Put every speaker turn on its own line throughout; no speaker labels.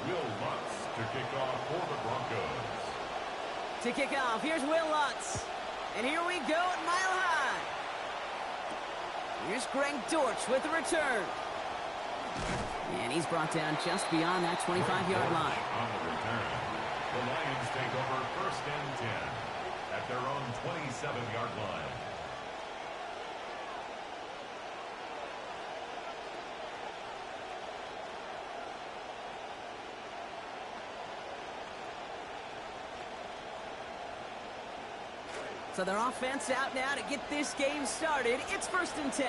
Will Lutz to kick off for the Broncos.
To kick off, here's Will Lutz. And here we go at Mile High. Here's Greg Dortch with the return. And he's brought down just beyond that 25-yard line.
On the return, the Lions take over 1st and 10 at their own 27-yard line.
So their offense out now to get this game started. It's 1st and 10.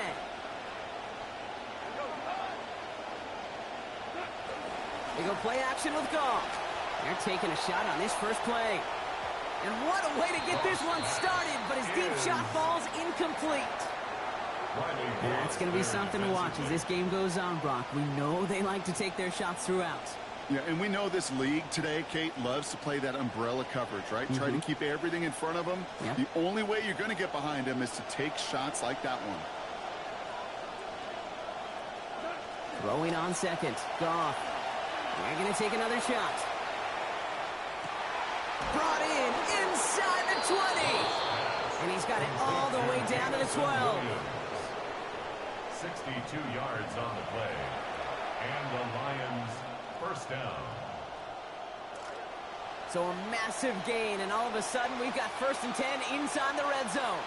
They go play action with Goff. They're taking a shot on this first play. And what a way to get this one started, but his deep shot falls incomplete. And that's going to be something to watch as this game goes on, Brock. We know they like to take their shots throughout.
Yeah, and we know this league today, Kate, loves to play that umbrella coverage, right? Try to keep everything in front of them.
Yep.
The only way you're going to get behind them is to take shots like that one.
Throwing on second. Goff. They're going to take another shot. Brought in inside the 20. And he's got it all the way down to the 12.
62 yards on the play. And the Lions 1st down.
So a massive gain, and all of a sudden we've got 1st and 10 inside the red zone.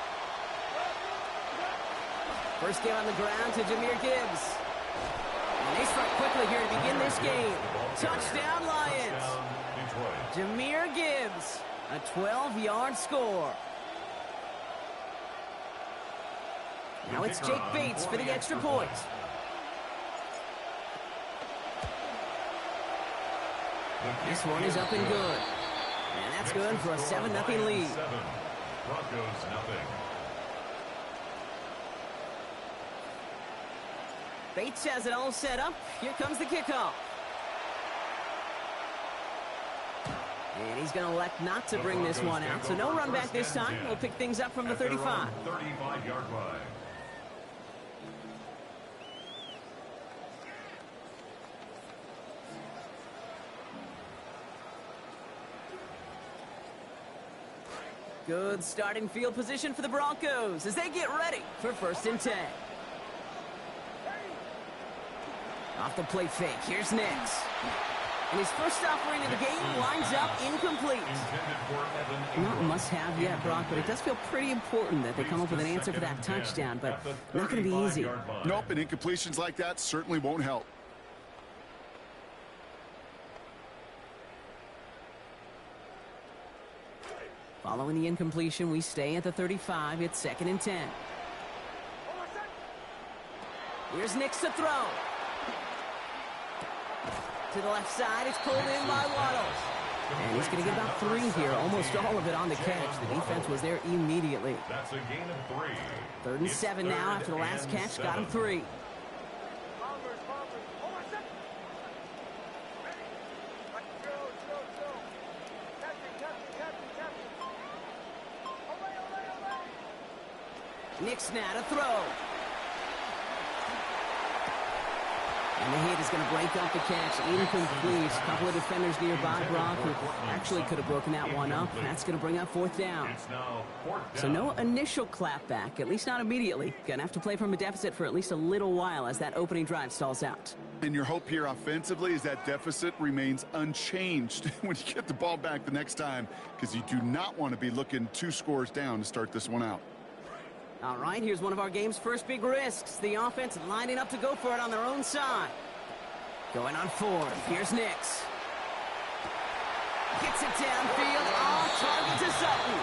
First game on the ground to Jahmyr Gibbs. And they start quickly here to begin this game. Touchdown Lions. Jahmyr Gibbs, a 12-yard score. Now it's Jake Bates for the extra point. This one is up and good. And that's good for a 7-0 lead.
Broncos nothing.
Bates has it all set up. Here comes the kickoff. And he's going to elect not to bring this one out. So no run back this time. We'll pick things up from the 35.
35-yard line.
Good starting field position for the Broncos as they get ready for 1st and 10. Off the play fake, here's Nix. And his first offering of the game lines up incomplete. Not a must-have yet, Brock, but it does feel pretty important that they come up with an answer for that touchdown, but not going to be easy.
Nope, and incompletions like that certainly won't help.
Following the incompletion, we stay at the 35. It's 2nd and 10. Here's Nix to throw. To the left side, it's pulled in by Waddle. And he's going to get about 3 here, almost all of it on the catch. The defense was there immediately.
That's a gain of 3.
3rd and 7 now after the last catch. Got him 3. Nix now to throw. And the hit is going to break up the catch. Incomplete. A couple of defenders nearby, Brock, who actually could have broken that one up. That's going to bring up 4th down. So no initial clapback, at least not immediately. Going to have to play from a deficit for at least a little while as that opening drive stalls out.
And your hope here offensively is that deficit remains unchanged when you get the ball back the next time, because you do not want to be looking 2 scores down to start this one out.
All right, here's one of our game's first big risks. The offense lining up to go for it on their own side. Going on 4th. Here's Nix. Gets it downfield. Off target to Sutton.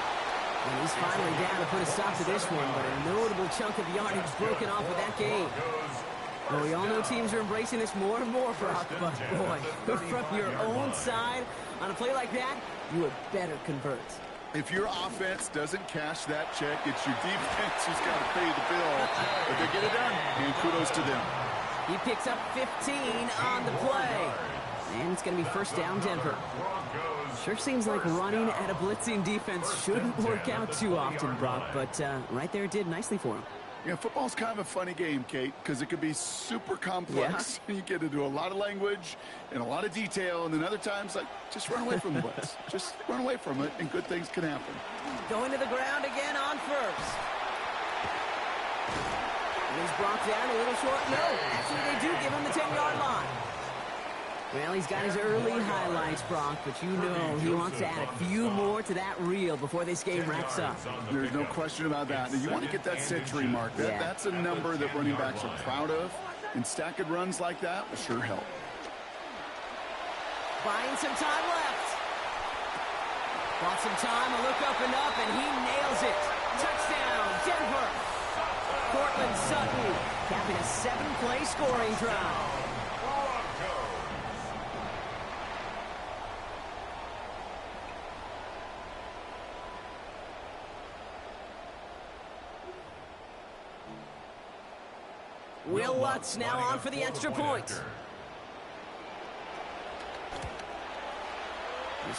And he's finally down to put a stop to this one, but a notable chunk of yardage broken off with that game. Well, we all know teams are embracing this more and more, Brock, but boy, from your own side on a play like that, you had better convert.
If your offense doesn't cash that check, it's your defense who's got to pay the bill. But they get it done, and kudos to them.
He picks up 15 on the play. And it's going to be 1st down, Denver. Sure seems like running at a blitzing defense shouldn't work out too often, Brock, but right there it did nicely for him.
Yeah, football's kind of a funny game, Kate, because it can be super complex. Yeah. You get into a lot of language and a lot of detail, and then other times, like, just run away from the blitz. Just run away from it, and good things can happen.
Going to the ground again on first. And he's brought down a little short. No, actually, they do give him the 10-yard line. Well, he's got his early highlights, Brock, but you know he wants to add a few more to that reel before this game wraps up.
There's no question about that. Now, you want to get that century mark. That's a number that running backs are proud of, and stacking runs like that will sure help.
Buying some time left. Bought some time, a look up, and he nails it. Touchdown, Denver. Cortland Sutton capping a 7-play scoring drive. Will Lutz now on for the extra point. This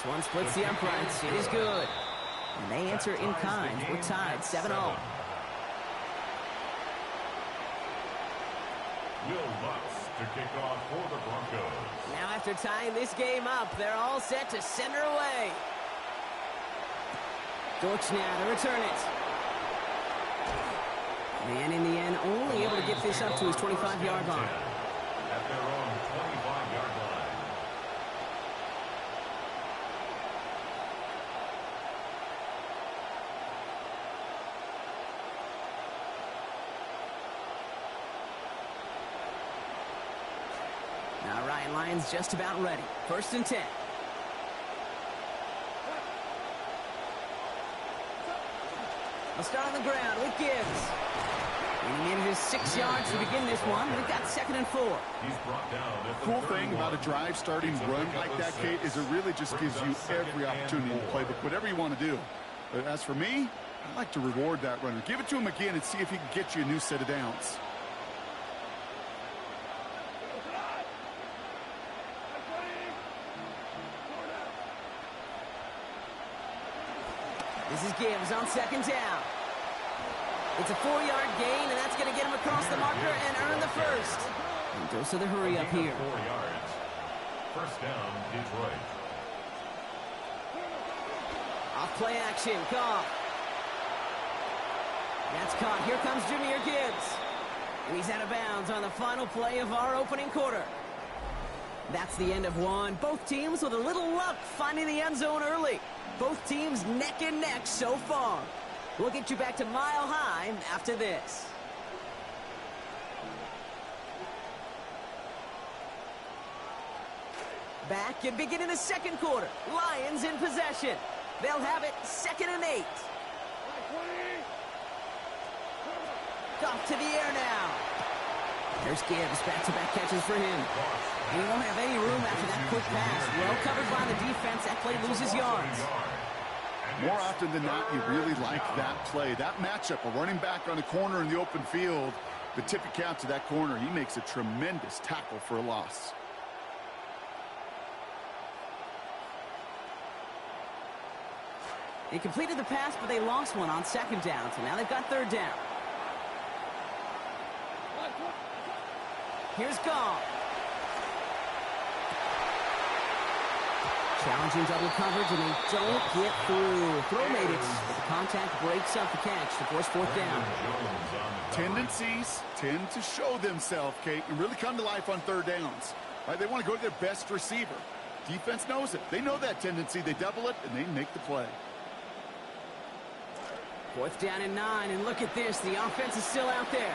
one splits the uprights. It is good. And they answer in kind. We're tied 7-0.
Will Lutz to kick off for the Broncos.
Now after tying this game up, they're all set to send her away. Dortch now to return it. And in the end, only able to get this up to his 25-yard line.
At their own 25-yard line.
Now Ryan Lyons just about ready. 1st and 10. I'll start on the ground with Gibbs. And he manages 6 yards to begin this one. We've got 2nd and 4.
He's brought down at the
cool thing about a drive starting run like that, Kate, is it really just gives you every opportunity to play whatever you want to do. But as for me, I like to reward that runner. Give it to him again and see if he can get you a new set of downs.
This is Gibbs on 2nd down. It's a 4-yard gain, and that's going to get him across the marker and earn the first. And goes to the hurry up here.
4 yards. 1st down, Detroit.
Off play action, Goff. That's caught. Here comes Jahmyr Gibbs. And he's out of bounds on the final play of our opening quarter. That's the end of one. Both teams with a little luck finding the end zone early. Both teams neck and neck so far. We'll get you back to Mile High after this. Back and beginning the 2nd quarter. Lions in possession. They'll have it 2nd and 8. Off to the air now. There's Gibbs. Back-to-back catches for him. And you don't have any room after that quick pass. Well covered by the defense. That play loses yards.
More often than not, you really like that play. That matchup, a running back on the corner in the open field, the tip your cap to that corner. He makes a tremendous tackle for a loss.
They completed the pass, but they lost one on 2nd down, so now they've got 3rd down. Here's Goff. Challenging double coverage, and they don't get through. Throw made it, but the contact breaks up the catch to force 4th down.
Tendencies tend to show themselves, Kate, and really come to life on 3rd downs. Right? They want to go to their best receiver. Defense knows it. They know that tendency. They double it, and they make the play.
4th down and 9, and look at this. The offense is still out there.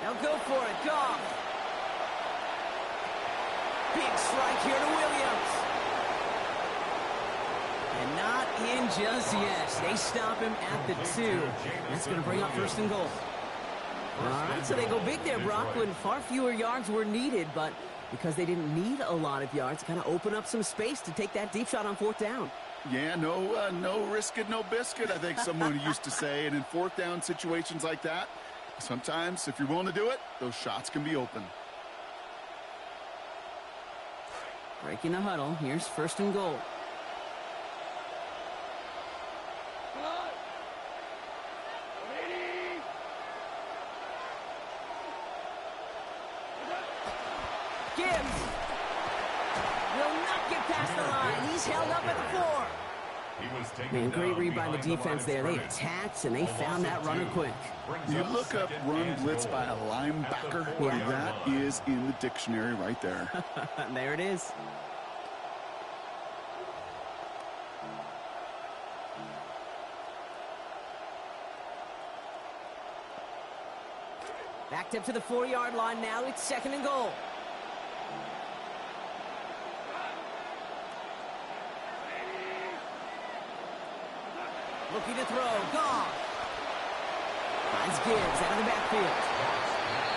They'll go for it. Goff. Big strike here to Williams. And not in just yet. They stop him at the 2. That's going to bring up 1st and goal. All right, so they go big there, Brock, when far fewer yards were needed, but because they didn't need a lot of yards, kind of open up some space to take that deep shot on 4th down.
Yeah, no risk it, no biscuit, I think someone used to say. And in 4th down situations like that, sometimes, if you're willing to do it, those shots can be open.
Breaking the huddle. Here's 1st and goal. Gibbs will not get past the line. He's held up at the 4. Man, great read by the defense there. They attacked, and they found that runner quick.
You look up run blitz by a linebacker, that is in the dictionary right there.
There it is. Backed up to the 4-yard line now. It's 2nd and goal. Looking to throw. Gone. Finds Gibbs out of the backfield.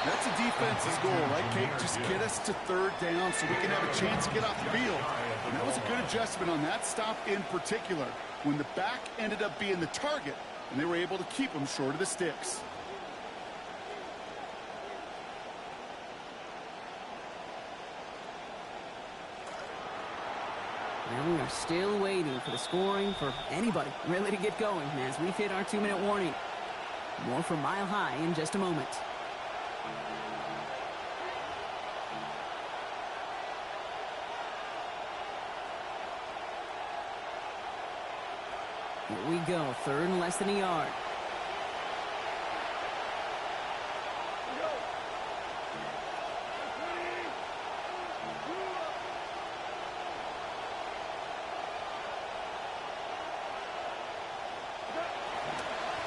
That's a defense's goal, right, Kate? Just get us to 3rd down so we can have a chance to get off the field. And that was a good adjustment on that stop in particular, when the back ended up being the target, and they were able to keep him short of the sticks.
And we are still waiting for the scoring for anybody really to get going as we've hit our 2-minute warning. More from Mile High in just a moment. Here we go, 3rd and less than a yard.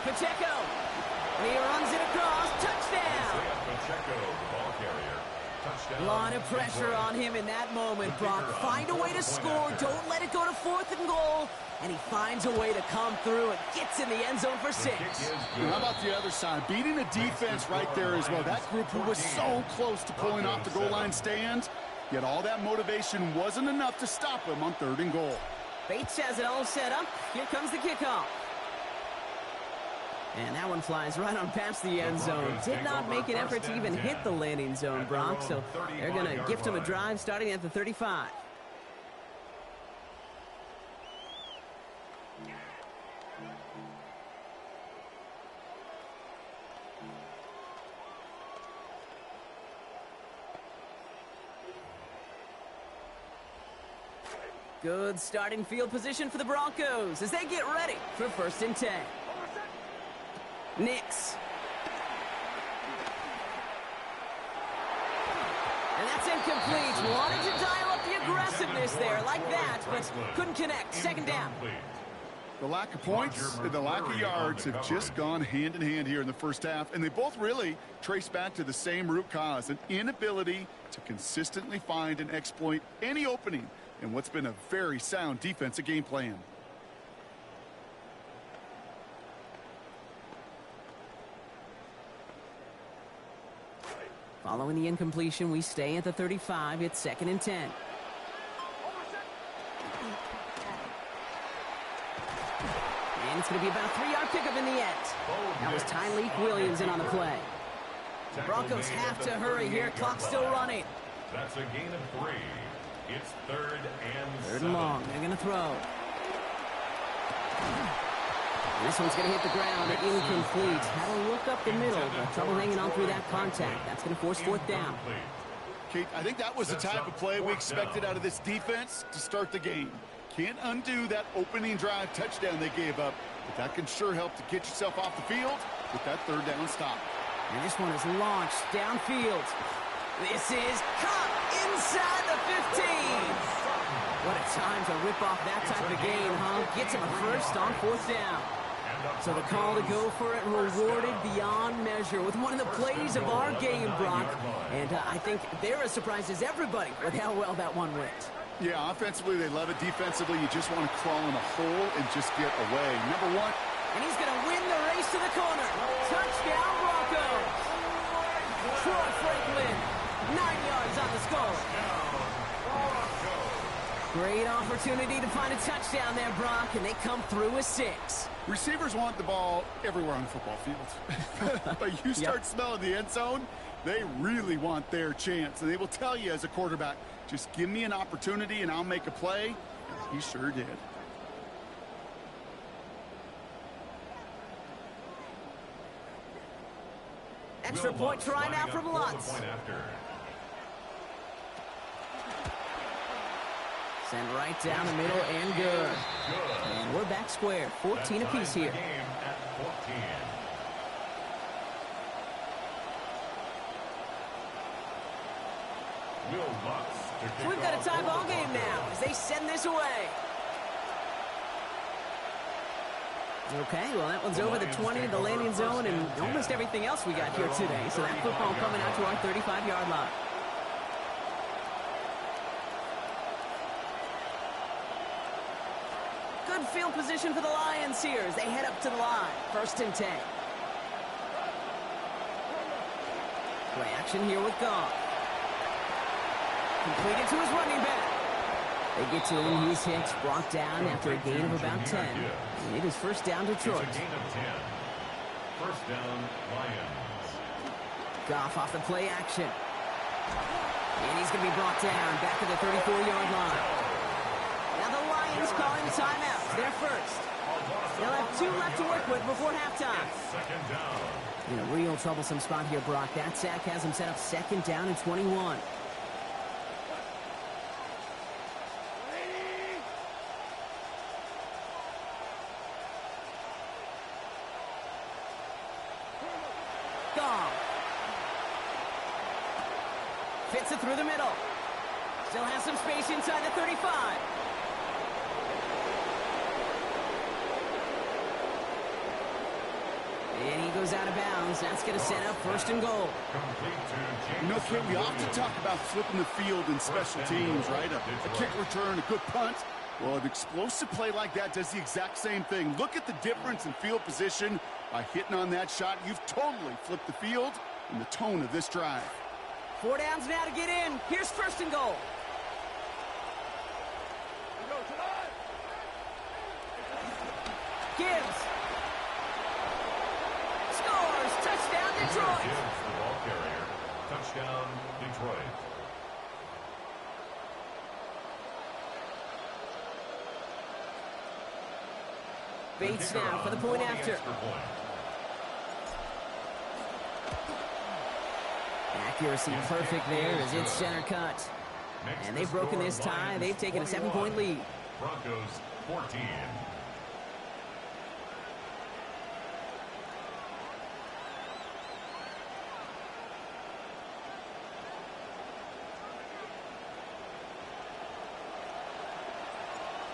Pacheco, and he runs it across, touchdown!
Pacheco, the ball carrier. Touchdown.
A lot of pressure on him in that moment, Brock. Find a way to score, don't let it go to 4th and goal, and he finds a way to come through and gets in the end zone for 6.
How about the other side? Beating a defense right there as well. That group who was so close to pulling off the goal line stand, yet all that motivation wasn't enough to stop him on 3rd and goal.
Bates has it all set up. Here comes the kickoff. And that one flies right on past the end zone. Did not make an effort to even hit the landing zone, Brock, so they're going to gift him a drive starting at the 35. Good starting field position for the Broncos as they get ready for 1st and 10. Nix. And that's incomplete. Wanted to dial up the aggressiveness there like that, but couldn't connect. 2nd down.
The lack of points and the lack of yards have just gone hand in hand here in the 1st half, and they both really trace back to the same root cause, an inability to consistently find and exploit any opening in what's been a very sound defensive game plan.
Following the incompletion, we stay at the 35. It's 2nd and 10. And it's going to be about a 3-yard pickup in the end. That was Tyleek Williams in on the play. The Broncos have to hurry here. Clock's still running.
That's a gain of 3. It's 3rd and
3rd and long. They're going to throw. And this one's going to hit the ground. Incomplete. Had a look up the middle, but trouble hanging on through that contact. That's going to force 4th down.
Kate, I think that was the type of play we expected out of this defense to start the game. Can't undo that opening drive touchdown they gave up, but that can sure help to get yourself off the field with that 3rd down stop.
And this one is launched downfield. This is caught inside the 15. What a time to rip off that type of gain, huh? Gets him a 1st on 4th down. So the call to go for it rewarded beyond measure with one of the plays of our game, Brock. And I think they're as surprised as everybody with how well that one went.
Yeah, offensively they love it. Defensively, you just want to crawl in a hole and just get away. Number 1.
And he's going to win the race to the corner. Touchdown, Broncos. Troy Franklin, 9 yards on the score. Great opportunity to find a touchdown there, Brock, and they come through with 6.
Receivers want the ball everywhere on the football field. But you start smelling the end zone, they really want their chance. And they will tell you as a quarterback, just give me an opportunity and I'll make a play. And he sure did.
Extra point try now from Lutz. Sent right down the middle and good. And we're back square. 14 apiece here.
So
we've got a tie ball game now as they send this away. Okay, well, that one's over the 20, the landing zone, and almost everything else we got here today. So that football coming out to our 35-yard line. Good field position for the Lions here as they head up to the line. 1st and 10. Play action here with Goff. Completed to his running back. They get to him. He's hit, brought down after a gain of about 10. And it is 1st down Detroit.
It's a gain of 10. 1st down, Lions.
Goff off the play action. And he's going to be brought down back to the 34-yard line. Now the Lions calling the timeout. They're first. They'll have 2 left to work with before halftime.
2nd down.
In a real troublesome spot here, Brock. That sack has him set up 2nd down and 21. Fits it through the middle. Still has some space inside the 35. And he goes out of bounds. That's going to set up 1st and goal.
You know, Kate, we often talk about flipping the field in special teams, right? A kick return, a good punt. Well, an explosive play like that does the exact same thing. Look at the difference in field position. By hitting on that shot, you've totally flipped the field and the tone of this drive.
4 downs now to get in. Here's 1st and goal. Gibbs. Scores. Touchdown, Detroit.
Gibbs, the ball carrier. Touchdown, Detroit.
Bates now for the point after. Accuracy perfect there as it's center cut. And they've broken this tie. They've taken a 7-point lead.
Broncos 14.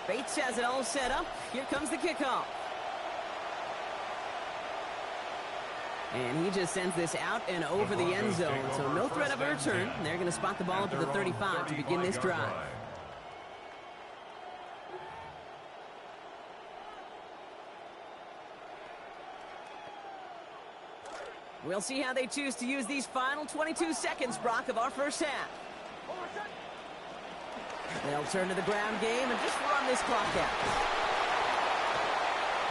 Bates has it all set up. Here comes the kickoff. And he just sends this out and over the end zone. So no threat of a return. They're going to spot the ball up to the 35 to begin this drive. We'll see how they choose to use these final 22 seconds, Brock, of our first half. They'll turn to the ground game and just run this clock out.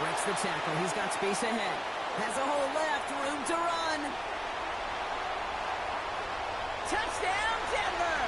Breaks the tackle. He's got space ahead. Has a hole left. Room to run. Touchdown, Denver!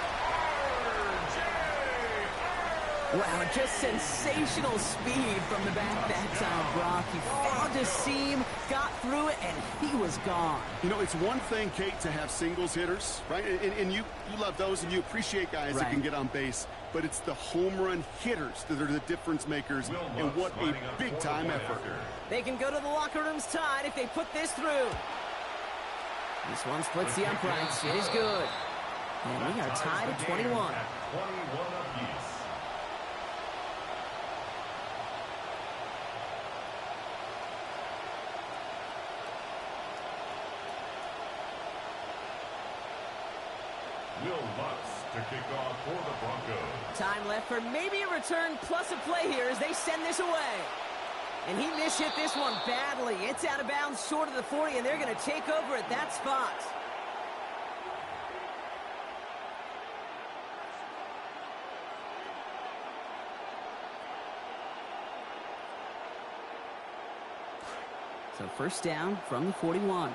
Wow, just sensational speed from the back that time, Brock. He found a seam, got through it, and he was gone.
You know, it's one thing, Kate, to have singles hitters, right? And you love those, and you appreciate guys that can get on base. But it's the home run hitters that are the difference makers, and what a big-time effort.
They can go to the locker rooms tied if they put this through. This one splits the uprights. It is good. And we are tied at 21.
21 apiece. Will Lutz to kick off for the Broncos.
Time left for maybe a return plus a play here as they send this away. And he mishit this one badly. It's out of bounds short of the 40, and they're going to take over at that spot. So 1st down from the 41.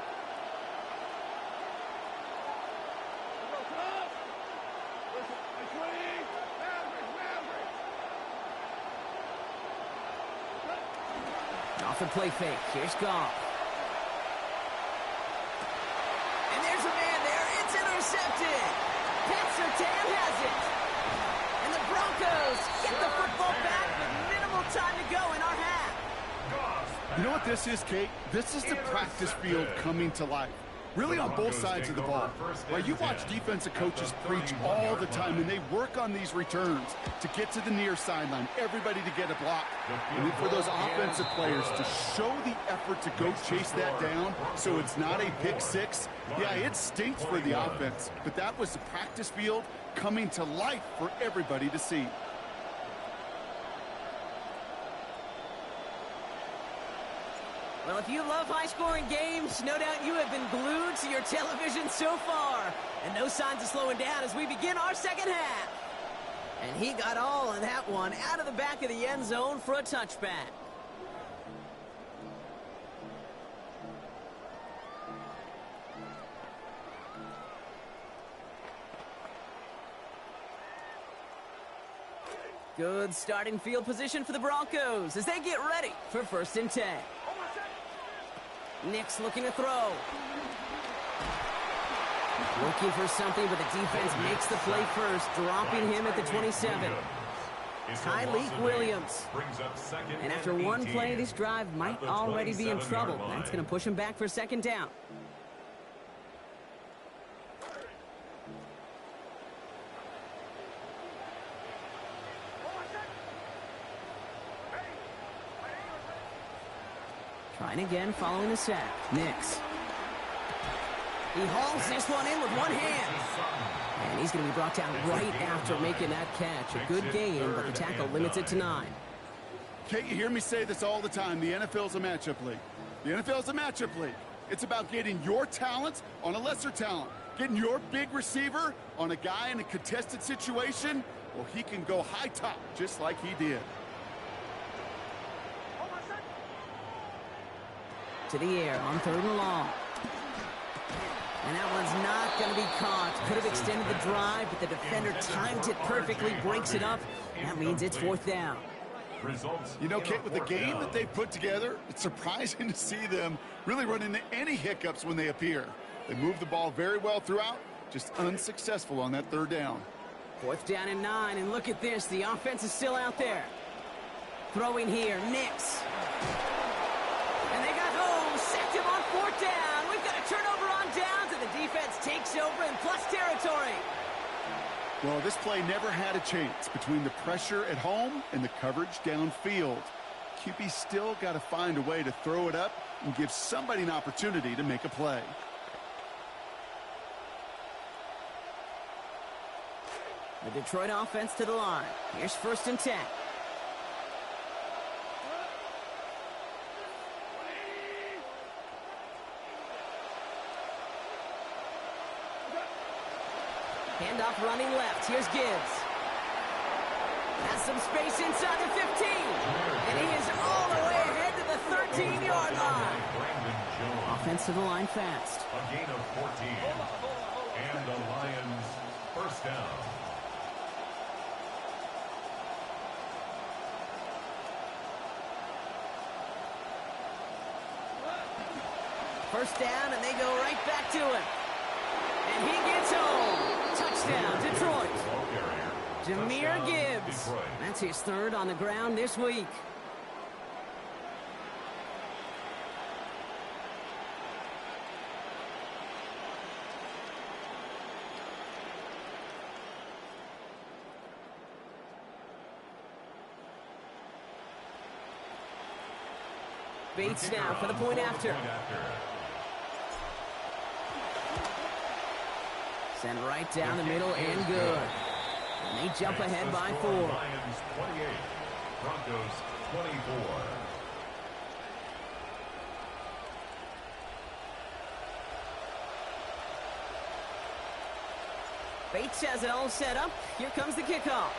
Off the play fake. Here's Goff. And there's a man there. It's intercepted. Pat Surtain has it. And the Broncos get the football back with minimal time to go in our half.
You know what this is, Kate? This is the practice field coming to life. Really on both sides of the ball. Right, you watch defensive coaches preach all the time, and they work on these returns to get to the near sideline, everybody to get a block. And then for those offensive players to show the effort to go chase that down so it's not a pick six, yeah, it stinks for the offense. But that was the practice field coming to life for everybody to see.
Well, if you love high-scoring games, no doubt you have been glued to your television so far. And no signs of slowing down as we begin our second half. And he got all of that one out of the back of the end zone for a touchback. Good starting field position for the Broncos as they get ready for 1st and 10. Nick's looking to throw. Looking for something, but the defense makes the play first, dropping him at the 27. Tyleek Williams. And after one play, this drive might already be in trouble. That's going to push him back for 2nd down. Trying again following the sack. Nix. He hauls this one in with one hand. And he's going to be brought down right after making that catch. A good game, but the tackle limits it to 9.
Can't you hear me say this all the time? The NFL's a matchup league. The NFL's a matchup league. It's about getting your talent on a lesser talent. Getting your big receiver on a guy in a contested situation, well, he can go high top just like he did.
To the air on 3rd and long. And that one's not going to be caught. Could have extended the drive, but the defender timed it perfectly, breaks it up. That means it's 4th down.
You know, Kate, with the game that they've put together, it's surprising to see them really run into any hiccups when they appear. They move the ball very well throughout, just unsuccessful on that 3rd down.
4th down and 9, and look at this. The offense is still out there. Throwing here, Nix. And they got home, sacked him on 4th down. We've got a turnover on downs, and the defense takes over in plus territory.
Well, this play never had a chance between the pressure at home and the coverage downfield. QB still got to find a way to throw it up and give somebody an opportunity to make a play.
The Detroit offense to the line. Here's 1st and 10. Handoff running left. Here's Gibbs. Has some space inside the 15. And he is all the way ahead to the 13-yard line. Offense to the line fast.
A gain of 14. And the Lions 1st down.
First down, and they go right back to him. And he gets home. Touchdown, Detroit. Jahmyr Gibbs. That's his 3rd on the ground this week. Bates now for the point after. Send right down the middle and good. And they jump ahead by 4.
Lions 28, Broncos 24.
Bates has it all set up. Here comes the kickoff.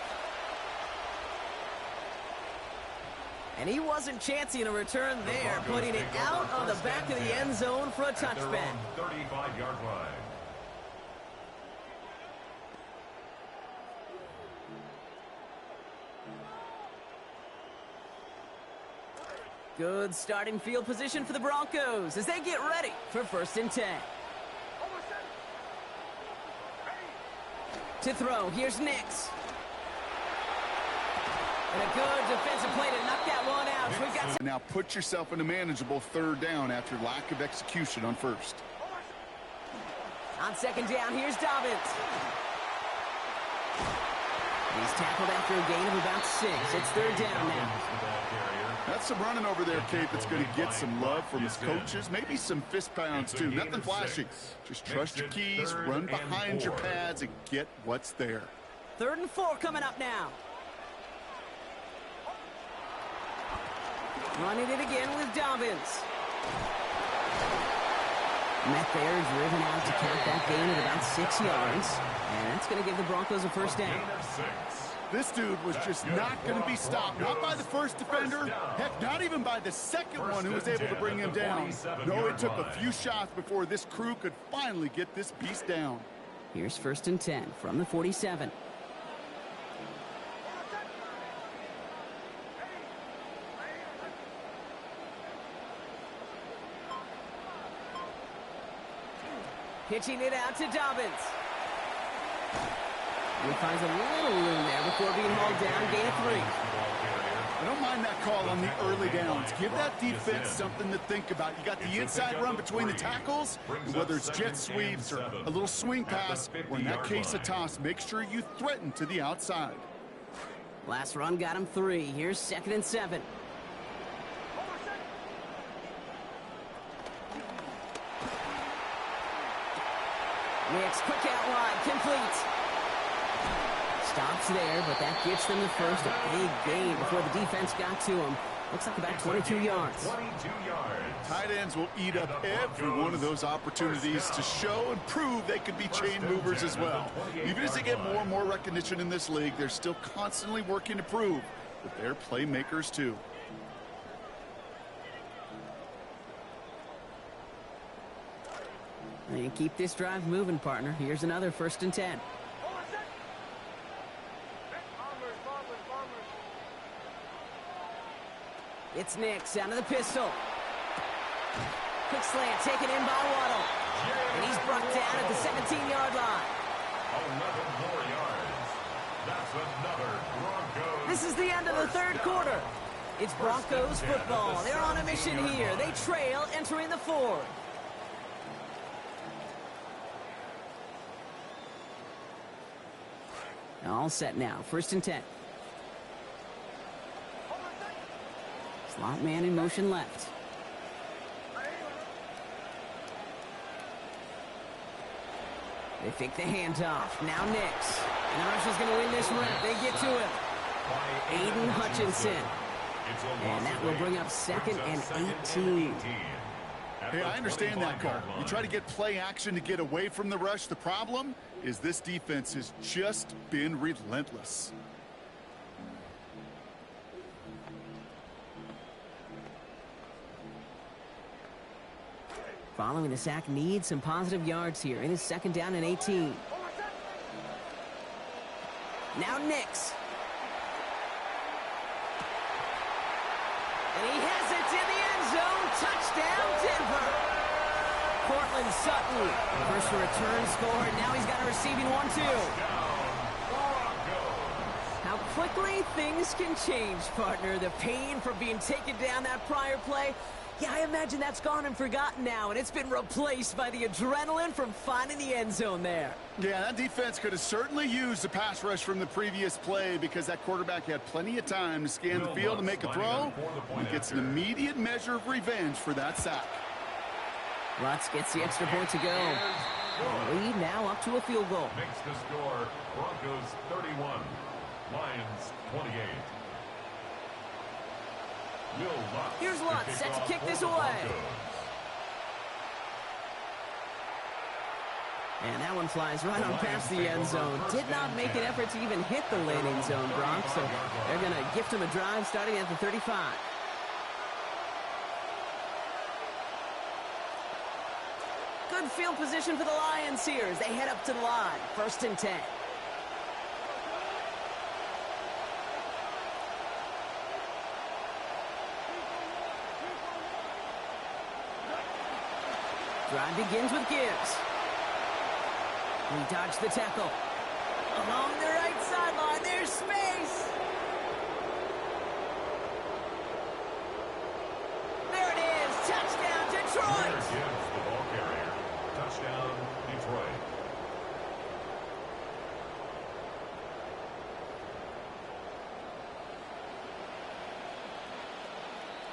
And he wasn't chancing a return there, putting it out of the back of the end zone for a touchback.
35-yard line.
Good starting field position for the Broncos as they get ready for 1st and 10. To throw, here's Nix. And a good defensive play to knock that one out. We've got some...
Now put yourself in a manageable third down after lack of execution on first.
On second down, here's Dobbins. He's tackled after a gain of about 6. It's third down now.
That's some running over there, Kate, that's going to get some love from his coaches. Maybe some fist pounds, too. Nothing flashy. Just trust your keys, run behind your pads, and get what's there.
3rd and 4 coming up now. Running it again with Dobbins. Met there, driven out to count that gain at about 6 yards. And that's going to give the Broncos a first down.
This dude was just not going to be stopped. Not by the first defender. Heck, not even by the second one who was able to bring him down. No, it took a few shots before this crew could finally get this beast down.
Here's 1st and 10 from the 47. Pitching it out to Dobbins. He finds a little room there before being hauled down. Gain of 3.
I don't mind that call on the early downs. Give that defense something to think about. You got the inside run between the tackles, and whether it's jet sweeps or a little swing pass, or in that case a toss, make sure you threaten to the outside.
Last run got him 3. Here's 2nd and 7. Wicks, quick out wide, complete. Stops there, but that gets them the first. A big gain before the defense got to him. Looks like about 22 yards.
22 yards.
Tight ends will eat up every one of those opportunities to show and prove they could be chain movers as well. Even as they get more and more recognition in this league, they're still constantly working to prove that they're playmakers too.
And keep this drive moving, partner. Here's another 1st and 10. It's Nix out of the pistol. Quick slant taken in by Waddle. And he's brought down at the 17-yard line.
11 more yards. That's another Broncos.
This is the end of the 3rd quarter. It's Broncos football. They're on a mission here. They trail entering the 4th. All set now. 1st and 10. Slot man in motion left. They fake the handoff. Now Nix. And the Russians going to win this rep. They get to him. Aiden Hutchinson. And that will bring up 2nd and 18.
Hey, I understand that call. You try to get play action to get away from the rush. The problem is this defense has just been relentless.
Following the sack, needs some positive yards here. It is 2nd down and 18. Now Nix. And he has it in the end zone. Touchdown, Denver. Cortland Sutton. First return score, and now he's got a receiving one, too. How quickly things can change, partner. The pain from being taken down that prior play. Yeah, I imagine that's gone and forgotten now, and it's been replaced by the adrenaline from finding the end zone there.
Yeah, that defense could have certainly used a pass rush from the previous play because that quarterback had plenty of time to scan the field and make a throw. He gets an immediate measure of revenge for that sack.
Lutz gets the extra point to go. The lead now up to a field goal.
Makes the score Broncos 31, Lions 28.
Here's Lutz, set to kick this away. And that one flies right on past the end zone. Did not make an effort to even hit the landing zone, Bronx. So they're going to gift him a drive starting at the 35. Good field position for the Lions here as they head up to the line. 1st and 10. Drive begins with Gibbs. He dodged the tackle. Along the right sideline, there's space. touchdown, Detroit!
Gibbs, the ball carrier. Touchdown, Detroit.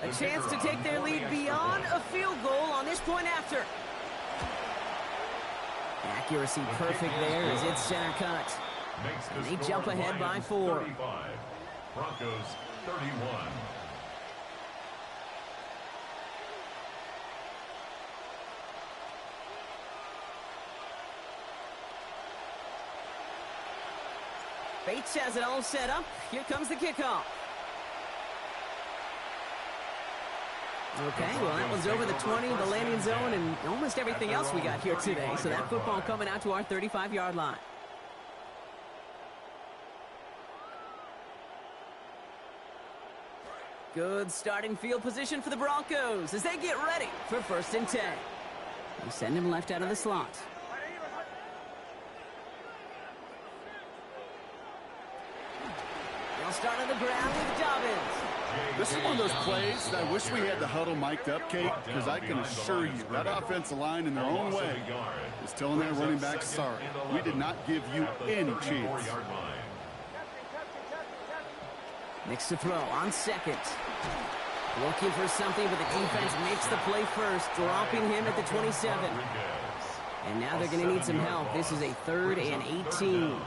A chance to take their lead beyond a field goal on this point after. Accuracy perfect there as it's center cut. And they jump ahead by 4.
35. Broncos 31.
Bates has it all set up. Here comes the kickoff. Okay, well, that one's over the 20, the landing zone, and almost everything else we got here today. So that football coming out to our 35-yard line. Good starting field position for the Broncos as they get ready for 1st and 10. They send him left out of the slot. They'll start on the ground with Dobbins.
This is one of those plays that I wish we had the huddle mic'd up, Kate, because I can assure you that offensive line in their own way is telling that running back, sorry, we did not give you any chance.
Next to throw on 2nd. Looking for something, but the defense makes the play first, dropping him at the 27. And now they're going to need some help. This is a 3rd and 18.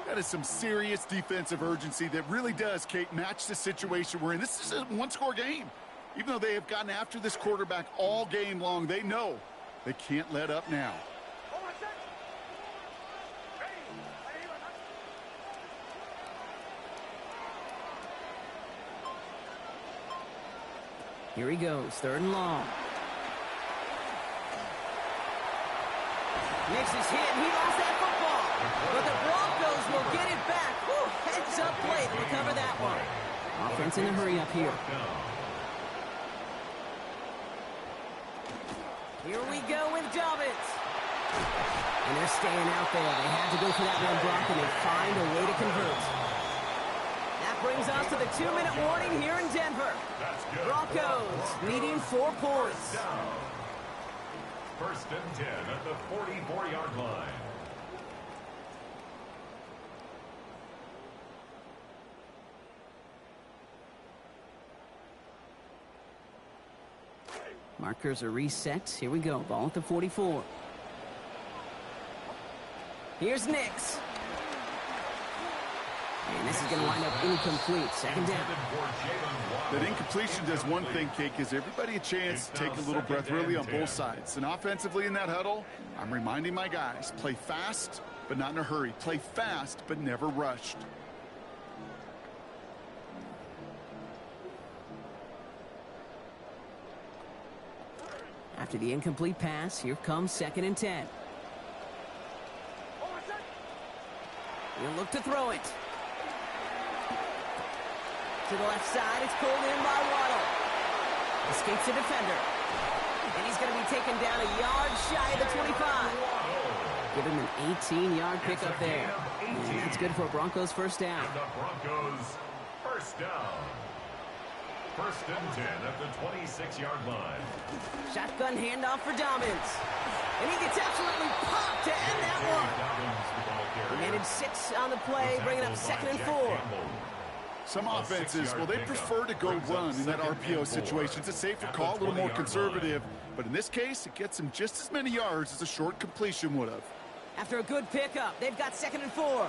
That is some serious defensive urgency that really does, Kate, match the situation we're in. This is a one-score game. Even though they have gotten after this quarterback all game long, they know they can't let up now.
Here he goes, 3rd and long. Makes his hit, and he lost that football. But the Broncos will get it back. Woo, heads-up play to recover that one. Offense in a hurry up here. Here we go with Dobbins. And they're staying out there. They had to go for that one, Brock, and they find a way to convert. That brings us to the 2-minute warning here in Denver. Broncos leading 4 points.
1st and 10 at the 44-yard line.
Markers are reset. Here we go. Ball at the 44. Here's Nix. And this is going to wind up incomplete. 2nd down.
That incompletion does one thing, Kate, gives everybody a chance to take a little breath really on both sides. And offensively in that huddle, I'm reminding my guys, play fast, but not in a hurry. Play fast, but never rushed.
After the incomplete pass, here comes 2nd and 10. He'll look to throw it. To the left side, it's pulled in by Waddle. Escapes the defender. And he's going to be taken down a yard shy of the 25. Give him an 18-yard pickup there. And that's good for a Broncos 1st down.
And the Broncos 1st down. 1st and 10 at the 26-yard line.
Shotgun handoff for Dobbins. And he gets absolutely popped to end that one. He managed 6 on the play, bringing up 2nd and 4.
Some offenses, well, they prefer to go run in that RPO situation. It's a safer call, a little more conservative. But in this case, it gets them just as many yards as a short completion would have.
After a good pickup, they've got 2nd and 4.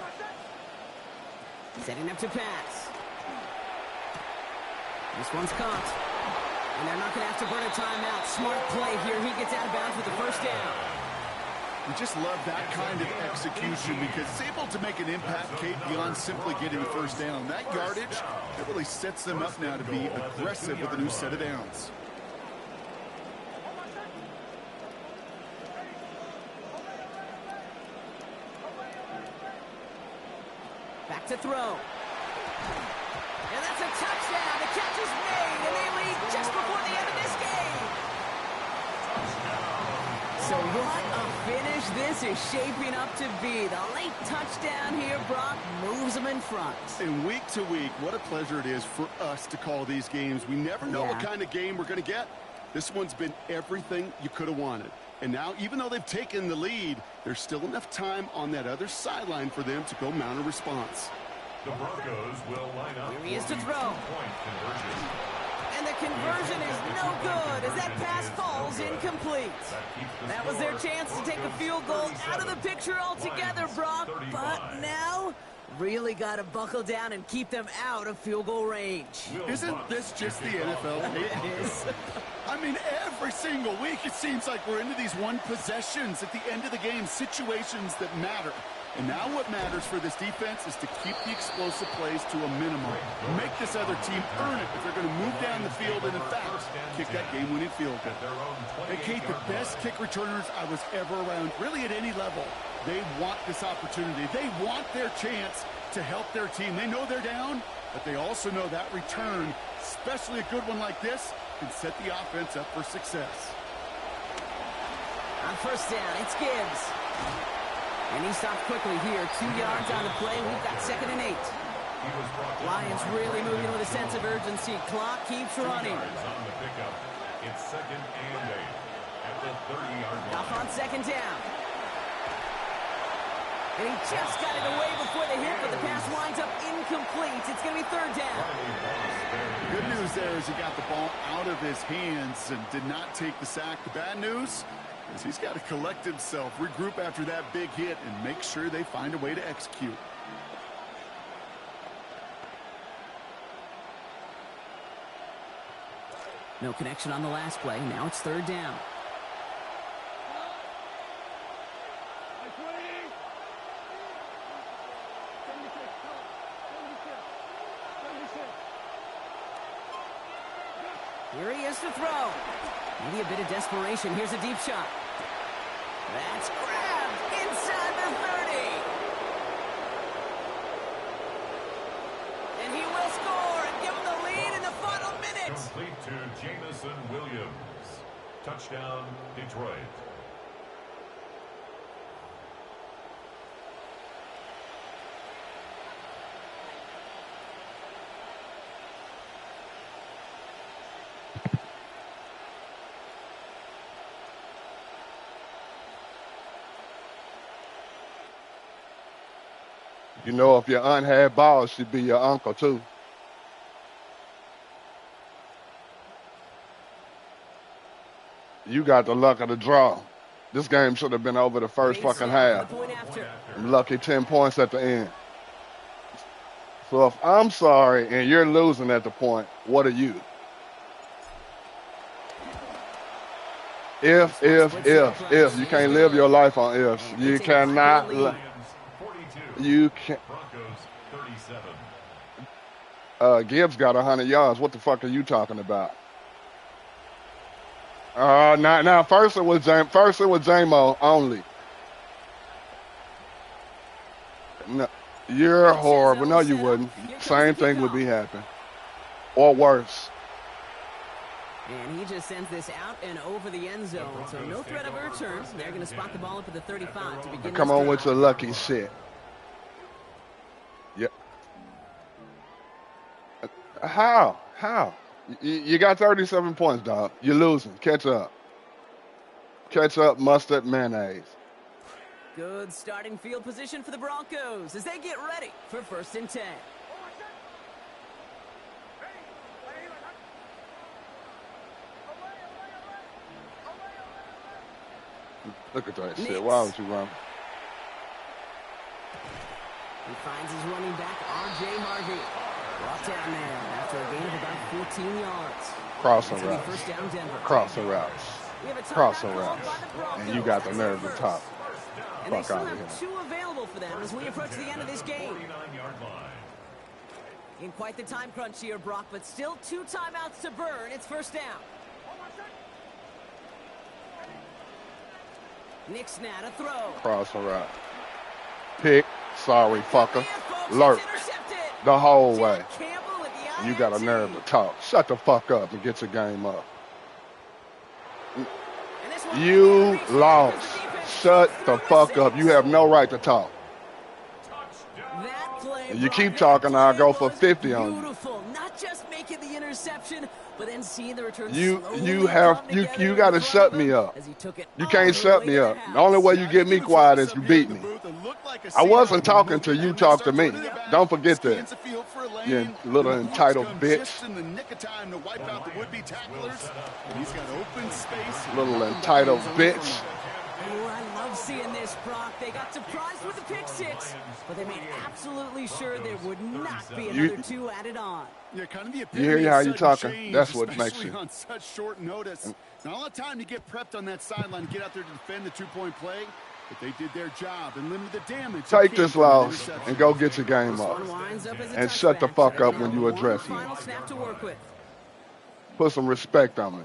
Setting up to pass. This one's caught. And they're not going to have to burn a timeout. Smart play here. He gets out of bounds with the 1st down.
We just love that kind of execution because it's able to make an impact, Kate, beyond simply getting a 1st down. That yardage, it really sets them up now to be aggressive with a new set of downs.
Back to throw. And that's a touchdown. The catch is made, and they lead just before the end of this game. So what a finish this is shaping up to be. The late touchdown here, Brock, moves them in front.
And week to week, what a pleasure it is for us to call these games. We never know what kind of game we're going to get. This one's been everything you could have wanted. And now, even though they've taken the lead, there's still enough time on that other sideline for them to go mount a response.
The Broncos will line up.
Here he is to throw.
Two-point conversion.
And the conversion is no good as that pass falls incomplete. That was their chance to take a field goal out of the picture altogether, Brock. But now, really got to buckle down and keep them out of field goal range.
Isn't this just the NFL?
It is.
I mean, every single week it seems like we're into these one possessions at the end of the game, situations that matter. And now what matters for this defense is to keep the explosive plays to a minimum. Make this other team earn it if they're going to move down the field and, in fact, kick that game-winning field goal. Hey, Kate, the best kick returners I was ever around, really at any level, they want this opportunity. They want their chance to help their team. They know they're down, but they also know that return, especially a good one like this, can set the offense up for success.
On first down, it's Gibbs. And he stopped quickly here. 2 yards on the play. We've got 2nd and 8. Lions really moving with a sense of urgency. Clock keeps running.
On the pickup. It's 2nd and 8 at the 30-yard line.
Off on 2nd down. And he just got it away before the hit, but the pass winds up incomplete. It's going to be 3rd down.
The good news there is he got the ball out of his hands and did not take the sack. The bad news is he's got to collect himself, regroup after that big hit, and make sure they find a way to execute.
No connection on the last play. Now it's 3rd down. Here he is to throw. Maybe a bit of desperation. Here's a deep shot. That's grabbed inside the 30. And he will score and give him the lead in the final minute.
Complete to Jamison Williams. Touchdown, Detroit.
You know, if your aunt had balls, she'd be your uncle, too. You got the luck of the draw. This game should have been over the first fucking half. Lucky 10 points at the end. So if I'm sorry and you're losing at the point, what are you? If. You can't live your life on ifs. You cannot. You can't. Gibbs got 100 yards. What the fuck are you talking about? Now first it was J-Mo only. No, you're horrible. No, you wouldn't. Same thing would be happening, or worse.
And he just sends this out and over the end zone. So no threat of a return. They're going to spot the ball up at the 35 to begin.
Come on with your lucky shit. Yep. How? You got 37 points, dog. You're losing. Catch up. Mustard, mayonnaise.
Good starting field position for the Broncos as they get ready for 1st and 10.
Look at that shit. Why would you run?
He finds his running back, R.J. Harvey. Brought down there after a gain of about 14 yards.
Crossing routes.
First down, Denver.
Crossing routes. And you got the nerve to top.
And they still have 2 available for them as we approach the end of this game. In quite the time crunch here, Brock, but still 2 timeouts to burn. It's 1st down. Nick Snad, a throw.
Crossing route. Pick. Sorry, fucker. Lurk. The whole way. You got a nerve to talk. Shut the fuck up and get your game up. You lost. Shut the fuck up. You have no right to talk. And you keep talking, I'll go for 50 on you.
Beautiful. Not just making the interception, but then see the return
You
slowly
got to
come
shut
together
me up.
as he took it
You
all
can't
the
shut
way
me
to
up.
the
The only way
house.
you get me quiet is you beat me. I wasn't talking to you, talk to me. Don't forget that. You little entitled bitch.
Just in the nick of time to wipe out the would-be tacklers. And he's got open space.
Little entitled bitch.
Oh, I love seeing this, Brock. They got surprised with the pick six, but they made absolutely sure there would not be another two added on.
Yeah, kind of the
You hear how you talking?
change,
That's what makes
especially
you.
on such short notice. Not a lot of time to get prepped on that sideline and get out there to defend the two-point play, but they did their job and limited the damage.
Take this loss and go get your game up. And shut the fuck up when you address me.
Final snap to work with.
Put some respect on me.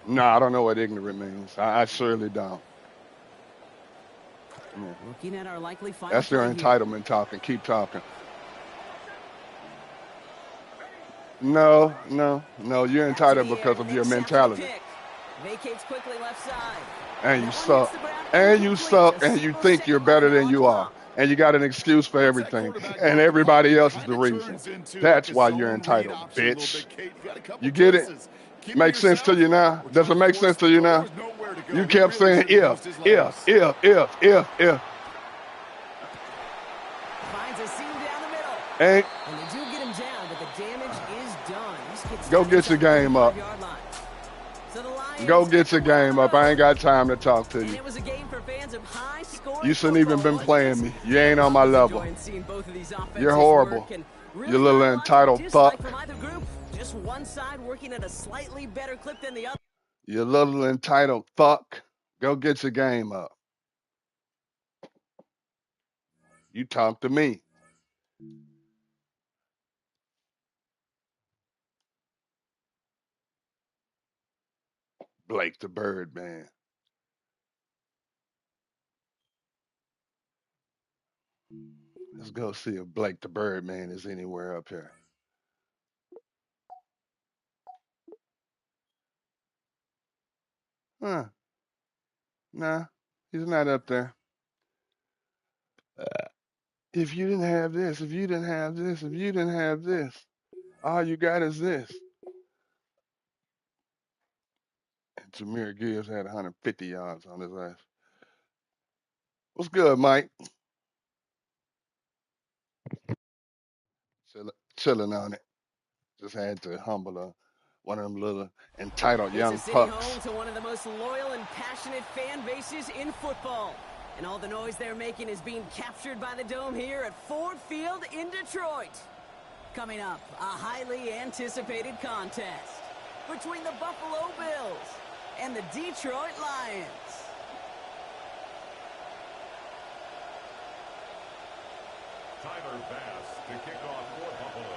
No, I don't know what ignorant means. I surely don't.
Looking at our likely final
That's your
play
entitlement talking. Keep talking. No. You're entitled because of your mentality.
Vacates quickly left side.
And you suck. And you suck. And you think you're better than you are. And you got an excuse for everything. And everybody else is the reason. That's why you're entitled, bitch. You get it? Make sense to you now? Does it make sense to you now? You kept saying if.
Finds a seam down the middle.
And
they do get him down, but the damage is done.
go get your game up. Go get your game up. I ain't got time to talk to you. You shouldn't even been playing me. You ain't on my level. You're horrible. You little entitled fuck.
Just one side working at a slightly better clip than the other.
You little entitled fuck. Go get your game up. You talk to me. Blake the Bird, man. Let's go see if Blake the Bird, man, is anywhere up here. Huh. Nah, he's not up there. If you didn't have this, if you didn't have this, if you didn't have this, all you got is this. And Jameer Gibbs had 150 yards on his ass. What's good, Mike? Chilling on it. Just had to humble one of them little entitled young pups.
Home to one of the most loyal and passionate fan bases in football. And all the noise they're making is being captured by the Dome here at Ford Field in Detroit. Coming up, a highly anticipated contest between the Buffalo Bills and the Detroit Lions.
Tyler Bass to kick off for Buffalo.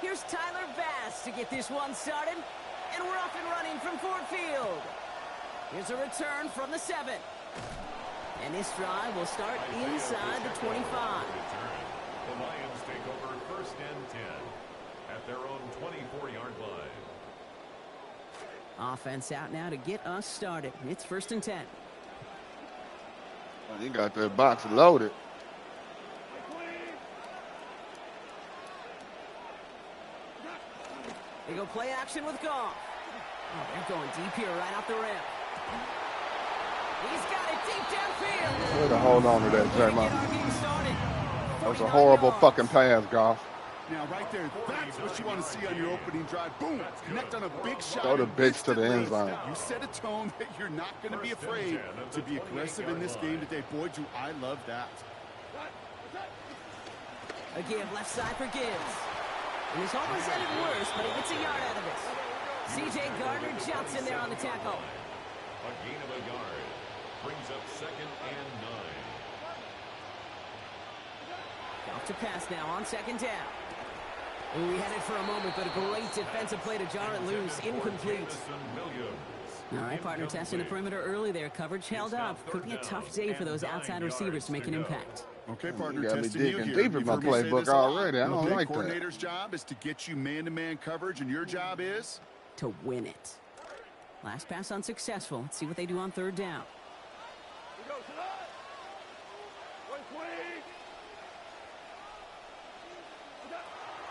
Here's Tyler Bass to get this one started, and we're off and running from Ford Field. Here's a return from the 7. And this drive will start inside the 25.
The Lions take over first and 10 at their own 24-yard line.
Offense out now to get us started. It's first and 10.
He got that box loaded.
They go play action with Goff. Oh, they're going deep here right off the rim. He's got it deep downfield.
Way to hold on to that, J-Mo. That was a horrible fucking pass, Goff.
Now, right there, that's what you want to see on your opening drive. Boom! Connect on a big shot.
Throw the bigs to the end zone.
You set a tone that you're not going to be afraid to be aggressive in this game today. Boy, do I love that.
A give left side for Gibbs. And he's almost ended worse, but he gets a yard out of this. C.J. Gardner-Johnson there on the tackle.
A gain of a yard brings up second and 9.
Off to pass now on second down. Ooh, we had it for a moment, but a great defensive play to jar it loose. Incomplete. All right, partner, testing the perimeter early there. Coverage held up. Could be a tough day for those outside receivers to make an impact.
Okay, partner,
you got me
testing
digging
you
deep
here.
in my playbook already. I don't like that.
Coordinator's job is to get you man-to-man coverage, and your job is
to win it. Last pass unsuccessful. Let's see what they do on third down.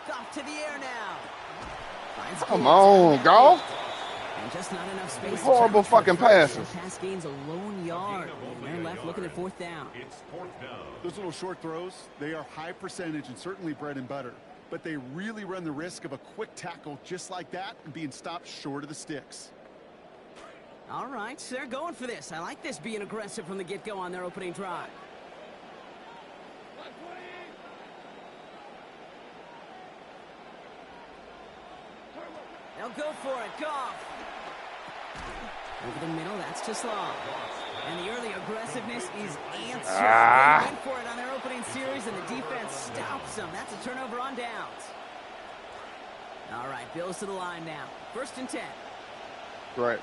off to the air now.
Come on, Goff.
And just not enough space.
Horrible fucking passes.
Pass gains a lone yard. And they're left looking at 4th down.
It's 4th down.
Those little short throws, they are high percentage and certainly bread and butter. But they really run the risk of a quick tackle just like that and being stopped short of the sticks.
All right, so they're going for this. I like this being aggressive from the get-go on their opening drive. They'll go for it. Goff. Over the middle, that's just long. And the early aggressiveness is answered. They went for it on their opening series, and the defense stops them. That's a turnover on downs. All right, Bills to the line now. 1st and 10.
Right.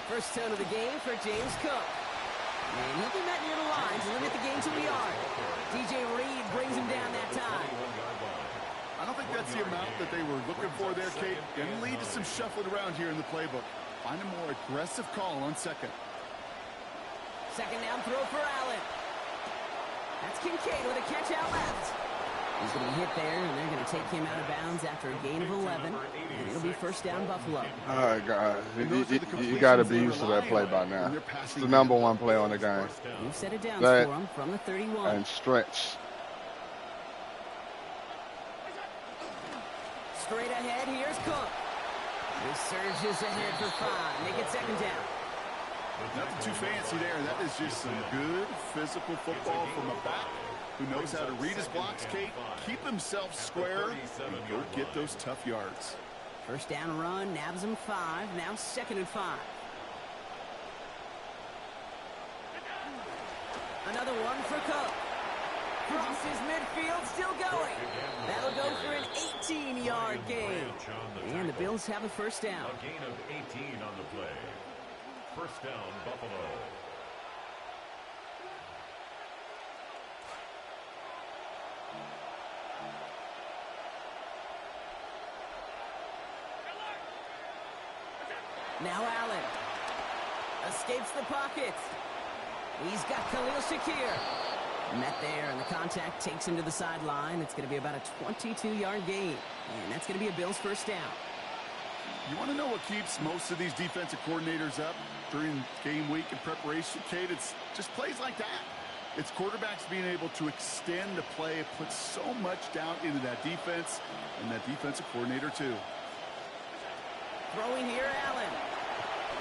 First tone of the game for James Cook. And he'll be met near the line to limit the gain to a yard. DJ Reed brings him down that time.
I don't think that's the amount that they were looking for there, Kate. Going to lead to some shuffling around here in the playbook. Find a more aggressive call on 2nd.
2nd down throw for Allen. That's Kincaid with a catch out left. He's going to be hit there, and they're going to take him out of bounds after a gain of 11. And it'll be 1st down Buffalo.
All right, guys. You got to be used to that play by now. It's the #1 play on the game.
You've set it down for him from the 31.
And stretch.
Straight ahead, here's Cook. He surges ahead for 5. Make it 2nd down.
Nothing too fancy there. That is just some good physical football from a back who knows how to read his blocks, Kate, keep himself square, and go get those tough yards.
1st down run, nabs him 5. Now 2nd and 5. Another one for Cook. Crosses midfield, still going. That'll go for an 18-yard gain. And the Bills have a 1st down.
A gain of 18 on the play. 1st down, Buffalo.
Now Allen. Escapes the pocket. He's got Khalil Shakir. Met there, and the contact takes him to the sideline. It's going to be about a 22-yard gain, and that's going to be a Bills 1st down.
You want to know what keeps most of these defensive coordinators up during game week and preparation, Kate? It's just plays like that. It's quarterbacks being able to extend the play, put so much down into that defense, and that defensive coordinator too.
Throwing here, Allen.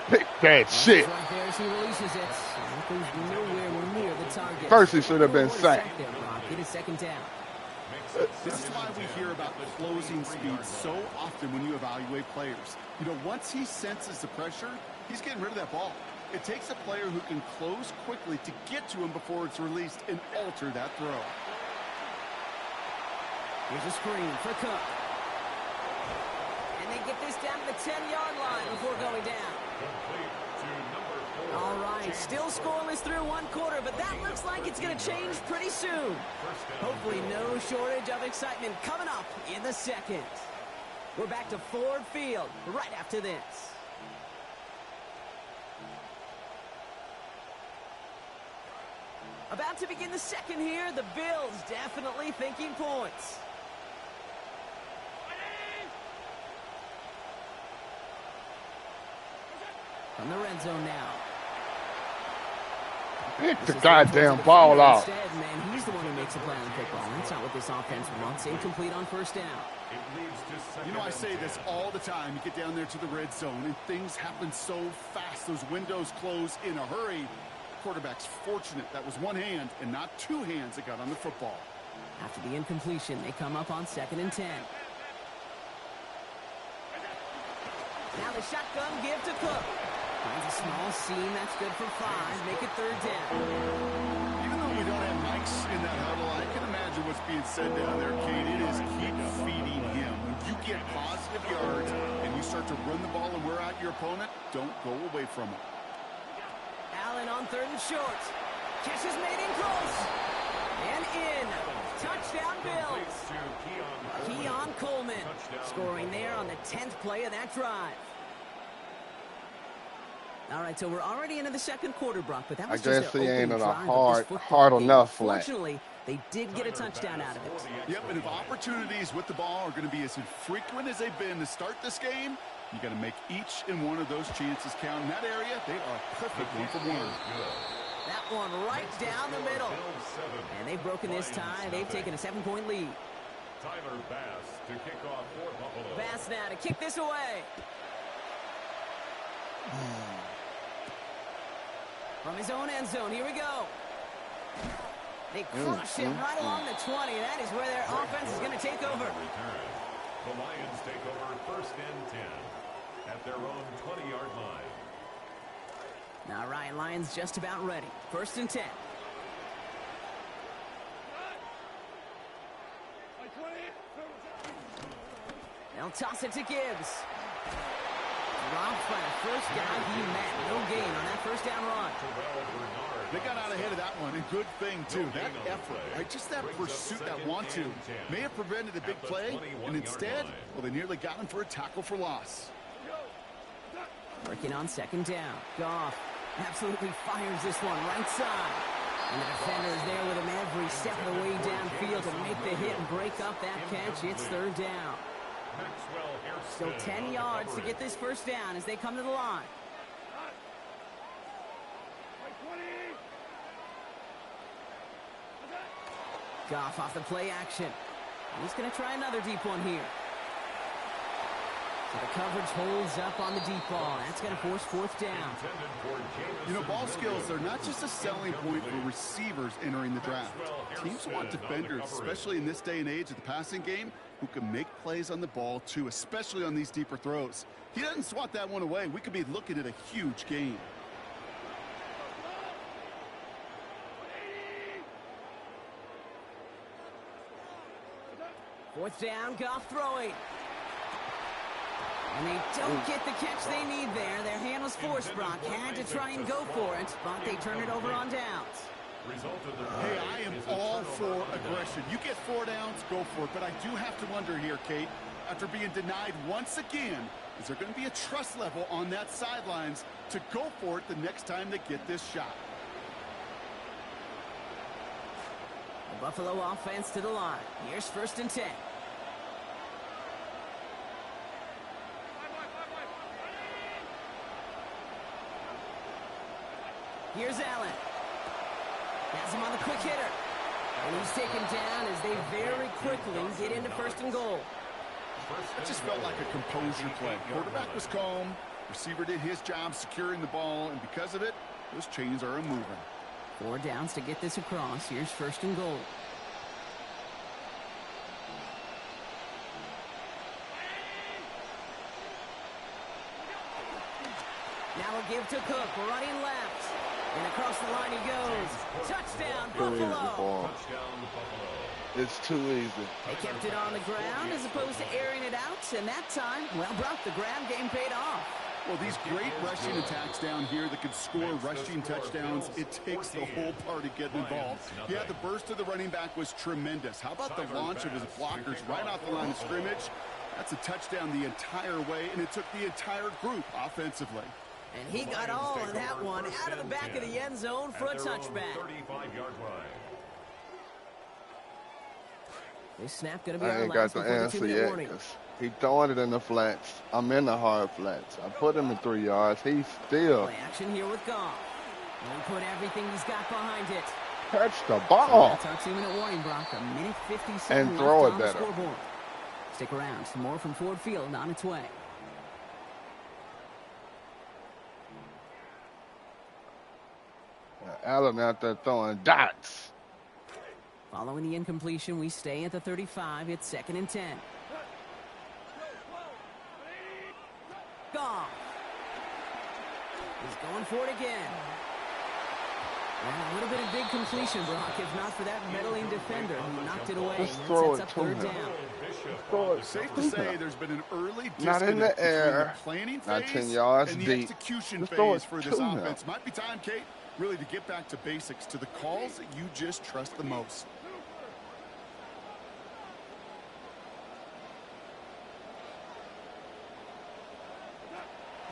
Pick that shit.
Right there as he releases it. That goes nowhere near the target.
First he should have been sacked.
Get a 2nd down.
This is why we hear about closing speed so often when you evaluate players. You know, once he senses the pressure, he's getting rid of that ball. It takes a player who can close quickly to get to him before it's released and alter that throw.
Here's a screen for Cook. And they get this down to the 10-yard line before going down. All right, still scoreless through 1 quarter, but that looks like it's going to change pretty soon. Hopefully no shortage of excitement coming up in the 2nd. We're back to Ford Field right after this. About to begin the 2nd here, the Bills definitely thinking points. From the red zone now.
Pick the goddamn ball out.
Instead, man, he's the one who makes a play on the football. That's not what this offense wants. Incomplete on 1st down.
You know, I say this all the time. You get down there to the red zone, and things happen so fast. Those windows close in a hurry. Quarterback's fortunate that was 1 hand and not 2 hands that got on the football.
After the incompletion, they come up on 2nd and 10. Now the shotgun give to Cook. Finds a small seam. That's good for 5. Make it 3rd down.
Even though we don't have mics in that huddle, I can imagine what's being said down there, Kate. It is keep feeding him. When you get positive yards and you start to run the ball and wear out your opponent, don't go away from it.
Allen on 3rd and short. Catch is made in close. And in. Touchdown Bills. Keon Coleman scoring there on the 10th play of that drive. All right, so we're already into the 2nd quarter, Brock, but that was
I guess
just
he
an
ain't
opening
in a
drive of this
hard enough flat.
Fortunately, They did get a touchdown out of it.
Yep, and if opportunities with the ball are going to be as infrequent as they've been to start this game, you got to make each and one of those chances count. In that area, they are perfect one for one.
That one right down the middle. And they've broken this tie. They've taken a 7-point lead.
Tyler Bass to kick off for Buffalo.
Bass now to kick this away. From his own end zone, here we go. They crush him right along the 20. That is where their offense is going to take over.
The Lions take over 1st and 10 at their own 20-yard line.
All right, Lions just about ready. 1st and 10. They'll toss it to Gibbs. Dropped by the first guy he met. No gain on that 1st down run.
They got out ahead of that one, and good thing, too. That effort, right? Just that pursuit, that want-to, may have prevented a big play, and instead, well, they nearly got him for a tackle for loss.
Working on 2nd down. Goff absolutely fires this one right side. And the defender is there with him every step of the way downfield to make the hit and break up that catch. It's 3rd down. Still 10 yards to get this 1st down as they come to the line. Goff off the play action. He's going to try another deep one here. So the coverage holds up on the deep ball. That's going to force 4th down.
You know, ball skills are not just a selling point for receivers entering the draft. Teams want defenders, especially in this day and age of the passing game, who can make plays on the ball, too, especially on these deeper throws. He doesn't swat that one away. We could be looking at a huge gain.
Fourth down, Goff throwing. And they don't get the catch they need there. Their hand was forced, Brock. Had to try and go for it, but they turn it over on downs.
Hey, I am all for aggression. You get 4 downs, go for it. But I do have to wonder here, Kate, after being denied once again, is there going to be a trust level on that sidelines to go for it the next time they get this shot?
The Buffalo offense to the line. Here's 1st and 10. Here's Allen. Has him on the quick hitter. And he's taken down as they very quickly get into 1st and goal.
That just felt like a composure play. Quarterback was calm. Receiver did his job securing the ball. And because of it, those chains are moving.
4 downs to get this across. Here's 1st and goal. Now a give to Cook. Running left. And across the line he goes. Touchdown, Buffalo.
It's too easy.
They kept it on the ground as opposed to airing it out. And that time, well, Brock, the ground game paid off.
Well, these great rushing attacks down here that can score rushing touchdowns, it takes the whole party getting involved. Yeah, the burst of the running back was tremendous. How about the launch of his blockers right off the line of scrimmage? That's a touchdown the entire way, and it took the entire group offensively.
And he got all of that one out of the back of the end zone for a touchback. This snap going to be
I
our
ain't
last
got the
before
answer
2-minute
yet
warning.
because he throwing it in the flats. I'm in the hard flats. I put him in 3 yards. He's still.
Play action here with Goff. And he put everything he's got behind it.
Catch the
So
ball.
that's our 2-minute warning, Brock. A minute 57
And
left
throw it
on the
better.
scoreboard. Stick around. Some more from Ford Field on its way.
Allen out there throwing dots.
Following the incompletion, we stay at the 35. It's 2nd and 10. Goff. He's going for it again. And a little bit of big completion, Brock, if not for that meddling defender who knocked it away.
Just
And
throw
sets
it
up
to
3rd
him.
down.
Throw it
Safe
to
to say
him.
there's been an early
Not in the
disconnect
air,
between the planning
not
phase
10 yards
and the
deep.
execution
Just throw
phase
it
for this
to him.
offense. Might be time, Kate, really to get back to basics, to the calls that you just trust the most.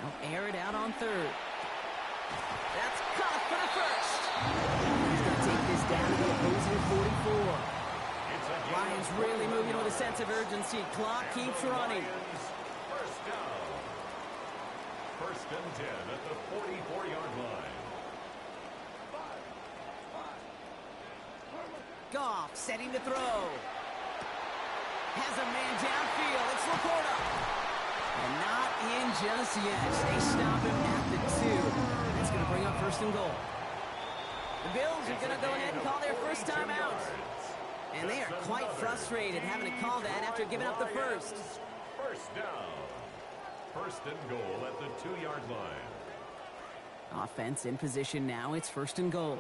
They'll air it out on 3rd. That's caught for the first. He's going to take this down to the opposing 44.
It's a
Lions really moving with a sense of urgency. Clock keeps running.
First down. First and 10 at the 44-yard line.
Goff setting to throw. Has a man downfield. It's Laporta. And not in just yet. They stop him at the 2. That's going to bring up first and goal. The Bills are going to go ahead and call their first time out. And they are quite frustrated having to call that after giving up the first.
First down. First and goal at the 2-yard line.
Offense in position now. It's first and goal.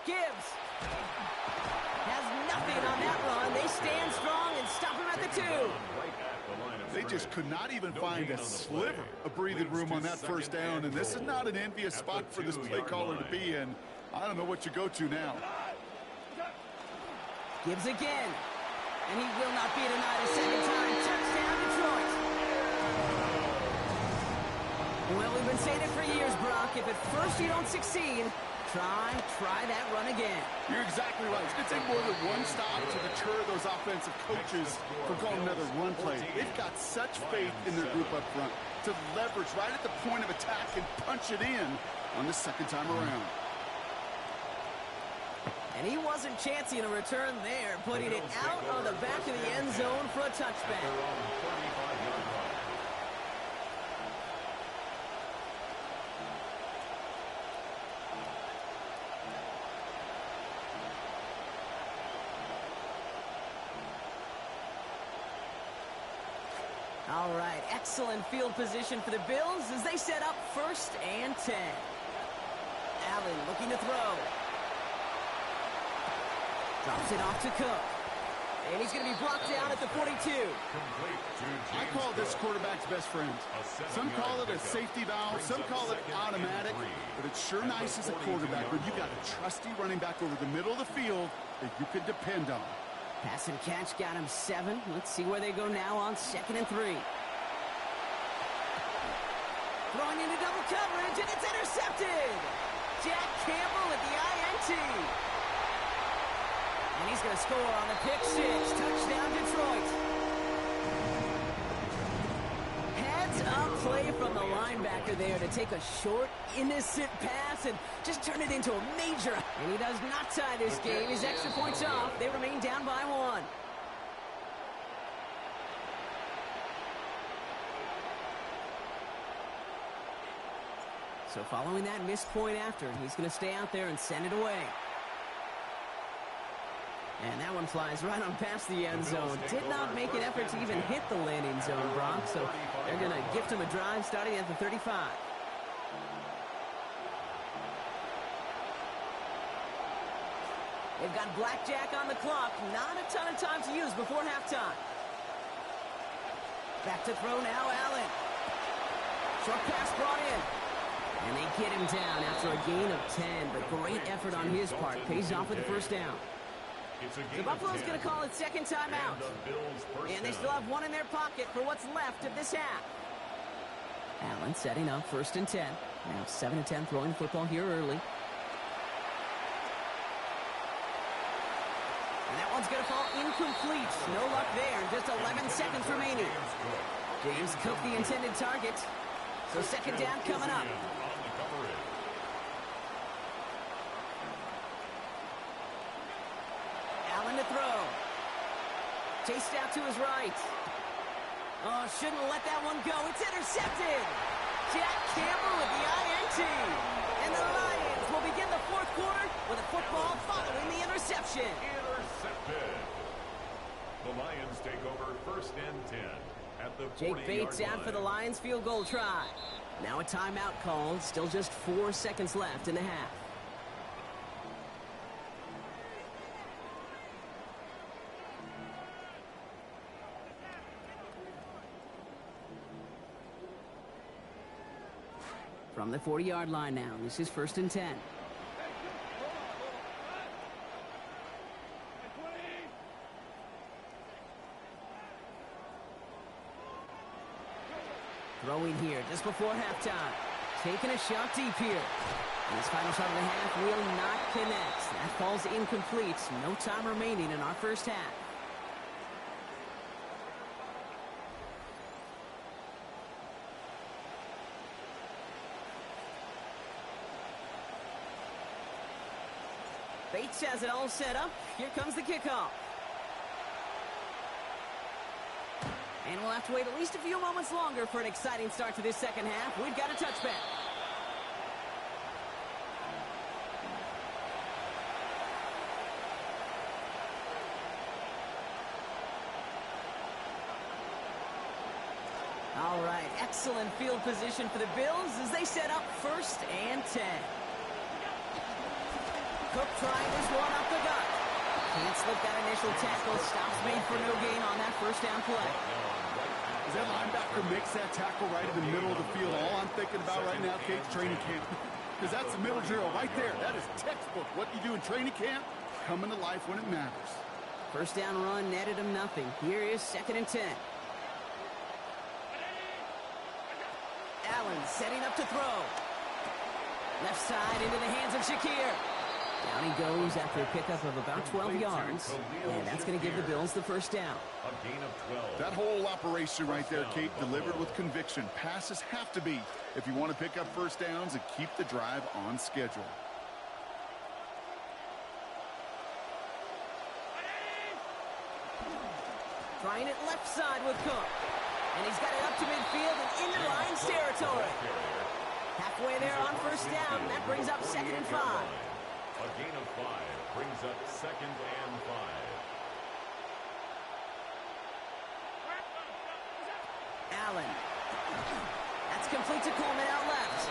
Gibbs has nothing on that run. They stand strong and stop him at the 2.
They just could not even find a sliver of breathing room on that first down, and this is not an envious spot for this play caller to be in. I don't know what you go to now.
Gibbs again. And he will not be denied a second time. Touchdown, Detroit. Well, we've been saying it for years, Brock. If at first you don't succeed, try that run again.
You're exactly right. It's going to take more than one stop to deter those offensive coaches from calling another run play. They've got such faith in their group up front to leverage right at the point of attack and punch it in on the second time around.
And he wasn't chancing a return there, putting it out on the back of the end zone for a touchback. All right, excellent field position for the Bills as they set up first and 10. Allen looking to throw. Drops it off to Cook. And he's going to be brought down at the 42.
I call this quarterback's best friend. Some call it a safety valve, some call it automatic, but it's sure nice as a quarterback when you got a trusty running back over the middle of the field that you can depend on.
Pass and catch got him 7. Let's see where they go now on 2nd and 3. Throwing into double coverage, and it's intercepted. Jack Campbell at the INT. And he's going to score on the pick 6. Touchdown, Detroit. Heads-up play from the linebacker there to take a short, innocent pass and just turn it into a major. And he does not tie this game. His extra points off. They remain down by 1. So following that missed point after, he's going to stay out there and send it away. And that one flies right on past the end zone. Did not make an effort to even hit the landing zone, Brock. So they're going to gift him a drive starting at the 35. They've got blackjack on the clock. Not a ton of time to use before halftime. Back to throw now, Allen. Short pass brought in. And they get him down after a gain of 10. But great effort on his part. Pays off with the first down. So Buffalo's going to call it second timeout. And they still have 1 in their pocket for what's left of this half. Allen setting up first and 10. Now 7-10 throwing the football here early. And that one's going to fall incomplete. No luck there. Just 11 seconds remaining. James Cook the intended target. So second down coming up. Allen to throw. Chased out to his right. Oh, shouldn't let that one go. It's intercepted. Jack Campbell with the INT. And the Lions will begin the fourth quarter with a football following the interception.
Intercepted. The Lions take over first and 10 at the 40-yard line.
Jake Bates out for the Lions field goal try. Now a timeout called. Still just 4 seconds left in the half. From the 40-yard line now, this is first and 10. Throwing here just before halftime. taking a shot deep here. And his final shot of the half will not connect. That falls incomplete. No time remaining in our first half. Bates has it all set up. Here comes the kickoff. And we'll have to wait at least a few moments longer for an exciting start to this second half. We've got a touchback. All right, excellent field position for the Bills as they set up 1st and 10. Cook trying this one up the gut. Can't slip that initial tackle. Stops made for no gain on that first down play.
As that linebacker makes that tackle right in the middle of the field, all I'm thinking about right now, Kate, training camp. Because that's the middle drill right there. That is textbook. What you do in training camp, coming to life when it matters.
First down run netted him nothing. Here is 2nd and 10. Allen setting up to throw. Left side into the hands of Shakir. Down he goes after a pickup of about 12 yards. And that's going to give the Bills the first down.
A gain of 12.
That whole operation right there, Kate, delivered with conviction. Passes have to be if you want to pick up first downs and keep the drive on schedule.
Trying it left side with Cook. And he's got it up to midfield and into Lions territory. Halfway there on first down. That brings up 2nd and 5.
A gain of 5 brings up 2nd and 5.
Allen. That's complete to Coleman out left.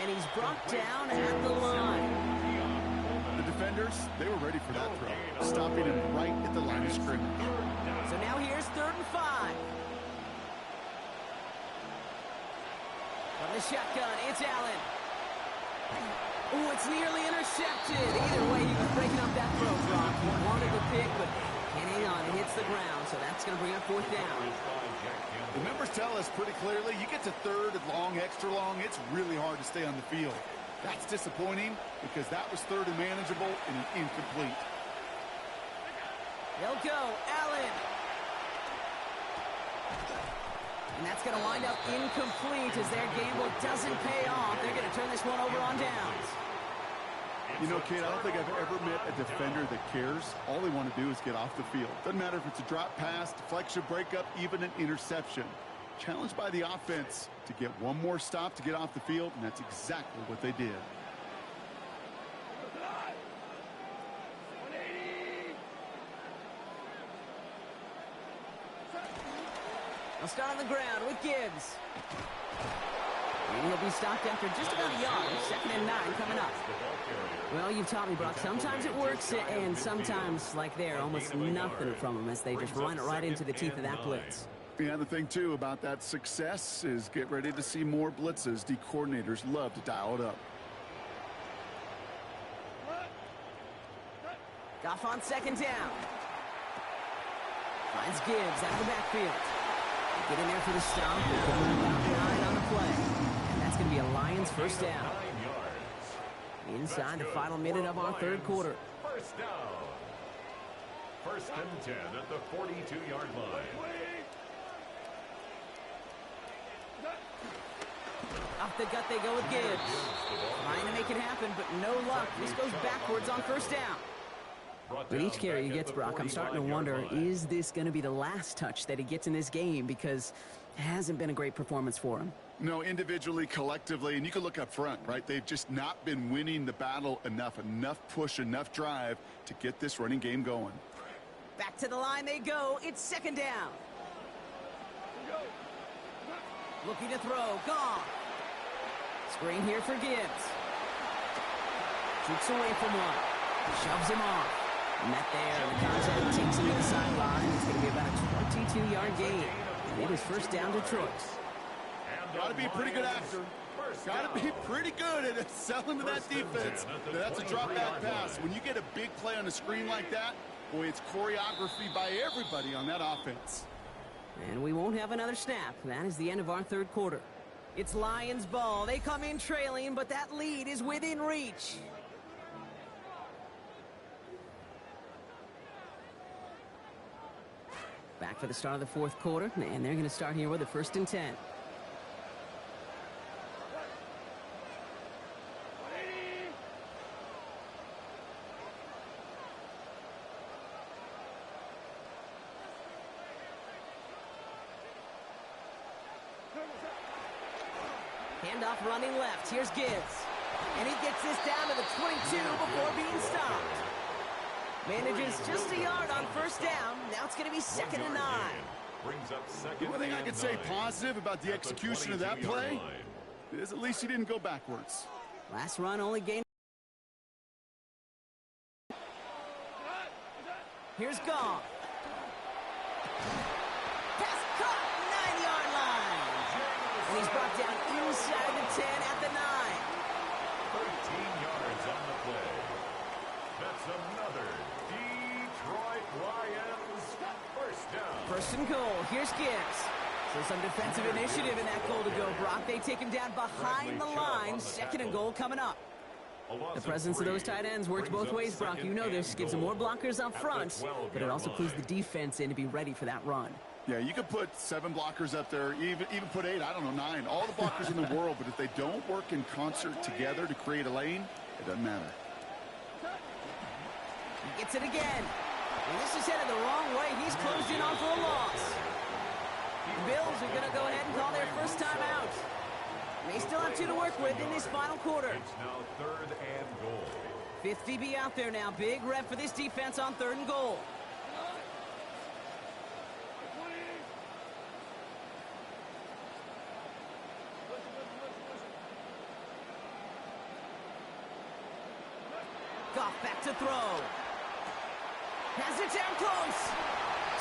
And he's brought down at the line.
The defenders, they were ready for that throw, stopping him right at the line of scrimmage.
So now here's 3rd and 5. From the shotgun, it's Allen. Oh, it's nearly intercepted. Either way, he was breaking up that throw, Brock. He wanted the pick, but can't hang on. It hits the ground, so that's going to bring up 4th down.
The numbers tell us pretty clearly, you get to 3rd and long, extra long, it's really hard to stay on the field. That's disappointing because that was 3rd and manageable and an incomplete.
They'll go. Allen. And that's going to wind up incomplete as their gamble doesn't pay off. They're going to turn this one over on downs.
You know, Kate, I don't think I've ever met a defender that cares. All they want to do is get off the field. Doesn't matter if it's a drop pass, deflection, breakup, even an interception. Challenged by the offense to get one more stop to get off the field, and that's exactly what they did.
They'll start on the ground with Gibbs. And he'll be stopped after just about a yard. 2nd and 9 coming up. Well, you've taught me, Brock. Sometimes it works, and sometimes, like there, almost nothing from them as they just run it right into the teeth of that blitz.
Yeah, the thing, too, about that success is get ready to see more blitzes. D coordinators love to dial it up.
Goff on 2nd down. Finds Gibbs out of the backfield. Get in there for the stop. About 9 on the play. And that's going to be a Lions first down. Inside the final minute of our 3rd quarter.
First down. 1st and 10 at the 42-yard line.
Off the gut they go with Gibbs. Trying to make it happen, but no luck. This goes backwards on first down. With each carry he gets, Brock, I'm starting to wonder, is this going to be the last touch that he gets in this game? Because it hasn't been a great performance for him.
No, individually, collectively, and you can look up front, right? They've just not been winning the battle enough push, enough drive to get this running game going.
Back to the line they go. It's 2nd down. Looking to throw. Gone. Screen here for Gibbs. Shoots away from one. Shoves him off. Met there, and the contact takes him to the sideline. It's going to be about a 22-yard gain. And it is first down Detroit.
Got to be a pretty good actor. Got to be pretty good at selling to that defense. That's a drop-back pass. When you get a big play on a screen like that, boy, it's choreography by everybody on that offense.
And we won't have another snap. That is the end of our 3rd quarter. It's Lions ball. They come in trailing, but that lead is within reach. Back for the start of the fourth quarter, and they're going to start here with a 1st and 10. Handoff running left. Here's Gibbs. And he gets this down to the 22 before being stopped. Manages just a yard on 1st down. Now it's going to be 2nd and 9.
The one thing I could say positive about the execution of that play is at least he didn't go backwards.
Last run only gained. Here's Goff. Pass caught, 9-yard line. And he's brought down inside the 10 at the 9.
13 yards on the play. That's another Detroit Lions 1st down.
1st and goal. Here's Gibbs. So some defensive initiative in that goal to go, Brock. They take him down behind the line. 2nd and goal coming up. The presence of those tight ends works both ways, Brock. You know this. Gives them more blockers up front, but it also clues the defense in to be ready for that run.
Yeah, you could put 7 blockers up there, even put 8, I don't know, 9. All the blockers in the world, but if they don't work in concert together to create a lane, it doesn't matter.
He gets it again. And this is headed the wrong way. He's closed in on for a loss. The Bills are going to go ahead and call their 1st time out. They still have 2 to work with in this final quarter.
It's now 3rd and goal.
5th DB out there now. Big rep for this defense on 3rd and goal. Goff back to throw. Has it down close.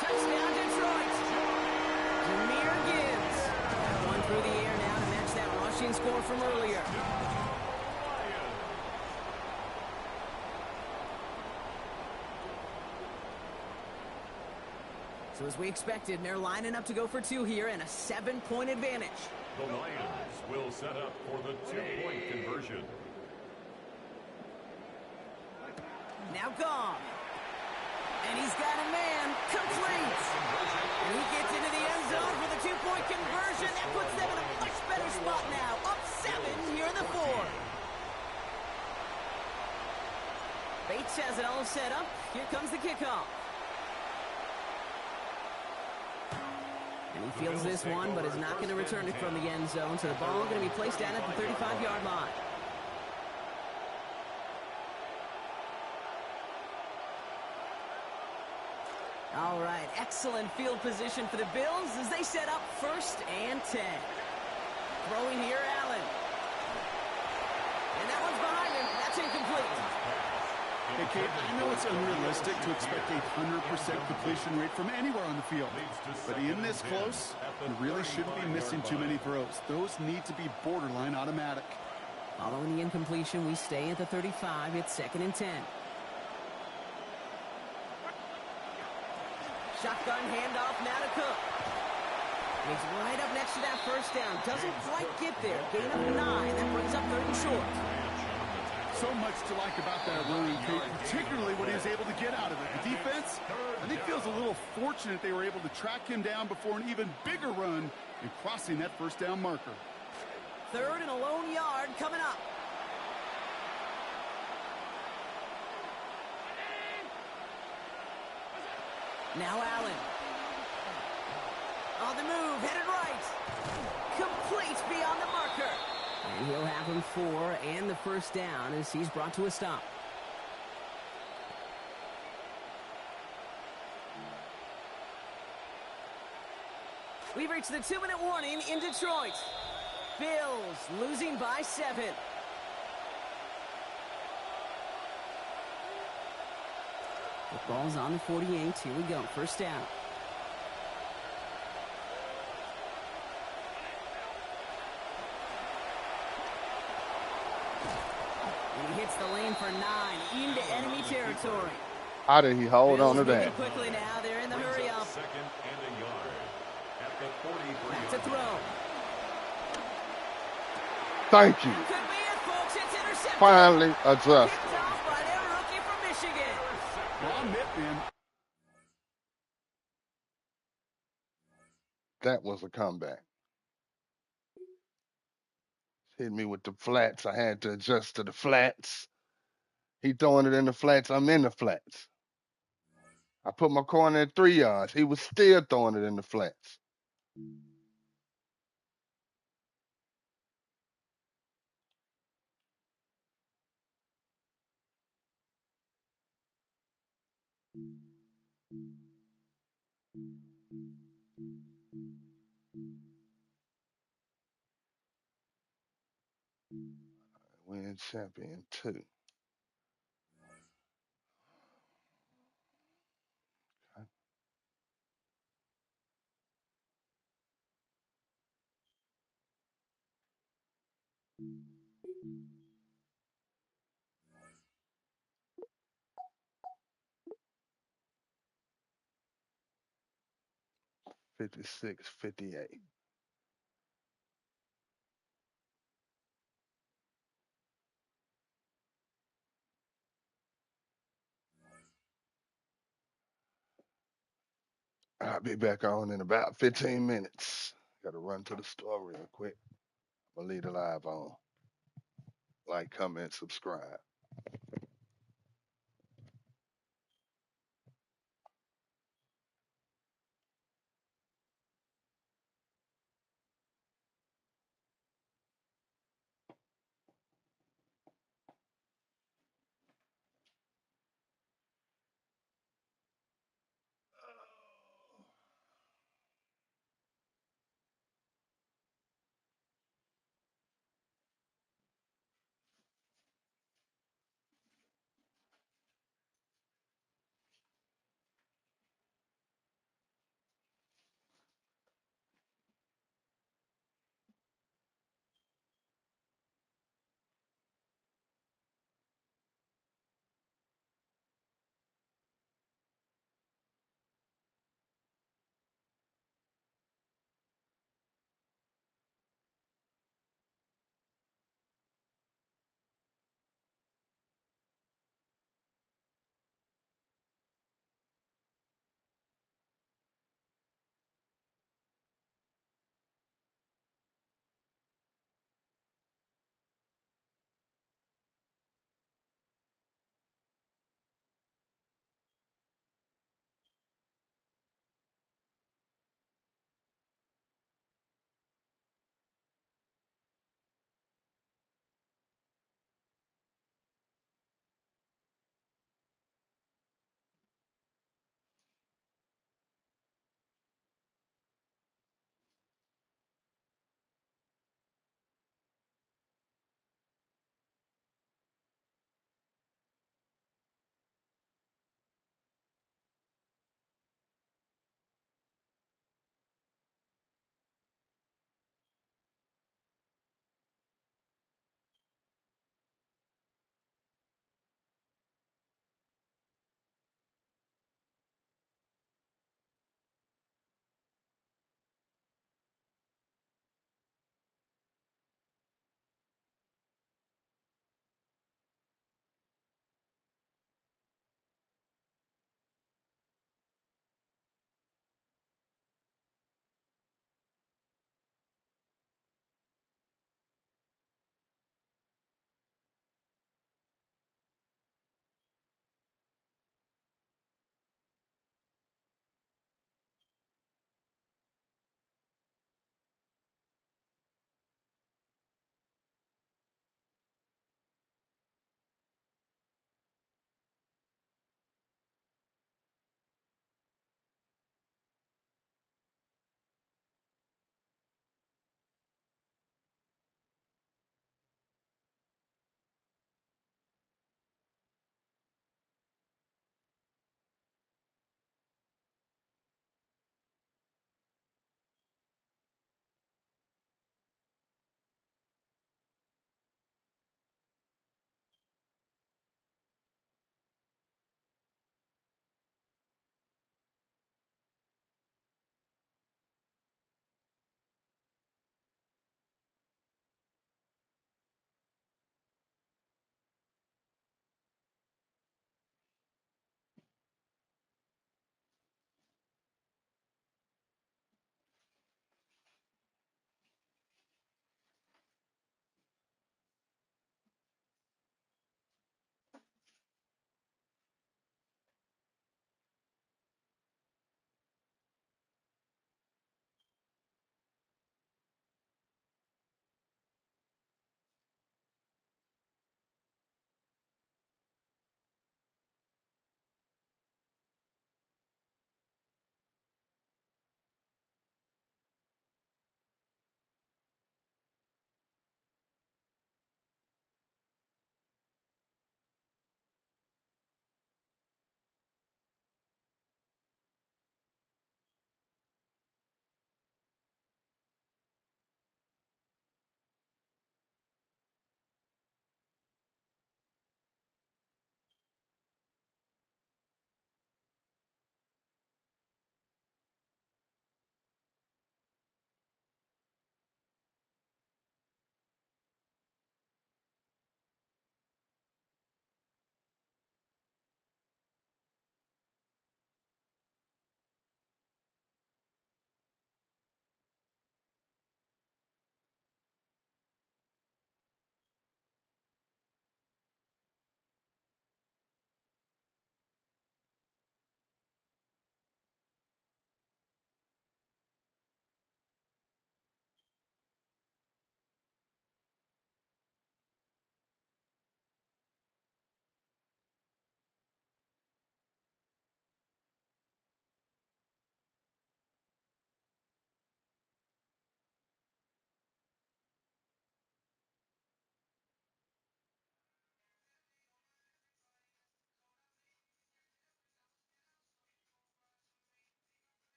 Touchdown Detroit. Jahmyr Gibbs. Going through the air now to match that rushing score from earlier. So as we expected, they're lining up to go for 2 here and a 7-point advantage.
The Lions will set up for the 2-point conversion.
Now Goff. And he's got a man. Complete. And he gets into the end zone for the 2-point conversion. That puts them in a much better spot now. Up 7 here in the 4th. Bates has it all set up. Here comes the kickoff. And he fields this one, but is not going to return it from the end zone. So the ball going to be placed down at the 35-yard line. All right, excellent field position for the Bills as they set up 1st and 10. Throwing here, Allen. And that one's behind him. That's incomplete.
Hey, Kate, I know it's unrealistic to expect a 100% completion rate from anywhere on the field. But in this close, you really shouldn't be missing too many throws. Those need to be borderline automatic.
Following the incompletion, we stay at the 35. It's 2nd and 10. Shotgun handoff now to Cook. He's right up next to that 1st down. Doesn't quite get there. Gain of 9. That brings up 3rd and short.
So much to like about that run, particularly what he was able to get out of it. The defense, I think, feels a little fortunate they were able to track him down before an even bigger run and crossing that 1st down marker.
3rd and a lone yard coming up. Now Allen. On the move, headed right. Complete beyond the marker. And he'll have him 4 and the 1st down as he's brought to a stop. We've reached the 2-minute warning in Detroit. Bills losing by 7. The ball's on the 48. Here we go. 1st down. And he hits the lane for 9 into enemy territory.
How did he hold on to that?
Quickly now. They're in the hurry up.
2nd and a yard at the 43.
Back to throw.
Thank you.
Could be it, folks. It's intercepted.
Finally adjusted.
Picked off by their rookie from Michigan.
Long hit, man.
That was a comeback. Hit me with the flats. I had to adjust to the flats. He throwing it in the flats. I'm in the flats. I put my corner at 3 yards. He was still throwing it in the flats. Win champion 2. 56-58. I'll be back on in about 15 minutes. Got to run to the store real quick. I'm going to leave the live on. Like, comment, subscribe.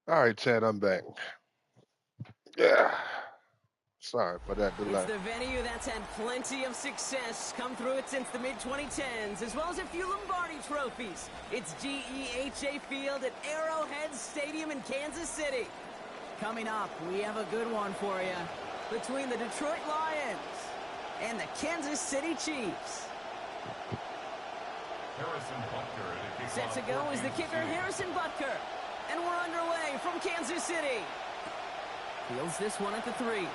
All right, Chad, I'm back. Yeah. Sorry for that
It's
delay.
the venue that's had plenty of success come through it since the mid-2010s, as well as a few Lombardi trophies. It's GEHA Field at Arrowhead Stadium in Kansas City. Coming up, we have a good one for you between the Detroit Lions and the Kansas City Chiefs.
Harrison Butker at the
Set to
kickoff
go
for
is the kicker,
BC.
Harrison Butker. And we're underway from Kansas City. Fields this one at the 3.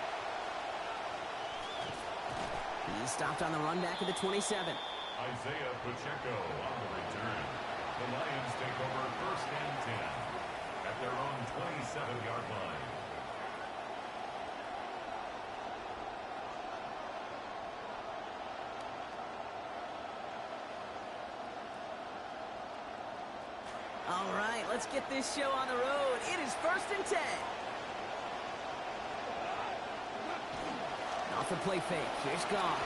He's stopped on the run back at the 27.
Isaiah Pacheco on the return. The Lions take over 1st and 10 at their own 27-yard line.
All right, let's get this show on the road. It is 1st and 10. Off the play fake. Here's Goff.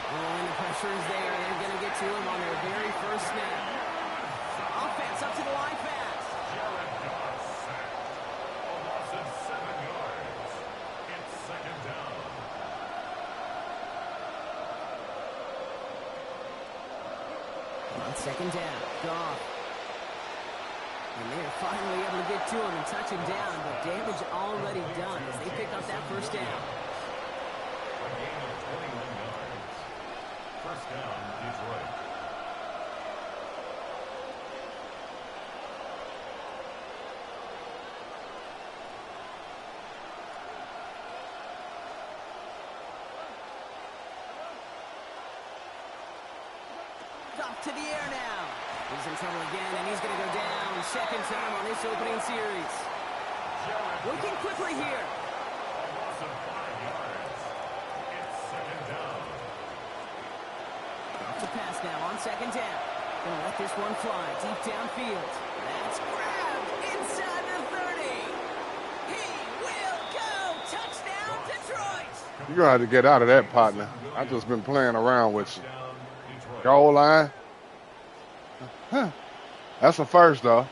Oh, and the pressure is there. They're going to get to him on their very first snap. Offense up to the line fast.
Jared Goff sacked. A loss of 7 yards. It's 2nd down.
On 2nd down, Goff. And they're finally able to get to him and touch him down, but damage already done as they pick up that 1st down.
A gain of 21 yards. 1st down, Detroit.
Goff to the air now. He's in trouble again, and he's going to go down 2nd time on this opening series. Looking quickly here.
A loss of 5 yards. It's 2nd down.
Off the pass now on 2nd down. Gonna let this one fly deep downfield. That's grabbed inside the 30. He will go. Touchdown, Detroit.
You're going to have to get out of that, partner. I just been playing around with you.
Down, Detroit.
Goal line. Huh. That's a first, though.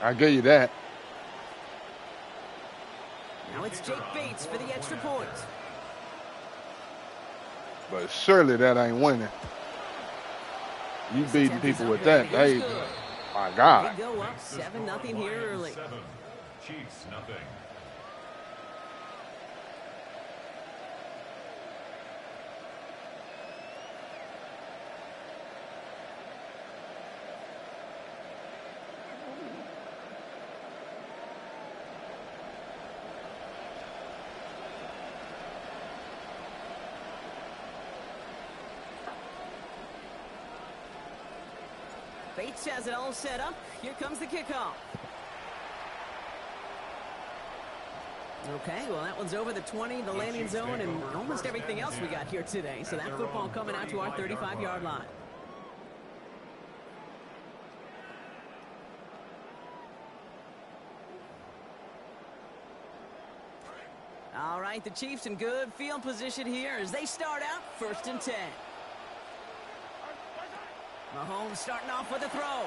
I give you that.
Now it's Jake Bates for the extra point.
But surely that ain't winning. You beating people with that. Hey, my God.
They go up 7-0 here early.
7. Chiefs, nothing.
Bates has it all set up. Here comes the kickoff. Okay, well, that one's over the 20, the landing zone, and almost everything else we got here today. So that football coming out to our 35-yard line. All right, the Chiefs in good field position here as they start out 1st and 10. Mahomes starting off with a throw.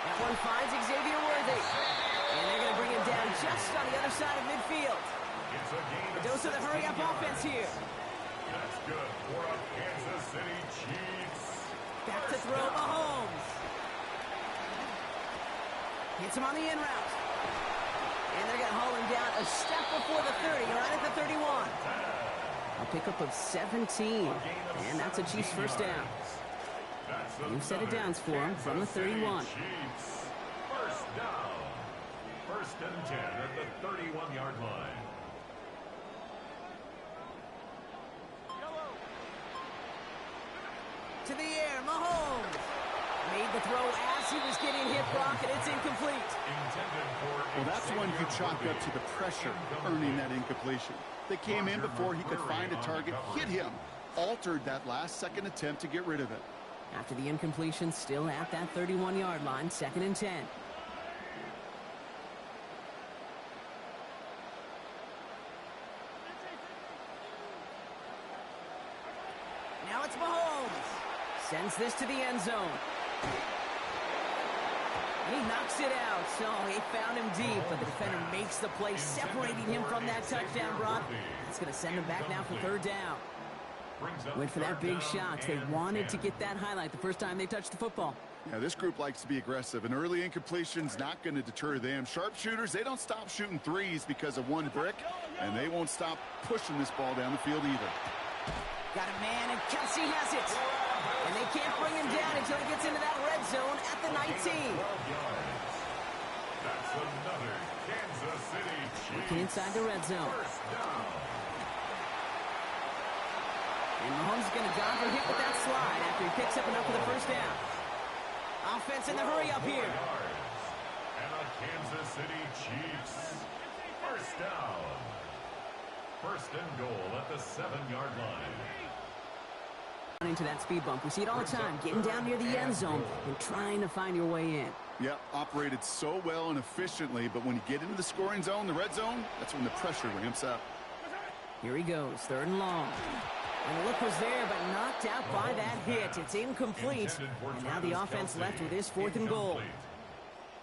That one finds Xavier Worthy. And they're going to bring him down just on the other side of midfield.
It's a gain
A dose of the hurry-up offense here.
That's good for a Kansas City Chiefs.
Back to throw Mahomes. Hits him on the in route. And they're going to haul him down a step before the 30, right at the 31. A pickup of 17. And that's a Chiefs 1st down. New set of downs for him from the 31.
Chiefs. 1st down. 1st and 10 at the 31-yard line.
To the air, Mahomes. Made the throw as he was getting hit, Brock, and it's incomplete.
Well, that's one who chalked up to the pressure, earning that incompletion. They came in before he could find a target, hit him, altered that last-second attempt to get rid of it.
After the incompletion, still at that 31-yard line, 2nd and 10. Now it's Mahomes. Sends this to the end zone. He knocks it out. So he found him deep, but the defender makes the play, separating him from that touchdown, Brock. That's going to send him back now for third down. Went for that big shot. They wanted to get that highlight the first time they touched the football.
Yeah, this group likes to be aggressive. An early incompletion's not going to deter them. Sharpshooters, they don't stop shooting threes because of one brick, and they won't stop pushing this ball down the field either.
Got a man, and Kelsey has it. And they can't bring him down until he gets into that red zone at the 19.
That's another Kansas City Chiefs.
Looking inside the red zone. And Mahomes is going to dive or hit with that slide after he picks up enough for the first down. Offense in the hurry up here.
And a Kansas City Chiefs. First down. First and goal at the 7-yard line.
Into that speed bump. We see it all the time. Getting down near the end zone and trying to find your way in.
Yeah, operated so well and efficiently, but when you get into the scoring zone, the red zone, that's when the pressure ramps up.
Here he goes, third and long. And the look was there, but knocked out by that hit. It's incomplete. And now the offense left with his fourth and goal.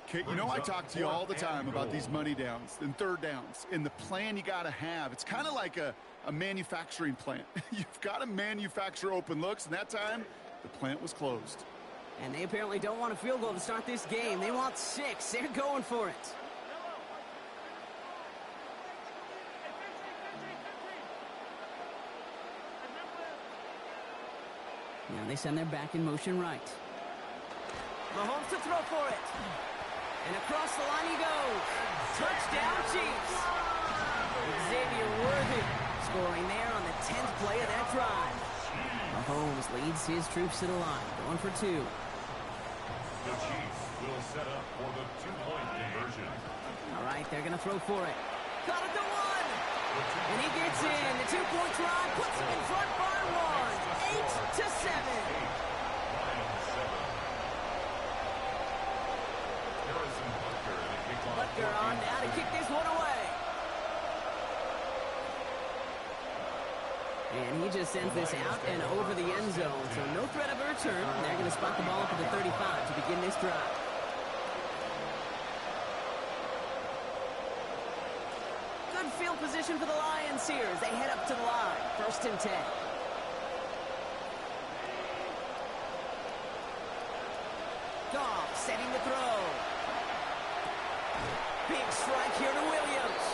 Kate, you know I talk to you all the time about these money downs and third downs and the plan you got to have. It's kind of like a manufacturing plant. You've got to manufacture open looks, and that time, the plant was closed.
And they apparently don't want a field goal to start this game. They want 6. They're going for it. Now they send their back in motion right. Mahomes to throw for it. And across the line he goes. Touchdown, Chiefs. Xavier Worthy scoring there on the 10th play of that drive. Mahomes leads his troops to the line, going for 2.
The Chiefs will set up for the 2-point conversion.
All right, they're going to throw for it. Got it to 1. And he gets in. The 2-point drive puts him in front by 1. 8-7. Butker on now to kick this one away. And he just sends this out and over the end zone. So no threat of a return. And they're going to spot the ball up at the 35 to begin this drive. Good field position for the Lions here as they head up to the line. First and 10. Goff setting the throw. Big strike here to Williams.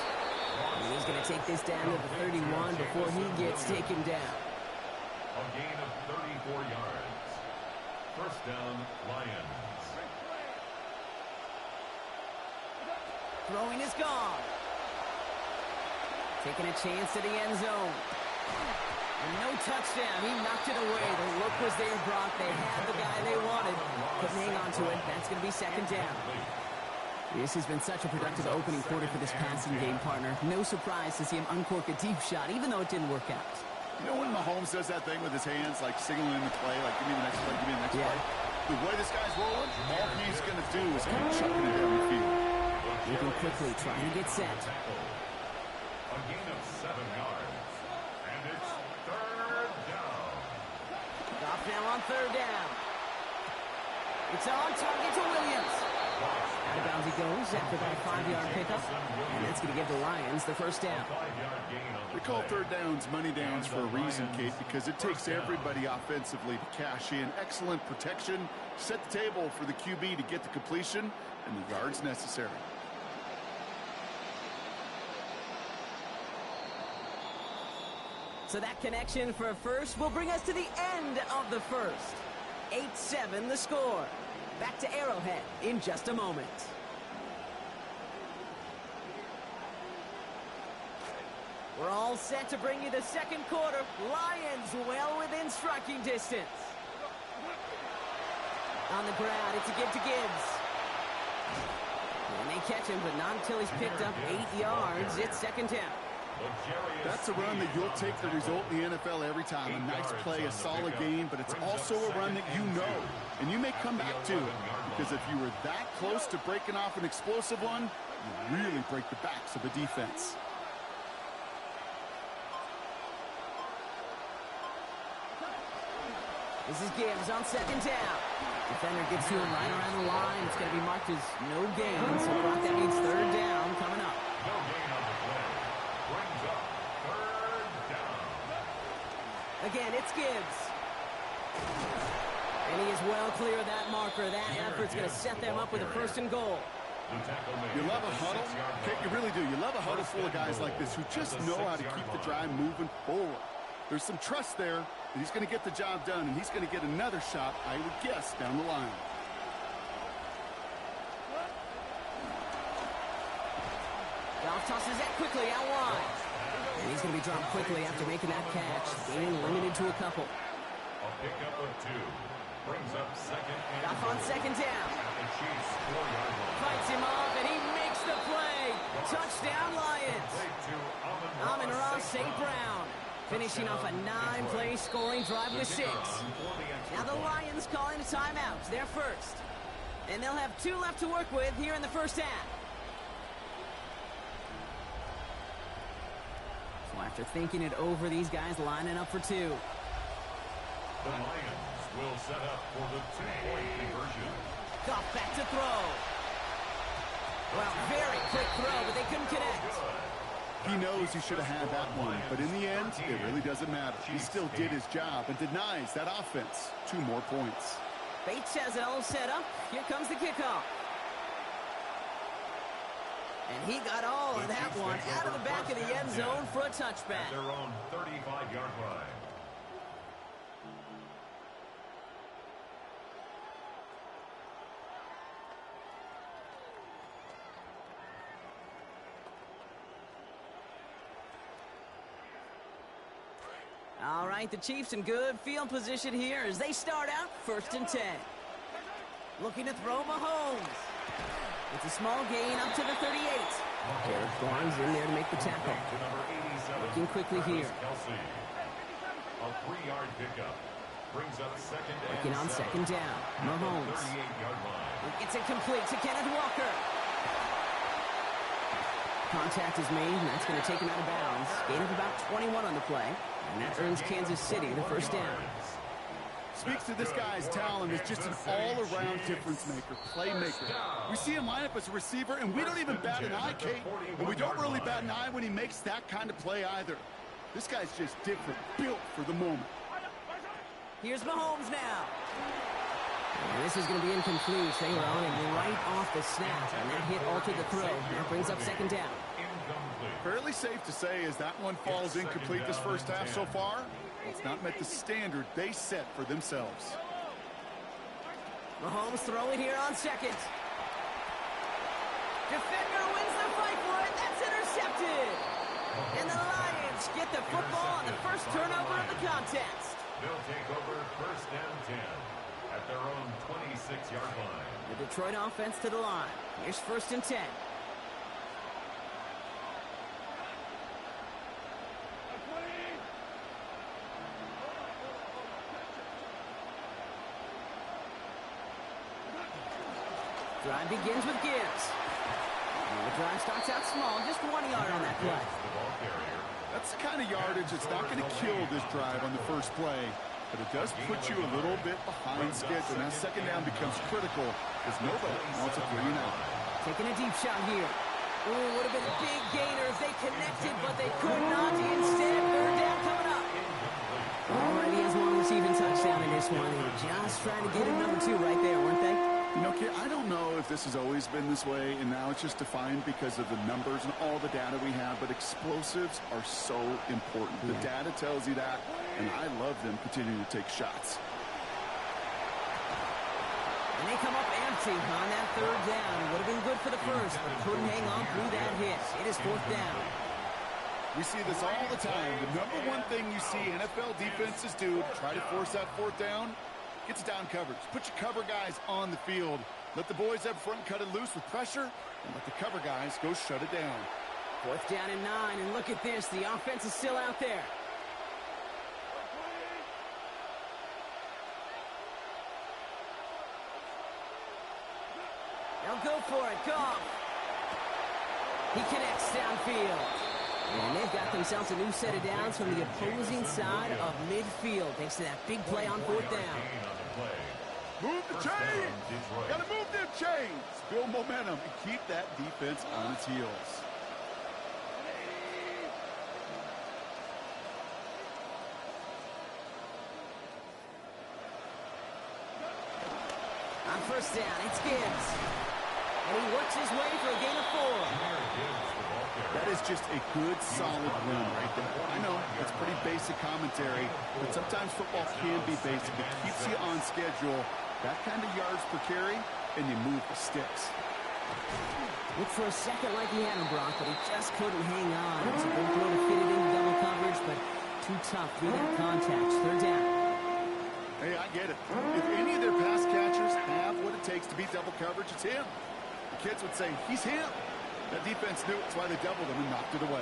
And he's going to take this down to the 31 before he gets taken down.
A gain of 34 yards. First down, Lions.
Throwing is gone. Taking a chance to the end zone. And no touchdown. He knocked it away. The look was there, Brock. They had the guy they wanted. Couldn't hang on to it. That's going to be second down. This has been such a productive opening quarter for this passing game, partner. No surprise to see him uncork a deep shot, even though it didn't work out.
You know when Mahomes does that thing with his hands, like signaling the play, like give me the next play, give me the next play? The way this guy's rolling, all he's going to do is keep chucking it down the field.
Moving quickly, trying to get set.
A gain of 7 yards. And it's third down.
Off now on third down. It's on target to Williams. Out of bounds he goes after that 5-yard pickup. And that's going to give the Lions the first down.
We call third downs money downs for a reason, Kate, because it takes everybody offensively to cash in. Excellent protection, set the table for the QB to get the completion and the yards necessary.
So that connection for a first will bring us to the end of the first. 8-7 the score. Back to Arrowhead in just a moment. We're all set to bring you the second quarter. Lions well within striking distance. On the ground, it's a give to Gibbs. And they catch him, but not until he's picked up 8 yards. It's second down.
That's a run that you'll take the result in the NFL every time. A nice play, a solid game, but it's also a run that you know, and you may come back to it. Because if you were that close to breaking off an explosive one, you really break the backs of a defense.
This is Gibbs on second down. Defender gets to him right around the line. It's going to be marked as no gain. So clock, that means third down coming up.
No gain on the play. Brings up third down.
Again, it's Gibbs. And he is well clear of that marker. That effort's going to set them up with a first and goal.
You love a huddle? Okay, you really do. You love a huddle full of guys like this who just know how to keep the drive moving forward. There's some trust there that he's going to get the job done, and he's going to get another shot, I would guess, down the line.
Goff tosses that quickly out wide. And he's going to be dropped quickly after making that catch. Gain limited to a couple.
A pickup of 2. Brings up second and
Goff on second down.
the Chiefs 4-yard line.
Fights him off, and he makes the play. Touchdown, Lions. Amon-Ra St. Brown. Finishing off a 9-play scoring drive with 6. Now the Lions calling a timeout. They're first. And they'll have 2 left to work with here in the first half. So after thinking it over, these guys lining up for 2.
The Lions will set up for the 2-point conversion.
Goff back to throw. Well, very quick throw, but they couldn't connect.
He knows he should have had that one, but in the end, it really doesn't matter. He still did his job and denies that offense 2 more points.
Bates has it all set up. Here comes the kickoff. And he got all of that one out of the back of the end zone for a touchback.
At their own 35-yard line.
All right, the Chiefs in good field position here as they start out first and 10. Looking to throw Mahomes. It's a small gain up to the 38. Derek Barnes in there to make the tackle. Looking quickly here.
A 3-yard pickup. Brings up second and
Looking on
7.
second down. Mahomes.
38-yard line.
It's incomplete to Kenneth Walker. Contact is made, and that's going to take him out of bounds. Gain of about 21 on the play, and that earns Kansas City the first down.
Speaks to this guy's talent as just an all-around difference maker, playmaker. We see him line up as a receiver, and we don't even bat an eye, Kate. And we don't really bat an eye when he makes that kind of play either. This guy's just different, built for the moment.
Here's Mahomes now. And this is going to be incomplete. They were on him right off the snap, and that hit altered the throw. That brings up second down.
Fairly safe to say as that one falls incomplete this first half so far, it's not met the standard they set for themselves.
Mahomes throwing here on second. Defender wins the fight for it. That's intercepted. And the Lions get the football on the first turnover of the contest.
They'll take over first and 10 at their own 26-yard line.
The Detroit offense to the line. Here's first and 10. Drive begins with Gibbs. And the drive starts out small, just 1 yard on that play.
That's the kind of yardage that's not going to kill this drive on the first play, but it does put you a little bit behind schedule. Now second down becomes critical as nobody wants a 3 and out.
Taking a deep shot here. Ooh, would have been a big gainer if they connected, but they could not. Instead, third down coming up. Already has one receiving touchdown in this one. They were just trying to get him number 2 right there, weren't they?
You know, kid, I don't know if this has always been this way, and now it's just defined because of the numbers and all the data we have, but explosives are so important. The data tells you that, and I love them continuing to take shots.
And they come up empty on that third down. Would have been good for the first, but couldn't hang on through that hit. It is fourth down.
We see this all the time. The number one thing you see NFL defenses do to try to force that fourth down, gets down coverage. Put your cover guys on the field. Let the boys up front cut it loose with pressure, and let the cover guys go shut it down.
Fourth down and 9, and look at this. The offense is still out there. They'll go for it. Goff. He connects downfield. And they've got themselves a new set of downs from the opposing side of midfield thanks to that big play on 4th down.
Move the chain! Gotta move them chains! Build momentum and keep that defense on its heels.
On 1st down, it's Gibbs. And he works his way for a gain of 4.
That is just a good, solid run right there. I know, it's pretty basic commentary, but sometimes football can be basic. It keeps you on schedule, that kind of yards per carry, and you move the sticks.
Looked for a second like he had him, Brock, but he just couldn't hang on. It was a good throw to fit it into double coverage, but too tough through that contact. 3rd down.
Hey, I get it. If any of their pass catchers have what it takes to beat double coverage, it's him. The kids would say, he's him. That defense knew it's why they doubled him and knocked it away.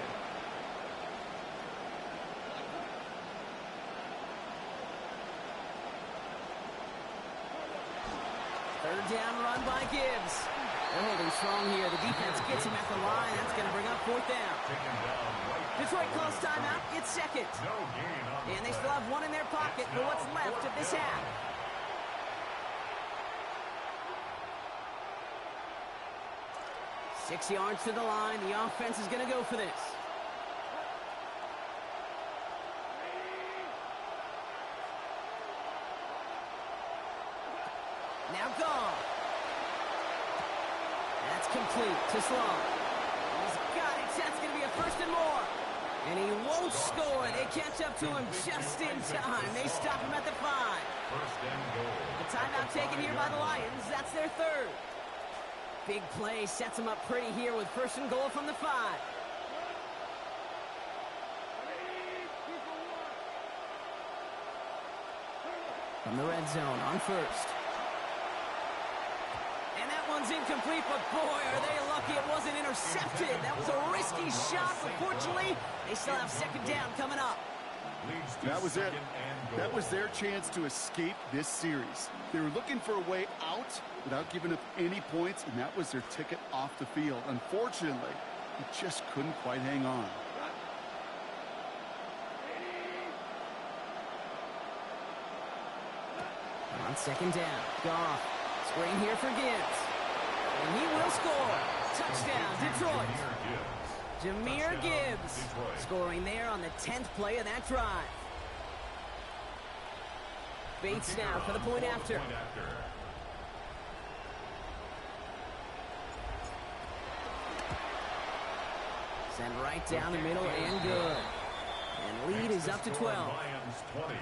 3rd down run by Gibbs. They're holding strong here. The defense gets him at the line. That's going to bring up 4th down. Detroit calls timeout. It's 2nd. And they still have 1 in their pocket for what's left of this half. Six yards to the line. The offense is going to go for this. Now gone. That's complete to Sloan. He's got it. That's going to be a 1st and more. And he won't score. They catch up to him just in time. They stop him at the 5.
1st and goal.
The timeout taken here by the Lions. That's their 3rd. Big play sets him up pretty here with 1st and goal from the 5. From the red zone on 1st. And that one's incomplete, but boy, are they lucky it wasn't intercepted. That was a risky shot, but fortunately, they still have 2nd down coming up.
That was it. That was their chance to escape this series. They were looking for a way out without giving up any points, and that was their ticket off the field. Unfortunately, they just couldn't quite hang on.
On 2nd down, Goff. Screen here for Gibbs. And he will score. Touchdown, Detroit. Jahmyr Gibbs scoring there on the 10th play of that drive. Bates now for the point after. Send right down the middle and good. And lead is up to 12.
Lions 20,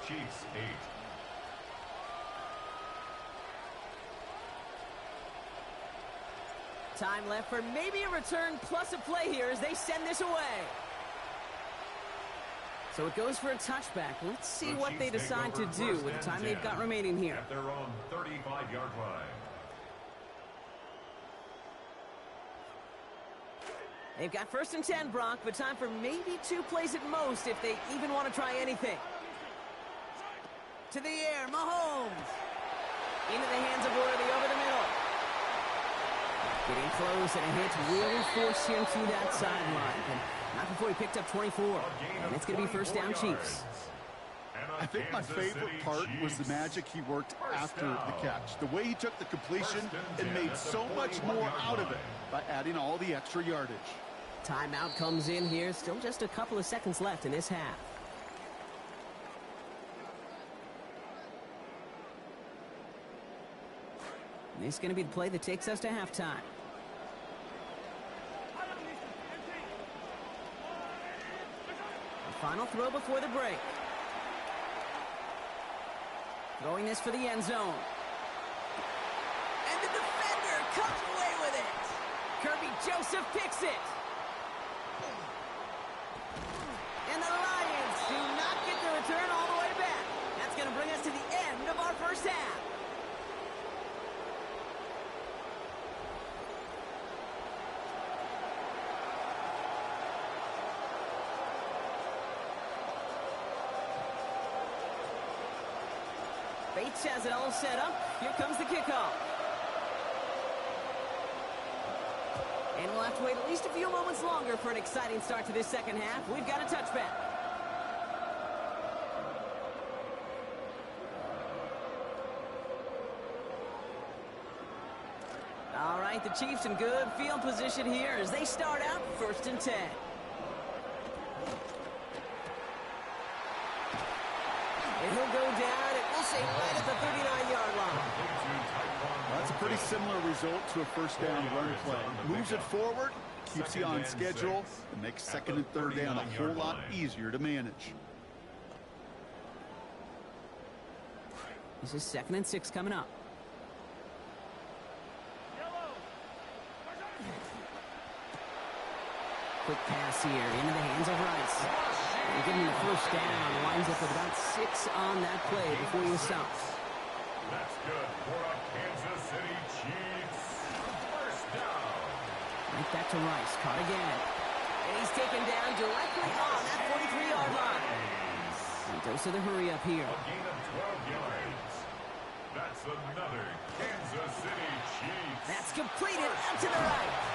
Chiefs 8.
Time left for maybe a return plus a play here as they send this away. So it goes for a touchback. Let's see what they decide to do with the time they've got remaining here.
At their own 35-yard line.
They've got 1st and 10, Brock, but time for maybe 2 plays at most if they even want to try anything. To the air, Mahomes. Into the hands of Worthy over the middle. Getting close, and a hit will force him to that sideline. But not before he picked up 24. And it's going to be 1st down Chiefs.
I think my favorite part was the magic he worked after the catch. The way he took the completion and made so much more out of it by adding all the extra yardage.
Timeout comes in here. Still just a couple of seconds left in this half. And this is going to be the play that takes us to halftime. The final throw before the break. Throwing this for the end zone. And the defender comes away with it. Kirby Joseph picks it. And the Lions do not get the return all the way back. That's going to bring us to the end of our first half. Bates has it all set up. Here comes the kickoff. And we'll have to wait at least a few moments longer for an exciting start to this second half. We've got a touchback. All right, the Chiefs in good field position here as they start out 1st and 10. And he'll go down, and we'll say right at the 39-yard line.
Well, that's a pretty similar result to a first down run play. Moves it forward, keeps you on schedule, and makes 2nd and 3rd down a whole lot easier to manage.
This is 2nd and 6 coming up. Quick pass here into the hands of Rice. And give him the 1st down. Winds up with about 6 on that play before he stops.
That's good for a Kansas City Chiefs. 1st down.
Right back to Rice. Caught again. And he's taken down directly on that 43-yard line. And dose of the hurry up here.
A gain of 12 yards. That's another Kansas City Chiefs.
That's completed out to the right.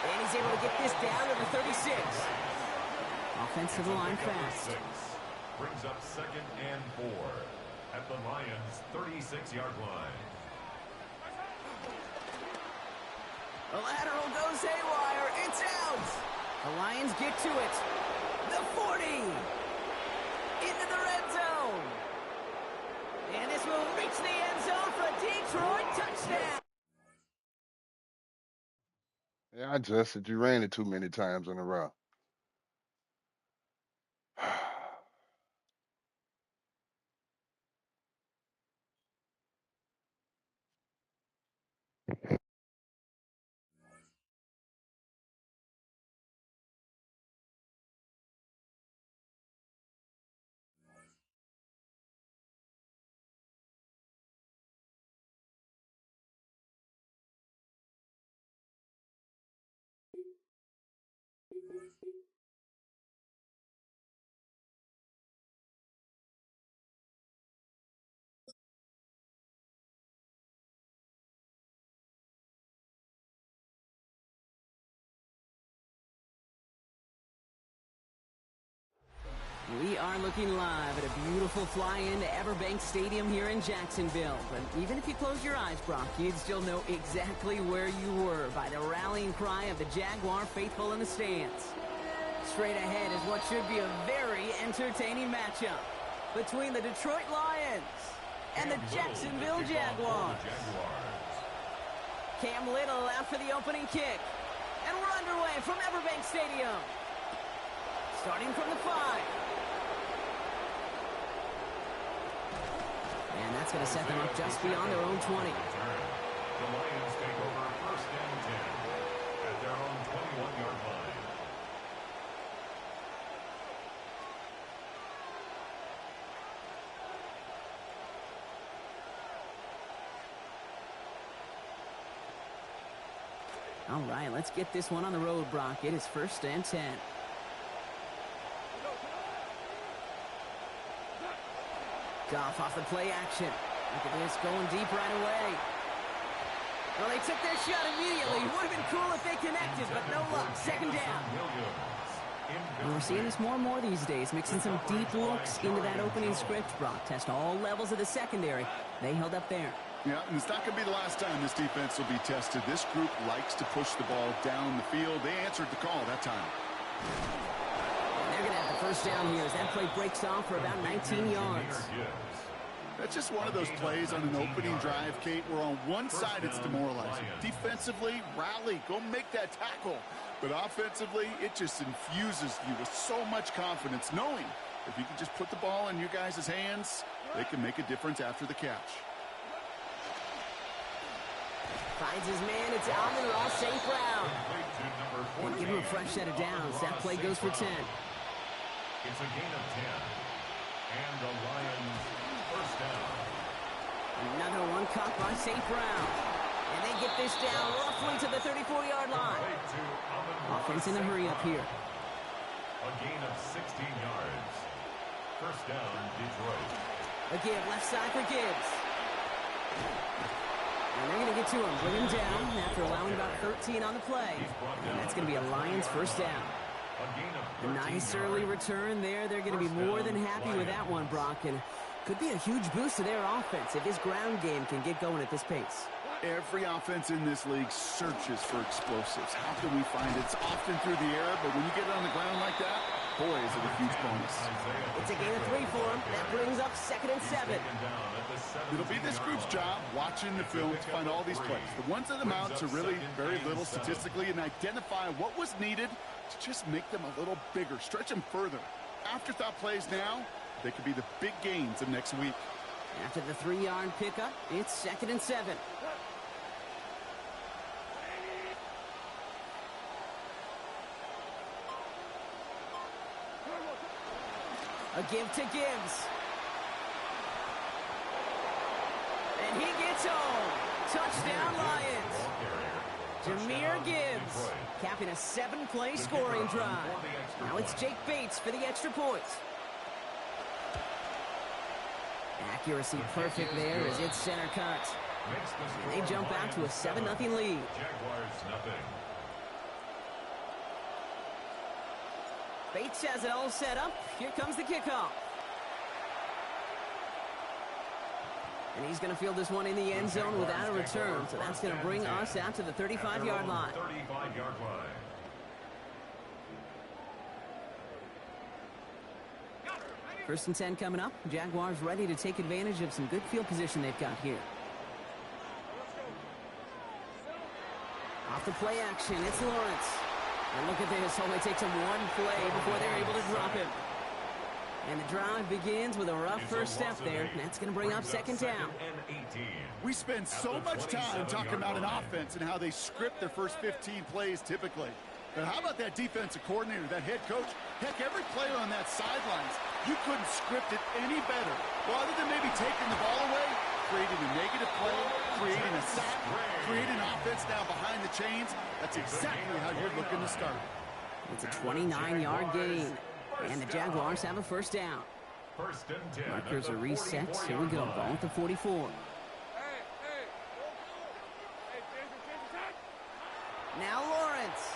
And he's able to get this down to the 36. Offensive line fast.
Brings up 2nd and 4 at the Lions' 36-yard line.
The lateral goes haywire. It's out. The Lions get to it. The 40. Into the red zone. And this will reach the end zone for a Detroit touchdown.
Yeah, I just said you ran it too many times in a row.
We are looking live at a beautiful fly-in to Everbank Stadium here in Jacksonville. But even if you close your eyes, Brock, you'd still know exactly where you were by the rallying cry of the Jaguar faithful in the stands. Straight ahead is what should be a very entertaining matchup between the Detroit Lions and the Jacksonville Jaguars. Cam Little out for the opening kick. And we're underway from Everbank Stadium. Starting from the 5. And that's going to set them up just beyond their own 20.
The Lions take over 1st and 10 at their own 21-yard line.
All right, let's get this one on the road, Brock. It is 1st and 10. Goff off the play action. Look at this, going deep right away. Well, they took their shot immediately. It would have been cool if they connected, but no luck. 2nd down. And we're seeing this more and more these days, mixing some deep looks into that opening script, Brock. Test all levels of the secondary. They held up there.
Yeah, and it's not going to be the last time this defense will be tested. This group likes to push the ball down the field. They answered the call that time.
They're going to have the 1st down here as that play breaks off for about 19 yards.
That's just one of those plays on an opening drive, Kate, where on one side it's demoralizing. Defensively, rally, go make that tackle. But offensively, it just infuses you with so much confidence, knowing if you can just put the ball in your guys' hands, they can make a difference after the catch.
Finds his man, it's Amon-Ra St. Brown. And give him a fresh set of downs. That play goes for 10.
It's a gain of 10. And the Lions 1st down.
Another one caught by St. Brown. And they get this down roughly to the 34-yard line. Offense in a hurry up here.
A gain of 16 yards. 1st down, Detroit.
Again, left side for Gibbs. And they're going to get to him, bring him down after allowing about 13 on the play. And that's going to be a Lions first down. A nice early return there. They're going to be more than happy with that one, Brock. And could be a huge boost to their offense if this ground game can get going at this pace.
Every offense in this league searches for explosives. How can we find it? It's often through the air, but when you get it on the ground like that, boy, is it a huge bonus.
It's a gain of 3 for him. That brings up 2nd and 7.
It'll be this group's job watching the film to find all these plays. The ones that amount to really very little statistically and identify what was needed to just make them a little bigger, stretch them further. Afterthought plays now, they could be the big gains of next week.
After the 3-yard pickup, it's 2nd and 7. A give to Gibbs. And he gets home. Touchdown, Lions. Jameer Gibbs capping a 7-play scoring drive. Now it's Jake Bates for the extra point. Accuracy perfect there as it's center cut. And they jump out to a 7-0 lead. Bates has it all set up. Here comes the kickoff. And he's going to field this one in the end zone without a return. So that's going to bring us out to the 35-yard line.
35-yard line.
First and 10 coming up. Jaguars ready to take advantage of some good field position they've got here. Off the play action, it's Lawrence. And look at this, only takes him one play before they're able to drop him. And the drive begins with a rough first step there. And that's going to bring up 2nd down.
We spend so much time talking about an offense and how they script their first 15 plays typically. But how about that defensive coordinator, that head coach? Heck, every player on that sidelines, you couldn't script it any better. Well, other than maybe taking the ball away, creating a negative play, creating a sack, creating an offense now behind the chains. That's exactly how you're looking to start.
It's a 29-yard gain. And the Jaguars have a first down. Markers are reset. Here we go. Ball at the 44. Now Lawrence.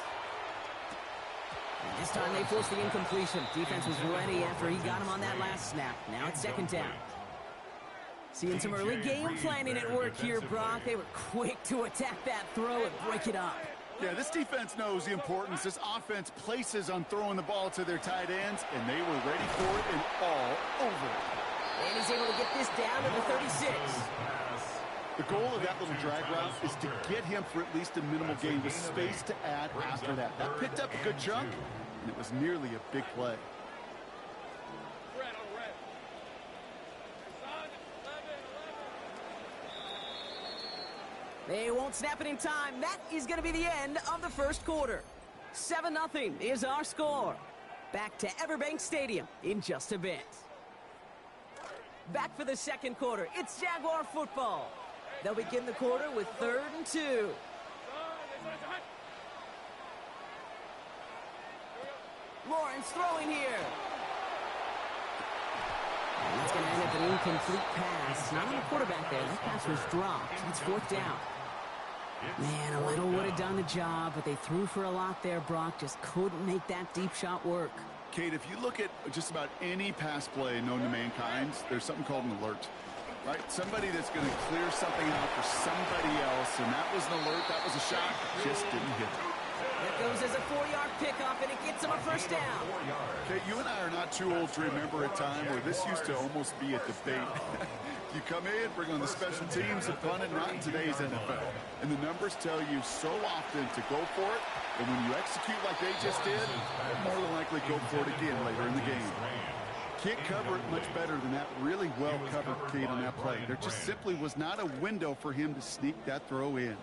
And this time they forced the incompletion. Defense was ready after he got him on that last snap. Now it's 2nd down. Seeing some early game planning at work here, Brock. They were quick to attack that throw and break it up.
Yeah, this defense knows the importance this offense places on throwing the ball to their tight ends, and they were ready for it and all over it.
And he's able to get this down to the 36.
The goal of that little drag route is to get him for at least a minimal gain with space to add after that. That picked up a good chunk, and it was nearly a big play.
They won't snap it in time. That is going to be the end of the first quarter. 7-0 is our score. Back to Everbank Stadium in just a bit. Back for the second quarter. It's Jaguar football. They'll begin the quarter with 3rd and 2. Lawrence throwing here. And that's going to end up an incomplete pass. Not on the quarterback there. That pass was dropped. It's 4th down. Man, a little would have done the job, but they threw for a lot there, Brock. Just couldn't make that deep shot work.
Kate, if you look at just about any pass play known to mankind, there's something called an alert, right? Somebody that's going to clear something out for somebody else, and that was an alert, that was a shot, just didn't hit it.
It goes as a 4-yard pickoff, and it gets him a first down.
Okay, you and I are not too old to remember a time where this used to almost be a debate. You come in, bring on the special teams, and punt it, not in today's NFL. And the numbers tell you so often to go for it, and when you execute like they just did, more than likely go for it again later in the game. Can't cover it much better than that really well-covered Kate on that play. There just simply was not a window for him to sneak that throw in.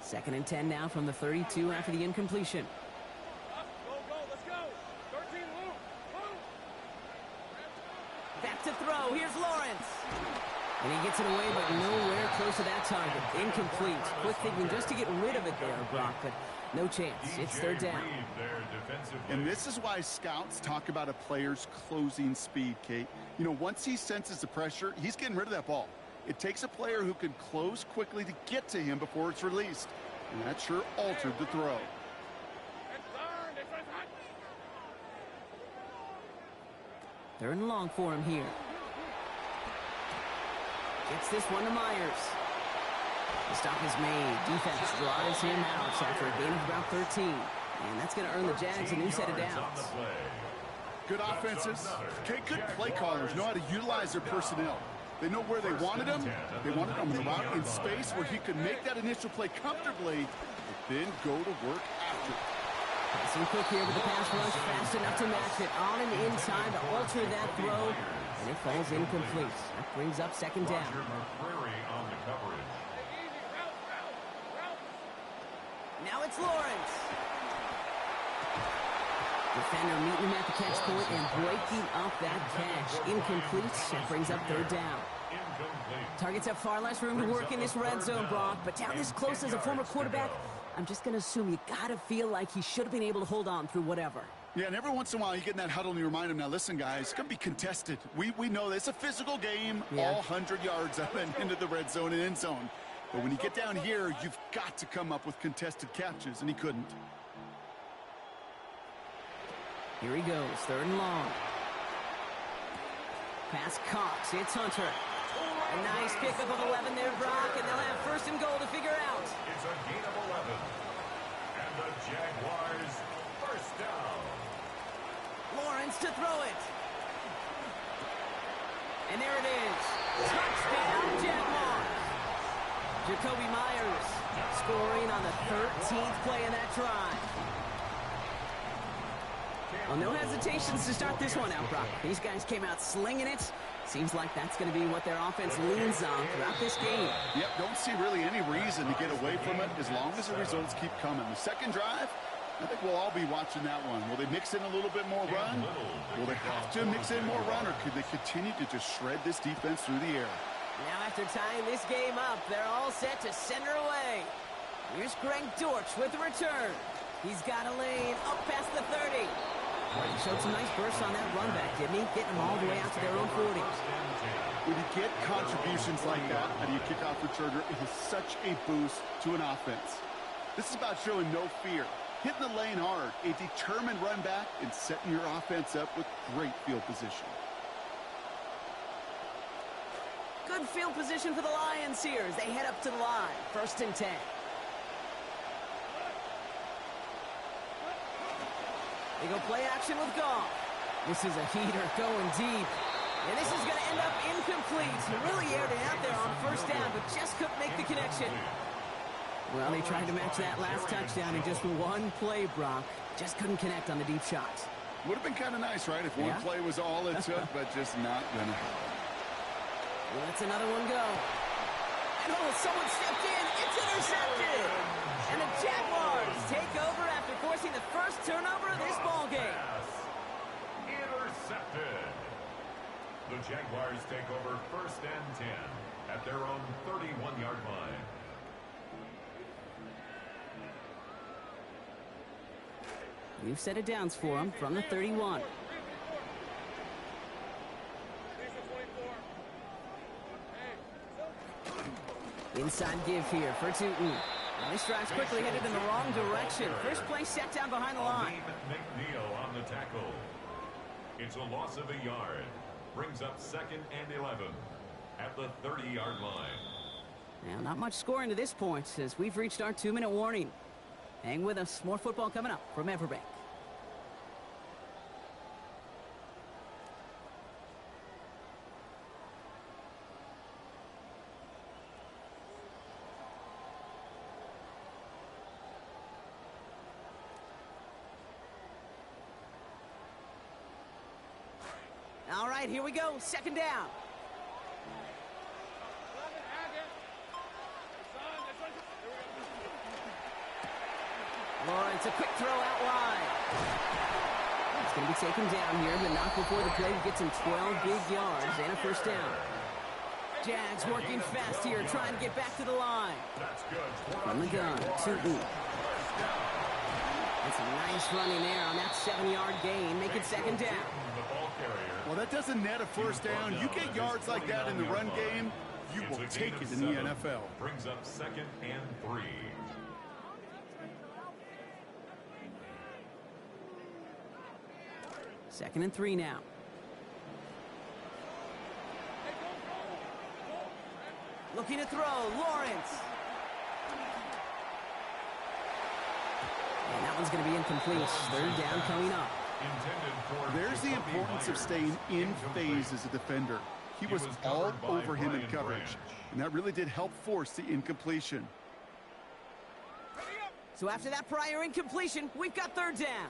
2nd and 10 now from the 32 after the incompletion. Back to throw. Here's Lawrence. And he gets it away, but nowhere close to that target. Incomplete. Quick thinking just to get rid of it there, Brock, but no chance. It's 3rd down.
And this is why scouts talk about a player's closing speed, Kate. You know, once he senses the pressure, he's getting rid of that ball. It takes a player who can close quickly to get to him before it's released. And that sure altered the throw.
Third and long for him here. Gets this one to Myers. The stop is made. Defense drives him out after a gain of about 13. And that's going to earn the Jags a new set of downs.
Good offenses. Okay, good play callers know how to utilize their personnel. They know where they wanted him. They wanted him on the route in space where he could make that initial play comfortably, but then go to work after it.
Passing quick here with the pass rush, fast enough to match it. On and in time to alter that throw, and it falls incomplete. That brings up second down. Now it's Lawrence. Defender meeting him at the catch point and breaking up that catch. Incomplete. That brings up third down. Targets have far less room to work in this red zone, Brock, but down this close as a former quarterback, I'm just going to assume you got to feel like he should have been able to hold on through whatever.
Yeah, and every once in a while you get in that huddle and you remind him, now listen, guys, it's going to be contested. We know this. It's a physical game, all 100 yards up and into the red zone and end zone. But when you get down here, you've got to come up with contested catches, and he couldn't.
Here he goes, third and long. Pass Cox, it's Hunter. A nice pickup of 11 there, Brock, and they'll have first and goal to figure out.
It's a gain of 11. And the Jaguars first down.
Lawrence to throw it. And there it is. Touchdown, Jaguars. Jacoby Myers scoring on the 13th play in that drive. Well, no hesitations to start this one out, Brock. These guys came out slinging it. Seems like that's going to be what their offense leans on throughout this game.
Yep, don't see really any reason to get away from it as long as the results keep coming. The second drive, I think we'll all be watching that one. Will they mix in a little bit more run? Will they have to mix in more run, or could they continue to just shred this defense through the air?
Now after tying this game up, they're all set to send her away. Here's Greg Dortch with the return. He's got a lane up past the 30. He showed some nice bursts on that run back, didn't he? Getting them all the way out to their own 40s.
When you get contributions like that out of your kickoff returner, it is such a boost to an offense. This is about showing no fear, hitting the lane hard, a determined run back, and setting your offense up with great field position.
Good field position for the Lions here as they head up to the line. First and 10. They go play action with Goff. This is a heater going deep. And this is going to end up incomplete. Really aired it out there on first down, but just couldn't make the connection. Well, they tried to match that last touchdown in just one play, Brock. Just couldn't connect on the deep shots.
Would have been kind of nice, right, if one play was all it took, but just not gonna.
Well, let's another one go. And someone stepped in. It's intercepted. And the Jaguars take over after forcing the first turnover of this ballgame.
Intercepted. The Jaguars take over first and 10 at their own 31-yard line.
New set of downs for them from the 31. Inside give here for Tootin. Well, this drive's quickly headed in the wrong direction. First play set down behind the line.
McNeil on the tackle. It's a loss of a yard. Brings up second and 11 at the 30-yard line.
Now, not much scoring to this point as we've reached our 2-minute warning. Hang with us. More football coming up from Everbank. All right, here we go. Second down. Lawrence, a quick throw out wide. It's going to be taken down here, but not before the play gets him 12 big yards and a first down. Jags working fast here, trying to get back to the line. From the gun, Tootin. That's a nice running there on that 7-yard gain, make it second down.
Well, that doesn't net a first down. You get yards like that in the run game, you will take it in the NFL.
Brings up 2nd and 3.
Second and 3 now. Looking to throw, Lawrence. And that one's going to be incomplete. Third down coming up.
There's the importance of staying in phase as a defender. He was all over him in coverage, and that really did help force the incompletion.
So after that prior incompletion, we've got third down.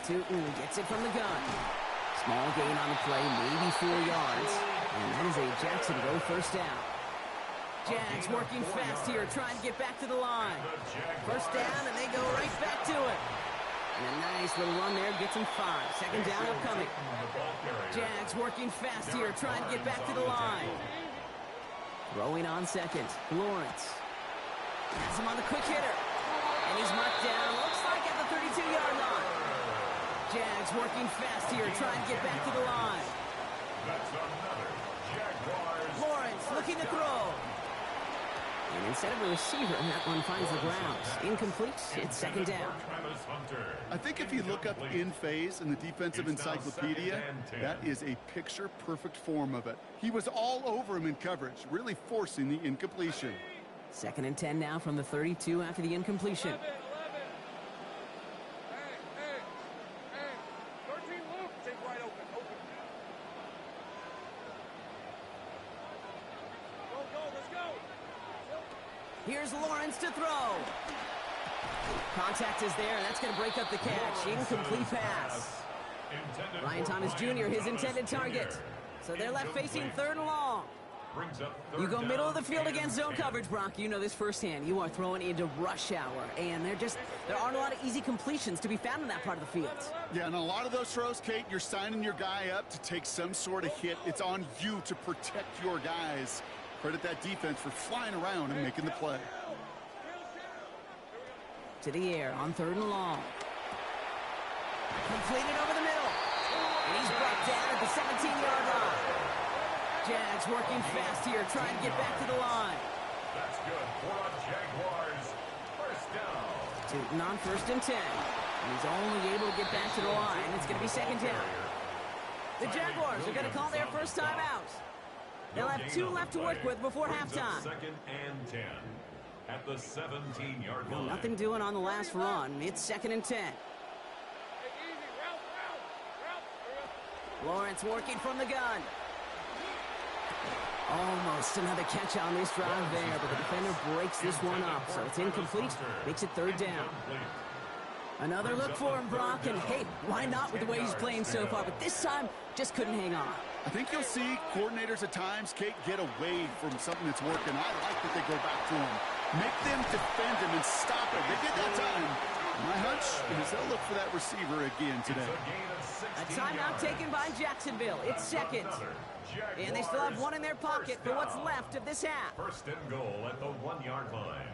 Tootin gets it from the gun. Small gain on the play, maybe 4 yards. And that is a Jacksonville first down. Jags working fast here, trying to get back to the line. First down, and they go right back to it. And a nice little run there, gets them 5. Second down upcoming. Jags working fast here, trying to get back to the line. Throwing on second, Lawrence. Has him on the quick hitter. And he's marked down, looks like at the 32-yard line. Jags working fast here, trying to get back to the line.
That's another Jaguars.
Lawrence looking to throw. And instead of a receiver, that one finds the ground. Incomplete, it's second down.
I think if you look up in phase in the defensive encyclopedia, that is a picture-perfect form of it. He was all over him in coverage, really forcing the incompletion.
Second and 10 now from the 32 after the incompletion. Here's Lawrence to throw. Contact is there, and that's going to break up the catch. Incomplete pass. Ryan Thomas Jr., his intended target. So they're left facing third and long. You go middle of the field against zone coverage, Brock. You know this firsthand. You are throwing into rush hour, and there aren't a lot of easy completions to be found in that part of the field.
Yeah, and a lot of those throws, Kate, you're signing your guy up to take some sort of hit. It's on you to protect your guys. Credit that defense for flying around and making the play.
To the air on third and long. Completed over the middle. And he's brought down at the 17-yard line. Jags working fast here, trying to get back to the line.
That's good for the Jaguars. First down.
Tootin on first and 10. And he's only able to get back to the line. It's going to be second down. The Jaguars are going to call their first time out. They'll have 2 left to work with before halftime.
Second and 10 at the 17-yard line.
Nothing doing on the last run. It's second and 10. Lawrence working from the gun. Almost another catch on this drive there, but the defender breaks this one up, so it's incomplete. Makes it third down. Another look for him, Brock, and hey, why not with the way he's playing so far? But this time, just couldn't hang on.
I think you'll see coordinators at times, Kate, get away from something that's working. I like that they go back to him. Make them defend him and stop him. They did that time. My hunch is they'll look for that receiver again today.
A timeout taken by Jacksonville. It's second. And they still have one in their pocket for what's left of this half.
First and goal at the 1-yard line.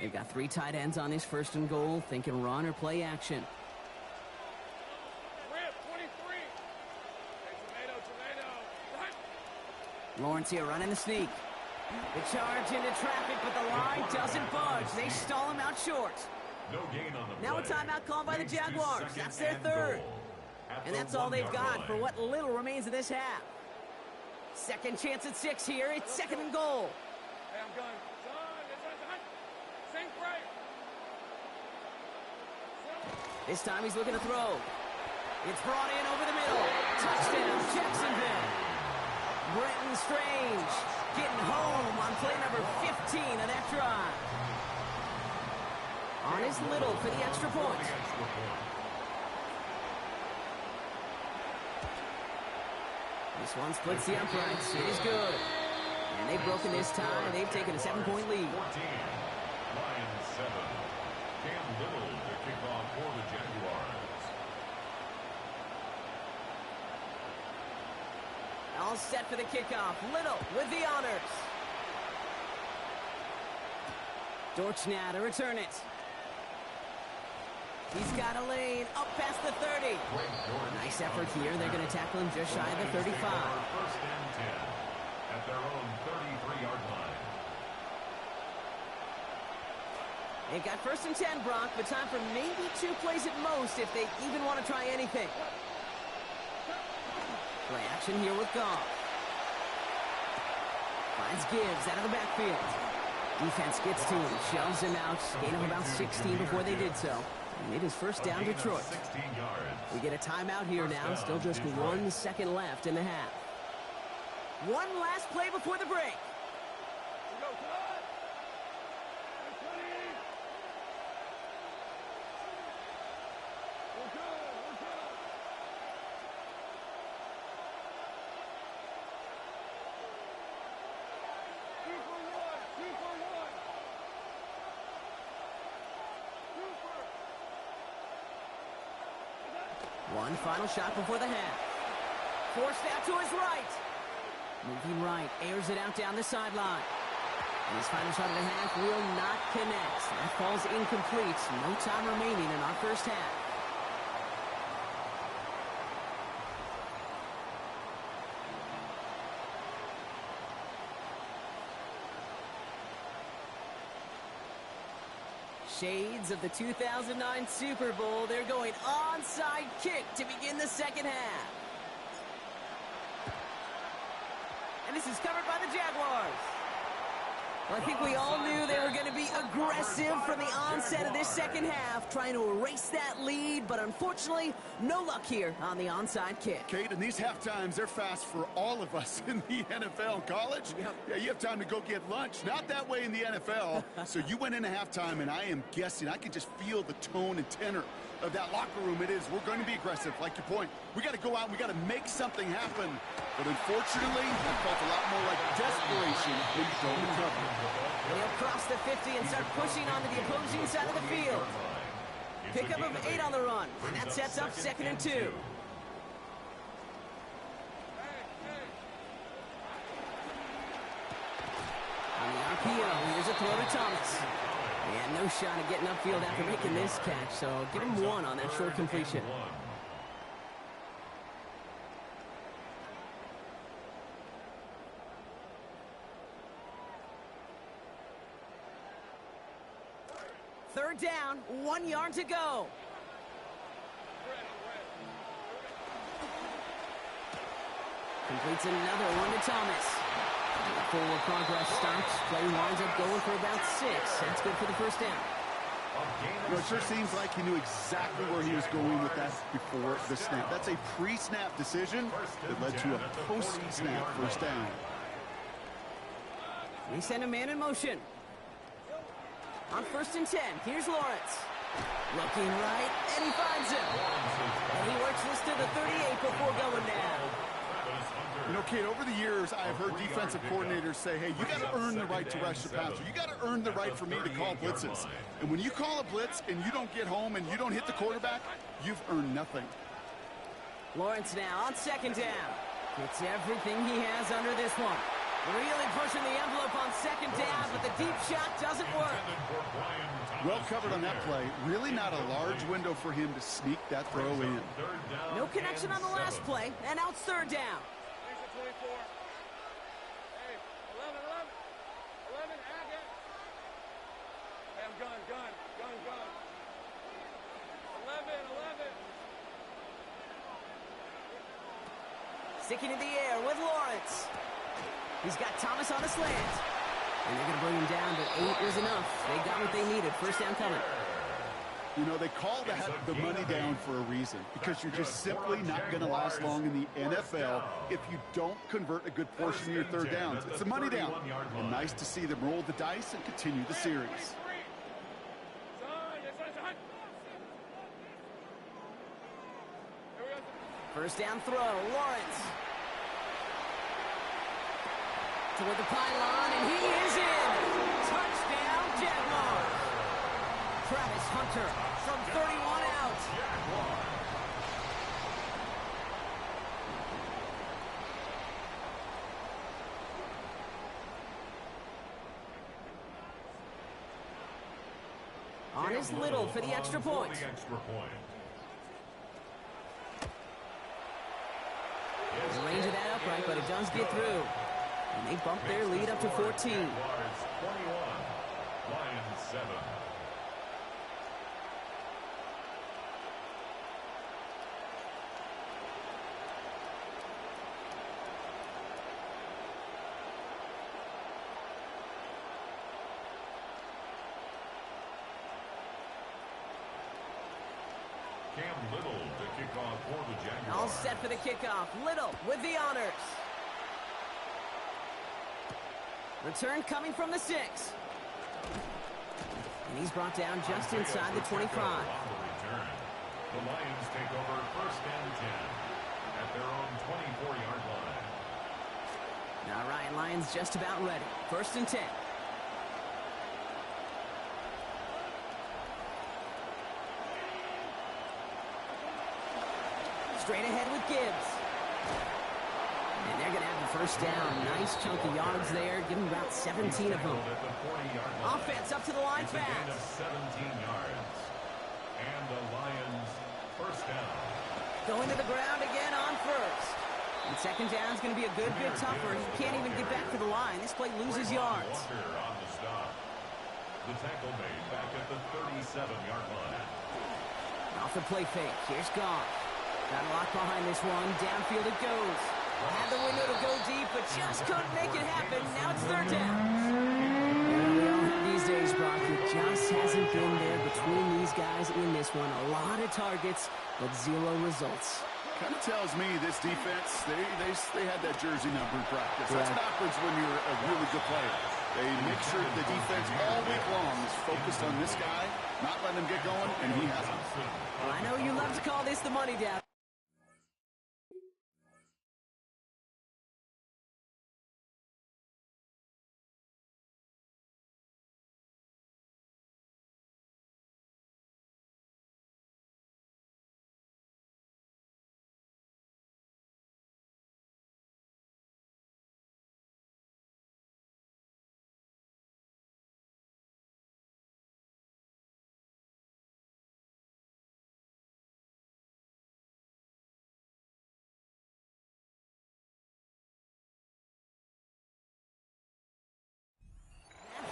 They've got 3 tight ends on this first and goal, thinking run or play action. Lawrence here running the sneak. The charge into traffic, but the line doesn't budge. They stall him out short.
No gain on the play.
Now a timeout called by the Jaguars. That's their third. And that's all they've got for what little remains of this half. Second chance at 6 here. It's second and goal.
Hey, I'm going. Sink right.
This time he's looking to throw. It's brought in over the middle. Touchdown, Jacksonville. Brenton Strange getting home on play number 15 of that drive. On his little for the extra point. This one splits the uprights. It is good. And they've broken this tie. They've taken a 7-point lead.
14. Lions 7. Cam Little to kick off for the Jaguars.
All set for the kickoff. Little with the honors. Dortch now to return it. He's got a lane up past the 30. Nice effort here. They're going to tackle him just shy of the 35.
First and 10 at their own 33-yard line.
They've got first and 10, Brock, but time for maybe 2 plays at most if they even want to try anything. Play action here with Goff. Finds Gibbs out of the backfield. Defense gets to him, shoves him out. Gain of about 16 before they did so. And it is first down Detroit.
16 yards.
We get a timeout here now. Still just 1 second left in the half. One last play before the break. One final shot before the half. Forced out to his right. Moving right, airs it out down the sideline. And his final shot of the half will not connect. That falls incomplete. No time remaining in our first half. Shades of the 2009 Super Bowl. They're going onside kick to begin the second half. And this is covered by the Jaguars. Well, I think we all knew they were going to be aggressive from the onset of this second half, trying to erase that lead, but unfortunately, no luck here on the onside kick.
Kate, in these half times, they're fast for all of us in the NFL. College, yeah, you have time to go get lunch. Not that way in the NFL. So you went into halftime, and I am guessing, I can just feel the tone and tenor of that locker room. It is, we're going to be aggressive, like your point. We got to go out and we got to make something happen. But unfortunately, that felt a lot more like desperation than show to cover.
And he'll cross the 50 and start pushing onto the opposing side of the field. Pickup of 8 on the run. And that sets up 2nd and 2. On the RPO, here's a throw to Thomas. And no shot at getting upfield after making this catch, so give him 1 on that short completion. Third down, 1 yard to go. Completes another one to Thomas. Forward progress starts. Play winds up going for about 6. That's good for the first down.
You know, it sure seems like he knew exactly where he was going with that before the snap. That's a pre-snap decision that led to a post-snap first down.
They send a man in motion. On 1st and 10, here's Lawrence. Looking right, and he finds him. And he works this to the 38 before going down.
You know, Kate, over the years, I've heard defensive coordinators say, hey, you got to earn the right to rush the passer. You got to earn the right for me to call blitzes. And when you call a blitz and you don't get home and you don't hit the quarterback, you've earned nothing.
Lawrence now on 2nd down. Gets everything he has under this one. Really pushing the envelope on 2nd down, but the deep shot doesn't work.
Well covered on that play. Really not a large window for him to sneak that throw in.
No connection on the last play, and now it's 3rd down.
24. Hey, 11, 11, Hackett. Hey, I'm gun. 11.
Sticking in the air with Lawrence. He's got Thomas on a slant. And they're going to bring him down, but 8 was enough. They got what they needed. First down coming.
You know, they call that the money down for a reason, because you're just simply not going to last long in the NFL if you don't convert a good portion of your 3rd downs. It's a money down. And nice to see them roll the dice and continue the series.
First down throw, Lawrence. Toward the pylon, and he is in! Touchdown, Jaguars! Travis Hunter from 31 out. On his Little for the extra point. does get through. And they bump their lead up to 14.
Jaguars 21, Lions 7. Cam Little to kick off for the Jaguars.
All set for the kickoff. Little with the honors. Return coming from the 6. And he's brought down just inside the 25.
On the return, the Lions take over first and 10 at their own 24-yard line.
All right, Lions just about ready. First and 10. Straight ahead with Gibbs. And they're going to have the first down. Nice chunk of yards there. Give them about 17 of them.
At the 40-yard line.
Offense up to the line
It's a gain of
fast.
17 yards. And the Lions first down.
Going to the ground again on first. And second down is going to be a good bit tougher. He can't even get back to the line. This play loses yards.
Walker on the stop. The tackle made back at the 37-yard line.
Off the play fake. Here's Goff. Got a lock behind this one. Downfield it goes. Had the window to go deep, but just couldn't make it happen. Now it's third down. Well, we all have these days, Brock. It just hasn't been there between these guys in this one. A lot of targets, but 0 results.
Kind of tells me this defense, they had that jersey number in practice. That's backwards when you're a really good player. They make sure the defense all week long is focused on this guy, not letting him get going, and he hasn't.
Well, I know you love to call this the money down.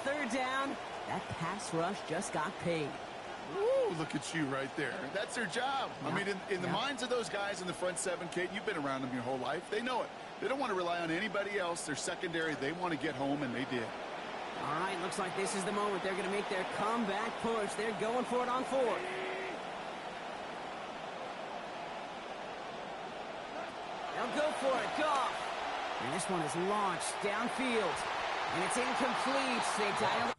Third down, that pass rush just got paid.
Ooh, look at you right there. That's their job. I mean, in the minds of those guys in the front 7, Kate, you've been around them your whole life. They know it. They don't want to rely on anybody else. They're secondary. They want to get home, and they did.
All right, looks like this is the moment. They're going to make their comeback push. They're going for it on 4th. They'll go for it. Goff. And this one is launched downfield. And it's incomplete. They dial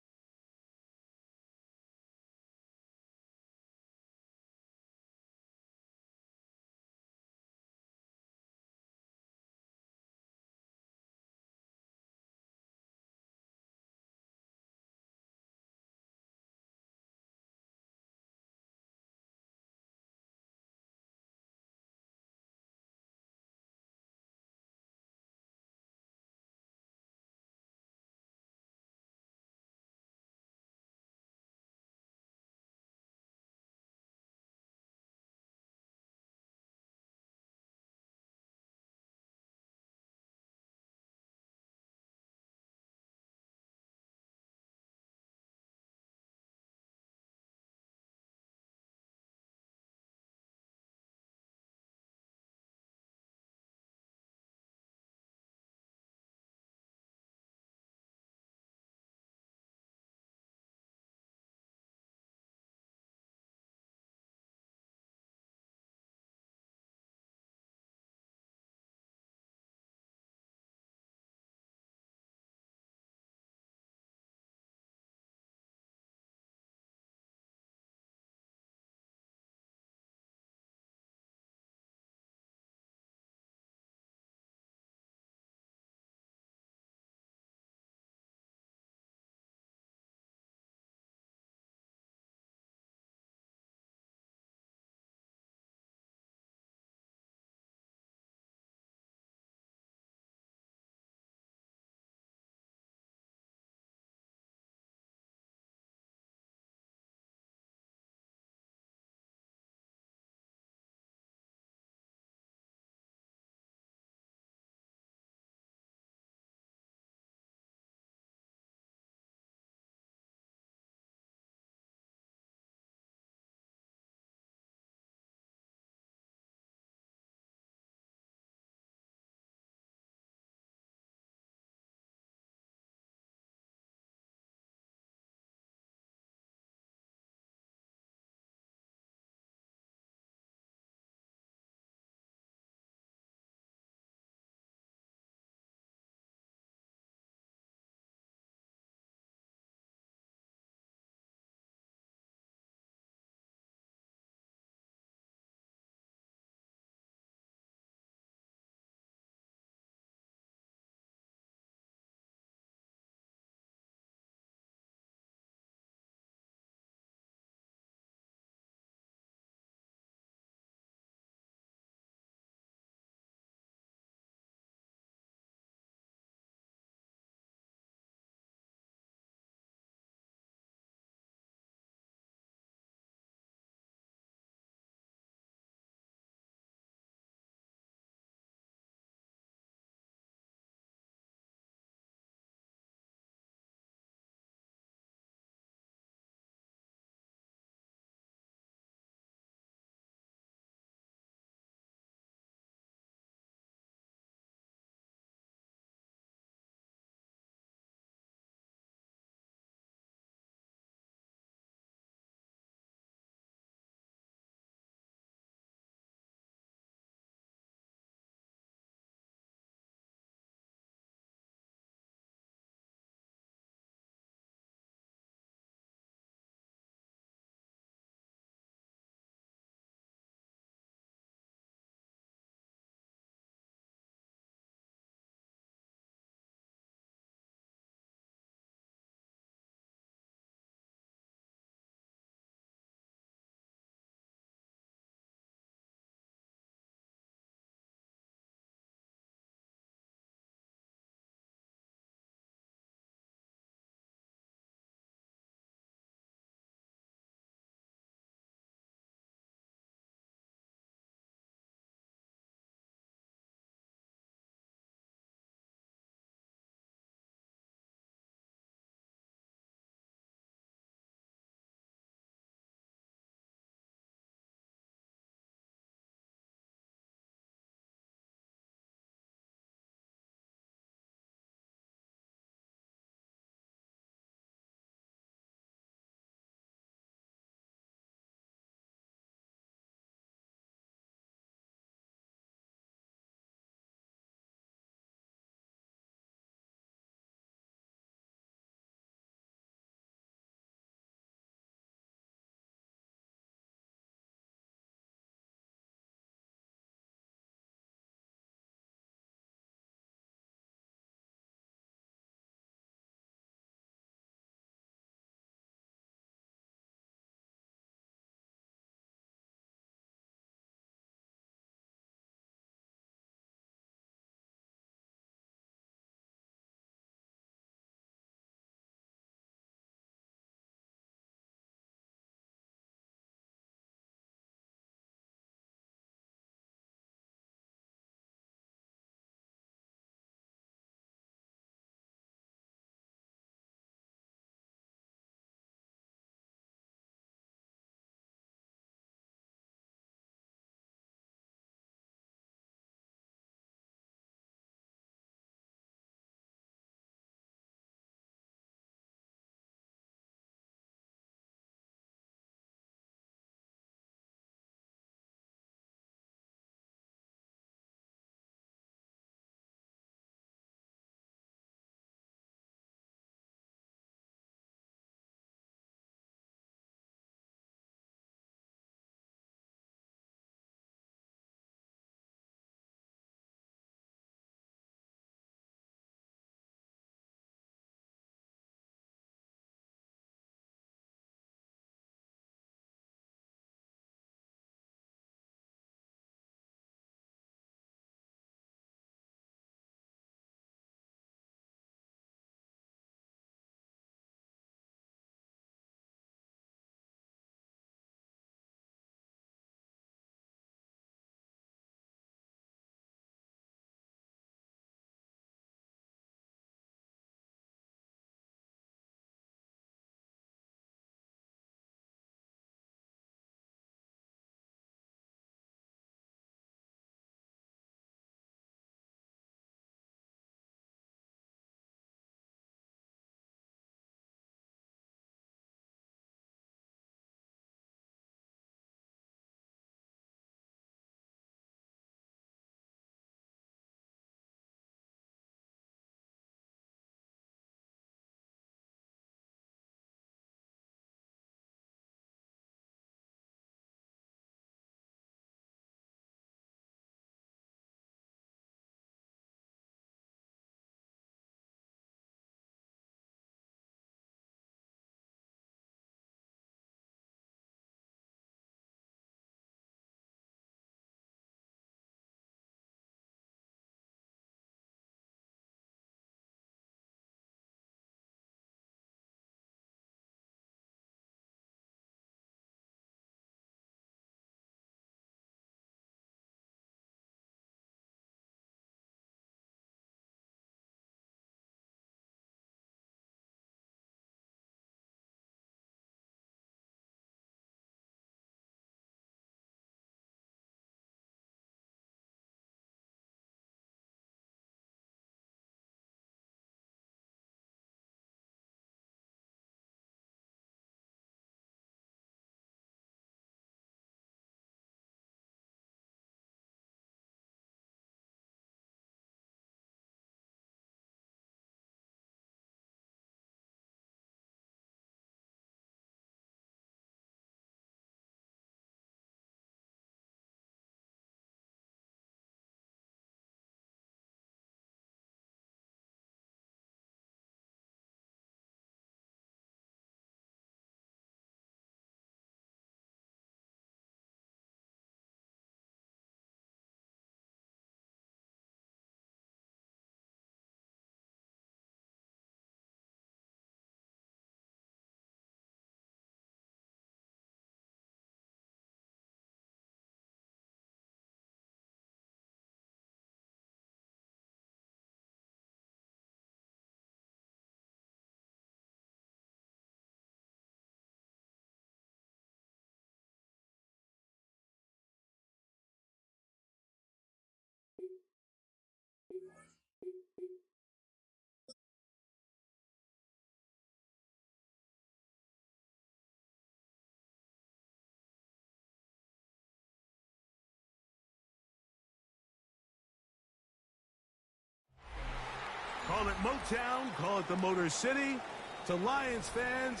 Call it Motown, call it the Motor City. To Lions fans,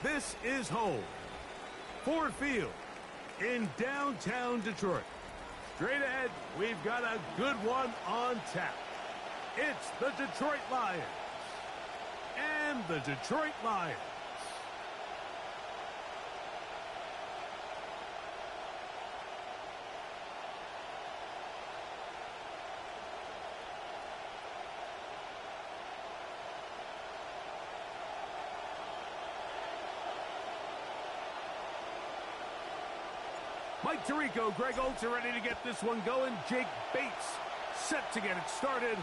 this is home. Ford Field in downtown Detroit. Straight ahead, we've got a good one on tap. It's the Detroit Lions and the Detroit Lions. Mike Tirico, Greg Olsen ready to get this one going. Jake Bates set to get it started.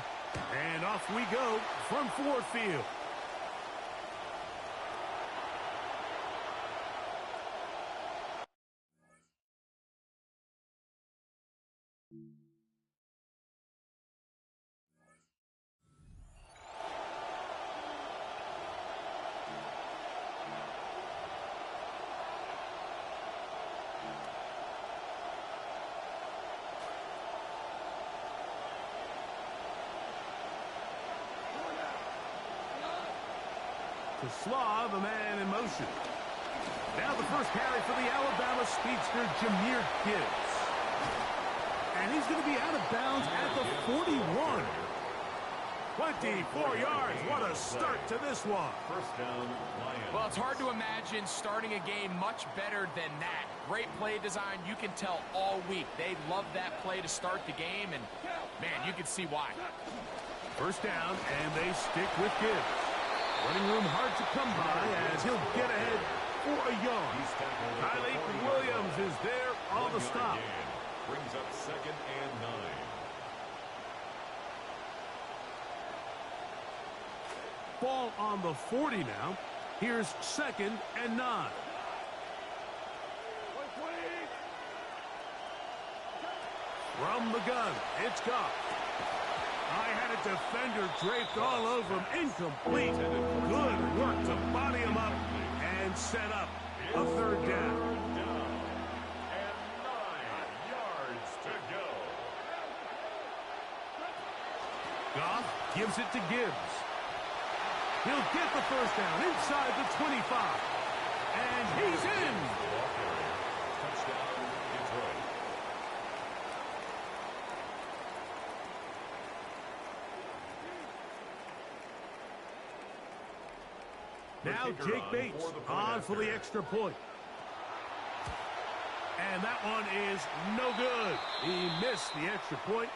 And off we go from Ford Field. To Slaw, the man in motion. Now the first carry for the Alabama speedster, Jahmyr Gibbs. And he's going to be out of bounds at the 41. 24 yards. What a start to this one.
First down, Lions.
Well, it's hard to imagine starting a game much better than that. Great play design. You can tell all week. They love that play to start the game, and, man, you can see why.
First down, and they stick with Gibbs. Running room hard to come by as he'll get ahead for a yard. Kylie Williams is there on the stop.
Brings up 2nd and 9.
Ball on the 40 now. Here's 2nd and 9. From the gun, it's Goff. I had a defender draped all over him. Incomplete. Good work to body him up and set up a 3rd down.
And 9 yards to go.
Goff gives it to Gibbs. He'll get the first down inside the 25. And he's in.
Touchdown, Detroit.
Now Jake Bates on for the extra point. And that one is no good. He missed the extra point.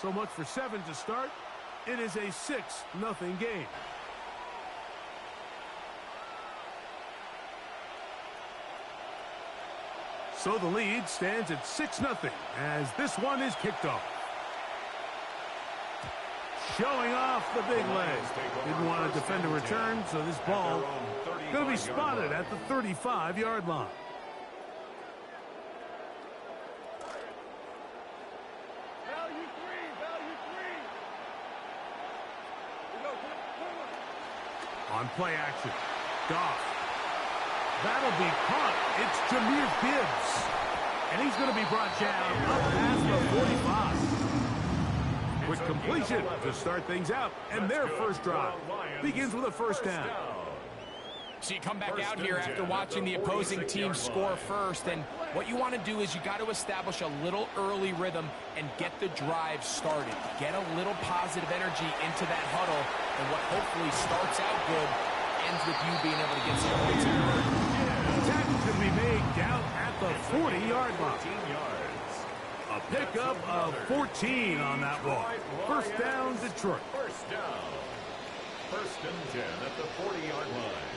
So much for 7 to start. It is a 6-0 game. So the lead stands at 6-0 as this one is kicked off. Showing off the big leg. Didn't want to defend a return, so this ball going to be spotted at the 35-yard line.
Value three.
On play action. Goff. That'll be caught. It's Jahmyr Gibbs. And he's going to be brought down up past the 45. Quick completion to start things out. And their first drive begins with a first down.
So you come back out here after watching the opposing team score first, and what you want to do is you got to establish a little early rhythm and get the drive started. Get a little positive energy into that huddle, and what hopefully starts out good ends with you being able to get some points in.
Tackle can be made down at the 40-yard line. A pickup of 14 on that one. First down, Detroit.
First down. 1st and 10 at the 40-yard line.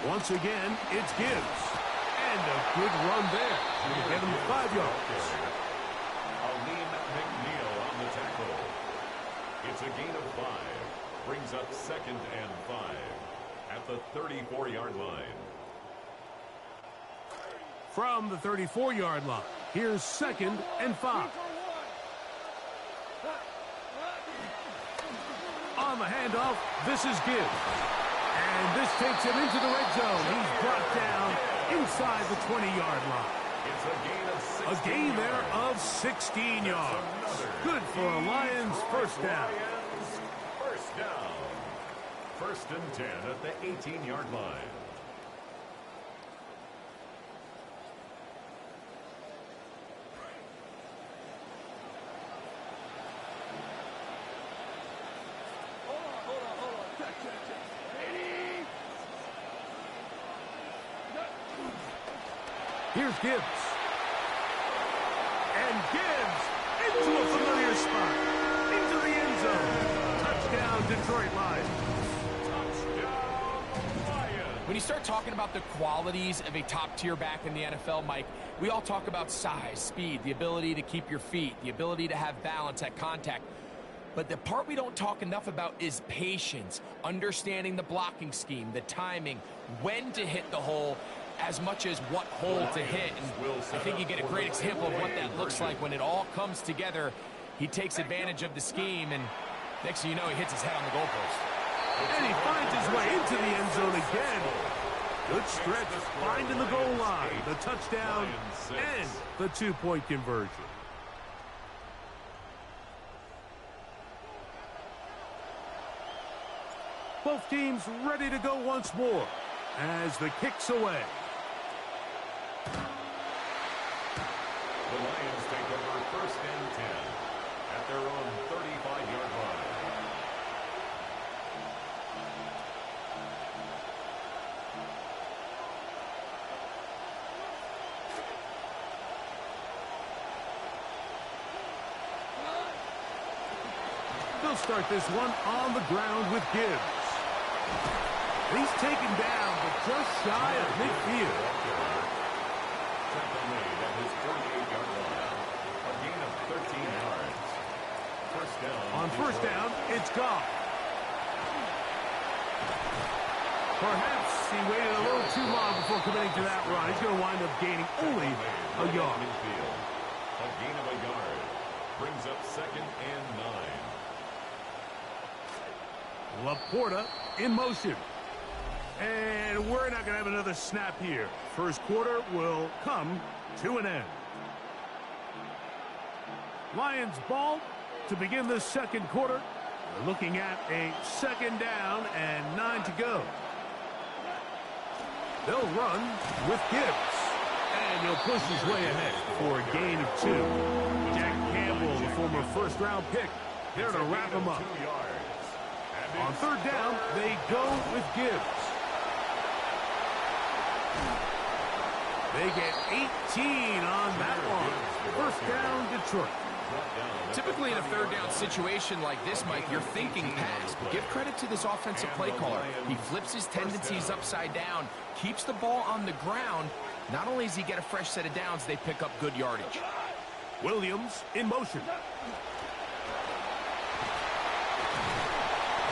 Once again, it's Gibbs. And a good run there. Will get him 5 yards.
Aleem McNeil on the tackle. It's a gain of 5. Brings up 2nd and 5 at the 34-yard line.
From the 34-yard line, here's 2nd and 5. On On the handoff, this is Gibbs. And this takes him into the red zone. He's brought down inside the 20-yard line.
It's
A gain there of 16 yards. Good for a Lions first down.
First down. First and 10 at the 18-yard line.
Here's Gibbs. And Gibbs into a familiar spot. Into the end zone. Touchdown, Detroit Lions.
When you start talking about the qualities of a top-tier back in the NFL, Mike, we all talk about size, speed, the ability to keep your feet, the ability to have balance at contact. But the part we don't talk enough about is patience, understanding the blocking scheme, the timing, when to hit the hole, as much as what hole to hit. And I think you get a great example of what that looks like when it all comes together. He takes advantage of the scheme, and next thing you know, he hits his head on the goalpost.
And he finds his way into the end zone again. Good stretch, finding the goal line, the touchdown, and the two-point conversion. Both teams ready to go once more as the kick's away.
The Lions take over first and 10 at their own 35-yard line.
They'll start this one on the ground with Gibbs. He's taken down, but just shy of midfield.
Tackle made at his 48-yard line. A gain of 13 yards. First down.
On first down, it's Goff. Perhaps he waited a little too long before committing to that run. He's going to wind up gaining only a yard.
A gain of a yard. Brings up second and 9.
Laporta in motion. And we're not going to have another snap here. First quarter will come to an end. Lions ball to begin the second quarter. We're looking at a second down and 9 to go. They'll run with Gibbs. And he'll push his way ahead for a gain of 2. Jack Campbell, the former first-round pick, there to wrap him up. On third down, they go with Gibbs. They get 18 on that one. First down, Detroit.
Typically in a third down situation like this, Mike, you're thinking pass. But give credit to this offensive play caller. He flips his tendencies upside down, keeps the ball on the ground. Not only does he get a fresh set of downs, they pick up good yardage.
Williams in motion.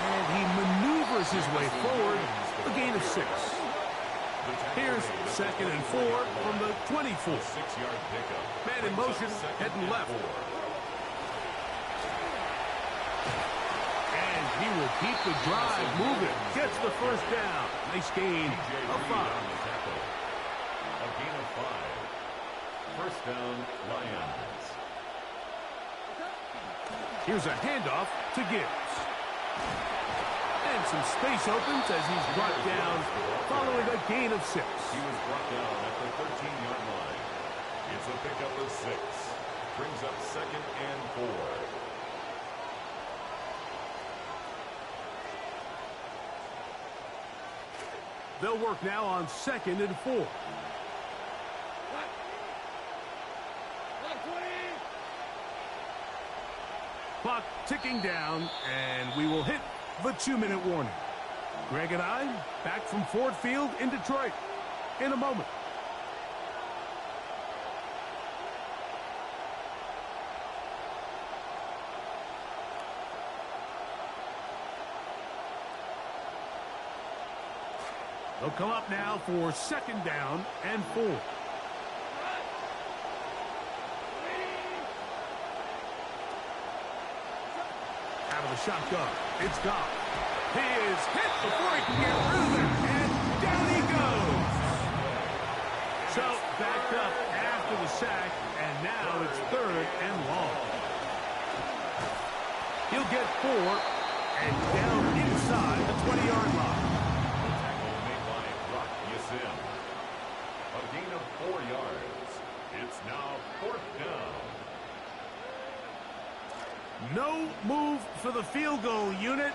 And he maneuvers his way forward, a gain of 6. Here's second and 4 from the 24. Man in motion, heading left. And he will keep the drive moving. Gets the first down. Nice gain of 5.
A gain of 5. First down, Lions.
Here's a handoff to Gibbs. And some space opens as he's brought down following a gain of 6.
He was brought down at the 13-yard line. It's a pickup of 6. Brings up second and 4.
They'll work now on second and 4. Clock ticking down, and we will hit the 2-minute warning. Greg and I back from Ford Field in Detroit in a moment. They'll come up now for second down and 4. Out of a shot go. It's gone. He is hit before he can get rid of it, and down he goes. So backed up after the sack, and now it's 3rd and long. He'll get 4, and down inside the 20-yard line.
Tackle made by Brock Yasin. A gain of 4 yards. It's now 4th down.
No move for the field goal unit.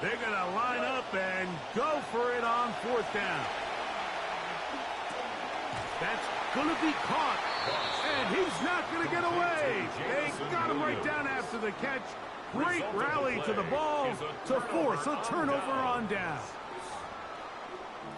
They're going to line up and go for it on 4th down. That's going to be caught, and he's not going to get away. They got him right down after the catch. Great rally to the ball to force a turnover on down.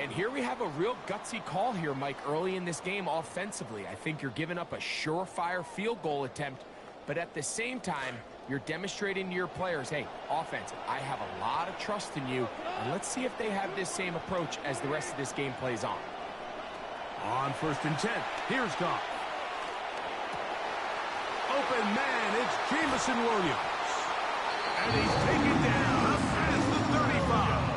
And here we have a real gutsy call here, Mike, early in this game offensively. I think you're giving up a surefire field goal attempt, but at the same time, you're demonstrating to your players, hey, offense, I have a lot of trust in you, and let's see if they have this same approach as the rest of this game plays on.
On 1st and 10, here's Goff. Open man, it's Jamison Williams. And he's taken down up past the 35.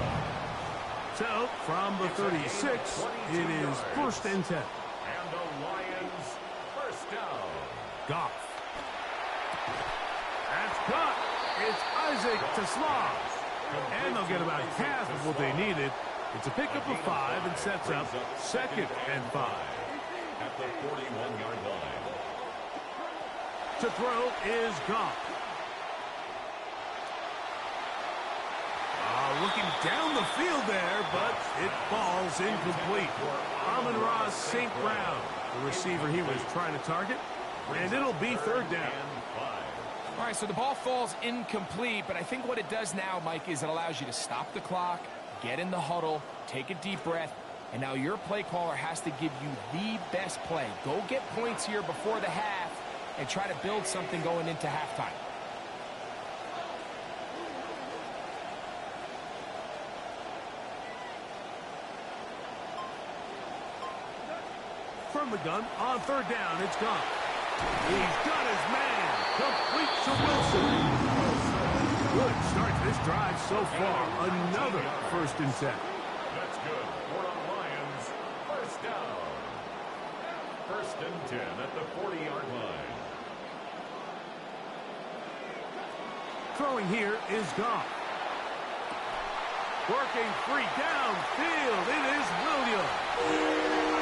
So, from the 36, it is 1st and 10.
And the Lions 1st down.
Goff. That's caught. It's Isaac to Slav. And they'll get about half of what they needed. It's a pickup of 5 and sets up 2nd and 5.
At the 41-yard line.
To throw is Goff. Looking down the field there, but it falls incomplete. Amon-Ra St. Brown, the receiver he was trying to target, and it'll be 3rd down.
All right, so the ball falls incomplete, but I think what it does now, Mike, is it allows you to stop the clock, get in the huddle, take a deep breath, and now your play caller has to give you the best play. Go get points here before the half and try to build something going into halftime.
From the gun, on 3rd down, it's gone. He's got his man. Complete to Wilson. Good start to this drive so far. Another 1st and 10.
That's good for the Lions. 1st down. 1st and 10 at the 40-yard line.
Throwing here is Goff. Working free downfield. It is Williams.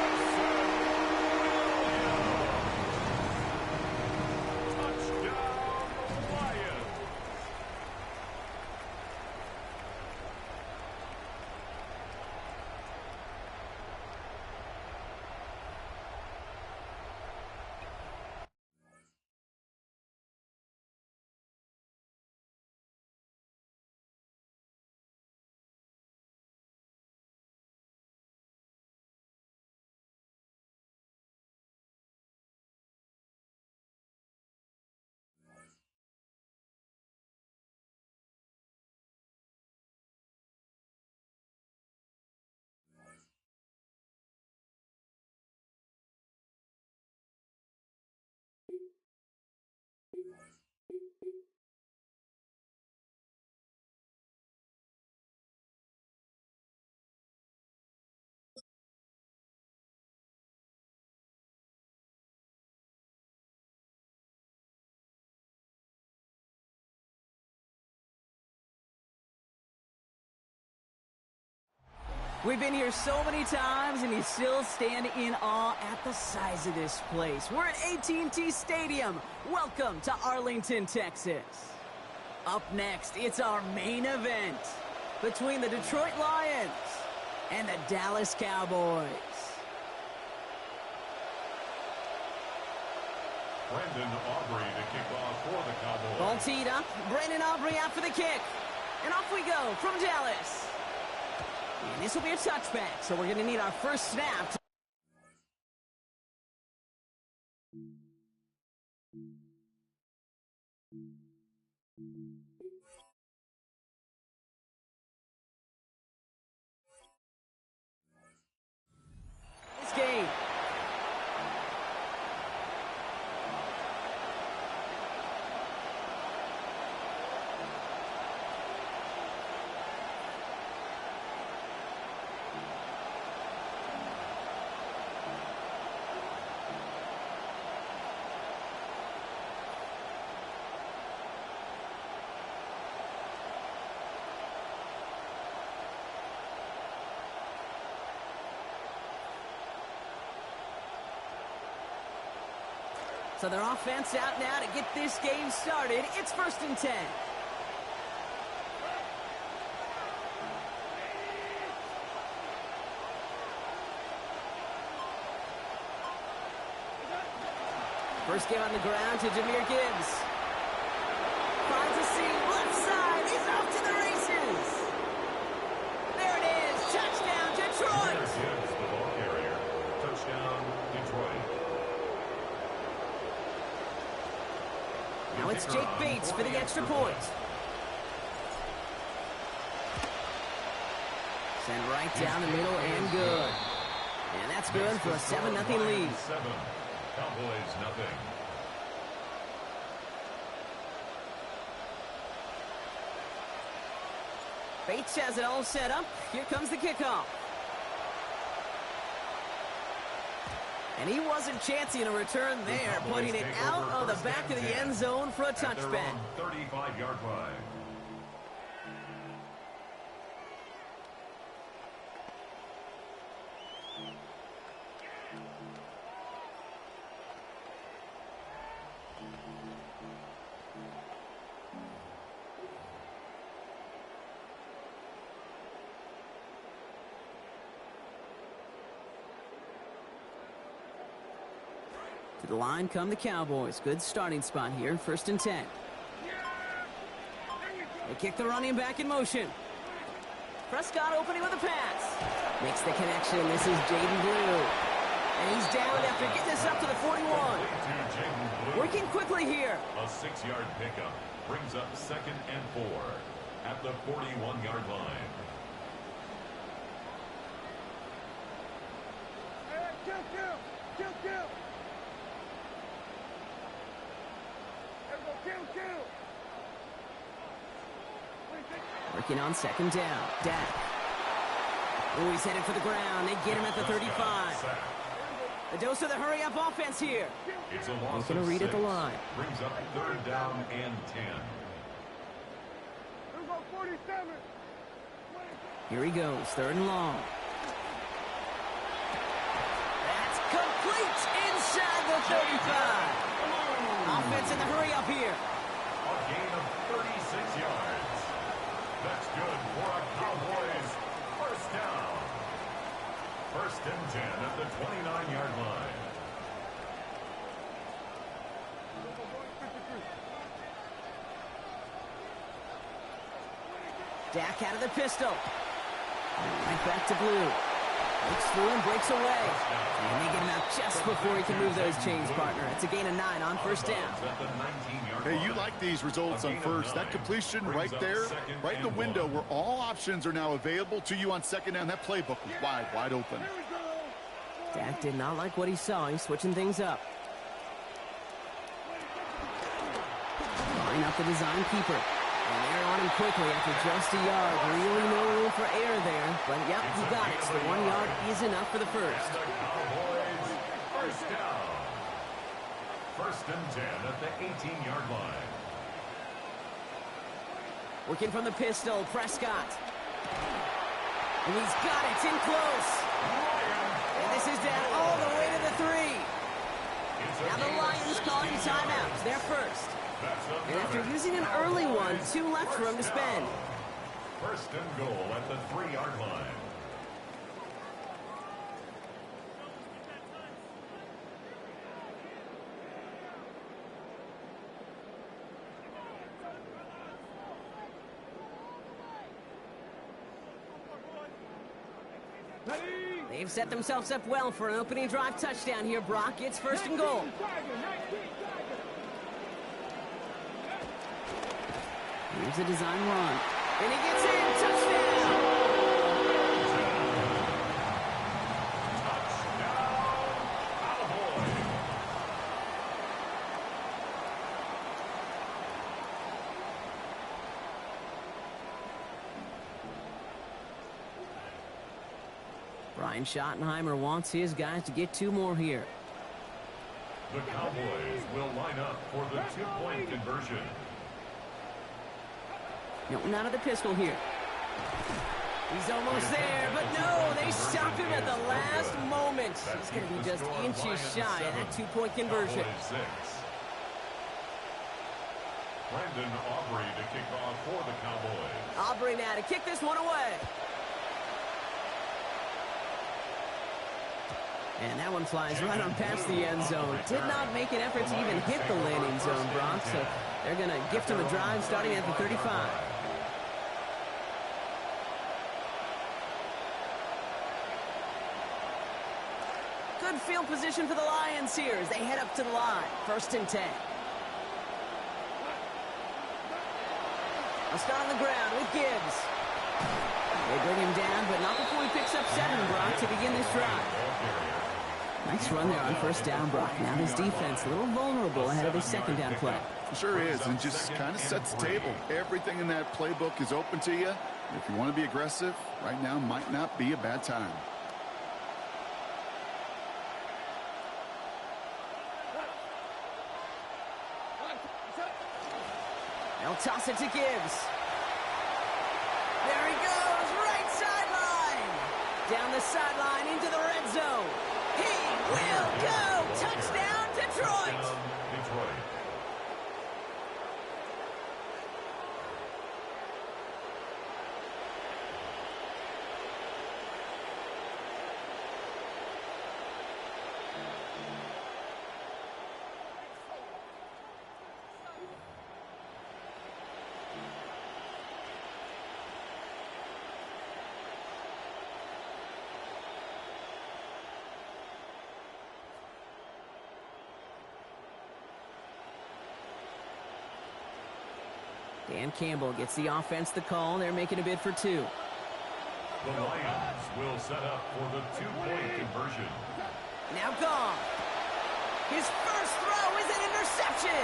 We've been here so many times, and you still stand in awe at the size of this place. We're at AT&T Stadium. Welcome to Arlington, Texas. Up next, it's our main event between the Detroit Lions and the Dallas Cowboys.
Brendan Aubrey to kick off for the Cowboys.
Ball teed up. Brandon Aubrey out for the kick. And off we go from Dallas. And this will be a touchback, so we're going to need our first snap. This game. So their offense out now to get this game started. It's 1st and 10. First game on the ground to Jahmyr Gibbs. Finds a seam, left side, he's off to the races. There it is, touchdown, Detroit.
Gibbs, the ball carrier. Touchdown, Detroit.
Now it's Jake Bates for the extra point. Send right down the middle and good. And that's good for a 7-0 lead.
7. Cowboys nothing.
Bates has it all set up. Here comes the kickoff. And he wasn't chancing a return there, putting it out of the back of the end zone for a touchback.
35-yard line.
To the line come the Cowboys. Good starting spot here. 1st and 10. They kick the running back in motion. Prescott opening with a pass. Makes the connection. This is Jaden Blue. And he's down after getting this up to the 41. Working quickly here.
A 6-yard pickup brings up 2nd and 4 at the 41-yard line.
Kill.
Working on 2nd down. Dak. Oh, he's headed for the ground. They get him at the 35. The dose of the hurry-up offense here.
It's a loss
He's going to read at the line.
Brings up 3rd down and 10.
Here he goes. 3rd and long. That's complete inside the 35. Offense in the hurry-up here.
A gain of 36 yards. That's good for a Cowboys 1st down. 1st and 10 at the 29-yard line.
Dak out of the pistol. Right back to Blue. Looks through and breaks away. And they get him out just before he can move those chains, partner. It's a gain of 9 on 1st down.
Hey, you like these results on 1st. That completion right there, right in the window where all options are now available to you on 2nd down. That playbook was wide open.
Dak did not like what he saw. He's switching things up. Line up the design keeper. And they're on him quickly after just a yard. Really no room for error there. But, yep, he got it. So the 1 yard is enough for the 1st.
Cowboys 1st down. 1st and 10 at the 18-yard line.
Working from the pistol, Prescott. And he's got it. It's in close. And this is down all the way to the 3. Now the Lions calling timeouts. They're 1st. And after using an early one, 2 left for him to spend.
1st and goal at the 3-yard line.
They've set themselves up well for an opening drive touchdown here, Brock. It's 1st and goal. Here's a design run. And he gets in. Touchdown! Brian Schottenheimer wants his guys to get 2 more here.
The Cowboys will line up for the 2-point conversion.
Milton out of the pistol here. He's almost there, but no, they stop him at the last moment. points. He's going to be just inches shy of that 2-point conversion.
Brandon Aubrey to kick off for the Cowboys.
Aubrey now to kick this one away. And that one flies right on past the end zone. Did not make an effort to even hit the landing zone, Brock. So they're going to gift him a drive starting at the 35. Good field position for the Lions here as they head up to the line. 1st and 10. I'll start on the ground with Gibbs. They bring him down, but not before he picks up 7, Brock, to begin this drive. Nice run there on 1st down, Brock. Now this defense a little vulnerable ahead of his 2nd down play.
Sure is, and just kind of sets the table. Everything in that playbook is open to you. If you want to be aggressive, right now might not be a bad time.
They'll toss it to Gibbs. There he goes, right sideline. Down the sideline into the red zone. He will go. Touchdown, Detroit. Dan Campbell gets the offense the call. They're making a bid for 2.
The Lions will set up for the 2-point conversion.
Now gone. His first throw is an interception.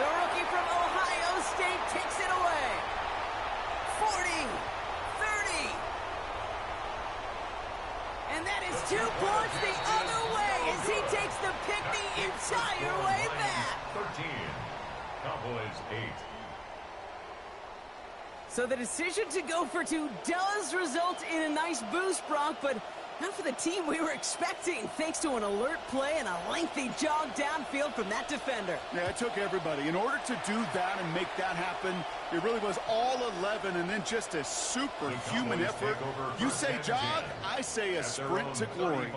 The rookie from Ohio State takes it away. 40, 30. And that is 2 points the other way as he takes the pick the entire way back.
13. Cowboys 8.
So the decision to go for 2 does result in a nice boost, Brock, but not for the team we were expecting, thanks to an alert play and a lengthy jog downfield from that defender.
Yeah, it took everybody. In order to do that and make that happen, it really was all 11 and then just a superhuman effort. You say jog, I say a sprint to glory.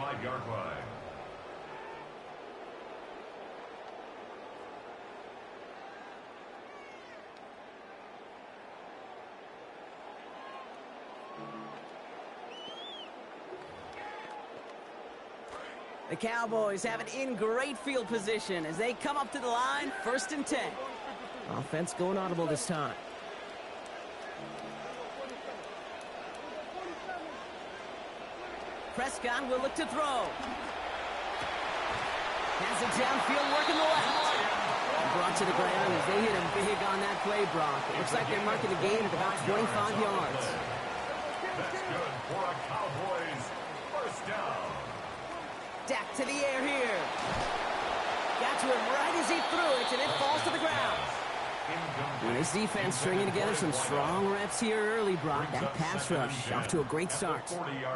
The Cowboys have it in great field position as they come up to the line, 1st and 10. Offense going audible this time. Prescott will look to throw. Has it downfield, working the left. Brought to the ground as they hit him big on that play, Brock. It looks like they're marking the game at about 25 yards.
That's good for a Cowboys 1st down.
Dak to the air here. Got to him right as he threw it, and it falls to the ground. And this defense stringing together some strong reps here early, Brock. That pass rush off to a great start.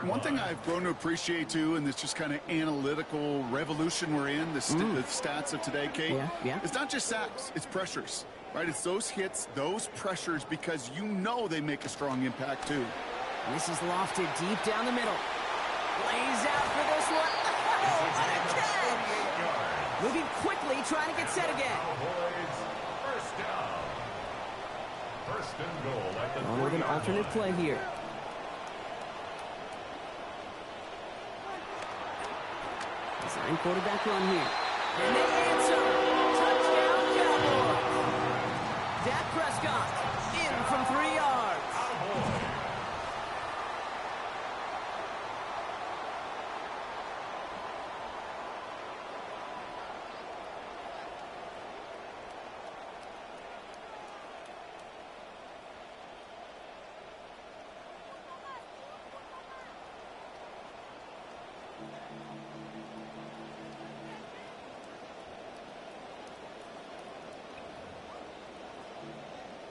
One thing I've grown to appreciate, too, in this just kind of analytical revolution we're in, the stats of today, Kate, it's not just sacks, it's pressures, right? It's those hits, those pressures, because you know they make a strong impact, too.
This is lofted deep down the middle. Lays out for this one. Oh, what a catch! Moving quickly, trying to get set again.
First down. 1st and goal at the
on with an alternate play here. Design quarterback run here. And they answer. Touchdown, Cowboys. Dak Prescott in from 3 yards.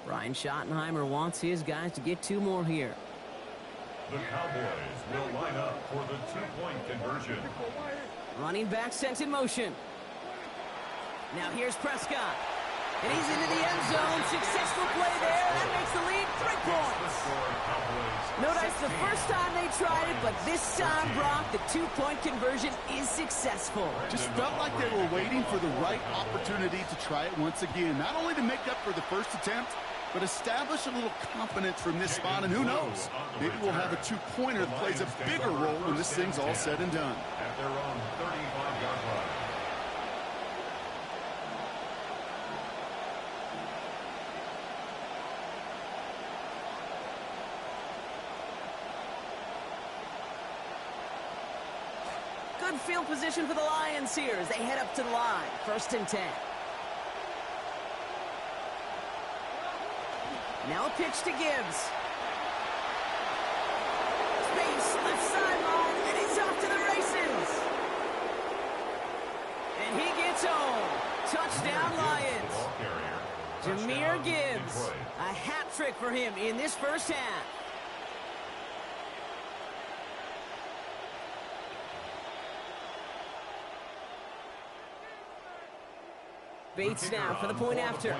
Ryan Schottenheimer wants his guys to get 2 more here.
The Cowboys will line up for the two-point conversion.
Running back sent in motion. Now here's Prescott. And he's into the end zone. Successful play there. That makes the lead 3 points. Notice the first time they tried it, but this time, Brock, the two-point conversion is successful.
Just felt like they were waiting for the right opportunity to try it once again. Not only to make up for the first attempt, but establish a little confidence from this spot. And who knows, maybe we'll have a two-pointer that plays a bigger role when this thing's all said and done.
At their own 35-yard line.
Good field position for the Lions here as they head up to the line. 1st and 10. Now a pitch to Gibbs. Space, left sideline, and he's off to the races. And he gets home. Touchdown, Lions. Jahmyr Gibbs. A hat trick for him in this first half. Bates now for the point after.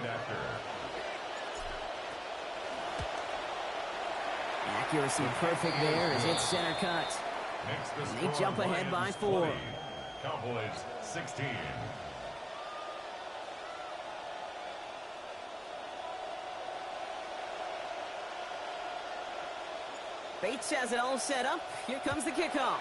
Accuracy perfect there as it's center cut. And they jump ahead by 4.
Cowboys 16.
Bates has it all set up. Here comes the kickoff.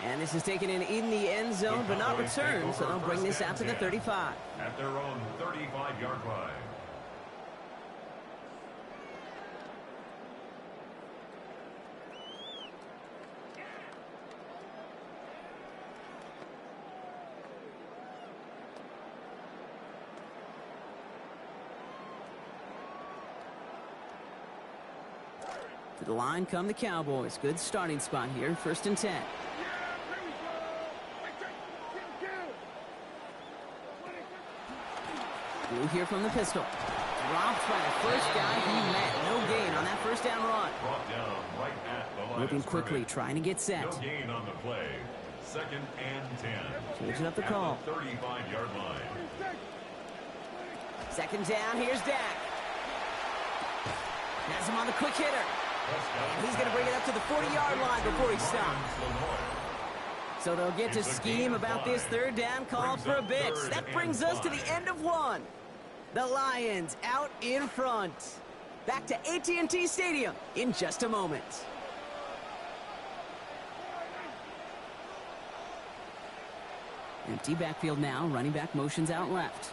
And this is taken in the end zone, but not returned, so they'll bring this out to the 35.
At their own 35-yard line.
To the line come the Cowboys. Good starting spot here, 1st and 10. Blue here from the pistol. Dropped by the first guy he met. No gain on that first down run.
Brought down right at the line.
Moving quickly, trying to get set.
No gain on the play. 2nd and 10.
Changing up the call.
35-yard line.
2nd down, here's Dak. Has him on the quick hitter. And he's going to bring it up to the 40-yard line before he stops. So they'll get to scheme about this 3rd down call for a bit. That brings us to the end of 1. The Lions out in front. Back to AT&T Stadium in just a moment. Empty backfield now. Running back motions out left.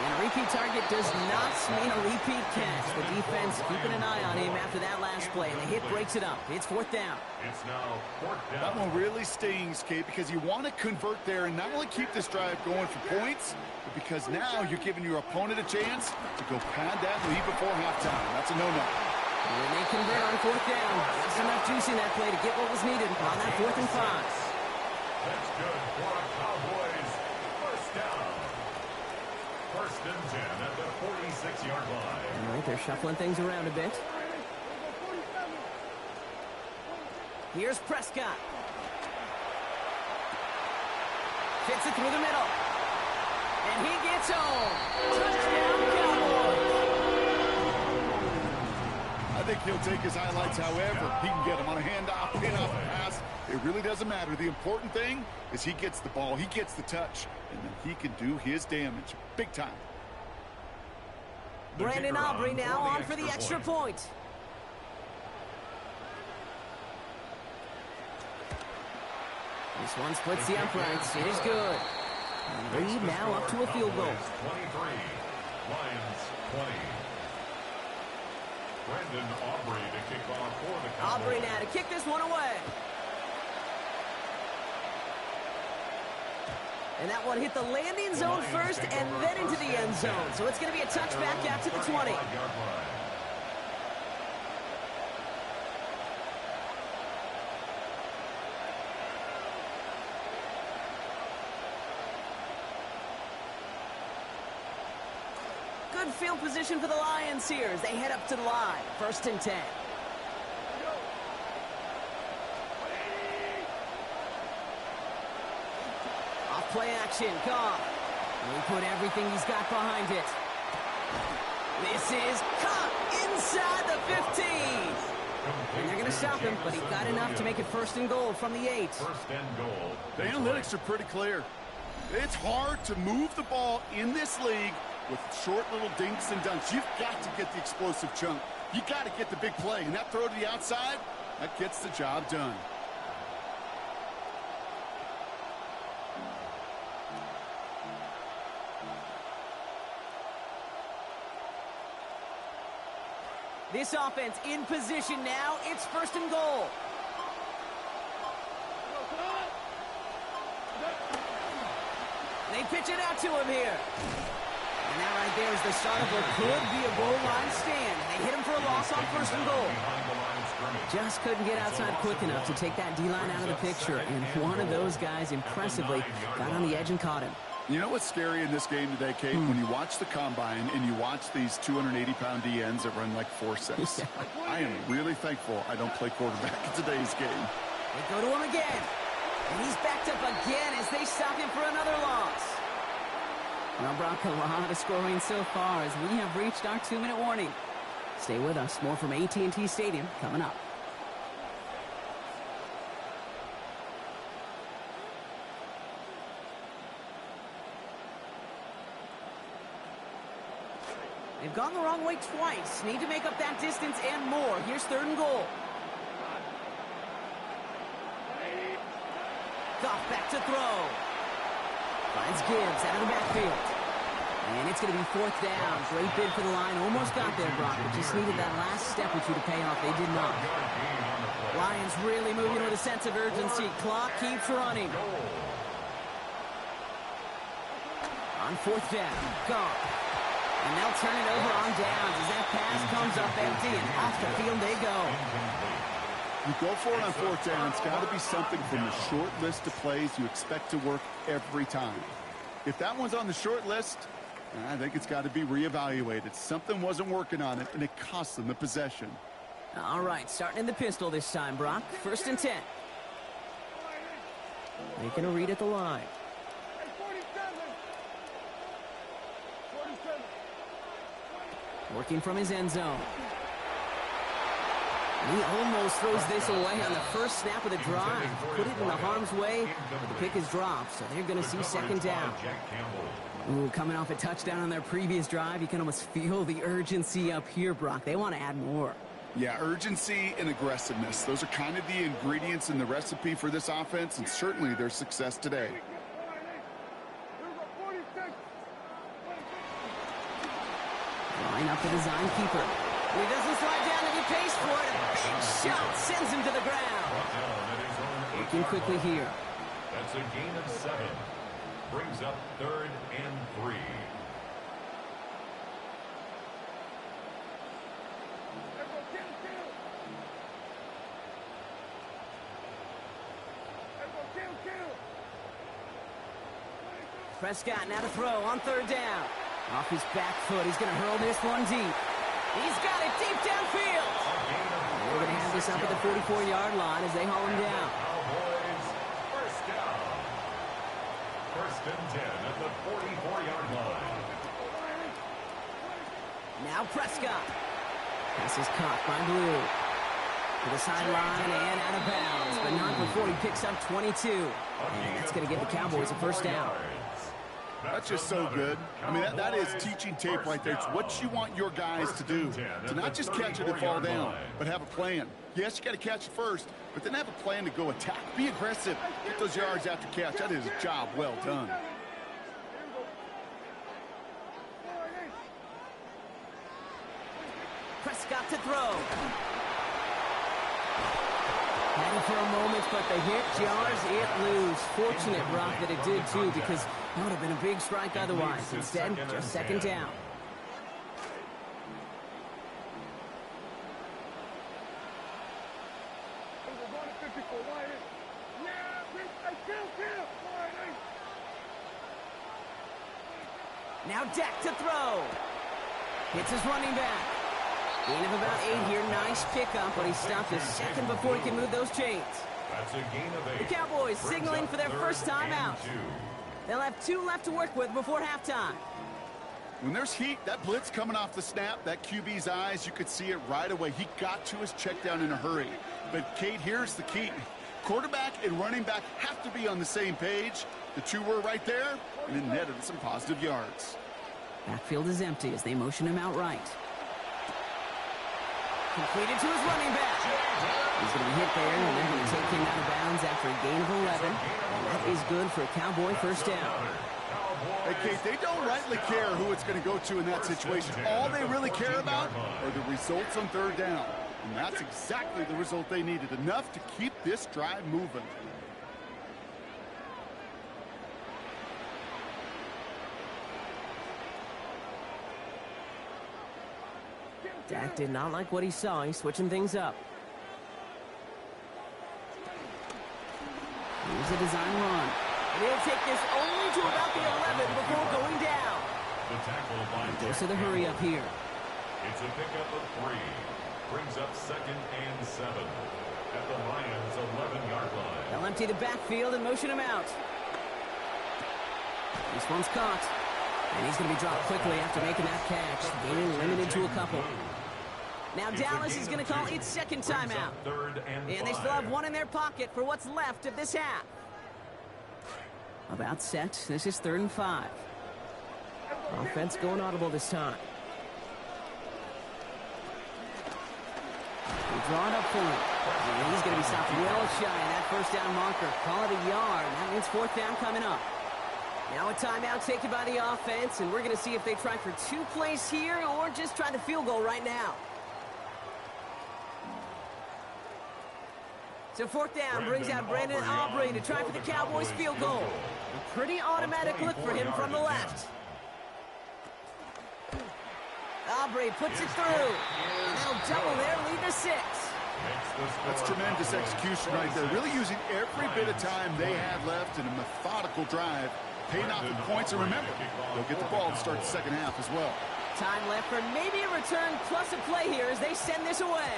And a repeat target does not mean a repeat catch. The defense keeping an eye on him after that last play. And the hit breaks it up. It's 4th down.
It's now 4th down.
That one really stings, Kate, because you want to convert there and not only keep this drive going for points, but because now you're giving your opponent a chance to go pad that lead before halftime. That's a no-no.
When they convert on 4th down, there's enough juice in that play to get what was needed on that 4th and 5.
That's good for a Cowboys 1st down. 1st and 10 at the 46-yard line.
All right, they're shuffling things around a bit. Here's Prescott. Fits it through the middle. And he gets home. Touchdown, Cowboys.
I think he'll take his highlights however he can get them on a handoff, pin-off, pass. It really doesn't matter. The important thing is he gets the ball, he gets the touch, and then he can do his damage. Big time.
Brandon Aubrey now on for the extra point. This one splits the uprights. It is good. Lead now up to a field goal.
23. Lions 20. Brandon Aubrey to kick off for the Cowboys.
Aubrey now to kick this one away. And that one hit the landing zone first and then into the end zone. So it's going to be a touchback out to the 20. Good field position for the Lions here as they head up to the line. 1st and 10. Off play action, Goff. He put everything he's got behind it. This is caught inside the 15. And they're going to stop him, but he got enough to make it 1st and goal from the 8.
1st and goal.
The analytics are pretty clear. It's hard to move the ball in this league with short little dinks and dunks. You've got to get the explosive chunk. You got to get the big play. And that throw to the outside, that gets the job done.
This offense in position now. It's 1st and goal. They pitch it out to him here. And that right there is the start of what could be a goal line stand. They hit him for a loss on 1st and goal. Just couldn't get outside quick enough to take that D-line out of the picture. And one of those guys impressively got on the edge and caught him.
You know what's scary in this game today, Kate? When you watch the combine and you watch these 280-pound DNs that run like 4.6. I am really thankful I don't play quarterback in today's game.
They go to him again. And he's backed up again as they stop him for another loss. Well, Brock, a lot of scoring so far as we have reached our 2-minute warning. Stay with us. More from AT&T Stadium coming up. They've gone the wrong way twice. Need to make up that distance and more. Here's 3rd and goal. Goff back to throw. Finds Gibbs out of the backfield. And it's going to be 4th down. Great bid for the line. Almost got there, Brock, but just needed that last step or two to pay off. They did not. Lions really moving with a sense of urgency. Clock keeps running. On 4th down, Goff. And they'll turn it over on downs as that pass comes up empty, and off the field they go.
You go for it on 4th down. It's got to be something from the short list of plays you expect to work every time. If that one's on the short list, I think it's got to be reevaluated. Something wasn't working on it, and it cost them the possession.
All right, starting in the pistol this time, Brock. 1st and 10. Making a read at the line. Working from his end zone. And he almost throws this away on the first snap of the drive. Put it in the harm's way, but the pick is dropped, so they're going to see 2nd down. Ooh, coming off a touchdown on their previous drive, you can almost feel the urgency up here, Brock. They want to add more.
Yeah, urgency and aggressiveness. Those are kind of the ingredients in the recipe for this offense, and certainly their success today.
Line up the design keeper. He doesn't slide down to get pace for it. A big shot sends him to the ground. Working quickly here.
That's a gain of 7. Brings up 3rd and 3.
Prescott now to throw on 3rd down. Off his back foot, he's going to hurl this one deep. He's got it deep downfield. They're going to have this up at the 44-yard line as they haul him down.
Cowboys, 1st down. 1st and 10 at the 44-yard line.
Now Prescott. Pass is caught by Blue. To the sideline and out of bounds, but not before he picks up 22. And that's going to give the Cowboys a 1st down.
That's just so good. I mean, that is teaching tape right there. It's what you want your guys to do. To not just catch it and fall down, but have a plan. Yes, you got to catch it first, but then have a plan to go attack. Be aggressive. Get those yards after catch. That is a job well done.
Prescott to throw. Had it for a moment, but the hit jars it loose. Fortunate, Brock, that it did too, because that would have been a big strike otherwise. Instead, just 2nd down. Now Dak to throw. Hits his running back. Gain of about 8 here. Nice pickup, but he stopped a second before he can move those chains.
That's a gain of 8.
The Cowboys signaling for their first time out.
2.
They'll have 2 left to work with before halftime.
When there's heat, that blitz coming off the snap, that QB's eyes, you could see it right away. He got to his check down in a hurry. But, Kate, here's the key. Quarterback and running back have to be on the same page. The two were right there, and it netted some positive yards.
Backfield is empty as they motion him out right. Completed to his running back. He's going to be hit there, and they're going to take him out of bounds after a gain of 11. And that is good for a Cowboy first down.
Hey, Kate, they don't rightly care who it's going to go to in that situation. All they really care about are the results on third down. And that's exactly the result they needed, enough to keep this drive moving.
Dak did not like what he saw. He's switching things up. Here's a design run. They'll take this only to about the 11 before going down.
The tackle by
Goes to the hurry up here.
It's a pickup of 3. Brings up 2nd and 7 at the Lions' 11-yard line.
They'll empty the backfield and motion him out. This one's caught. And he's going to be dropped quickly after making that catch. Gaining limited to a couple. Now Dallas is going to call its second timeout. And they still have 1 in their pocket for what's left of this half. About set. This is 3rd and 5. Offense going audible this time. They draw it up for him. And he's going to be stopped well shy of that first down marker. Call it a yard. That means 4th down coming up. Now a timeout taken by the offense, and we're going to see if they try for 2 plays here or just try the field goal right now. So 4th down brings out Brandon Aubrey to try for the Cowboys field goal. A pretty automatic look for him from the left. Aubrey puts it through. And they'll double their lead to 6.
That's tremendous execution right there. Really using every bit of time they had left in a methodical drive. Paying off in points, and remember, they'll get the ball to start the second half as well.
Time left for maybe a return plus a play here as they send this away.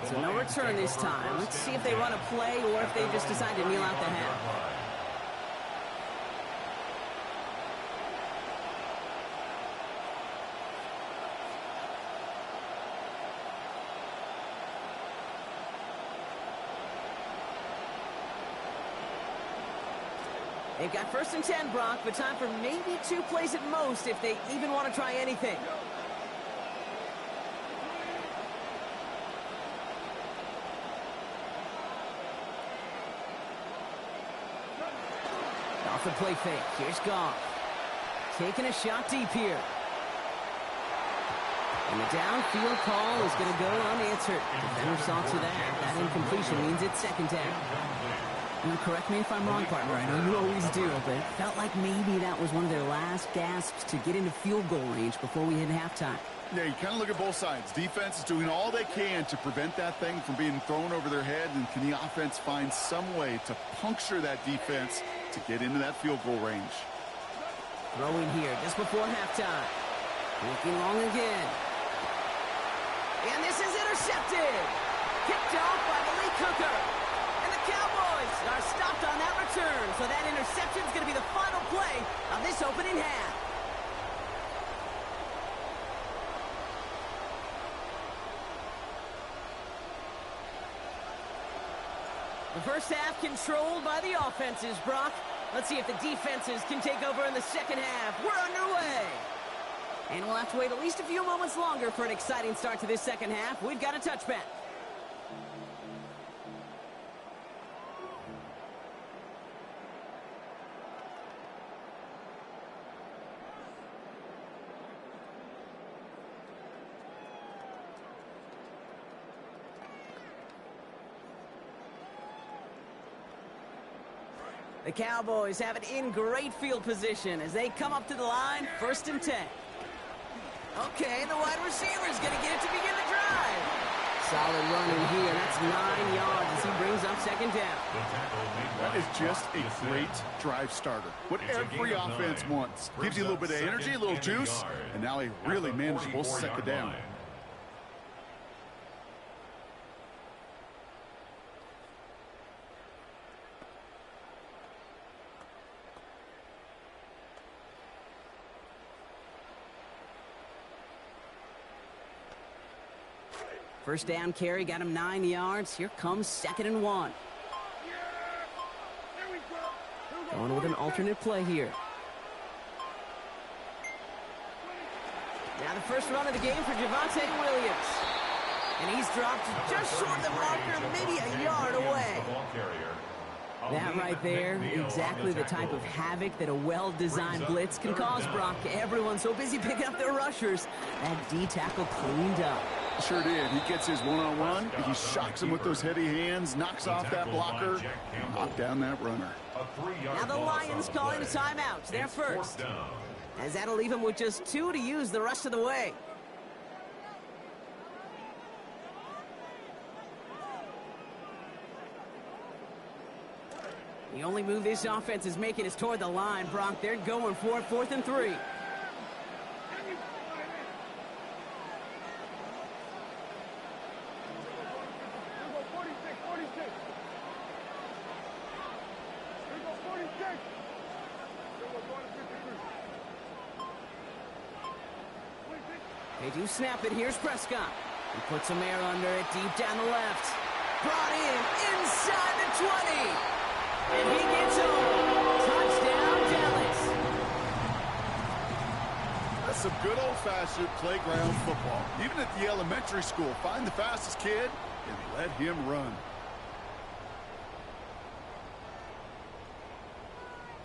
So no return this time. Let's see if they run a play or if they just decide to kneel out the half. They've got 1st and 10, Brock, but time for maybe 2 plays at most if they even want to try anything. Off the play fake. Here's Goff. Taking a shot deep here. And the downfield call is going to go unanswered. Defender saw to that. That incompletion means it's 2nd down. Now, correct me if I'm wrong, partner. I know you always do, but it felt like maybe that was one of their last gasps to get into field goal range before we hit halftime.
Yeah, you kind of look at both sides. Defense is doing all they can to prevent that thing from being thrown over their head, and can the offense find some way to puncture that defense to get into that field goal range?
Throwing here just before halftime. Looking long again. And this is intercepted. Kicked off by Malik Hooker. And the Cowboys are stopped on that return. So that interception is going to be the final play of this opening half. The first half controlled by the offenses, Brock. Let's see if the defenses can take over in the second half. We're underway. And we'll have to wait at least a few moments longer for an exciting start to this second half. We've got a touchback. The Cowboys have it in great field position as they come up to the line, 1st and 10. Okay, the wide receiver is going to get it to begin the drive. Solid run in here. That's 9 yards as he brings up second down.
That is just a great drive starter. What every offense wants. Gives you a little bit of energy, a little juice, and now a really manageable second down.
First down carry got him 9 yards. Here comes 2nd and 1. Going with an alternate play here. Now the first run of the game for Javonte Williams. And he's dropped just short of the marker, maybe a yard away. That right there, exactly the type of havoc that a well-designed blitz can cause, Brock. Everyone's so busy picking up their rushers. That D-tackle cleaned up.
Sure did. He gets his one-on-one. He shocks him with those heavy hands, knocks off that blocker, knock down that runner.
Now the Lions calling a timeout. They're first. As that'll leave him with just 2 to use the rest of the way. The only move this offense is making is toward the line, Brock. They're going for it, 4th and 3. They do snap it. Here's Prescott. He puts some air under it deep down the left. Brought in inside the 20. And he gets home. Touchdown, Dallas.
That's some good old-fashioned playground football. Even at the elementary school, find the fastest kid and let him run.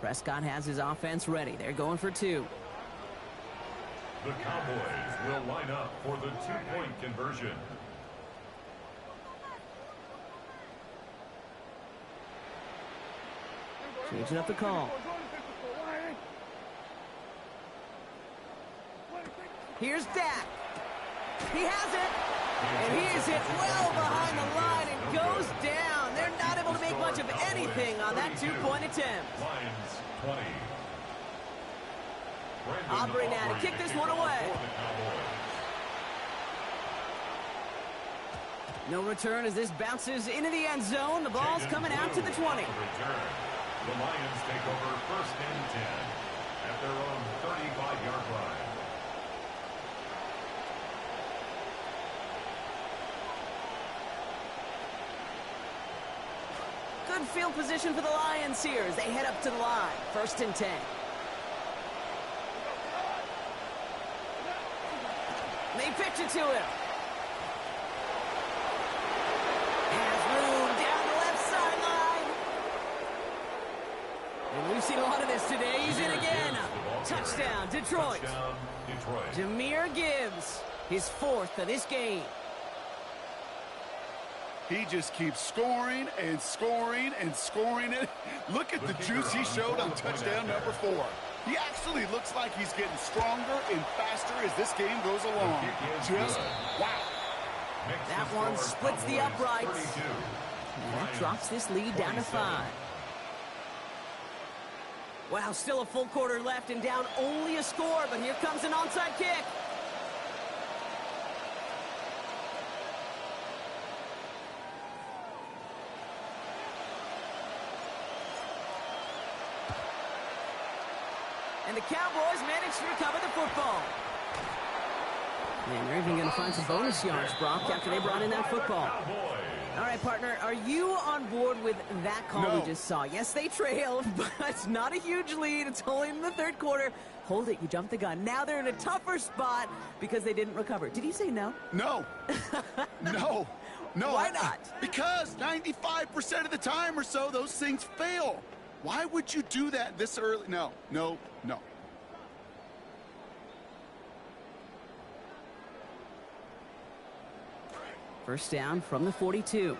Prescott has his offense ready. They're going for 2.
The Cowboys will line up for the 2-point conversion.
Changing up the call. Here's Dak. He has it. And he is hit well behind the line and goes down. They're not able to make much of anything on that 2-point attempt.
Lions 20.
Aubrey now to kick this one away. No return as this bounces into the end zone. The ball's coming out to the 20.
The Lions take over 1st and 10 at their own 35-yard line.
Good field position for the Lions here as they head up to the line. 1st and 10. They pitch it to him. Has room down the left sideline. And we've seen a lot of this today. He's in again. Touchdown, Detroit. Jahmyr Gibbs, his 4th of this game.
He just keeps scoring and scoring and scoring it. Look at the juice he showed on touchdown number 4. He actually looks like he's getting stronger and faster as this game goes along. Just wow.
That one splits the uprights. And that drops this lead down to 5. Wow, still a full quarter left and down only a score, but here comes an onside kick. And the Cowboys manage to recover the football. Man, they're even going to find some bonus yards, Brock, after they brought in that football. All right, partner, are you on board with that call we just saw? Yes, they trailed, but it's not a huge lead. It's only in the 3rd quarter. Hold it, you jumped the gun. Now they're in a tougher spot because they didn't recover. Did you say no?
No. No. No.
Why not?
Because 95% of the time or so, those things fail. Why would you do that this early? No, no, no.
First down from the 42.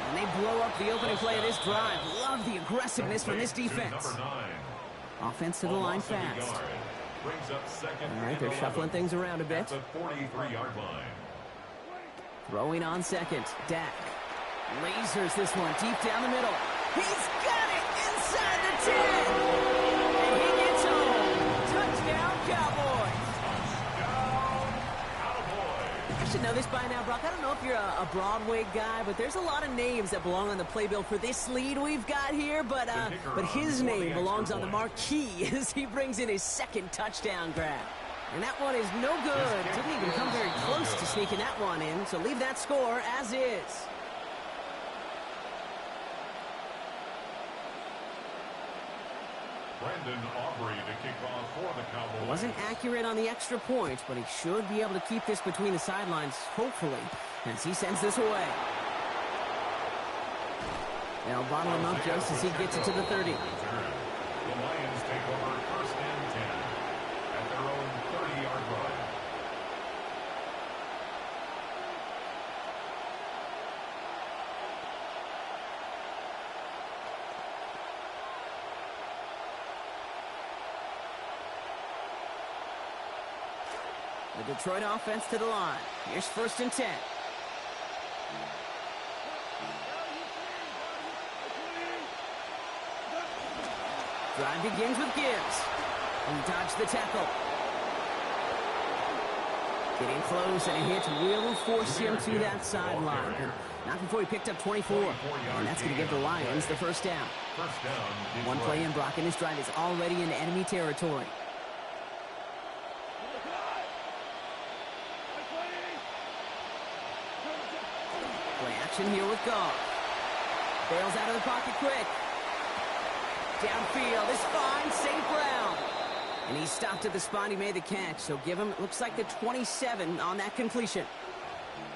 And they blow up the opening play of this drive. Love the aggressiveness from this defense. Offense to the line fast. All right, they're shuffling things around a bit.
43-yard line.
Throwing on second. Dak lasers this one deep down the middle. He's got it inside the 10. And he gets home. Touchdown, Cowboys. I should know this by now, Brock. I don't know if you're a Broadway guy, but there's a lot of names that belong on the playbill for this lead we've got here. But his name belongs on the marquee as he brings in his second touchdown grab. And that one is no good. Didn't even come very close to sneaking that one in. So leave that score as is.
Brandon Aubrey to kick off for the Cowboys.
Wasn't accurate on the extra point, but he should be able to keep this between the sidelines, hopefully, as he sends this away. They'll bottle him up just as he gets it to the 30.
The Lions take over first and 10 at their own 30-yard line.
The Detroit offense to the line. Here's first and 10. Drive begins with Gibbs. He dodged the tackle. Getting close, and a hit will force him to that sideline. But not before he picked up 24. And that's going to give the Lions the first down. One play in, Brock, and this drive is already in enemy territory. Play action here with Goff. Bails out of the pocket quick. Downfield is fine, safe ground. And he stopped at the spot he made the catch, so give him, it looks like the 27 on that completion.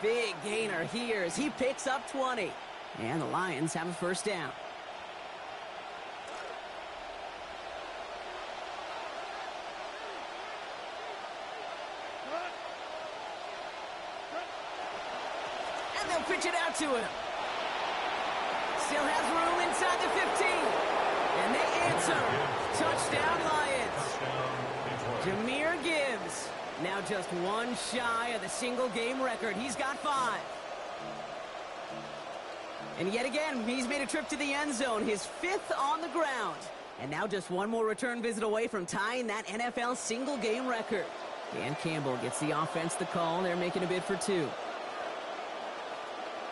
Big gainer here as he picks up 20. And the Lions have a first down. And they'll pitch it out to him. Still has room inside the 15. And they answer. Touchdown, Lions. Jahmyr Gibbs. Now just one shy of the single-game record. He's got 5. And yet again, he's made a trip to the end zone. His 5th on the ground. And now just one more return visit away from tying that NFL single-game record. Dan Campbell gets the offense the call. They're making a bid for 2.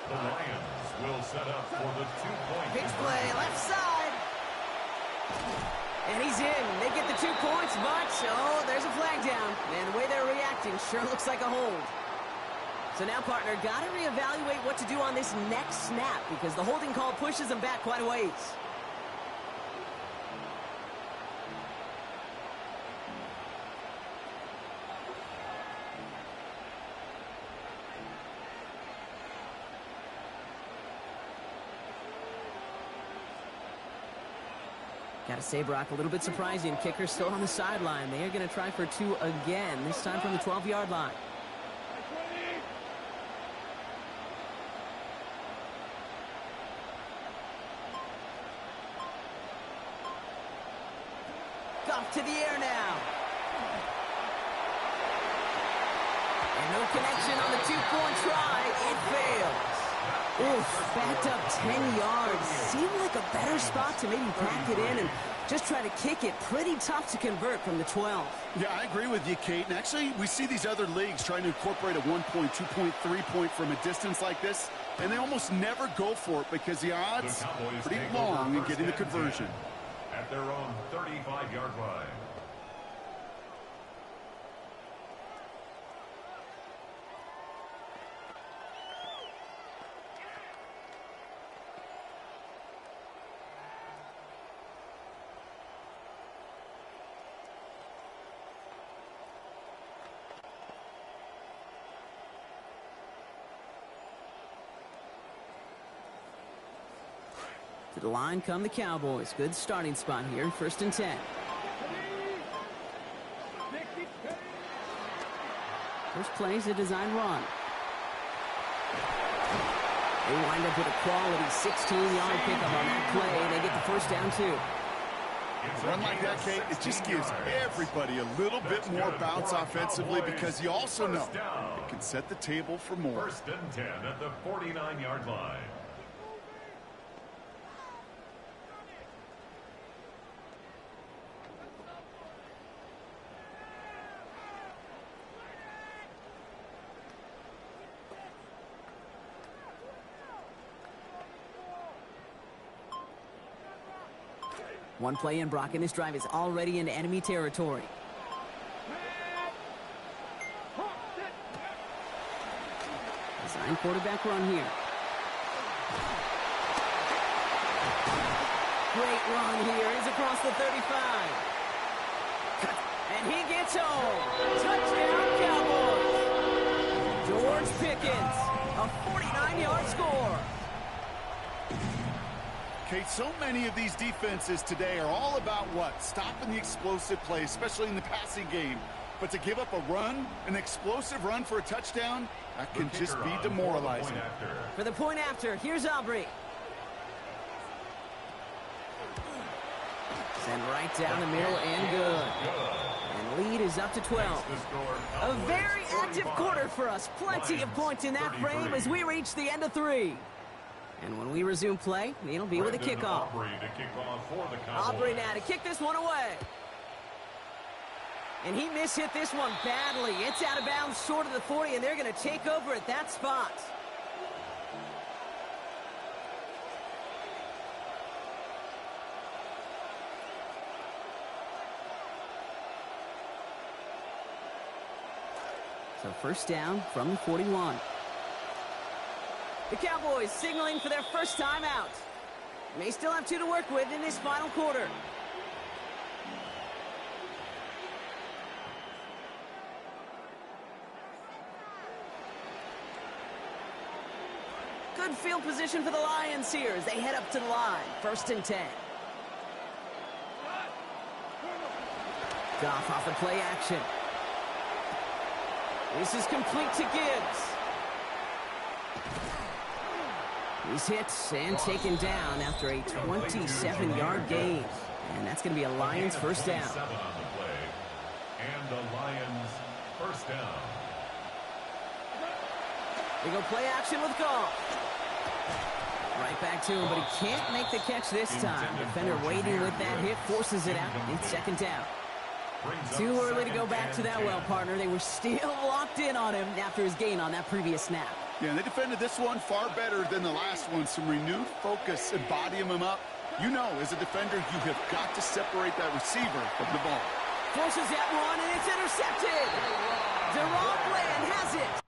The Lions will set up for the 2-point.
Pitch play, left side. And he's in. They get the 2 points, but, oh, there's a flag down. And the way they're reacting sure looks like a hold. So now, partner, got to reevaluate what to do on this next snap because the holding call pushes them back quite a ways. Got to say, Brock, a little bit surprising. Kicker still on the sideline. They are going to try for 2 again, this time from the 12-yard line. Goff to the air now. And no connection on the 2-point try. It fails. Oof, backed up 10 yards. Seemed like a better spot to maybe pack it in and just try to kick it. Pretty tough to convert from the 12.
Yeah, I agree with you, Kate. And actually, we see these other leagues trying to incorporate a 1-point, 2-point, 3-point from a distance like this, and they almost never go for it because the odds are pretty long in getting the conversion.
At their own 35-yard line.
To the line come the Cowboys. Good starting spot here. First and 10. First play is a design run. They wind up with a quality 16-yard pickup on that play. They get the first down, too.
A run like that, Kate, it just gives everybody a little bit more bounce offensively because you also know it can set the table for more.
First and 10 at the 49-yard line.
One play in, Brock, and this drive is already into enemy territory. Design quarterback run here. Great run here. He's across the 35. And he gets home. Touchdown, Cowboys. George Pickens, a 49-yard score.
Kate, so many of these defenses today are all about what? Stopping the explosive play, especially in the passing game. But to give up a run, an explosive run for a touchdown, that can just be demoralizing.
For the point after, here's Aubrey. Send right down the middle and good. And lead is up to 12. A very active quarter for us. Plenty of points in that frame as we reach the end of 3. And when we resume play, it'll be with a kickoff. Aubrey now to kick this one away. And he mishit this one badly. It's out of bounds short of the 40, and they're going to take over at that spot. So first down from the 41. The Cowboys signaling for their first time out. May still have 2 to work with in this final quarter. Good field position for the Lions here as they head up to the line. First and 10. Goff off the play action. This is complete to Gibbs. He's hit and taken down after a 27-yard gain. And that's going to be a Lions first down.
And the Lions first down.
They go play action with Goff. Right back to him, but he can't make the catch this time. Defender waiting with that hit, forces it out. It's second down. Too early to go back to that well, partner. They were still locked in on him after his gain on that previous snap.
Yeah, and they defended this one far better than the last one. Some renewed focus and bodying him up. You know, as a defender, you have got to separate that receiver from the ball.
Forces that one, and it's intercepted. Deron Bland has it.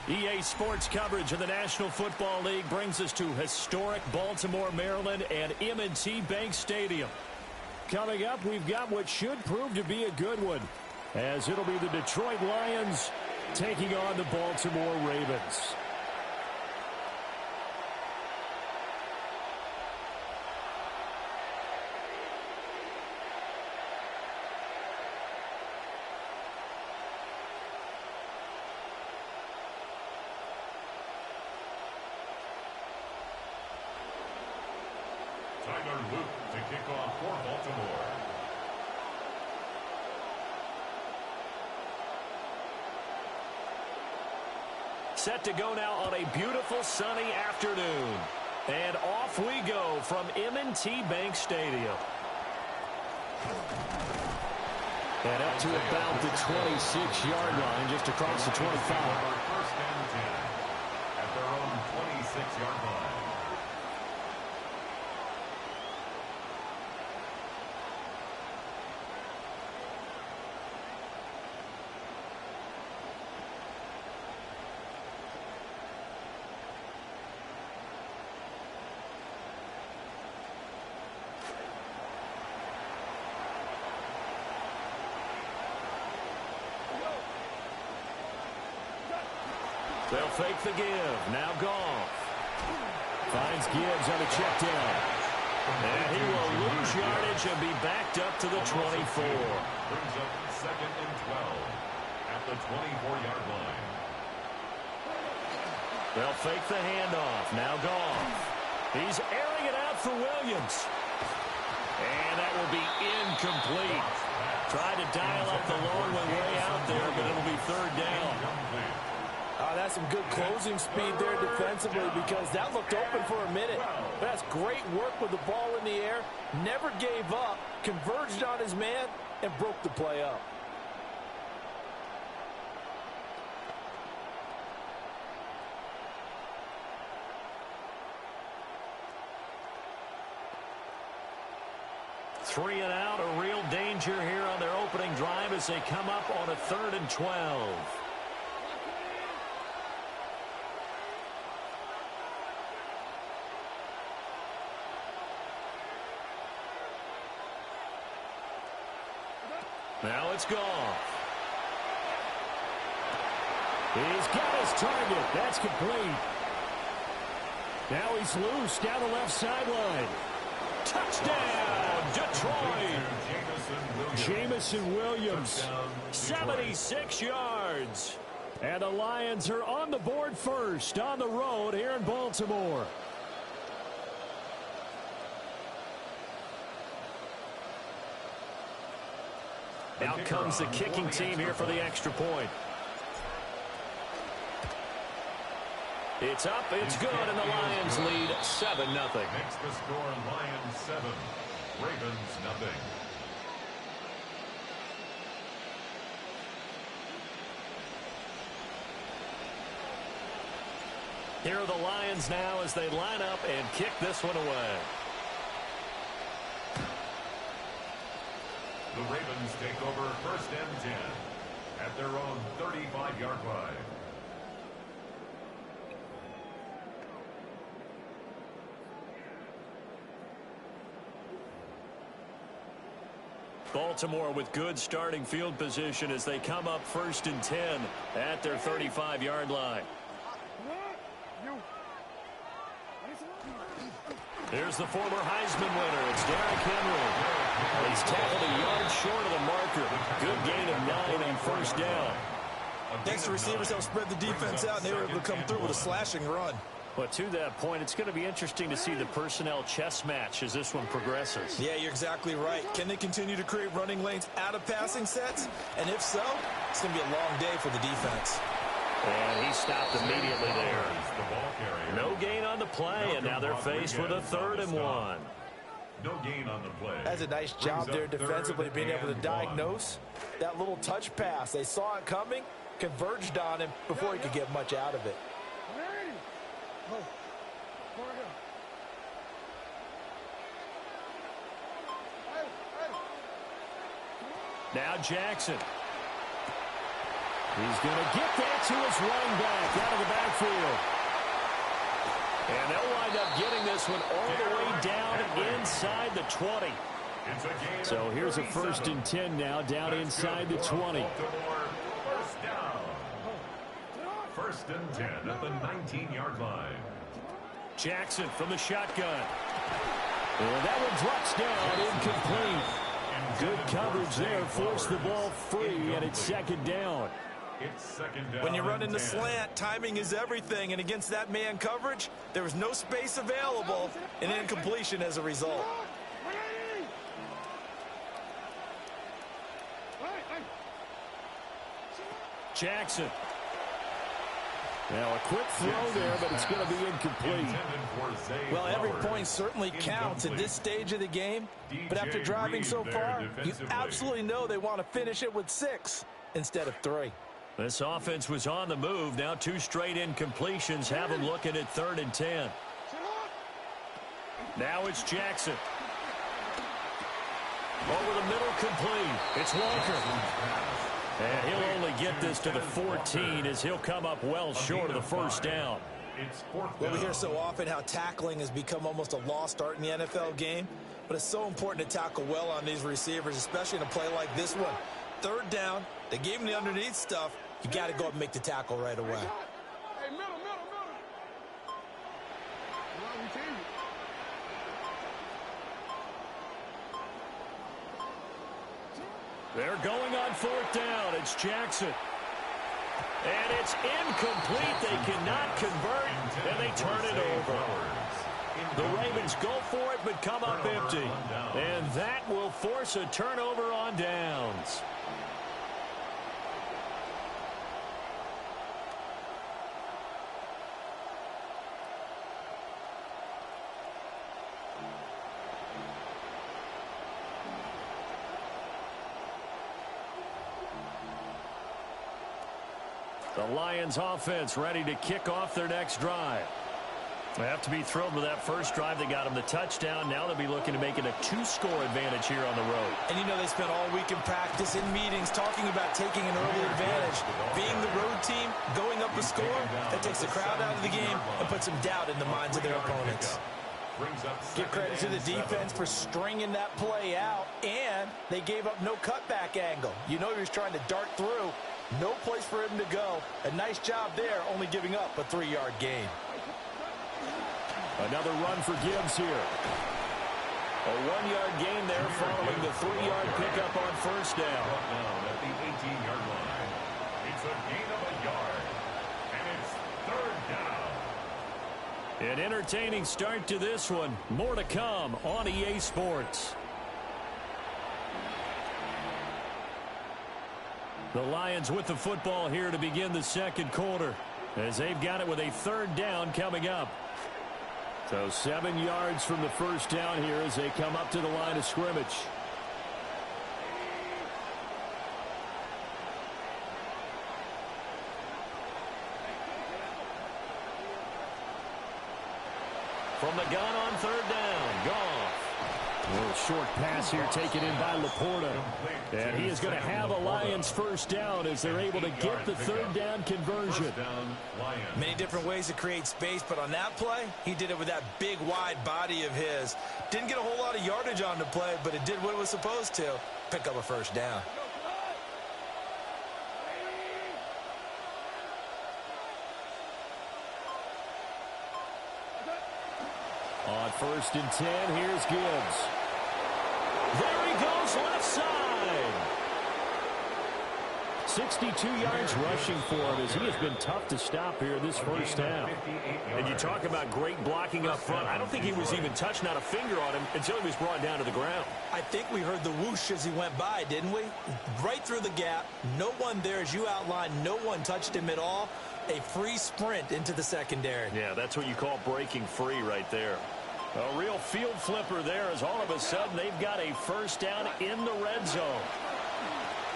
EA Sports coverage of the National Football League brings us to historic Baltimore, Maryland and M&T Bank Stadium. Coming up, we've got what should prove to be a good one, as it'll be the Detroit Lions taking on the Baltimore Ravens.
Tyler Luke to kick off for Baltimore.
Set to go now on a beautiful sunny afternoon. And off we go from M&T Bank Stadium. And up to about the 26-yard line, just across the 25.
First and 10 at their own 26-yard line.
They'll fake the give. Now Goff. Finds Gibbs on a check down. And he will lose yardage and be backed up to the 24.
Brings up 2nd and 12 at the 24-yard line.
They'll fake the handoff. Now Goff. He's airing it out for Williams. And that will be incomplete. Tried to dial up the long one way out there, but it'll be 3rd down.
That's some good closing speed there defensively because that looked open for a minute. That's great work with the ball in the air. Never gave up, converged on his man, and broke the play up.
Three and out, a real danger here on their opening drive as they come up on a 3rd and 12. Now it's Goff. He's got his target. That's complete. Now he's loose down the left sideline. Touchdown, Detroit. Jamison Williams, 76 yards. And the Lions are on the board first on the road here in Baltimore. Out comes the kicking team here for the extra point. It's up, it's good, and the Lions lead 7-0.
Makes the score Lions 7, Ravens nothing.
Here are the Lions now as they line up and kick this one away.
The Ravens take over 1st and 10 at their own 35-yard line.
Baltimore with good starting field position as they come up 1st and 10 at their 35-yard line. Here's the former Heisman winner. It's Derrick Henry. He's tackled a yard short of the marker. Good gain of 9 on 1st down.
Next, receivers help spread the defense out, and they were able to come through with a slashing run.
But to that point, it's going to be interesting to see the personnel chess match as this one progresses.
Yeah, you're exactly right. Can they continue to create running lanes out of passing sets? And if so, it's going to be a long day for the defense.
And he stopped immediately there. No gain on the play, and now they're faced with a 3rd and 1.
No gain on the play.
That's a nice job there defensively, being able to diagnose that little touch pass. They saw it coming, converged on him before he could get much out of it.
Now Jackson. He's going to get that to his running back out of the backfield. And they'll wind up getting this one all the way down inside the 20. So here's a 1st and 10 now down inside the 20.
1st and 10 at the 19-yard line.
Jackson from the shotgun. And that one drops down, incomplete. Good coverage there, forced the ball free, and it's 2nd down.
When you run in the slant, timing is everything, and against that man coverage, there was no space available, and incompletion as a result.
Jackson. Now a quick throw there, but it's going to be incomplete.
Well, every point certainly counts at this stage of the game, but after driving so far, you absolutely know they want to finish it with 6 instead of 3.
This offense was on the move. Now 2 straight incompletions have them looking at 3rd and 10. Now it's Jackson. Over the middle, complete. It's Walker. And he'll only get this to the 14 as he'll come up well short of the 1st down.
Well, we hear so often how tackling has become almost a lost art in the NFL game, but it's so important to tackle well on these receivers, especially in a play like this one. 3rd down, they gave him the underneath stuff. You got to go up and make the tackle right away.
They're going on 4th down. It's Jackson. And it's incomplete. They cannot convert, and they turn it over. The Ravens go for it, but come up empty. And that will force a turnover on downs. The Lions offense ready to kick off their next drive. They have to be thrilled with that first drive. They got them the touchdown. Now they'll be looking to make it a 2-score advantage here on the road.
And you know they spent all week in practice, in meetings, talking about taking an early advantage. Being the road team, going up a score, that takes the crowd out of the game and puts some doubt in the minds of their opponents. Give credit to the defense for stringing that play out, and they gave up no cutback angle. You know he was trying to dart through. No place for him to go. A nice job there, only giving up a 3-yard gain.
Another run for Gibbs here. A 1-yard gain there following the 3-yard pickup on first down.
At the 18-yard line. It's a gain of a yard. And it's 3rd down.
An entertaining start to this one. More to come on EA Sports. The Lions with the football here to begin the second quarter, as they've got it with a 3rd down coming up. So 7 yards from the first down here as they come up to the line of scrimmage. From the gun on 3rd down, Goff. A little short pass here taken in by Laporta. And he is going to have a Lions first down as they're able to get the 3rd down conversion.
Many different ways to create space, but on that play, he did it with that big, wide body of his. Didn't get a whole lot of yardage on the play, but it did what it was supposed to. Pick up a first down.
On 1st and 10, here's Gibbs. There he goes, left side. 62 yards rushing for him as he has been tough to stop here this first half. And you talk about great blocking up front. I don't think he was even touched, not a finger on him, until he was brought down to the ground.
I think we heard the whoosh as he went by, didn't we? Right through the gap. No one there, as you outlined. No one touched him at all. A free sprint into the secondary.
Yeah, that's what you call breaking free right there. A real field flipper there as all of a sudden they've got a first down in the red zone.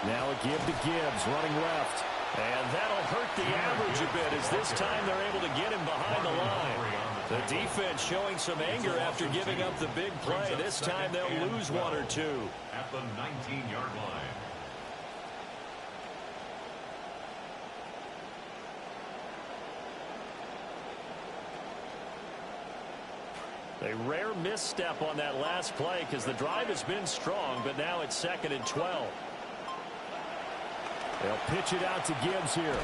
Now a give to Gibbs running left. And that'll hurt the average a bit as this time they're able to get him behind the line. The defense showing some anger after giving up the big play. This time they'll lose 1 or 2.
At the 19-yard line.
A rare misstep on that last play because the drive has been strong, but now it's 2nd and 12. They'll pitch it out to Gibbs here.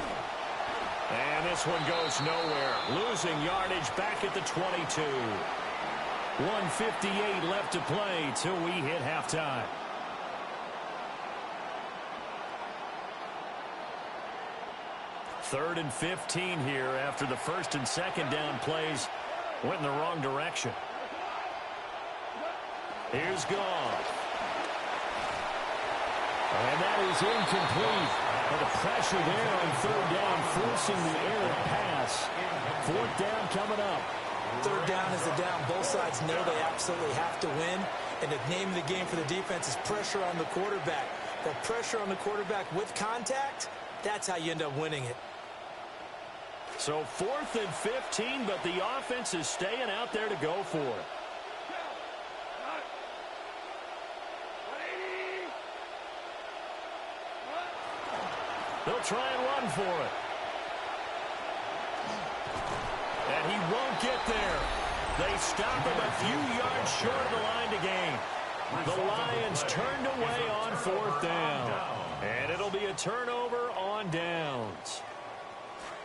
And this one goes nowhere. Losing yardage back at the 22. 1:58 left to play till we hit halftime. Third and 15 here after the 1st and 2nd down plays went in the wrong direction. Here's Goff. And that is incomplete. And the pressure there on 3rd down, forcing the errant pass. 4th down coming up.
3rd down is the down. Both sides know they absolutely have to win. And the name of the game for the defense is pressure on the quarterback. That pressure on the quarterback with contact, that's how you end up winning it.
So 4th and 15, but the offense is staying out there to go for it. They'll try and run for it. And he won't get there. They stop him a few yards short of the line to gain. The Lions turned away on 4th down. And it'll be a turnover on downs.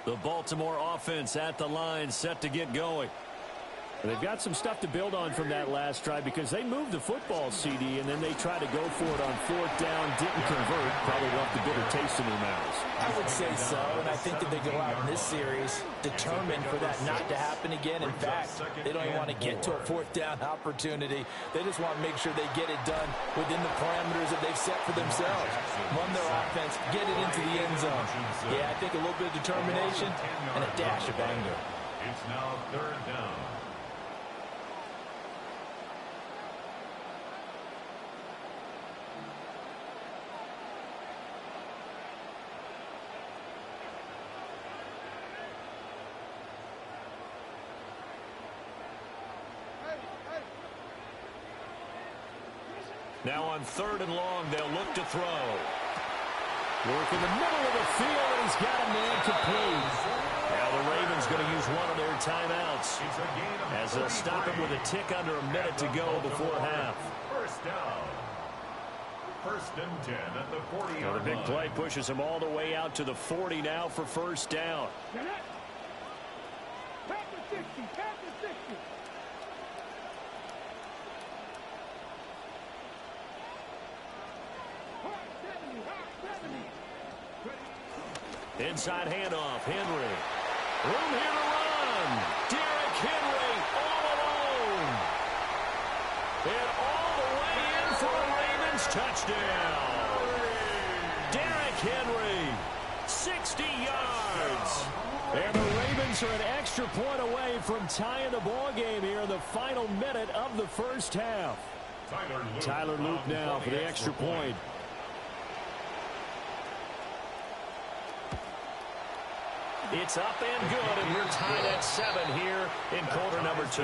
The Baltimore offense at the line set to get going. They've got some stuff to build on from that last drive because they moved the football, CD, and then they tried to go for it on 4th down, didn't convert, probably left a bitter taste in their mouths.
I would say so, and I think that they go out in this series determined for that not to happen again. In fact, they don't even want to get to a 4th down opportunity. They just want to make sure they get it done within the parameters that they've set for themselves. Run their offense, get it into the end zone. Yeah, I think a little bit of determination and a dash of anger.
It's now 3rd down.
Now on 3rd and long, they'll look to throw. Work in the middle of the field, and he's got a man complete. Now the Ravens going to use one of their timeouts as they'll stop him with a tick under a minute to go before half.
1st down. 1st and 10 at the 40-yard line.
The big play pushes him all the way out to the 40 now for 1st down.
Pass the 60, pass the 60.
Inside handoff, Henry. Room here to run. Derrick Henry all alone. And all the way in for a Ravens touchdown. Derrick Henry, 60 yards. And the Ravens are an extra point away from tying the ball game here in the final minute of the 1st half. Tyler Luke now for the extra point. It's up and good, and we're tied at 7 here in quarter number 2.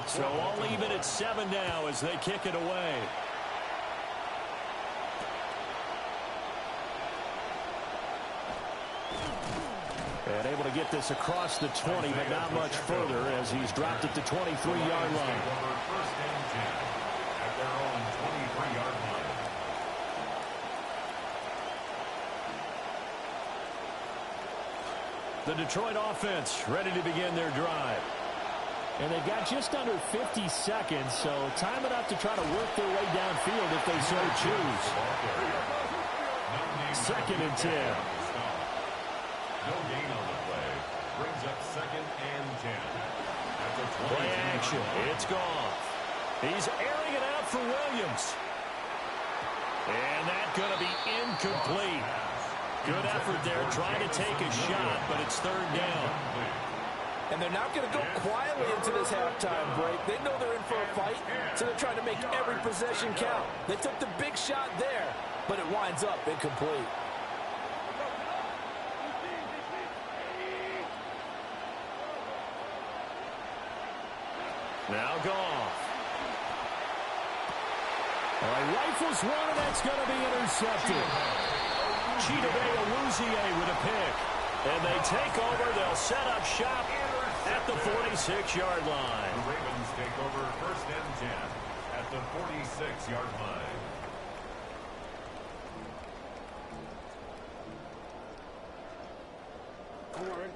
So all even at 7 now as they kick it away. And able to get this across the 20, but not much further as he's dropped at the 23-yard line. The Detroit offense ready to begin their drive. And they've got just under 50 seconds, so time enough to try to work their way downfield if they so choose. 2nd and 10.
No gain on the play. Brings up 2nd and 10.
Play action. It's gone. He's airing it out for Williams. And that's going to be incomplete. Good effort there, trying to take a shot, but it's 3rd down.
And they're not going to go quietly into this halftime break. They know they're in for a fight, so they're trying to make every possession count. They took the big shot there, but it winds up incomplete.
Now Goff. All right, rifles one, and that's going to be intercepted. Chidobe Awuzie with a pick. And they take over. They'll set up shop at the 46-yard line.
The Ravens take over 1st and 10 at the 46-yard line.
All right.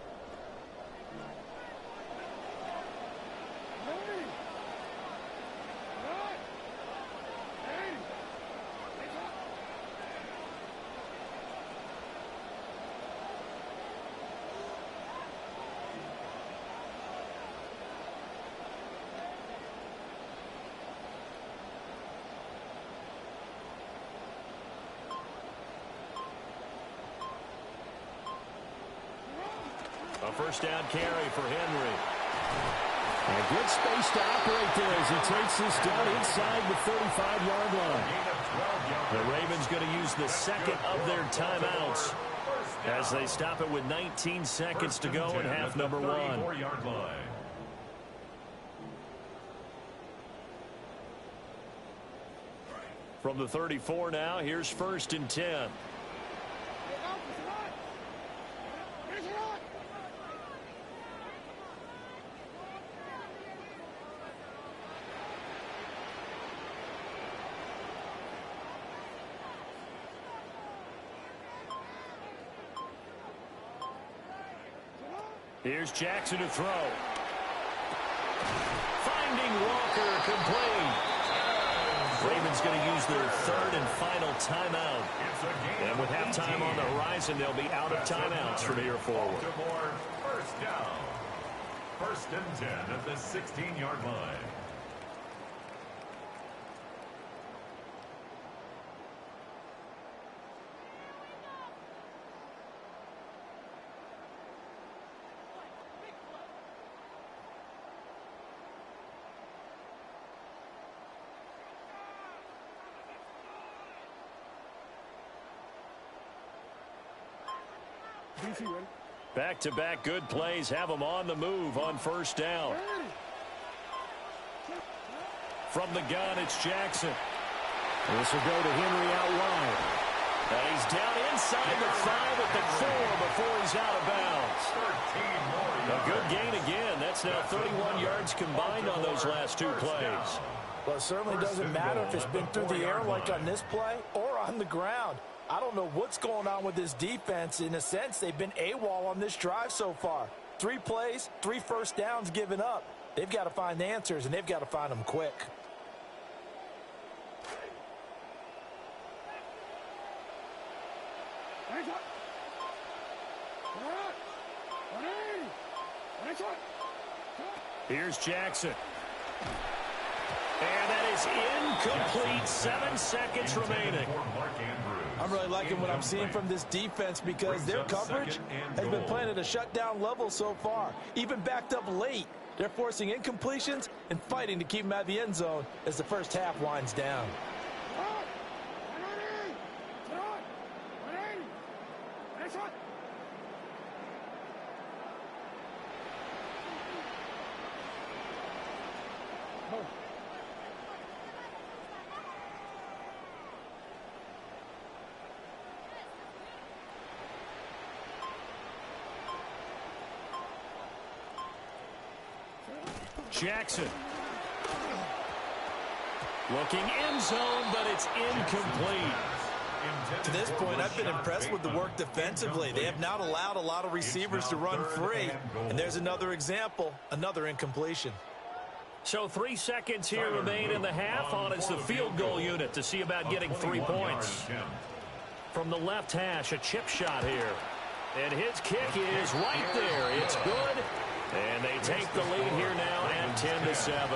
A 1st down carry for Henry. A good space to operate there as he takes this down inside the 35-yard line. The Ravens going to use the 2nd of their timeouts as they stop it with 19 seconds to go in half number 1. From the 34 now, here's 1st and 10. Here's Jackson to throw. Finding Walker, complete. Ravens going to use their third and final timeout. And with halftime on the horizon, they'll be out of timeouts from here forward.
First down. First and 10 at the 16-yard line.
Back-to-back good plays have them on the move on first down. From the gun, it's Jackson. This will go to Henry out wide. And he's down inside the 5 at the 4 before he's out of bounds. A good gain again. That's now 31 yards combined on those last two plays.
Well, it certainly doesn't matter if it's been through the air like on this play or on the ground. I don't know what's going on with this defense. In a sense, they've been AWOL on this drive so far. 3 plays, 3 first downs given up. They've got to find answers, and they've got to find them quick.
Here's Jackson. And that is incomplete. 7 seconds remaining.
I'm really liking what I'm seeing from this defense because their coverage has been playing at a shutdown level so far. Even backed up late, they're forcing incompletions and fighting to keep them out of the end zone as the first half winds down.
Jackson. Looking end zone, but it's incomplete.
To this point, I've been impressed with the work defensively. They have not allowed a lot of receivers to run free. And there's another example, another incompletion.
So 3 seconds here remain in the half. On is the field goal unit to see about getting 3 points. From the left hash, a chip shot here. And his kick is right there. It's good. And they take the lead here now at 10-7.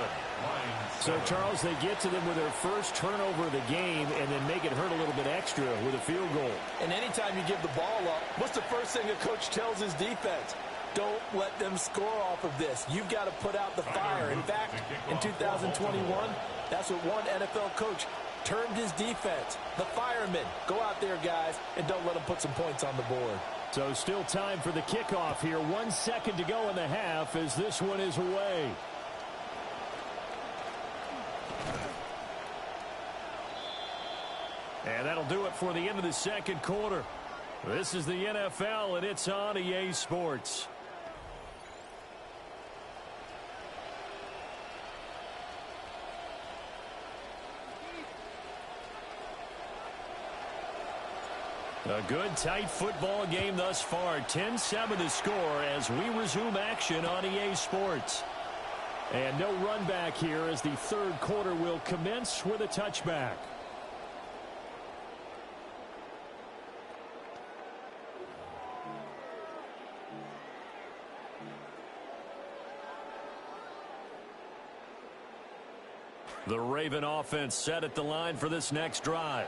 So, Charles, they get to them with their first turnover of the game and then make it hurt a little bit extra with a field goal.
And anytime you give the ball up, what's the first thing a coach tells his defense? Don't let them score off of this. You've got to put out the fire. In fact, in 2021, that's what one NFL coach termed his defense. The firemen. Go out there, guys, and don't let them put some points on the board.
So still time for the kickoff here. 1 second to go in the half as this one is away. And that'll do it for the end of the second quarter. This is the NFL, and it's on EA Sports. A good, tight football game thus far. 10-7 to score as we resume action on EA Sports. And no run back here as the third quarter will commence with a touchback. The Raven offense set at the line for this next drive.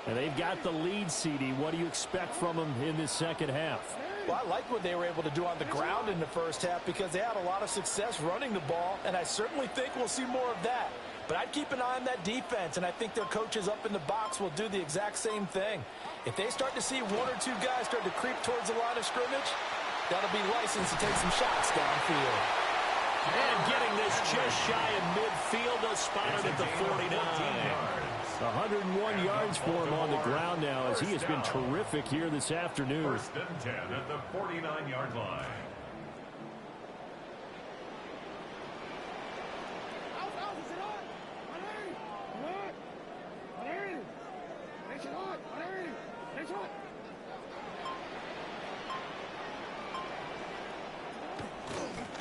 And they've got the lead, CD. What do you expect from them in this second half?
Well, I like what they were able to do on the ground in the first half because they had a lot of success running the ball, and I certainly think we'll see more of that. But I'd keep an eye on that defense, and I think their coaches up in the box will do the exact same thing. If they start to see 1 or 2 guys start to creep towards the line of scrimmage, that'll be licensed to take some shots downfield.
And getting this just shy of midfield, they'll spot it at the 49. 101 yards for him on the ground now as he has been terrific here this afternoon.
First and 10 at the 49-yard line.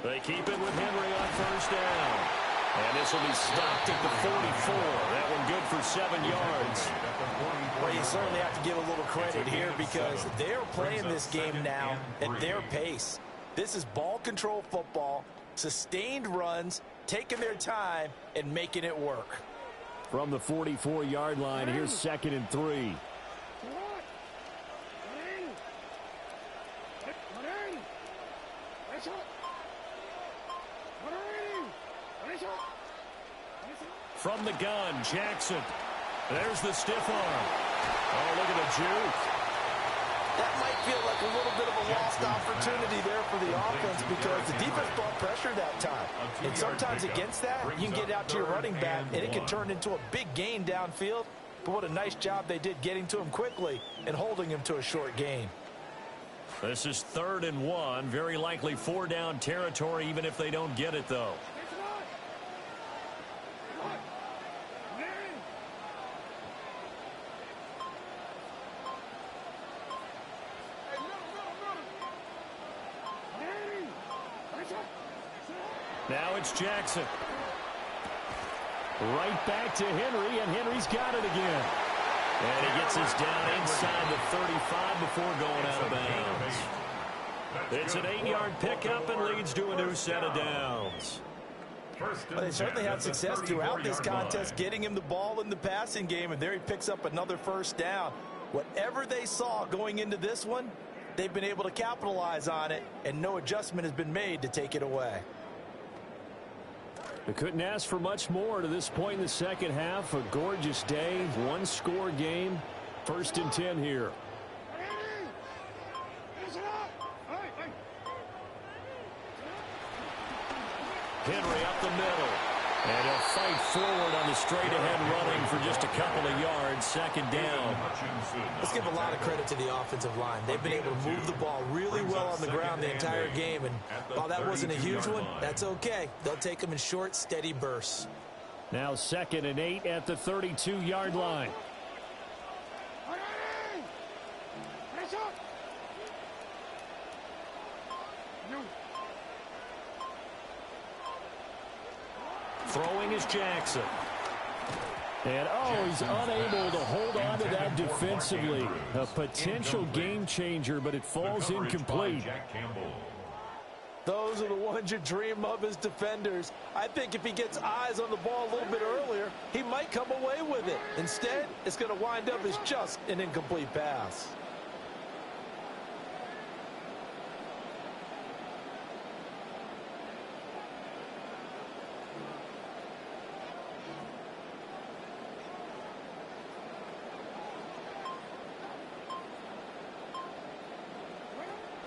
They keep it with Henry on first down. And this will be stopped at the 44. That one good for 7 yards.
Well, you certainly have to give a little credit here because they're playing this game now at their pace. This is ball control football, sustained runs, taking their time, and making it work.
From the 44-yard line, here's 2nd and 3. From the gun, Jackson. There's the stiff arm. Oh, look at the juke.
That might feel like a little bit of a lost opportunity there for the offense because the defense brought pressure that time. And sometimes against that, you can get out to your running back, and it can turn into a big gain downfield. But what a nice job they did getting to him quickly and holding him to a short gain.
This is 3rd and 1. Very likely 4-down territory, even if they don't get it, though. Now it's Jackson. Right back to Henry, and Henry's got it again. And he gets us down inside the 35 before going out of bounds. It's an 8-yard pickup and leads to a new set of downs.
But they certainly had success throughout this contest, getting him the ball in the passing game, and there he picks up another first down. Whatever they saw going into this one, they've been able to capitalize on it, and no adjustment has been made to take it away.
They couldn't ask for much more to this point in the second half. A gorgeous day, one-score game. 1st and 10 here. Henry up the middle. And he'll fight forward on the straight-ahead running for just a couple of yards. 2nd down.
Let's give a lot of credit to the offensive line. They've been able to move the ball really well on the ground the entire game. And while that wasn't a huge one, that's okay. They'll take them in short, steady bursts.
Now 2nd and 8 at the 32-yard line. Throwing is Jackson. And, he's unable to hold on to that defensively. A potential game changer, but it falls incomplete.
Those are the ones you dream of as defenders. I think if he gets eyes on the ball a little bit earlier, he might come away with it. Instead, it's going to wind up as just an incomplete pass.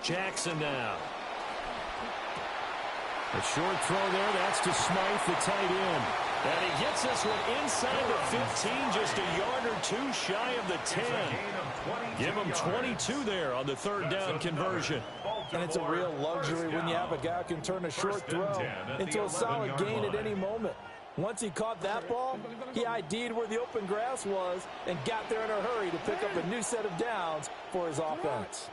Jackson now. A short throw there. That's to Smythe, the tight end. And he gets this one inside the 15, just a yard or two shy of the 10. Give him 22 there on the 3rd down conversion.
And it's a real luxury when you have a guy who can turn a short throw into a solid gain at any moment. Once he caught that ball, he ID'd where the open grass was and got there in a hurry to pick up a new set of downs for his offense.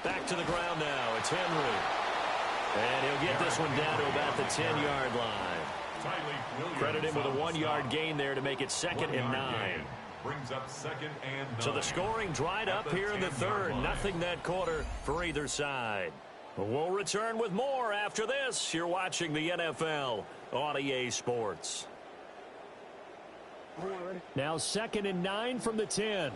Back to the ground now. It's Henry. And he'll get this one down to about the 10-yard line. Credit him with a 1-yard gain there to make it 2nd and 9.
Brings up 2nd and 9.
So the scoring dried up here in the 3rd. Nothing that quarter for either side. We'll return with more after this. You're watching the NFL on EA Sports. Now 2nd and 9 from the 10.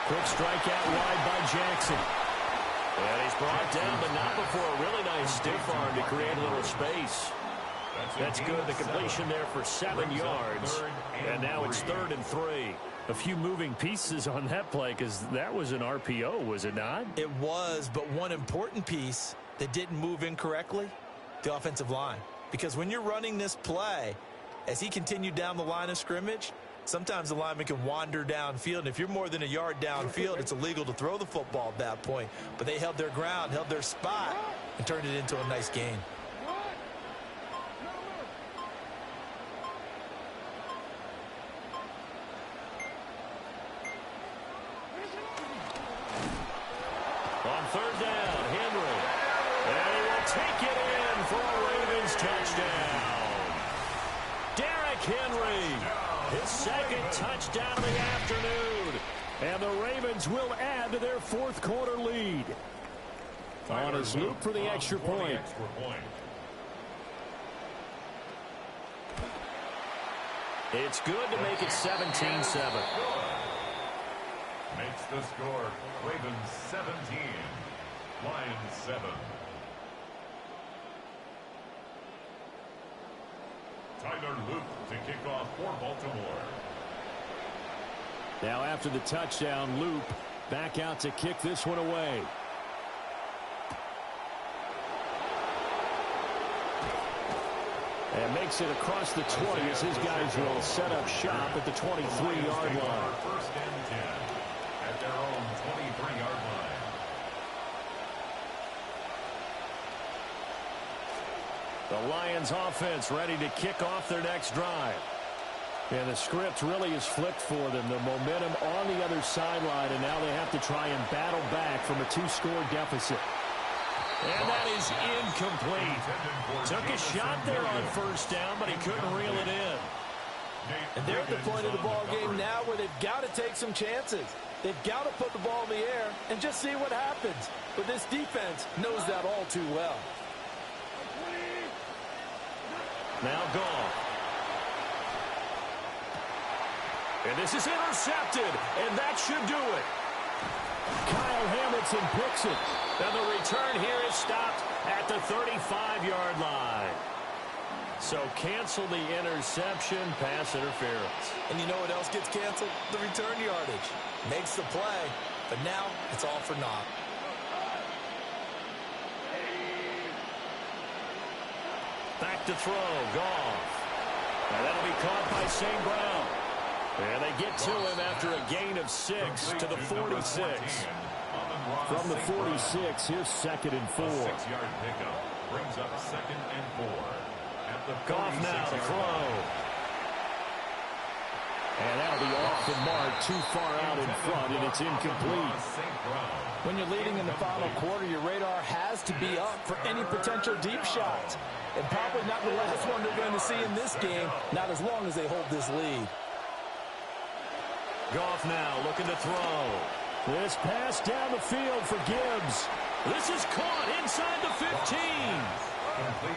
Quick strike out wide by Jackson. And he's brought down, but not before a really nice stiff arm to create a little space. That's good. The completion there for 7 yards. And now it's 3rd and 3. A few moving pieces on that play because that was an RPO, was it not?
It was, but one important piece that didn't move incorrectly, the offensive line. Because when you're running this play, as he continued down the line of scrimmage, sometimes the lineman can wander downfield. And if you're more than a yard downfield, it's illegal to throw the football at that point. But they held their ground, held their spot, and turned it into a nice gain.
On 3rd down, Henry. And he will take it in for a Ravens touchdown. Derrick Henry, his 2nd touchdown of the afternoon. And the Ravens will add to their 4th quarter lead. On his loop for the extra point. It's good to make it 17-7.
Makes the score Ravens 17, Lions 7. Tyler Luke to kick off for Baltimore.
Now after the touchdown, Loop back out to kick this one away. And makes it across the 20 as his guys will set up shop at the 23-yard line.
1st and 10 at their own 23-yard line.
The Lions offense ready to kick off their next drive. And the script really is flipped for them. The momentum on the other sideline, and now they have to try and battle back from a 2-score deficit. And that is incomplete. Took a shot there on 1st down, but he couldn't reel it in.
And they're at the point of the ball game now where they've got to take some chances. They've got to put the ball in the air and just see what happens. But this defense knows that all too well.
Now Goff. And this is intercepted, and that should do it. Kyle Hamilton picks it. And the return here is stopped at the 35-yard line. So cancel the interception, pass interference.
And you know what else gets canceled? The return yardage. Makes the play, but now it's all for naught.
Back to throw, Goff. And that'll be caught by St. Brown. And they get to him after a gain of 6 to the 46. From the 46, here's 2nd and 4.
6-yard pickup brings up 2nd and 4. At the
Goff now to throw. And that'll be off the mark, too far out in front, and it's incomplete.
When you're leading in the final quarter, your radar has to be up for any potential deep shots. And probably not the last one they're going to see in this game, not as long as they hold this lead.
Goff now looking to throw. This pass down the field for Gibbs. This is caught inside the 15.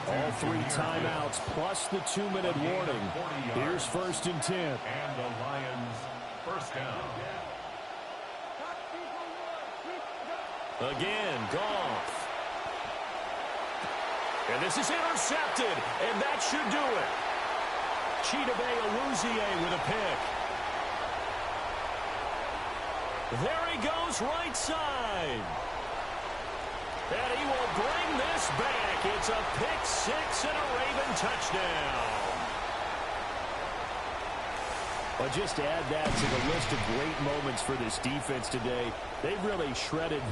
All 3 timeouts plus the 2-minute warning. Here's 1st and 10.
And the Lions 1st down.
Again, Goff. And this is intercepted, and that should do it. Chidobe Awuzie with a pick. There he goes right side. And he will bring this back. It's a pick 6 and a Raven touchdown. Well, just add that to the list of great moments for this defense today. They've really shredded.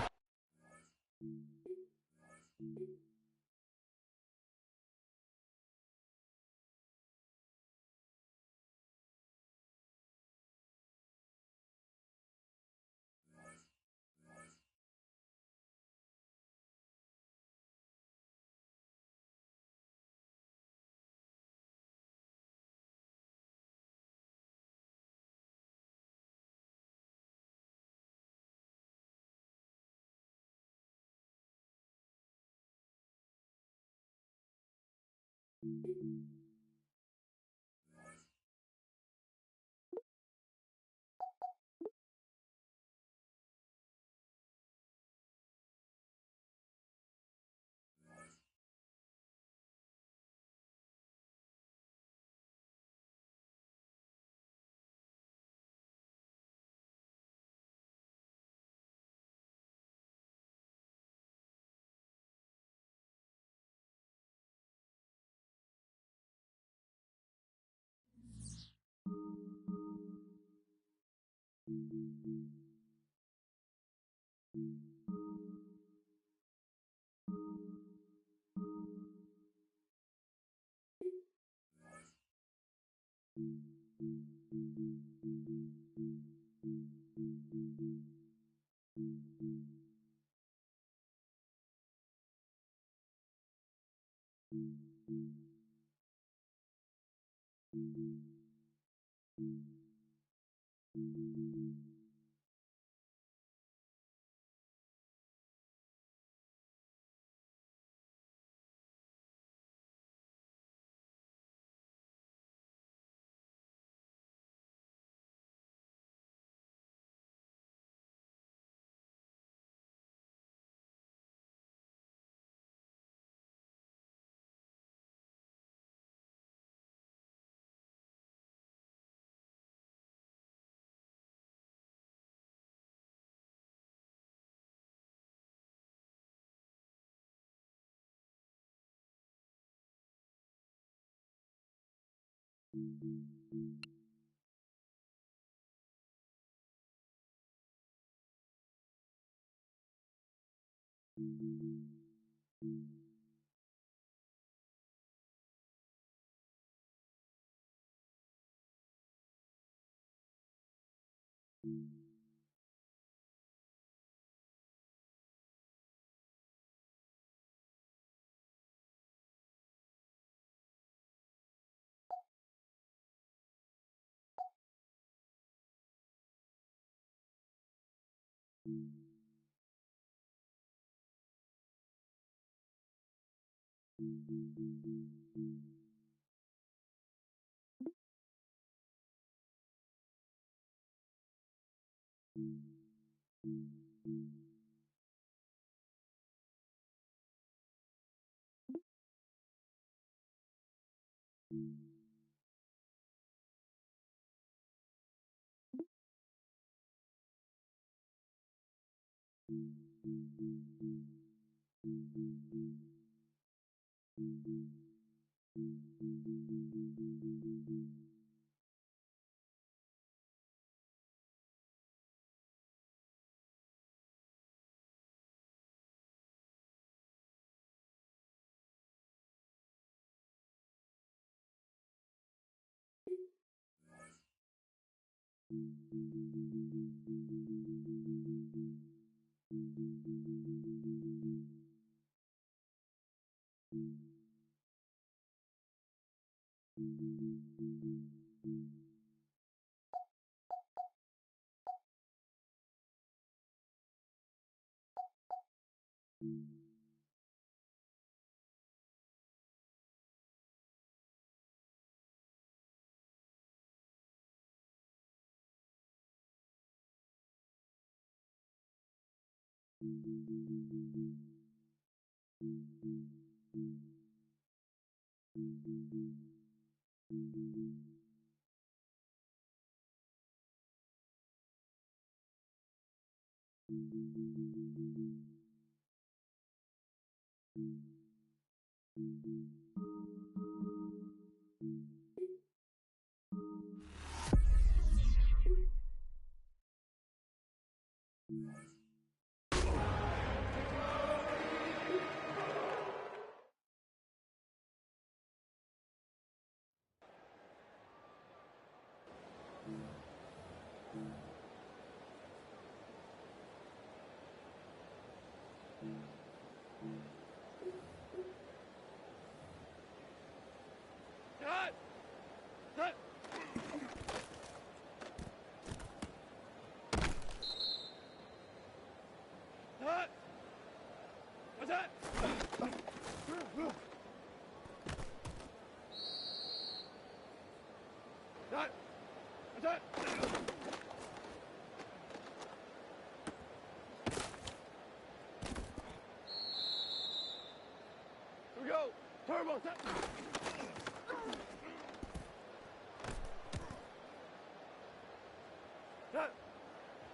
Turbo set.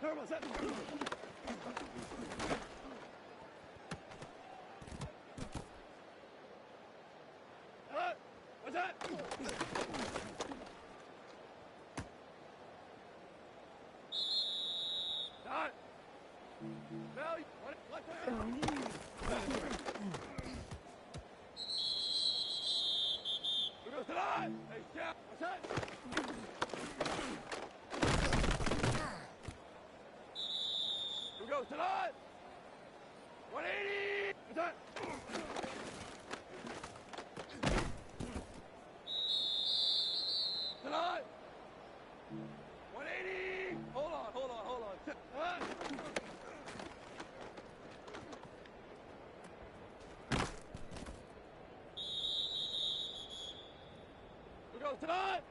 Turbo set. What's that? Value. Left hand. Here goes tonight. Hey, down. What's that? Here goes tonight. 180. What's that? Tonight. 180. Hold on. Tonight. Here goes tonight.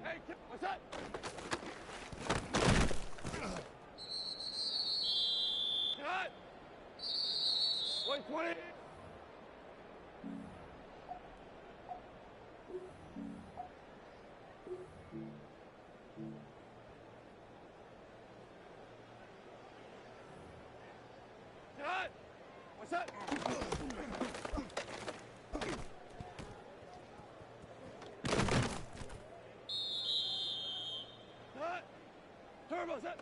Hey, what's that? Tonight. 120. Tonight. What's that? Tonight. Turbo set.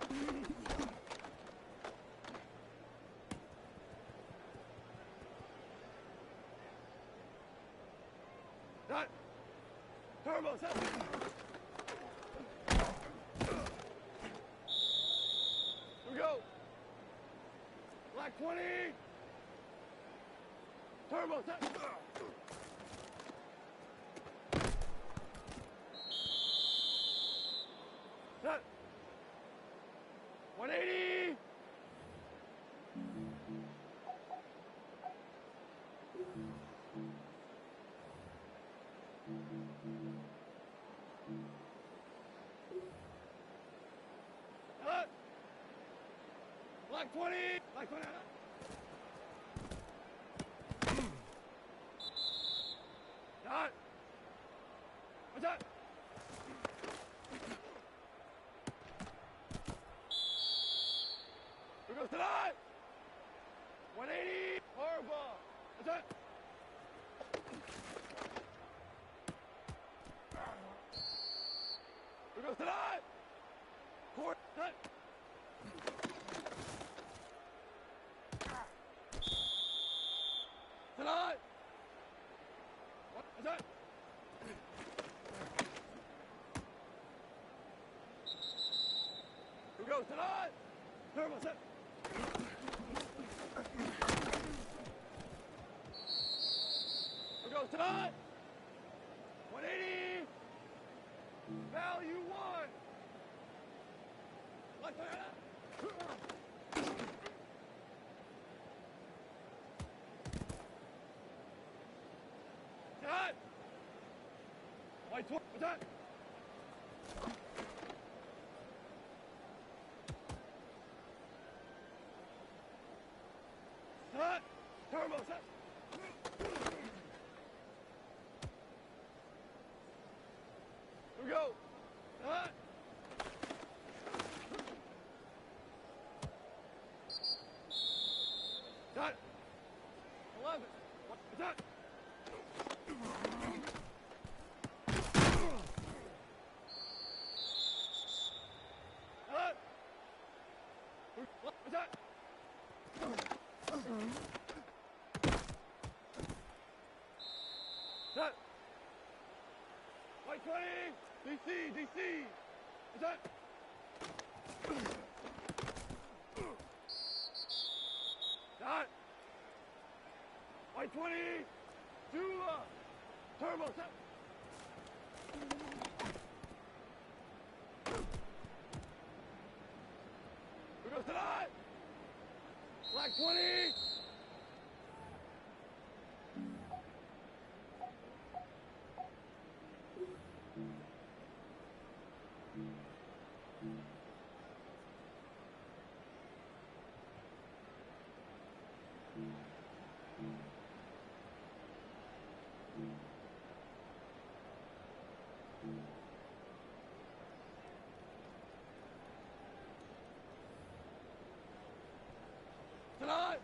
Tonight. Turbo set. Here we go. Black 20. Turbo set. Set. 180. Set. Black 20. Black 20. Not. What's that? Here goes tonight. 180. Horrible. What's that? Here goes tonight. Court. Set. Tonight. What's that? Here goes tonight. Turbo set. Here goes tonight. 180. Value 1. Left hand. Tonight. White 20. What's that? Set. Turbo set. Here we go. Set. Set. 11. What's that? Set. What's that? Set. White 20. DC. What's that? Set. White 20. Tula. Turbo set. Here goes tonight. Black 20. Tonight.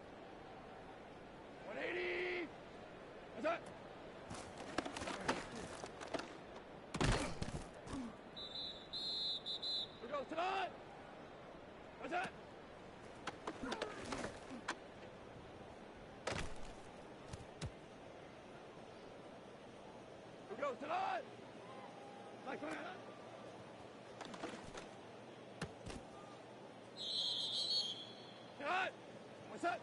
180. What's that? Here goes tonight. What's that? go tonight. Like when Cut. What's that?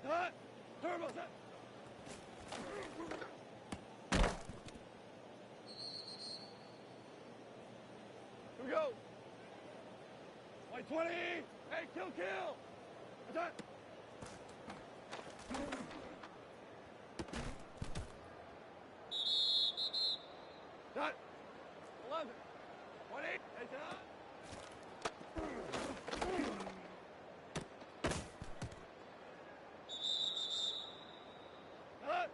Cut. Turbo set. Here we go. White 20. Hey, kill. What's that? Cut. 11. 20. Hey, cut. Cut.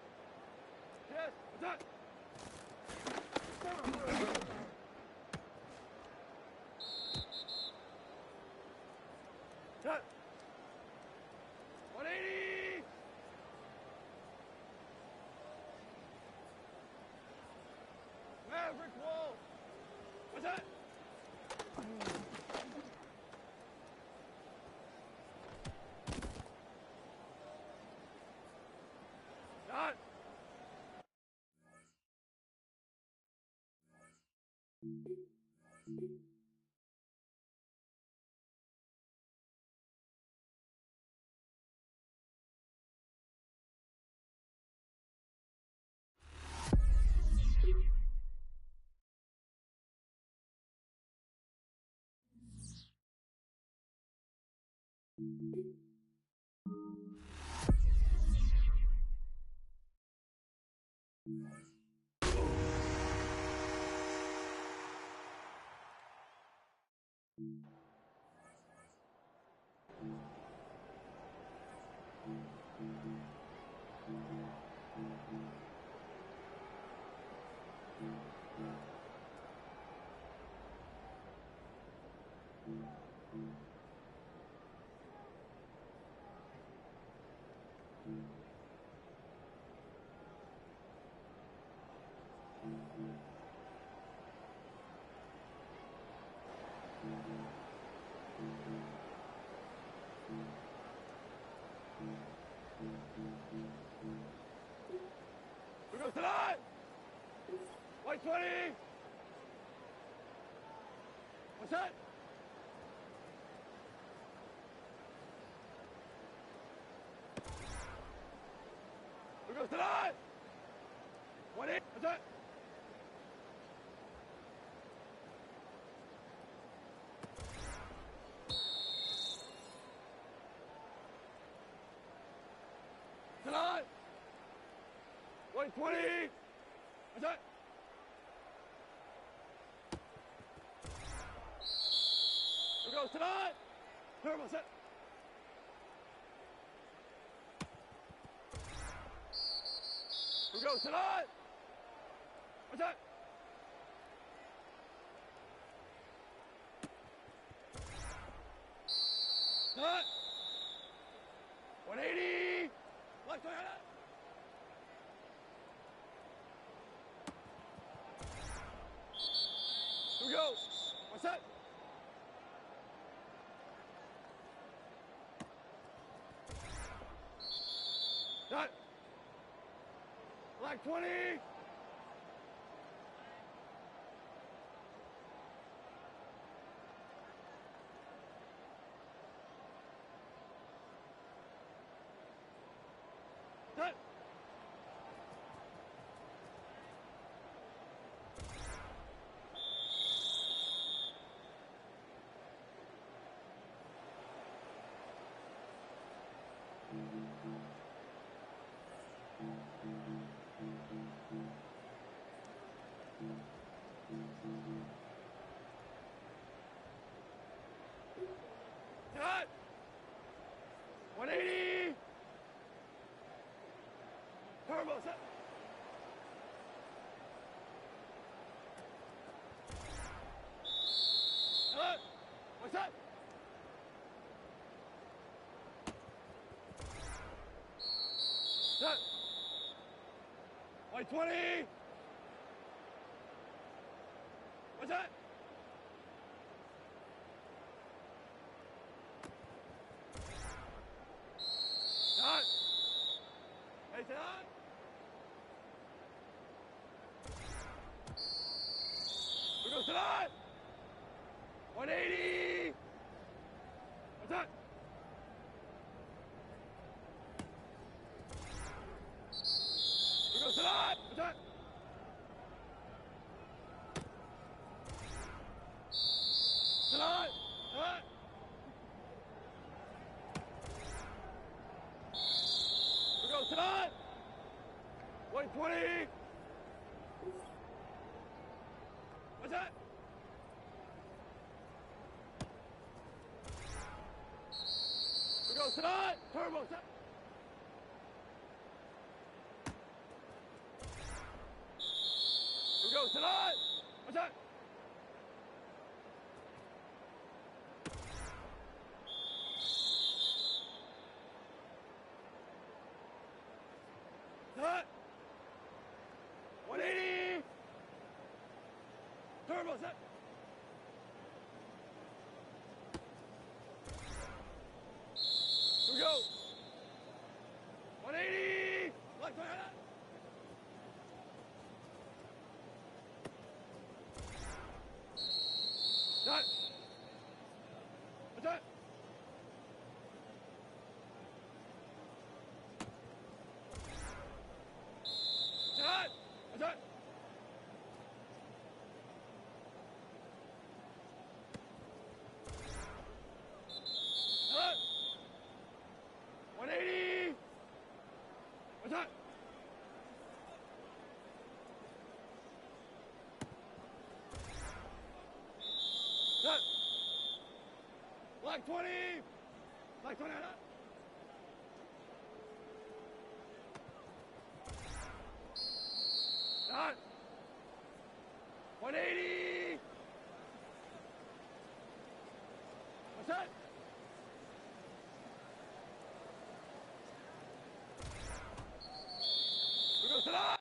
Yes. What's that? Cut. 180. Maverick wall. What's that? Cut. Here goes tonight. White 20. What's that? Here goes tonight. 20. What's that? Tonight. White 20. What's that? Here goes tonight. Turbo set. Here goes tonight. What's that? Cut. 180. Left hand. Here we go. What's that? Cut. Black 20. Cut. Cut. 180. Turbo set. Cut. What's that? Cut. White 20. What's that? Tonight! 120! What's that? We go tonight! Turbo set! We go tonight! What's that? Set! 180! Turbo set! Here we go! 180! Left hand up! Set! What's that? Set! What's that? Set! 180! What's that? Set! Black 20! Black 20 out. Set! 180! What's that? We go tonight!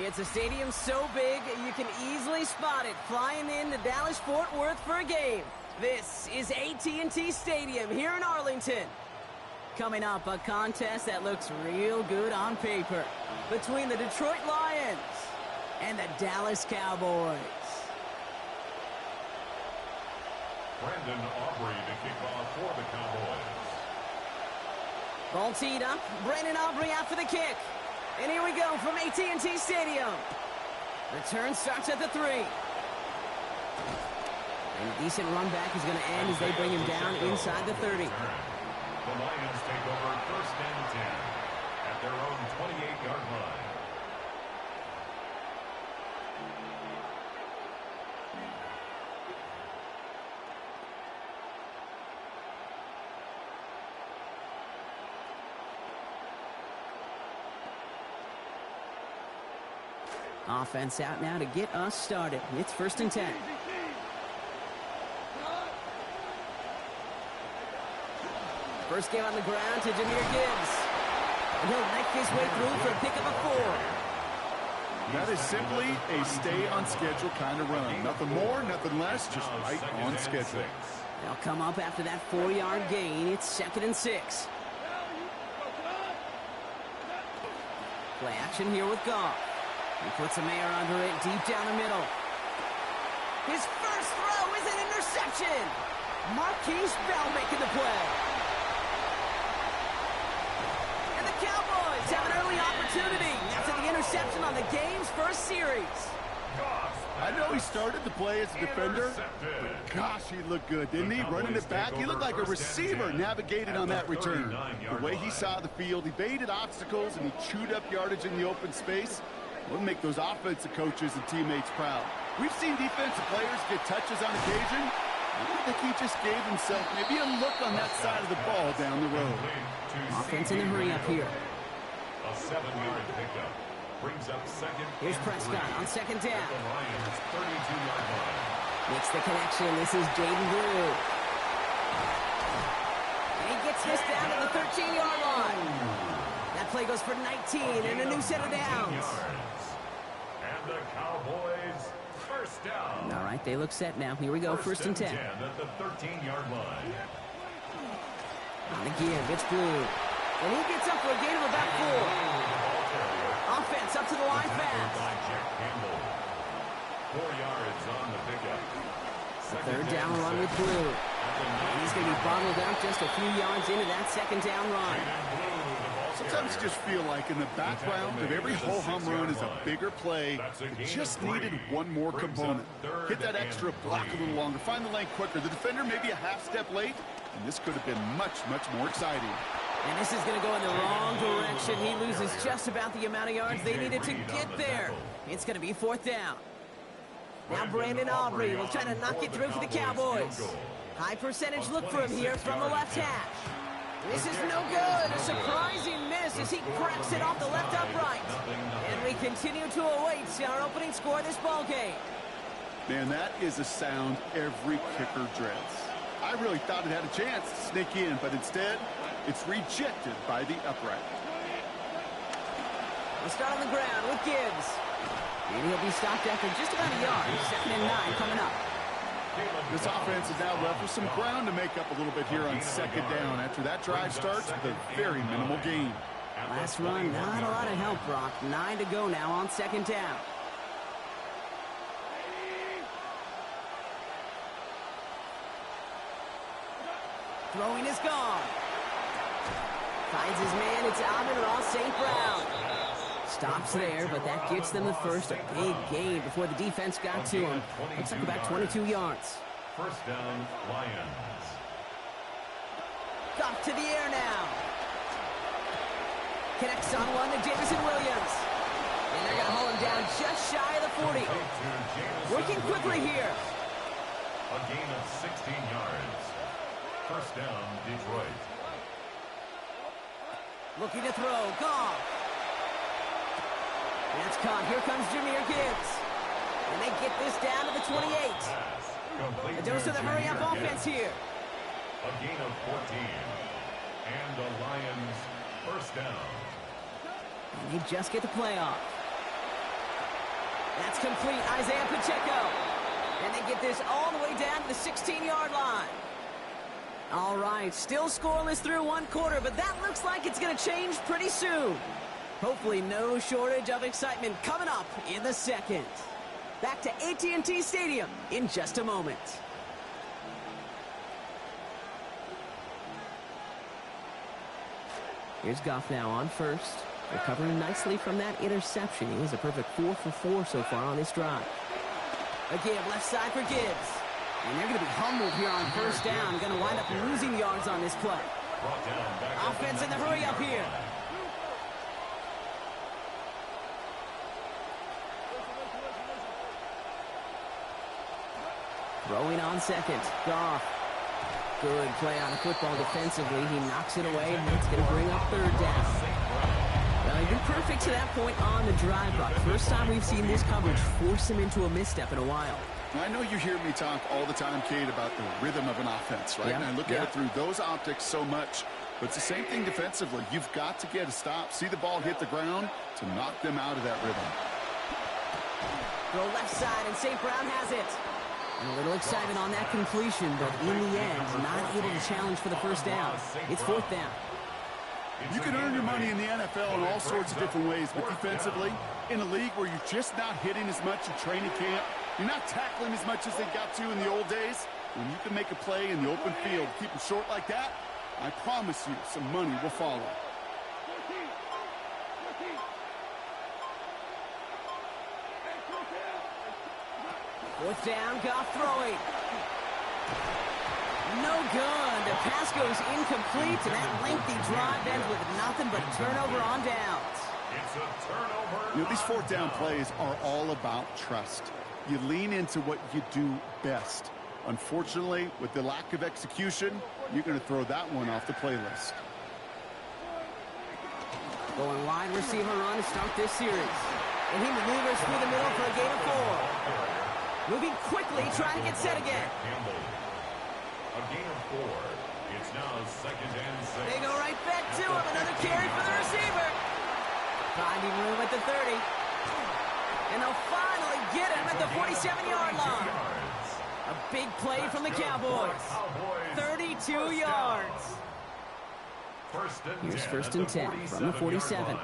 It's a stadium so big, you can easily spot it flying into Dallas-Fort Worth for a game. This is AT&T Stadium here in Arlington. Coming up, a contest that looks real good on paper between the Detroit Lions and the Dallas Cowboys.
Brandon Aubrey to kick off for the Cowboys.
Ball teed up. Brandon Aubrey out for the kick. And here we go from AT&T Stadium. Return starts at the 3. And a decent run back is going to end as they bring him down inside the 30.
The Lions take over 1st and 10 at their own 28-yard line.
Offense out now to get us started. It's 1st and 10. First game on the ground to Jahmyr Gibbs. And he'll make his way through for a pickup of 4.
That is simply a stay-on-schedule kind of run. Nothing more, nothing less, just right on schedule.
They'll come up after that 4-yard gain. It's 2nd and 6. Play action here with Goff. He puts a Mayer under it deep down the middle. His first throw is an interception. Marquise Bell making the play. And the Cowboys have an early opportunity after the interception on the game's first series.
I know he started the play as a defender, but gosh, he looked good, didn't he? Running it back, he looked like a receiver navigated on that return. The way he saw the field, he baited obstacles and he chewed up yardage in the open space. We'll make those offensive coaches and teammates proud. We've seen defensive players get touches on occasion. I think he just gave himself maybe a look on that side of the ball down the road.
Offense in a hurry up here.
A 7-yard pickup brings up 2nd.
Here's Prescott on 2nd down.
The Lions 32-yard line.
Makes the connection. This is Jaden Blue. And he gets this down to the 13-yard line. That play goes for 19 and a new set of downs.
And the Cowboys first down.
All right, they look set now. Here we go, 1st and 10.
At the 13-yard line.
On the give, it's Blue. And he gets up for a gain of about 4. Offense up to the line fast.
4 yards on the pickup.
Third down run with Blue. And he's going to be bottled up just a few yards into that 2nd down run.
Sometimes you just feel like in the background of every ho-hum run is a bigger play. It just needed one more component. Hit that extra block a little longer. Find the lane quicker. The defender maybe a half step late, and this could have been much, much more exciting.
And this is going to go in the wrong direction. He loses just about the amount of yards they needed to get there. It's going to be 4th down. Now Brandon Aubrey will try to knock it through for the Cowboys. High percentage look for him here from the left hash. This is no good. A surprising miss as he cracks it off the left upright. And we continue to await our opening score of this ball game.
Man, that is a sound every kicker dreads. I really thought it had a chance to sneak in, but instead, it's rejected by the upright.
We'll start on the ground with Gibbs. And he'll be stopped after just about a yard. 2nd and 9 coming up.
This offense is now left with some ground to make up a little bit here on 2nd down after that drive starts with a very minimal gain.
Last run, not a lot of help, Brock. 9 to go now on 2nd down. Throwing is gone. Finds his man. It's Amon-Ra St. Brown. Stops there, but that gets them the first. A big gain before the defense got to him. Looks like about 22 yards.
1st down, Lions.
Goff to the air now. Connects on one to Jameson Williams. And they're going to haul him down just shy of the 40. Working quickly here.
A gain of 16 yards. 1st down, Detroit.
Looking to throw. Goff. That's caught. Here comes Jahmyr Gibbs. And they get this down to the 28. A dose of the hurry-up offense here.
A gain of 14. And the Lions 1st down.
And they just get the play off. That's complete. Isaiah Pacheco. And they get this all the way down to the 16-yard line. All right, still scoreless through one quarter, but that looks like it's going to change pretty soon. Hopefully no shortage of excitement coming up in the second. Back to AT&T Stadium in just a moment. Here's Goff now on first. Recovering nicely from that interception. He was a perfect 4 for 4 so far on this drive. Again, left side for Gibbs. And they're going to be humbled here on first down. Going to wind up losing yards on this play. Offense in the hurry up here. Throwing on second. Goff. Good play on the football defensively. He knocks it away, and it's going to bring up third down. Well, you're perfect to that point on the drive, Buck. First time we've seen this coverage force him into a misstep in a while.
I know you hear me talk all the time, Kate, about the rhythm of an offense, right?
Yep.
And I look at it through those optics so much. But it's the same thing defensively. You've got to get a stop, see the ball hit the ground to knock them out of that rhythm.
Throw left side, and St. Brown has it. And a little excitement on that completion, but in the end, not able to challenge for the first down. It's fourth down.
You can earn your money in the NFL in all sorts of different ways, but defensively, in a league where you're just not hitting as much in training camp, you're not tackling as much as they got to in the old days, when you can make a play in the open field, keep it short like that, I promise you some money will follow.
Fourth down, Goff throwing. No good. The pass goes incomplete, and that lengthy drive ends with nothing but a turnover on downs.
It's a turnover.
You know, these fourth down plays are all about trust. You lean into what you do best. Unfortunately, with the lack of execution, you're going to throw that one off the playlist.
Going wide receiver run to start this series. And he maneuvers through the middle for a gain of 4. Moving quickly, trying to get set again.
A gain of 4. It's now second and 6.
They go right back to him. Another carry for the receiver. Finding room at the 30. And they'll finally get him at the 47-yard line. A big play from the Cowboys. 32 yards. Here's first and 10 from the 47.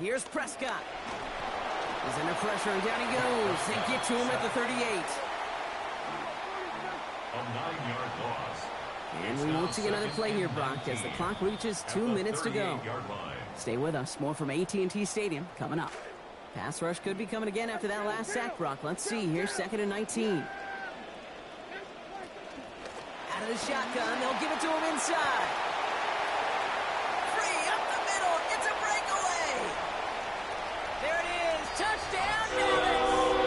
Here's Prescott. He's under pressure, and down he goes. They get to him at the 38.
A 9-yard loss.
And we won't see another play here, Brock, as the clock reaches 2 minutes to go. Stay with us. More from AT&T Stadium coming up. Pass rush could be coming again after that last sack, Brock. Let's see. Here's second and 19. Out of the shotgun. They'll give it to him inside. Free up the middle. It's a breakaway. There it is. Touchdown, Dallas.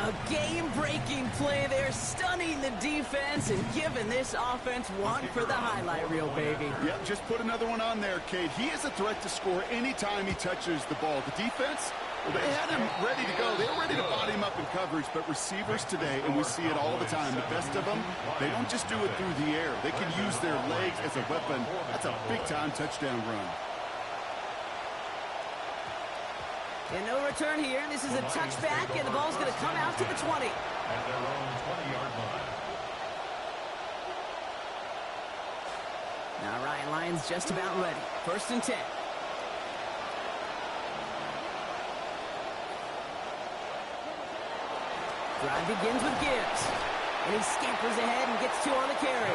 A game-breaking play there, stunning the defense and giving this offense one for the highlight reel, baby.
Yeah, just put another one on there, Cade. He is a threat to score anytime he touches the ball. The defense, well, they had him ready to go. They were ready to body him up in coverage, but receivers today, and we see it all the time, the best of them, they don't just do it through the air. They can use their legs as a weapon. That's a big-time touchdown run.
And no return here. This is a touchback, and the ball's going to come out to the 20.
At their own 20-yard line.
Now Ryan Lyons just about ready. First and 10. Drive begins with Gibbs. And he scampers ahead and gets 2 on the carry.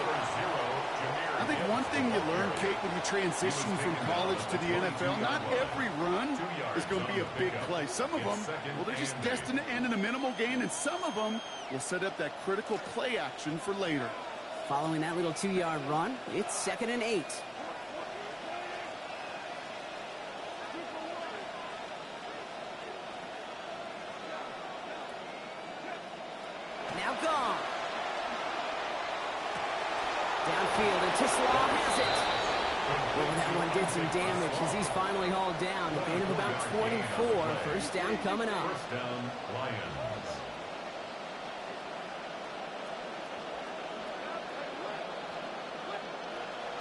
I think one thing you learn, Kate, when you transition from college to the NFL, not every run is going to be a big play. Some of them, well, they're just destined to end in a minimal gain, and some of them will set up that critical play action for later.
Following that little 2-yard run, it's second and 8. Now gone. Downfield, and Tisslaw has it. Well, that one did some damage as he's finally hauled down. A gain of about 24. First down coming up.
First down, Lions.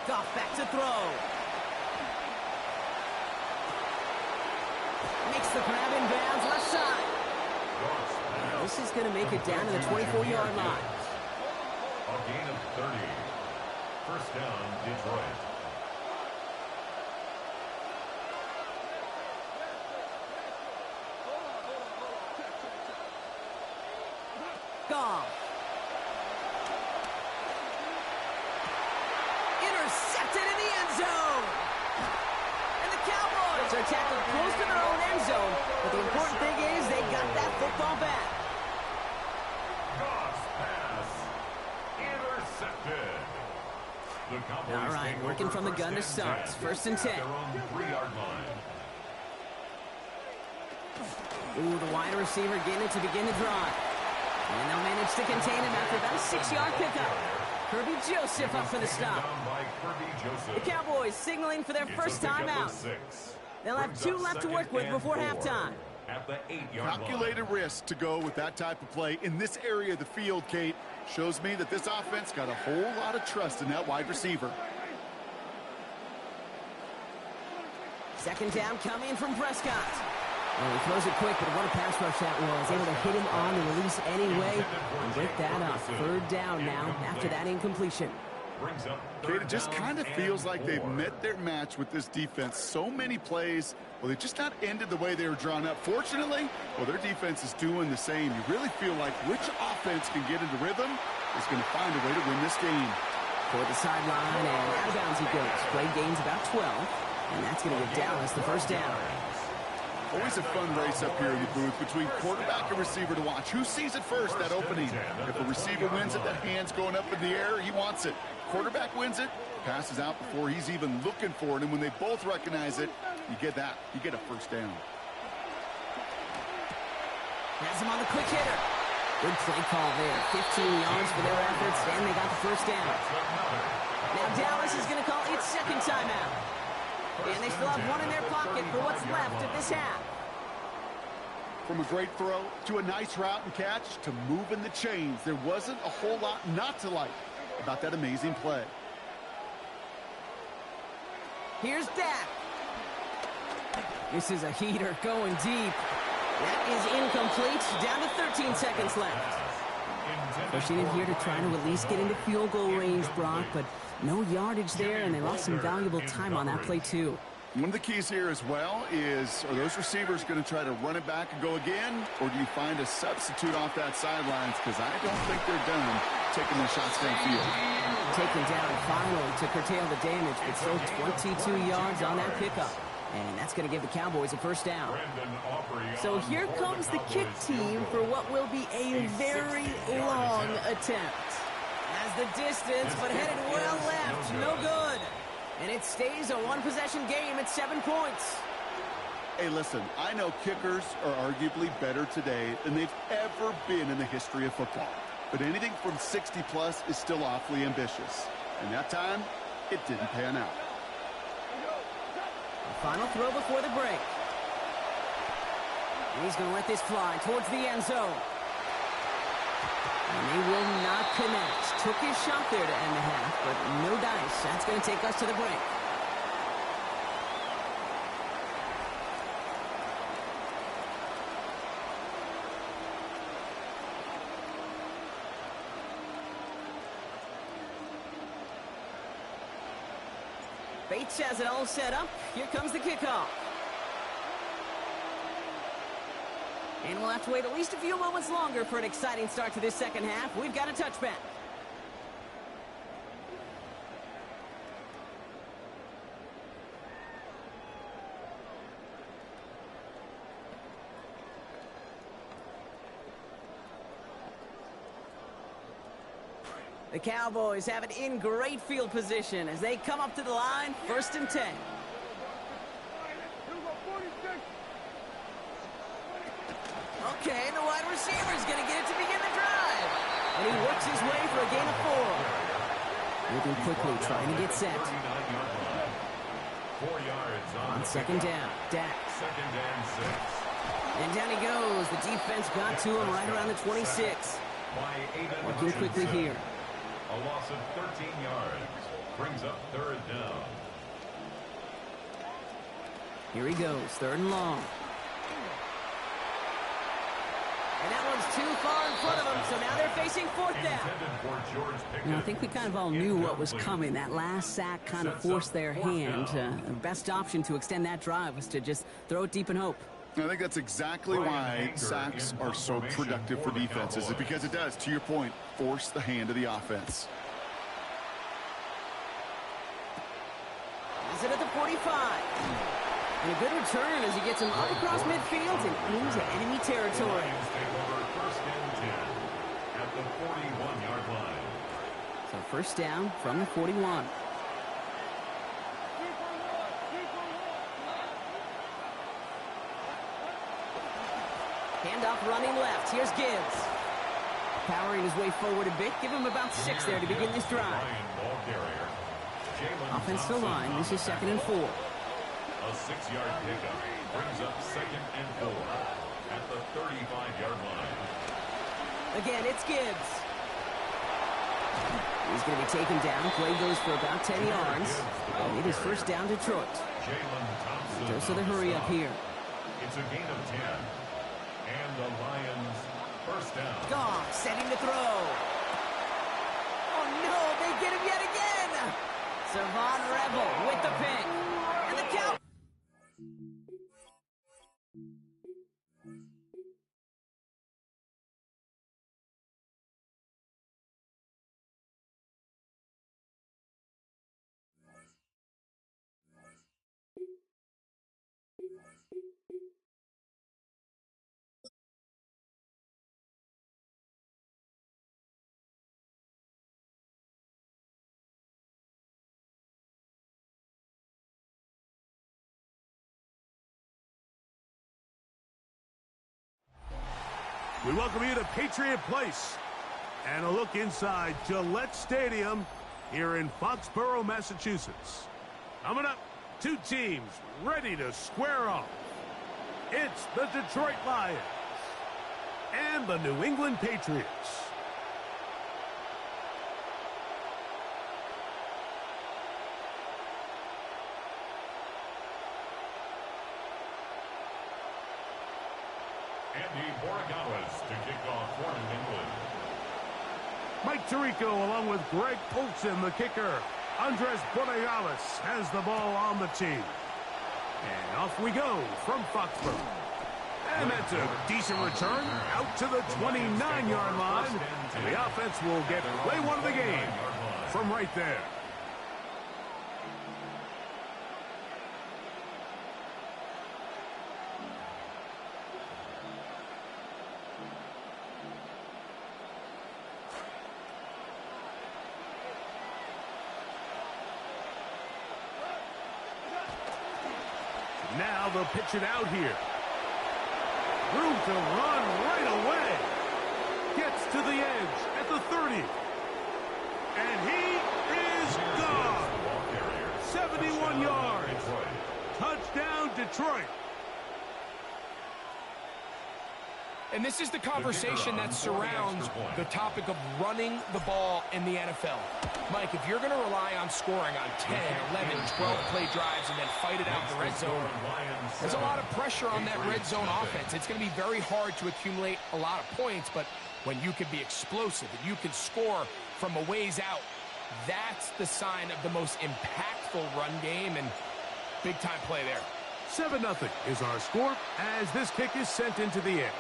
Goff back to throw. Makes the grab in bounds, left side. This is going to make it down to the 24-yard line.
A gain of 30. First down, Detroit.
Goff. Intercepted in the end zone. And the Cowboys are tackled close to their own end zone. But the important thing is they got that football back.
Goff's pass intercepted. The Cowboys
All right,
take
working
over
from the gun to
first and
start.
10
First and 10.
at their own 3-yard line.
Ooh, the wide receiver getting it to begin the drive. And they'll manage to contain him after about a 6-yard pickup. Kirby Joseph up for the stop.
Down by Kirby Joseph.
The Cowboys signaling for their
It's
first
a pickup
time
of
out.
6.
They'll have
Brings
2
up
left to work
second
with
and
before
4
halftime.
At the 8-yard line.
Calculated risk to go with that type of play in this area of the field, Kate. Shows me that this offense got a whole lot of trust in that wide receiver.
Second down coming from Prescott. Well, he throws it quick, but what a pass rush that was. Able to hit him on the release anyway and break that up. Third down now after that incompletion.
Kate, it just kind of feels like they've met their match with this defense. So many plays, well, they just not ended the way they were drawn up. Fortunately, well, their defense is doing the same. You really feel like which offense can get into rhythm is going to find a way to win this game.
Toward the sideline, and out of bounds he goes. Play gains about 12, and that's going to give Dallas the first down.
Always a fun race up here in the booth between quarterback and receiver to watch. Who sees it first, that opening? If a receiver wins it, that hand's going up in the air, he wants it. Quarterback wins it, passes out before he's even looking for it, and when they both recognize it, you get that. You get a first down.
Has him on the quick hitter. Good play call there. 15 yards for their efforts, and they got the first down. Now Dallas is going to call its second timeout. And they still have one in their pocket for what's left of this half.
From a great throw to a nice route and catch to moving the chains, there wasn't a whole lot not to like about that amazing play.
Here's Dak. This is a heater going deep. That is incomplete. Down to 13 seconds left. Pushing in here to try to at least get into field goal range, Brock, but no yardage there, and they lost some valuable time on that play, too.
One of the keys here as well is, are those receivers going to try to run it back and go again, or do you find a substitute off that sidelines? Because I don't think they're done taking their shots downfield.
Taken down finally to curtail the damage, but still 22 yards on that pickup. And that's going to give the Cowboys a first down. So here comes the kick team for what will be a very long attempt. Has the distance, but headed well left. No good. And it stays a one-possession game at 7 points.
Hey, listen, I know kickers are arguably better today than they've ever been in the history of football. But anything from 60-plus is still awfully ambitious. And that time, it didn't pan out.
Final throw before the break. And he's going to let this fly towards the end zone. And they will not connect. Took his shot there to end the half, but no dice. That's going to take us to the break. Bates has it all set up. Here comes the kickoff. And we'll have to wait at least a few moments longer for an exciting start to this second half. We've got a touchback. The Cowboys have it in great field position as they come up to the line, 1st and 10. Okay, the wide receiver is going to get it to begin the drive. And he works his way for a gain of 4. Moving quickly, trying to get set.
4 yards
on second down. Dak.
Second and 6.
And down he goes. The defense got to him right around the 26. Working quickly here.
A loss of 13 yards. brings up third down.
Here he goes, third and long. And that one's too far in front of them, so now they're facing fourth down. You know, I think we kind of all knew what was coming. That last sack kind of forced their hand. The best option to extend that drive was to just throw it deep and hope.
I think that's exactly why sacks are so productive for defenses, is because it does, to your point, force the hand of the offense.
Is it at the 45? And a good return as he gets him up across midfield and into enemy territory.
First and 10 at the 41-yard line.
So first down from the 41. Handoff running left. Here's Gibbs. Powering his way forward a bit. Give him about 6 there to begin this drive. Offensive line. This is 2nd and 4.
A 6-yard pickup brings up 2nd and 4 at the 35-yard line.
Again, it's Gibbs. He's going to be taken down. Play goes for about 10 yards. And it is first down Detroit. Dose of the hurry up here.
It's a gain of 10. And the Lions first down.
Goff setting to throw. Oh no, they get him yet again. Savon Rebel with the pick. And the count.
We welcome you to Patriot Place and a look inside Gillette Stadium here in Foxborough, Massachusetts. Coming up, two teams ready to square off. It's the Detroit Lions and the New England Patriots.
Andy Boragawas to kick off for New England.
Mike Tirico along with Greg Olsen, the kicker. Andres Boragawas has the ball on the tee. And off we go from Foxborough. And that's a decent return out to the 29-yard line. And the offense will get play one of the game from right there. Now they'll pitch it out here. Room to run right away. Gets to the edge at the 30. And he is gone. 71 yards. Touchdown, Detroit.
And this is the conversation that surrounds the topic of running the ball in the NFL. Mike, if you're going to rely on scoring on 10, 11, 12 play drives and then fight it out in the red zone, there's a lot of pressure on that red zone offense. It's going to be very hard to accumulate a lot of points, but when you can be explosive and you can score from a ways out, that's the sign of the most impactful run game, and big-time play there.
7-0 is our score as this kick is sent into the air.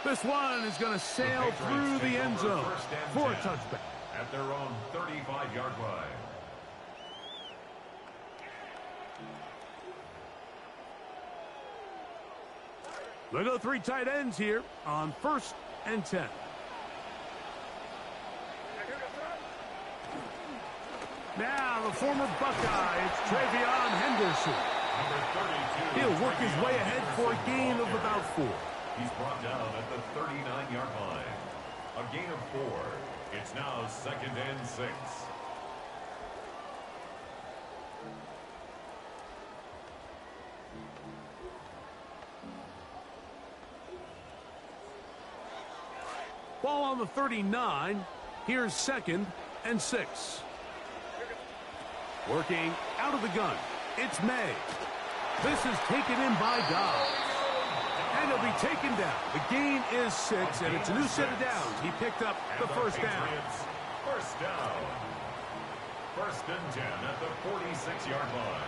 This one is going to sail through the end zone for a touchback.
At their own 35-yard line.
We'll go three tight ends here on 1st and 10. Now the former Buckeye, it's Travion Henderson. He'll work his way ahead for a gain of about 4.
He's brought down at the 39-yard line. A gain of 4. It's now 2nd and 6.
Ball on the 39. Here's 2nd and 6. Working out of the gun. It's May. This is taken in by Dobbs. And he'll be taken down. The gain is 6, and it's a new set of downs. He picked up the first down.
First down. First and 10 at the 46-yard line.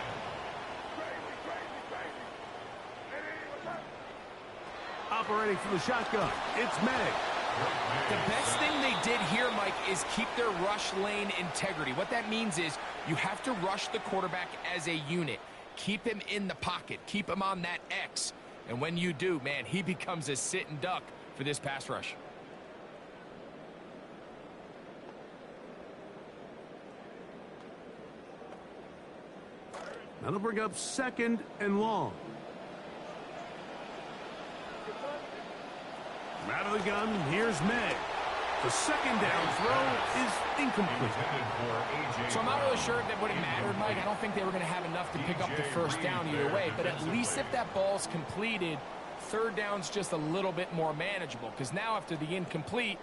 Operating from the shotgun, it's May.
The best thing they did here, Mike, is keep their rush lane integrity. What that means is you have to rush the quarterback as a unit. Keep him in the pocket. Keep him on that X. And when you do, man, he becomes a sit and duck for this pass rush.
That'll bring up second and long. Out of the gun, here's May. The second down throw is incomplete.
So I'm not really sure that would have mattered, Mike. I don't think they were going to have enough to pick up the first down either way. But at least if that ball's completed, third down's just a little bit more manageable. Because now after the incomplete,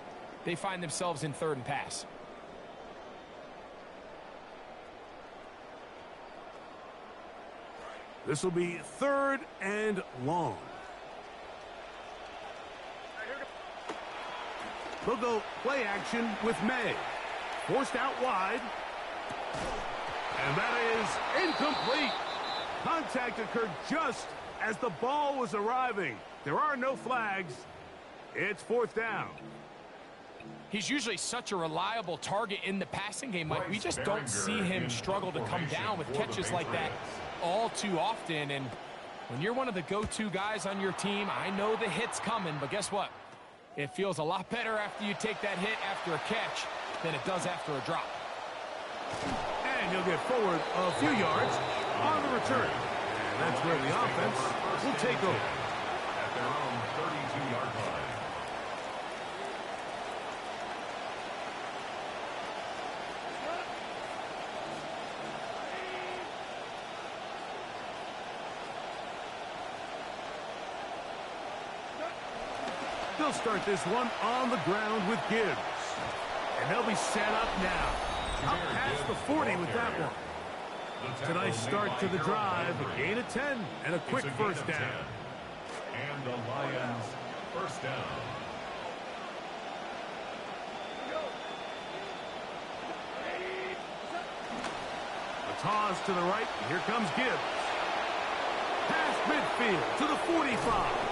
they find themselves in third and pass.
This will be third and long. They'll go play action with May. Forced out wide. And that is incomplete. Contact occurred just as the ball was arriving. There are no flags. It's fourth down.
He's usually such a reliable target in the passing game, Mike. We just don't see him struggle to come down with catches like that all too often. And when you're one of the go-to guys on your team, I know the hit's coming, but guess what? It feels a lot better after you take that hit after a catch than it does after a drop.
And he'll get forward a few yards on the return. And that's where the offense will take over.
At their own 32-yard line.
They'll start this one on the ground with Gibbs. And they'll be set up now. Up past the 40 with that one. It's a nice start to the drive. A gain of 10 and a quick first down.
And the Lions first down.
A toss to the right. Here comes Gibbs. Past midfield to the 45.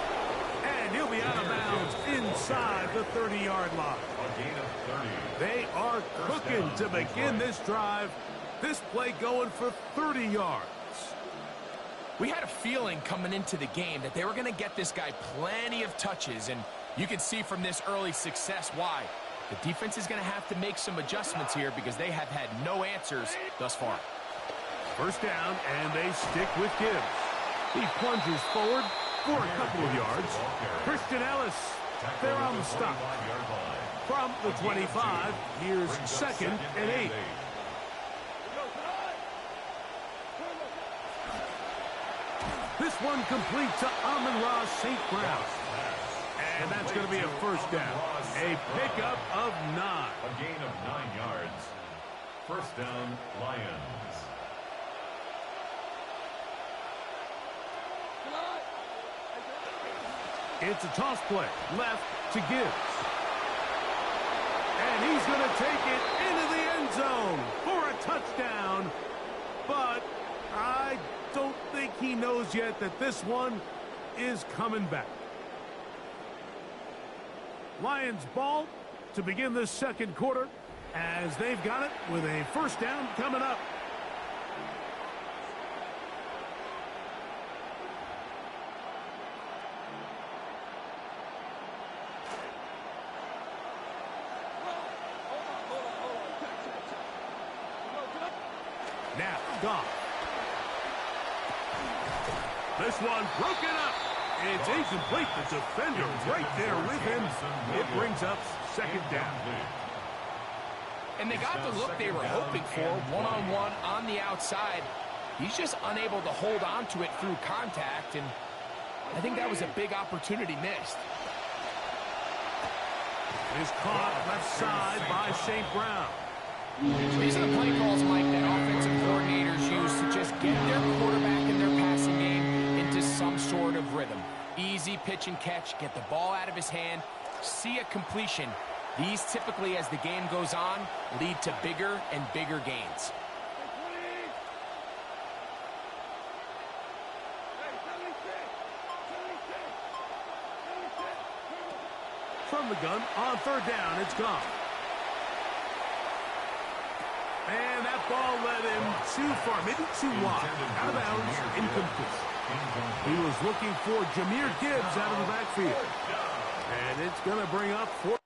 And he'll be out of bounds inside the 30-yard line.
A gain of 30.
They are cooking to begin this drive. This play going for 30 yards.
We had a feeling coming into the game that they were going to get this guy plenty of touches, and you can see from this early success why. The defense is going to have to make some adjustments here because they have had no answers thus far.
First down, and they stick with Gibbs. He plunges forward for a couple of yards. Christian Ellis, they're on the stop. From the 25, here's second and 8. This one complete to Amon-Ra St. Brown. And that's going to be a first down. A pickup of 9.
A gain of 9 yards. First down, Lions.
It's a toss play left to Gibbs. And he's going to take it into the end zone for a touchdown. But I don't think he knows yet that this one is coming back. Lions ball to begin the second quarter as they've got it with a first down coming up. Now, Goff. This one broken up. It's incomplete. The defender right there with him. It brings up second down.
And they got the look they were hoping for, one-on-one on the outside. He's just unable to hold on to it through contact, and I think that was a big opportunity missed.
Is caught left side by St. Brown.
These are the play calls, Mike, that offensive coordinator easy pitch and catch, get the ball out of his hand, see a completion. These typically, as the game goes on, lead to bigger and bigger gains.
From the gun, on third down, it's gone. And that ball led him too far, maybe too wide. Out of bounds, incomplete. He was looking for Jahmyr Gibbs out of the backfield. And it's going to bring up fourth.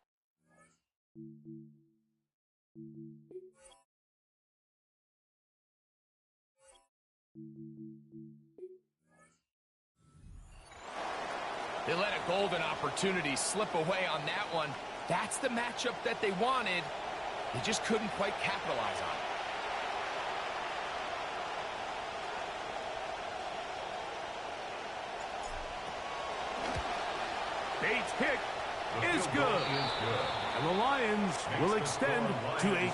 They let a golden opportunity slip away on that one. That's the matchup that they wanted. They just couldn't quite capitalize on it.
Bates' kick is good. And the Lions will extend to a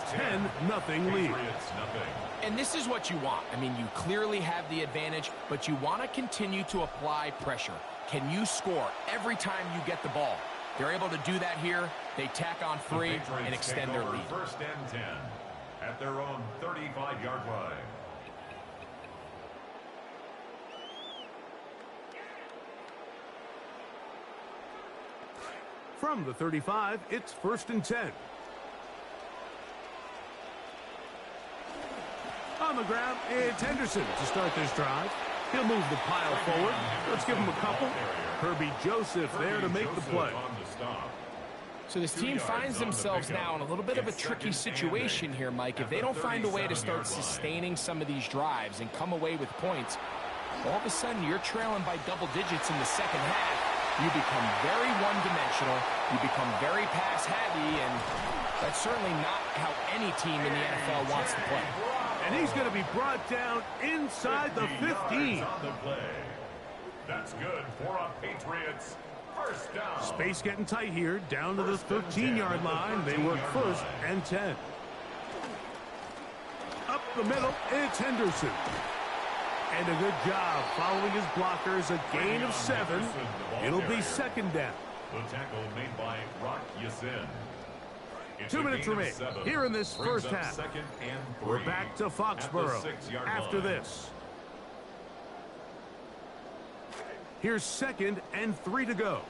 10-0 lead.
And this is what you want. I mean, you clearly have the advantage, but you want to continue to apply pressure. Can you score every time you get the ball? They're able to do that here. They tack on 3 and extend their lead.
First and 10 at their own 35-yard line.
From the 35, it's first and 10. On the ground, it's Henderson to start this drive. He'll move the pile forward. Let's give him a couple. Herbie Joseph there to make the play.
So this team finds themselves now in a little bit of a tricky situation here, Mike. If they don't find a way to start sustaining some of these drives and come away with points, all of a sudden you're trailing by double digits in the second half. You become very one-dimensional. You become very pass-heavy, and that's certainly not how any team in the NFL wants to play.
And he's going to be brought down inside the 15.
That's good for a Patriots first down.
Space getting tight here, down to the 13-yard line. They work first and 10. Up the middle, it's Henderson. And a good job following his blockers, a gain of 7. It'll be second down.
The tackle made by Rock Yassin.
2 minutes remain here in this first half. We're back to Foxborough after this. Here's 2nd and 3 to go.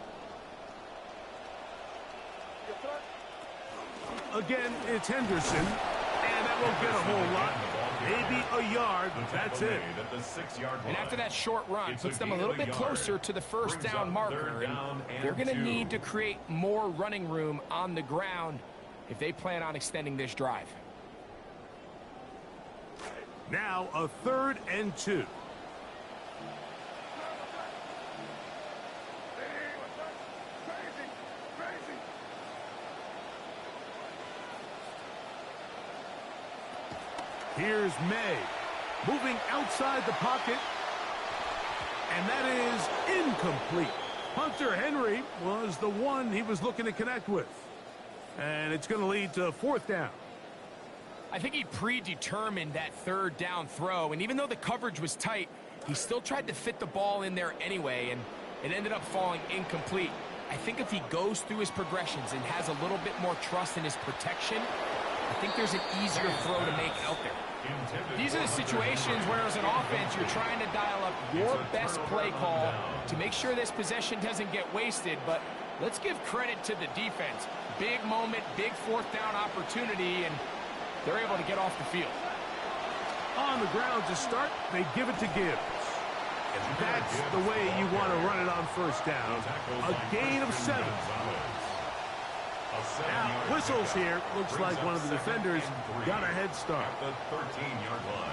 Again, it's Henderson. And that won't get a whole lot. Maybe a yard. That's it.
And after that short run, puts them a little bit closer to the first down marker. And they're going to need to create more running room on the ground if they plan on extending this drive.
Now a 3rd and 2. Here's May, moving outside the pocket, and that is incomplete. Hunter Henry was the one he was looking to connect with. And it's going to lead to 4th down.
I think he predetermined that 3rd down throw, and even though the coverage was tight, he still tried to fit the ball in there anyway, and it ended up falling incomplete. I think if he goes through his progressions and has a little bit more trust in his protection, I think there's an easier throw to make out there. These are the situations where, as an offense, you're trying to dial up your best play call to make sure this possession doesn't get wasted, but let's give credit to the defense. Big moment, big 4th down opportunity, and they're able to get off the field.
On the ground to start, they give it to Gibbs. And that's the way you want to run it on first down. A gain of 7. Now, whistles here. Looks like one of the defenders got a head start.
The 13-yard line.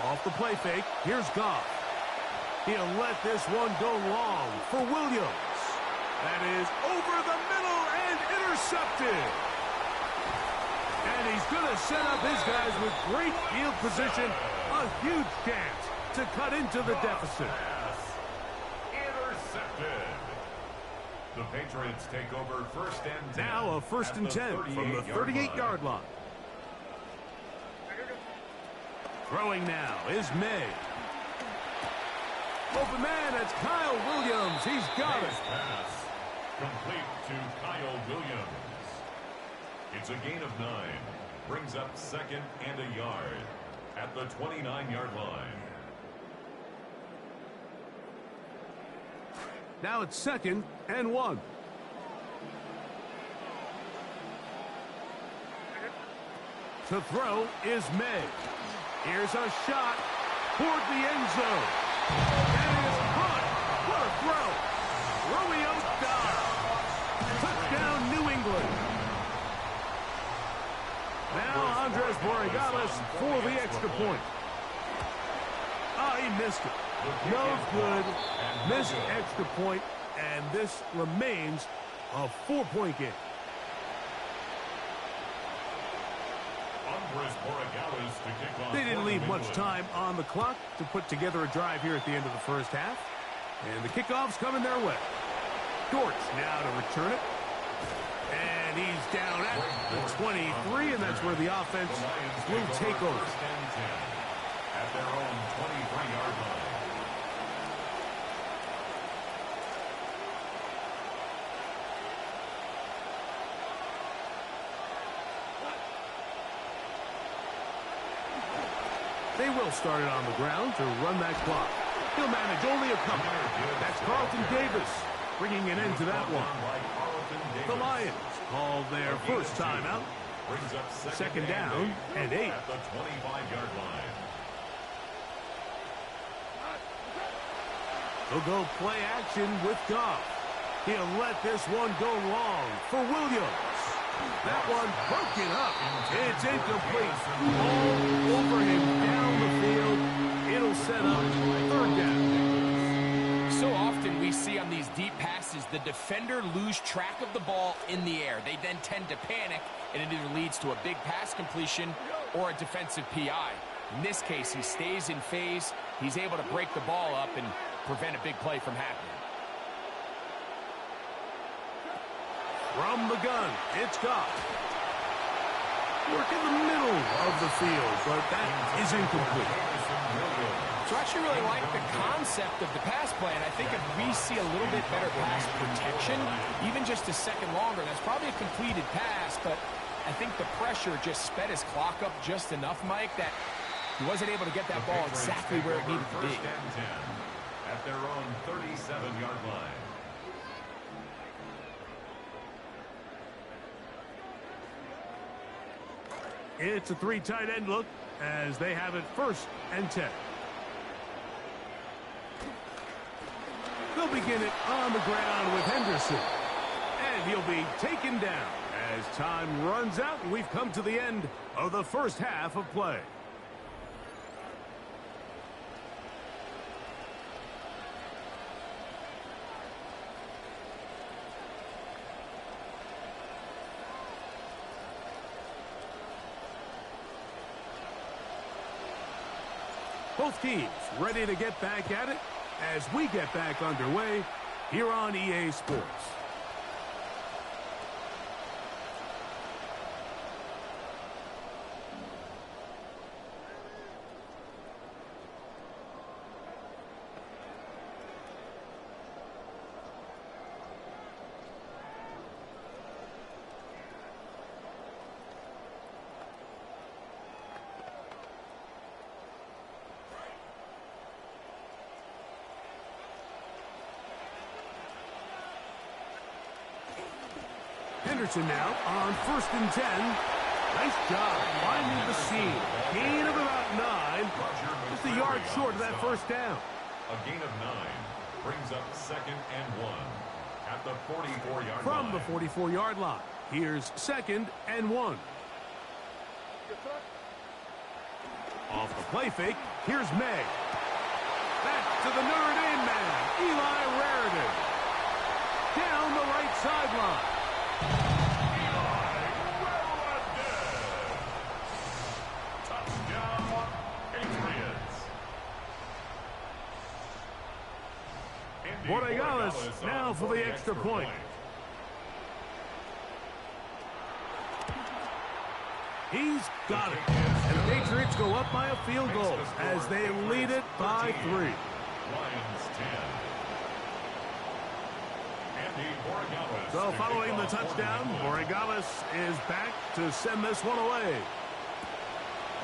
Off the play fake, here's Goff. He'll let this one go long for Williams. That is over the middle and intercepted. And he's going to set up his guys with great field position. A huge chance to cut into the deficit.
The Patriots take over first and 10.
Now a first and 10 from the 38-yard line. Throwing now is May. Open man, it's Kyle Williams. He's got it.
Pass complete to Kyle Williams. It's a gain of 9. Brings up second and a yard at the 29-yard line.
Now it's second and 1. To throw is May. Here's a shot toward the end zone. That is caught. What a throw. Romeo Dobbs. Touchdown, New England. Now Andres Borregales for the extra point. He missed it. No good. Missed extra point, and this remains a 4-point game. They didn't leave much time on the clock to put together a drive here at the end of the first half. And the kickoff's coming their way. Dortch now to return it. And he's down at the 23, and that's where the offense will take over.
At their own 23-yard line.
They will start it on the ground to run that clock. He'll manage only a couple. That's Carlton Davis bringing an end to that one. The Lions call their first timeout. Second down and 8.
At the 25-yard line.
They'll go play action with Goff. He'll let this one go long for Williams. That one broken up. It's incomplete. All over him down the field. It'll set up third down.
So often we see on these deep passes, the defender lose track of the ball in the air. They then tend to panic, and it either leads to a big pass completion or a defensive PI. In this case, he stays in phase. He's able to break the ball up and prevent a big play from happening.
From the gun, it's Goff. Work in the middle of the field, but that is incomplete.
So I actually really like the concept of the pass play, and I think if we see a little bit better pass protection, even just a second longer, that's probably a completed pass, but I think the pressure just sped his clock up just enough, Mike, that he wasn't able to get that ball exactly where it needed to be.
At their own 37-yard line.
It's a 3 tight end look as they have it first and 10. They'll begin it on the ground with Henderson. And he'll be taken down as time runs out. And we've come to the end of the first half of play. Both teams ready to get back at it as we get back underway here on EA Sports. Henderson now on first and 10. Nice job finding the seam. Gain of about 9. Just a yard short of that first down.
A gain of 9 brings up second and 1 at the 44-yard line.
From the 44-yard line, here's second and 1. Off the play fake, here's May. Back to the Notre Dame man, Eli Raritan. Down the right sideline. Borregales now for the extra point. He's got it. And the Patriots go up by a field goal as they lead it by 3.
Lions 10. Andy Borregales.
So following the touchdown, Borregales is back to send this one away.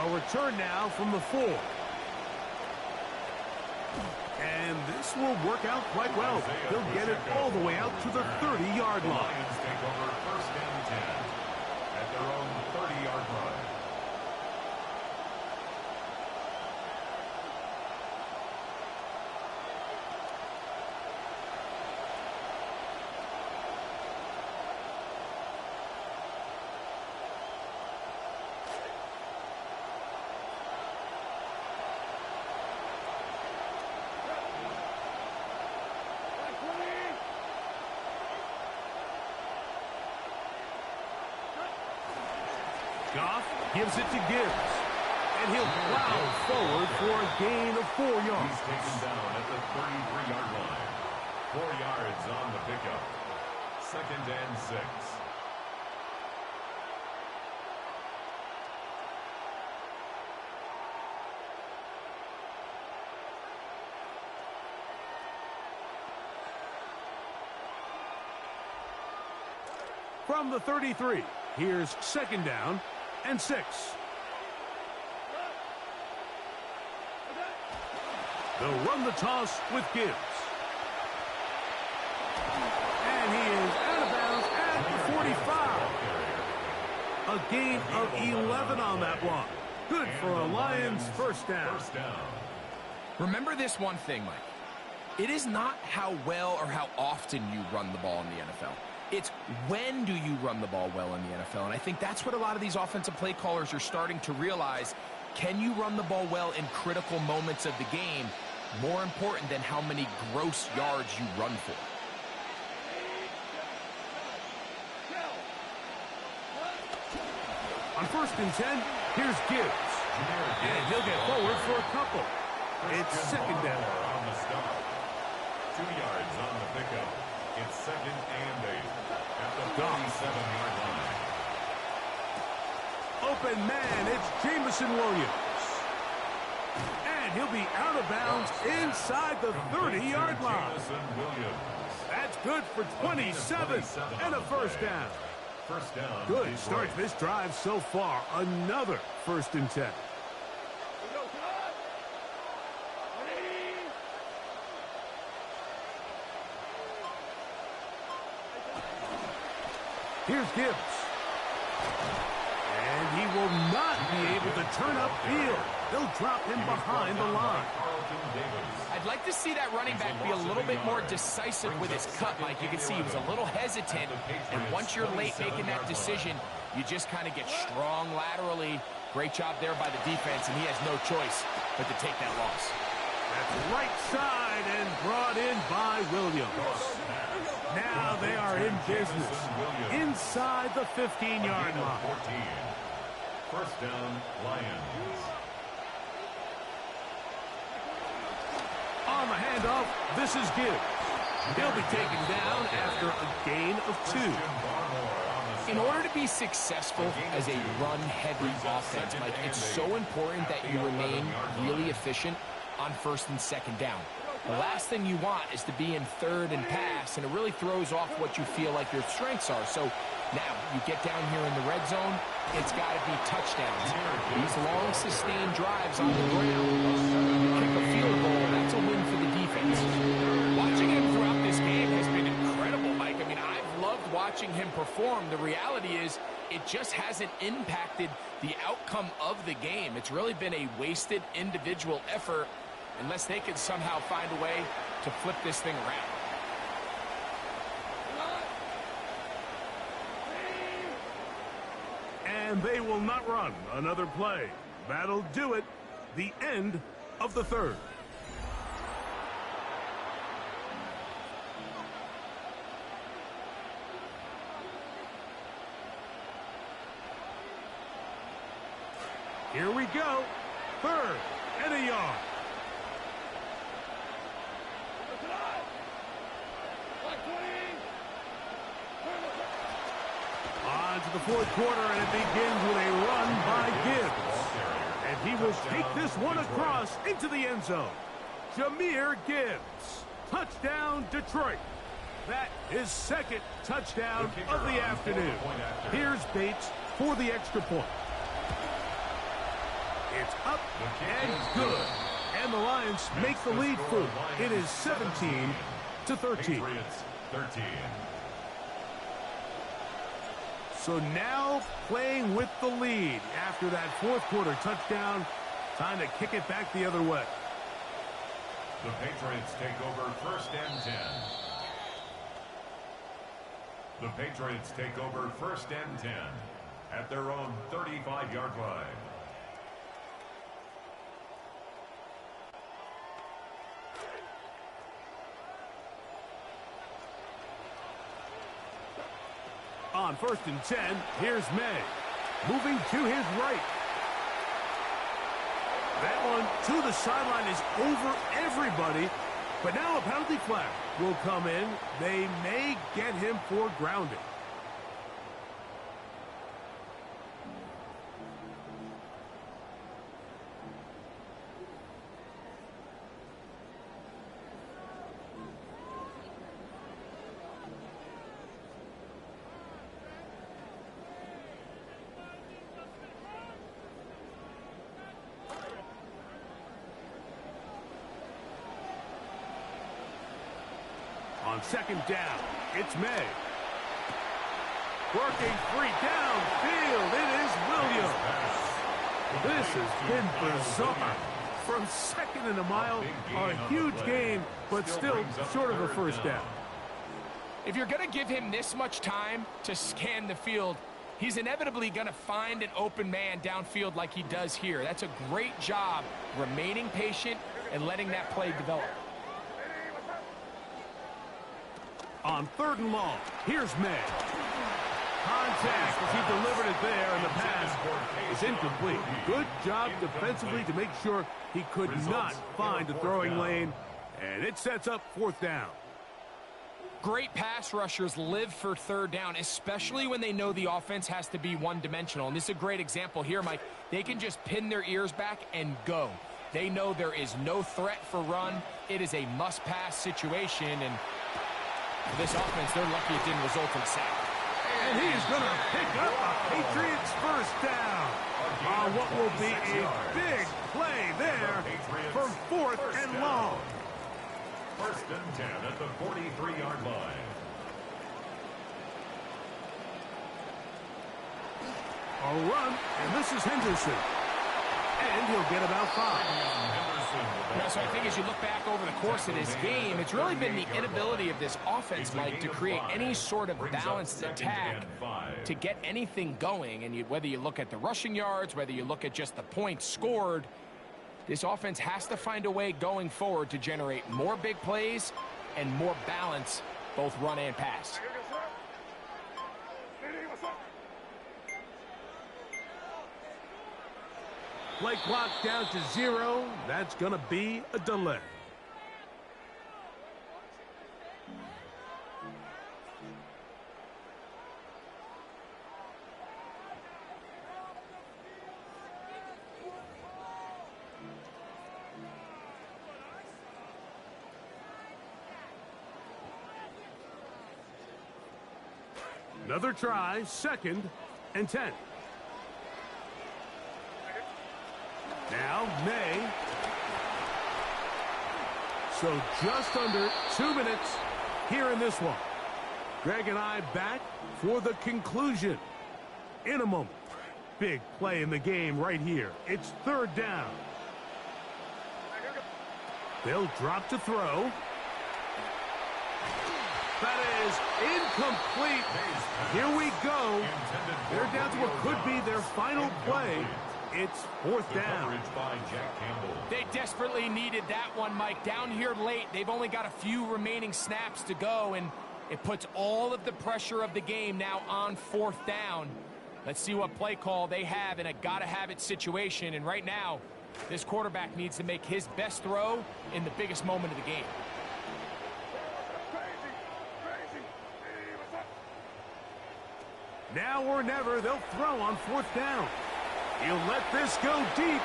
A return now from the 4. And this will work out quite well. He'll get it all the way out to the 30-yard line.
Lions take over first and 10 at their own 30-yard line.
Goff gives it to Gibbs. And he'll plow forward for a gain of 4 yards.
He's taken down at the 33-yard line. 4 yards on the pickup. Second and 6.
From the 33, here's second down and 6. They'll run the toss with Gibbs. And he is out of bounds at the 45. A gain of 11 on that one. Good for a Lions first down.
Remember this one thing, Mike. It is not how well or how often you run the ball in the NFL. It's when do you run the ball well in the NFL. And I think that's what a lot of these offensive play callers are starting to realize. Can you run the ball well in critical moments of the game? More important than how many gross yards you run for.
On first and 10, here's Gibbs. And he'll get forward for a couple. It's second down.
On the stop. 2 yards on the pickup. It's second and 8 at the 37-yard line.
Open man, it's Jameson Williams. And he'll be out of bounds inside the 30-yard line. That's good for 27 and a first down.
First down.
Good start to this drive so far. Another first and 10. Here's Gibbs. And he will not be able to turn upfield. They'll drop him behind the line.
I'd like to see that running back be a little bit more decisive with his cut, Mike. You can see he was a little hesitant, and once you're late making that decision, you just kind of get strong laterally. Great job there by the defense, and he has no choice but to take that loss.
That's right side and brought in by Williams. Now they are in business inside the 15-yard line.
First down, Lions.
On the handoff, this is Gibbs. He'll be taken down after a gain of 2.
In order to be successful as a run-heavy offense, Mike, it's so important that you remain really efficient on first and second down. The last thing you want is to be in third and pass, and it really throws off what you feel like your strengths are. So now you get down here in the red zone, it's got to be touchdowns. These long, sustained drives on the ground, you kick a field goal, that's a win for the defense. Watching him throughout this game has been incredible, Mike. I mean, I've loved watching him perform. The reality is it just hasn't impacted the outcome of the game. It's really been a wasted individual effort unless they can somehow find a way to flip this thing around.
And they will not run another play. That'll do it. The end of the third. Here we go. Third and a yard. On to the fourth quarter, and it begins with a run by Gibbs. And he will take this one across into the end zone. Jahmyr Gibbs. Touchdown, Detroit. That is second touchdown of the afternoon. Here's Bates for the extra point. It's up and good. And the Lions make the lead full. It is 17-13. So now playing with the lead after that fourth quarter touchdown. Time to kick it back the other way.
The Patriots take over 1st and 10. The Patriots take over 1st and 10 at their own 35-yard line.
On 1st and 10, here's May. Moving to his right. That one to the sideline is over everybody. But now a penalty flag will come in. They may get him for grounding. On 2nd down, it's May. Working free downfield, it is Williams. This has been bizarre. From 2nd and a mile, a huge gain, but still short of a first down.
If you're going to give him this much time to scan the field, he's inevitably going to find an open man downfield like he does here. That's a great job remaining patient and letting that play develop.
On 3rd and long, here's May. Contact as he delivered it there, and the pass is incomplete. Good job defensively to make sure he could not find the throwing lane, and it sets up 4th down.
Great pass rushers live for 3rd down, especially when they know the offense has to be one-dimensional. And this is a great example here, Mike. They can just pin their ears back and go. They know there is no threat for run. It is a must-pass situation, and for this offense, they're lucky it didn't result in a sack.
And he's going to pick up a Patriots first down on what will be a big play there for 4th and long.
1st and 10 at the 43-yard line.
A run, and this is Henderson. And he'll get about 5.
Yeah, so I think as you look back over the course of this game, it's really been the inability of this offense, Mike, to create any sort of balanced attack to get anything going. And whether you look at the rushing yards, whether you look at just the points scored, this offense has to find a way going forward to generate more big plays and more balance, both run and pass.
Play clock down to 0. That's going to be a delay. Another try, 2nd and 10. Now, May. So just under 2 minutes here in this one. Greg and I back for the conclusion in a moment. Big play in the game right here. It's 3rd down. They'll drop to throw. That is incomplete. Here we go. They're down to what could be their final play. It's 4th down.
They desperately needed that one, Mike. Down here late, they've only got a few remaining snaps to go, and it puts all of the pressure of the game now on 4th down. Let's see what play call they have in a gotta-have-it situation. And right now, this quarterback needs to make his best throw in the biggest moment of the game.
Now or never, they'll throw on 4th down. He'll let this go deep.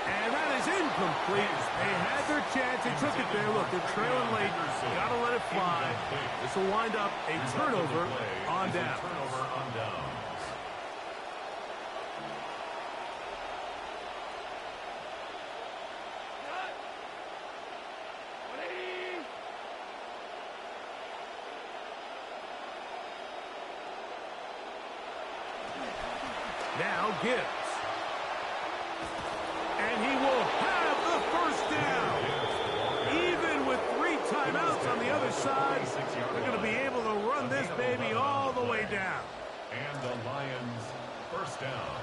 And that is incomplete. They had their chance. They took it there. Look, they're trailing late. Got to let it fly. This will wind up a turnover on down. Now Gibbs. And he will have the first down. Even with 3 timeouts on the other side, they're going to be able to run this baby all the way down.
And the Lions first down.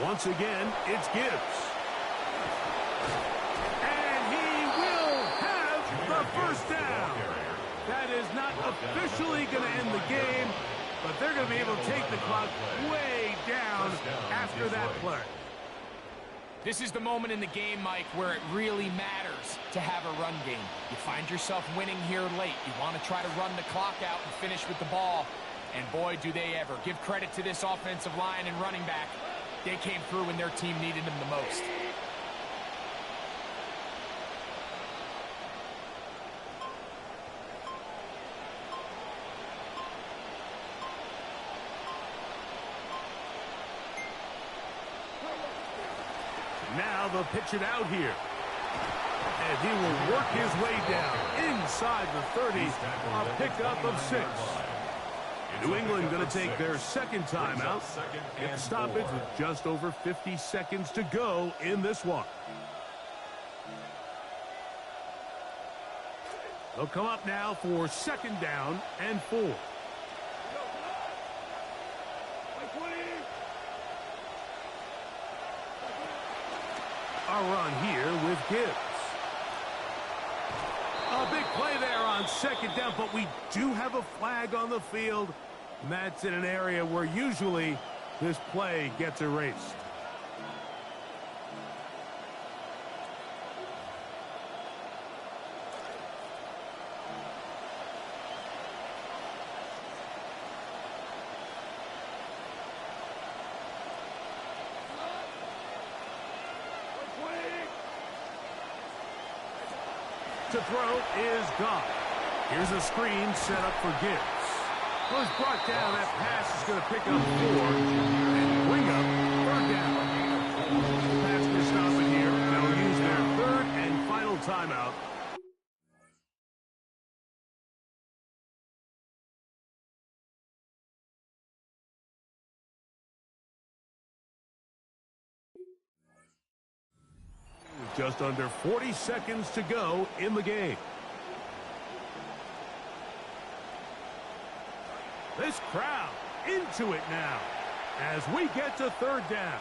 Once again, it's Gibbs. And he will have the first down. That is not officially going to end the game, but they're going to be able to take the clock way down after that play.
This is the moment in the game, Mike, where it really matters to have a run game. You find yourself winning here late. You want to try to run the clock out and finish with the ball. And boy, do they ever. Give credit to this offensive line and running back. They came through when their team needed them the most.
Now they'll pitch it out here. And he will work his way down inside the 30. A pickup of 6. New England going to take their second timeout. Get the stoppage with just over 50 seconds to go in this one. They'll come up now for 2nd down and 4. A run here with Gibbs. A big play there on 2nd down, but we do have a flag on the field. And that's in an area where usually this play gets erased. To throw is gone. Here's a screen set up for Gibbs. Was brought down. That pass is going to pick up 4 and bring up 3rd down. Pass to stop it here. They'll use their 3rd and final timeout. With just under 40 seconds to go in the game. This crowd into it now as we get to 3rd down.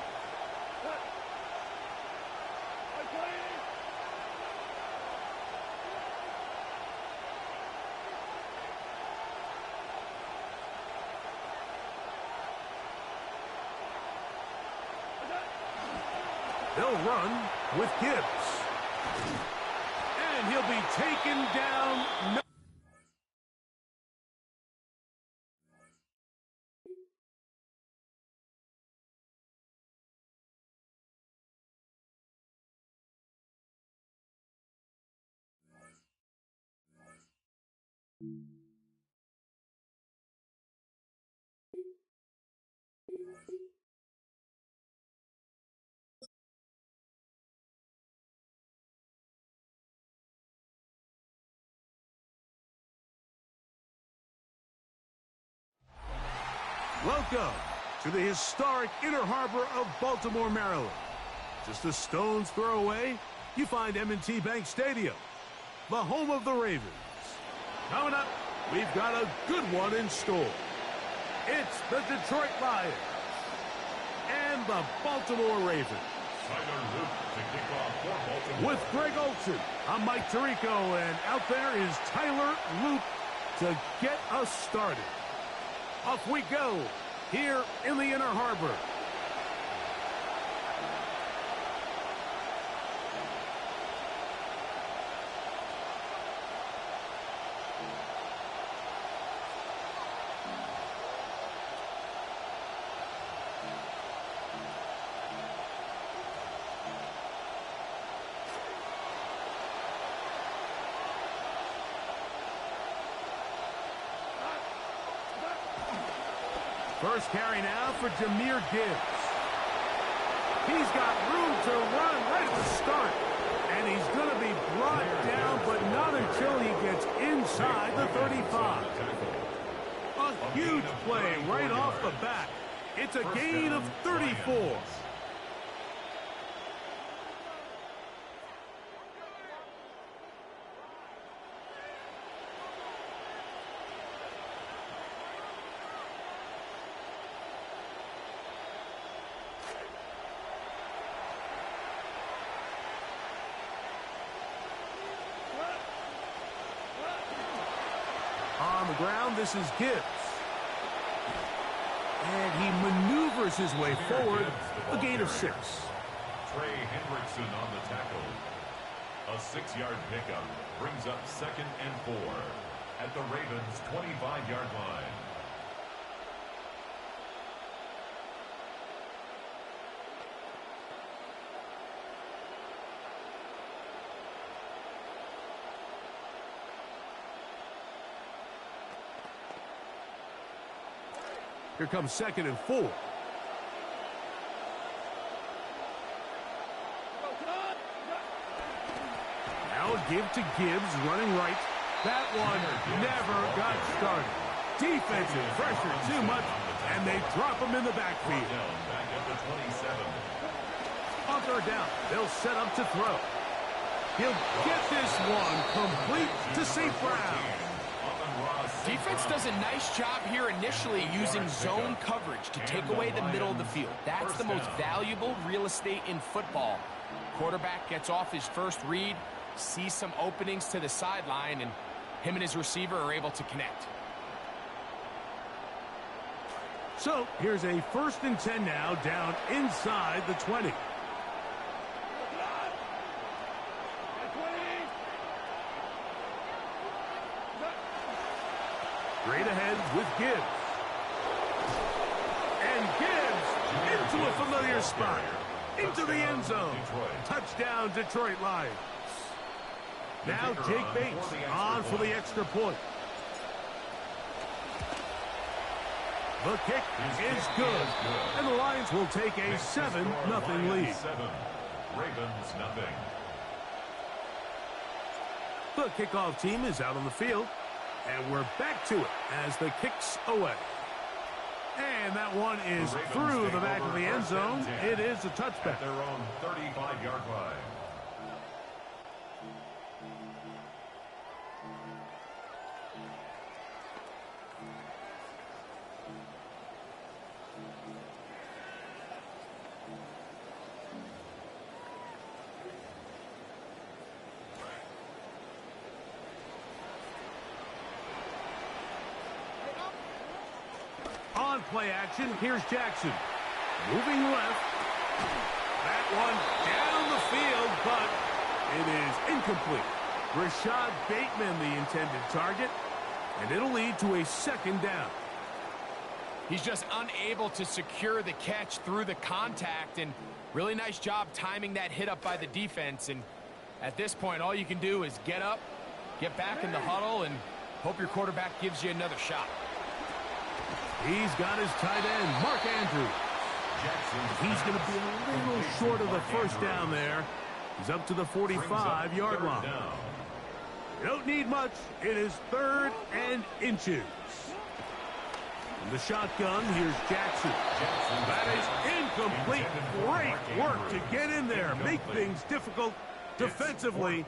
They'll run with Gibbs. And he'll be taken down. Welcome to the historic Inner Harbor of Baltimore, Maryland. Just a stone's throw away, you find M&T Bank Stadium, the home of the Ravens. Coming up, we've got a good one in store. It's the Detroit Lions and the Baltimore Ravens. With Greg Olson, I'm Mike Tirico, and out there is Tyler Luke to get us started. Off we go here in the Inner Harbor. First carry now for Jahmyr Gibbs. He's got room to run right at the start. And he's going to be brought down, but not until he gets inside the 35. A huge play right off the bat. It's a gain of 34. On the ground, this is Gibbs. And he maneuvers his way forward, a gain of 6.
Trey Hendrickson on the tackle. A 6-yard pickup brings up 2nd and 4 at the Ravens' 25-yard line.
Here comes 2nd and 4. Now a give to Gibbs, running right. That one never got started. Defensive pressure too much, and they drop him in the backfield.
Back at the 27.
On third down, they'll set up to throw. He'll get this one complete to St. Brown.
Defense does a nice job here initially using zone coverage to take away the middle of the field. That's the most valuable real estate in football. Quarterback gets off his first read, sees some openings to the sideline, and him and his receiver are able to connect.
So here's a 1st and 10 now, down inside the 20. Straight ahead with Gibbs. And Gibbs into a familiar spot. Into the end zone. Touchdown, Detroit Lions. Now Jake Bates on for the extra point. The kick is good. And the Lions will take a 7-0 lead.
Ravens nothing.
The kickoff team is out on the field. And we're back to it as the kick's away. And that one is through the back of the end zone. It is a touchback.
At their own 35-yard line.
On play action, here's Jackson. Moving left. That one down the field, but it is incomplete. Rashad Bateman, the intended target, and it'll lead to a 2nd down.
He's just unable to secure the catch through the contact, and really nice job timing that hit up by the defense. And at this point, all you can do is get up, get back in the huddle, and hope your quarterback gives you another shot.
He's got his tight end, Mark Andrews. He's going to be a little short of the 1st down there. He's up to the 45-yard line. You don't need much. It is 3rd and inches. In the shotgun, here's Jackson. That is incomplete. Great work to get in there, make things difficult defensively,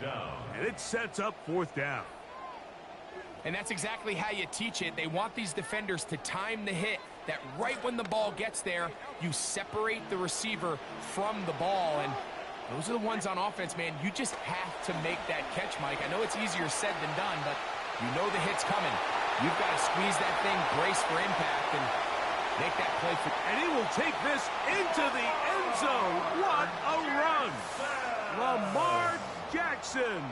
and it sets up 4th down.
And that's exactly how you teach it. They want these defenders to time the hit, that right when the ball gets there, you separate the receiver from the ball. And those are the ones on offense, man. You just have to make that catch, Mike. I know it's easier said than done, but you know the hit's coming. You've got to squeeze that thing, brace for impact, and make that play for...
And he will take this into the end zone. What a run! Lamar Jackson.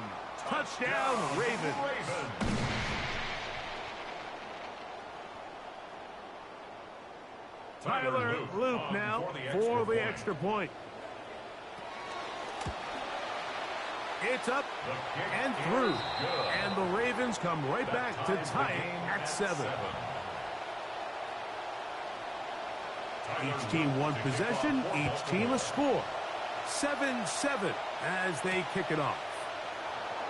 Touchdown, Ravens. Tyler Loop now for the extra point. It's up and through. And the Ravens come right back to tie it at 7. Each team one possession, each team a score. 7-7 as they kick it off.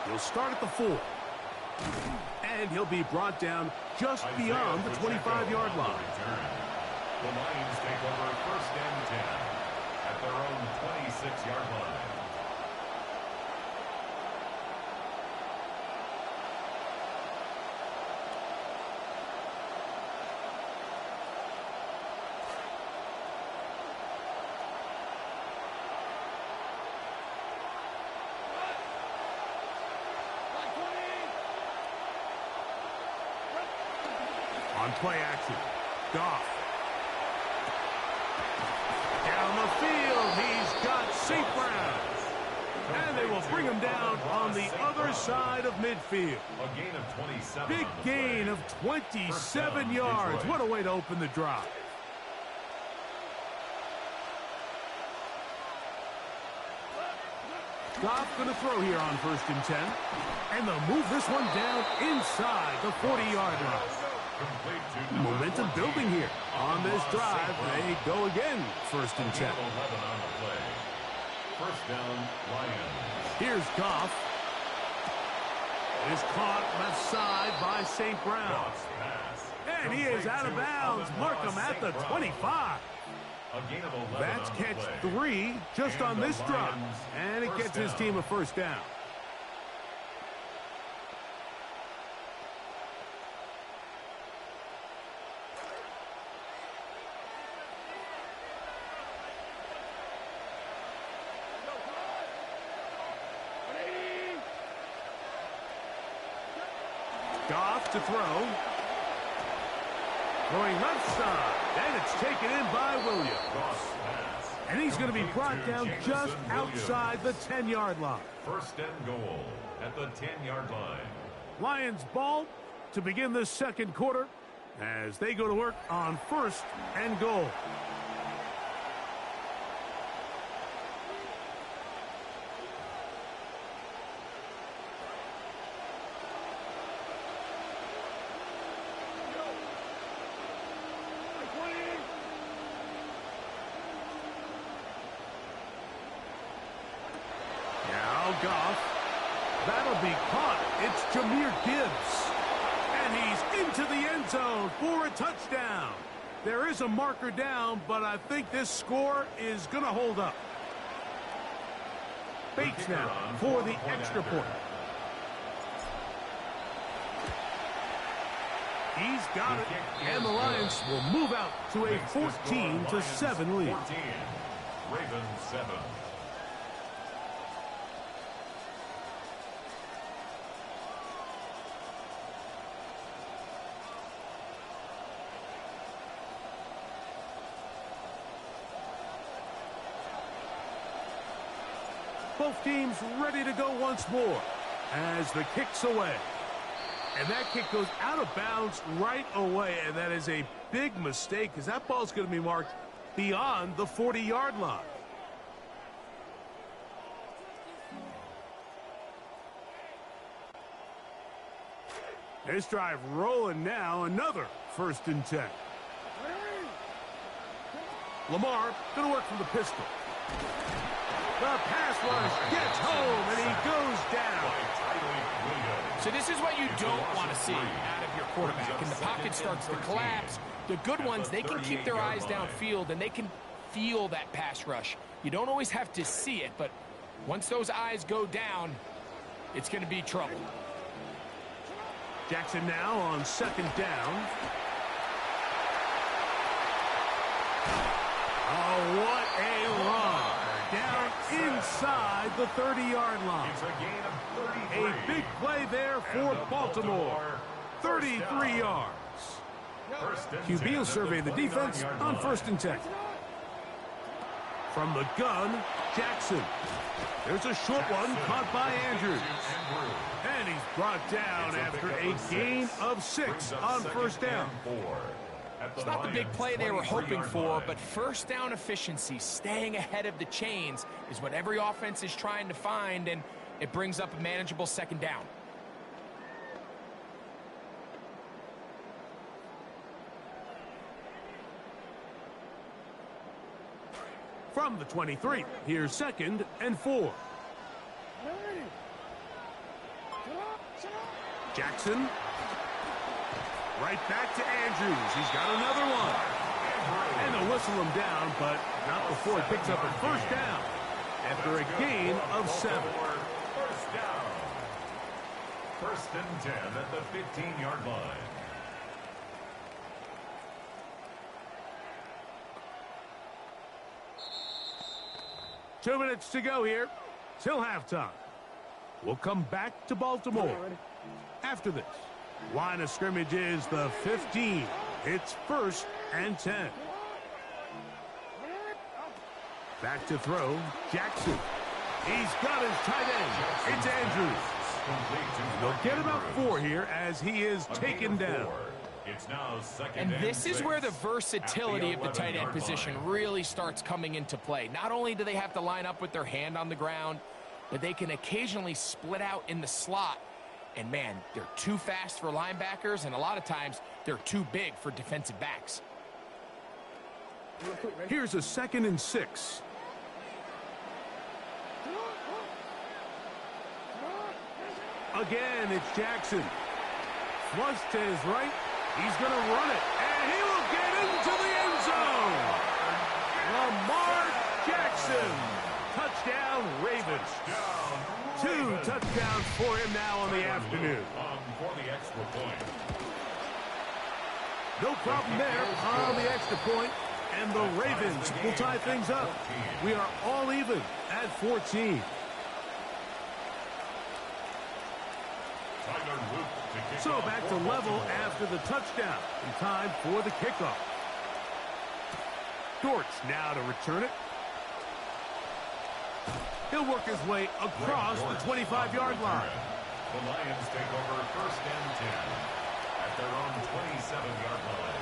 He'll start at the 4. And he'll be brought down just beyond the 25-yard line.
The Lions take over 1st and 10 at their own 26-yard line.
On play action, Goff. Down the field, he's got St. Brown. And they will bring him down on the other side of midfield.
A gain of 27.
Big gain of 27 yards. What a way to open the drive. Goff going to throw here on 1st and 10. And they'll move this one down inside the 40-yard line. Momentum building here on this drive. They go again, 1st and 10.
1st down, Lions.
Here's Goff. Is caught left side by St. Brown. And he is out of bounds. Mark him at the 25. That's catch 3 just on this drive. And it gets his team a 1st down. Goff to throw. Going left side. And it's taken in by Williams. And he's going to be brought down just outside the 10-yard line.
1st and goal at the 10-yard line.
Lions ball to begin the 2nd quarter as they go to work on 1st and goal. Goff. That'll be caught. It's Jahmyr Gibbs. And he's into the end zone for a touchdown. There is a marker down, but I think this score is going to hold up. Bates now for the extra point. He's got it, and the Lions will move out to a 14-7 lead.
14. Ravens 7.
Both teams ready to go once more as the kick's away. And that kick goes out of bounds right away, and that is a big mistake because that ball's going to be marked beyond the 40-yard line. This drive rolling now, another 1st and 10. Lamar going to work from the pistol. The pass rush gets home, and he goes down.
So this is what you don't want to see out of your quarterback. And the pocket starts to collapse. The good ones, they can keep their eyes downfield, and they can feel that pass rush. You don't always have to see it, but once those eyes go down, it's going to be trouble.
Jackson now on 2nd down. Oh, what a run. Down inside the 30-yard line.
It's a gain of 33.
A big play there for Baltimore. 33 yards. QB will survey the defense on 1st and 10. From the gun, Jackson. There's a short one caught by Andrews. And he's brought down after a gain of 6 on 1st down.
It's not the big play they were hoping for, but 1st down efficiency, staying ahead of the chains, is what every offense is trying to find, and it brings up a manageable 2nd down.
From the 23, here's 2nd and 4. Jackson. Right back to Andrews. He's got another one. And they'll whistle him down, but not before he picks up a 1st down after a gain of 7.
1st down. 1st and 10 at the 15-yard line.
Two minutes to go here till halftime. We'll come back to Baltimore after this. Line of scrimmage is the 15. It's 1st and 10. Back to throw, Jackson. He's got his tight end. It's Andrews. They'll get about 4 here as he is taken down.
It's now 2nd
And this is
6
where the versatility of the tight end position really starts coming into play. Not only do they have to line up with their hand on the ground, but they can occasionally split out in the slot. And man, they're too fast for linebackers, and a lot of times they're too big for defensive backs.
Here's a 2nd and 6. Again, it's Jackson. Flush to his right. He's going to run it, and he will get into the end zone. Lamar Jackson. Touchdown, Ravens. 2 touchdowns for him now on the afternoon.
For the extra point.
No problem there on the extra point, and the Ravens will tie things up. We are all even at 14. So back to level after the touchdown. In time for the kickoff. Dortch now to return it. He'll work his way across the 25-yard line.
The Lions take over 1st and 10 at their own 27-yard line.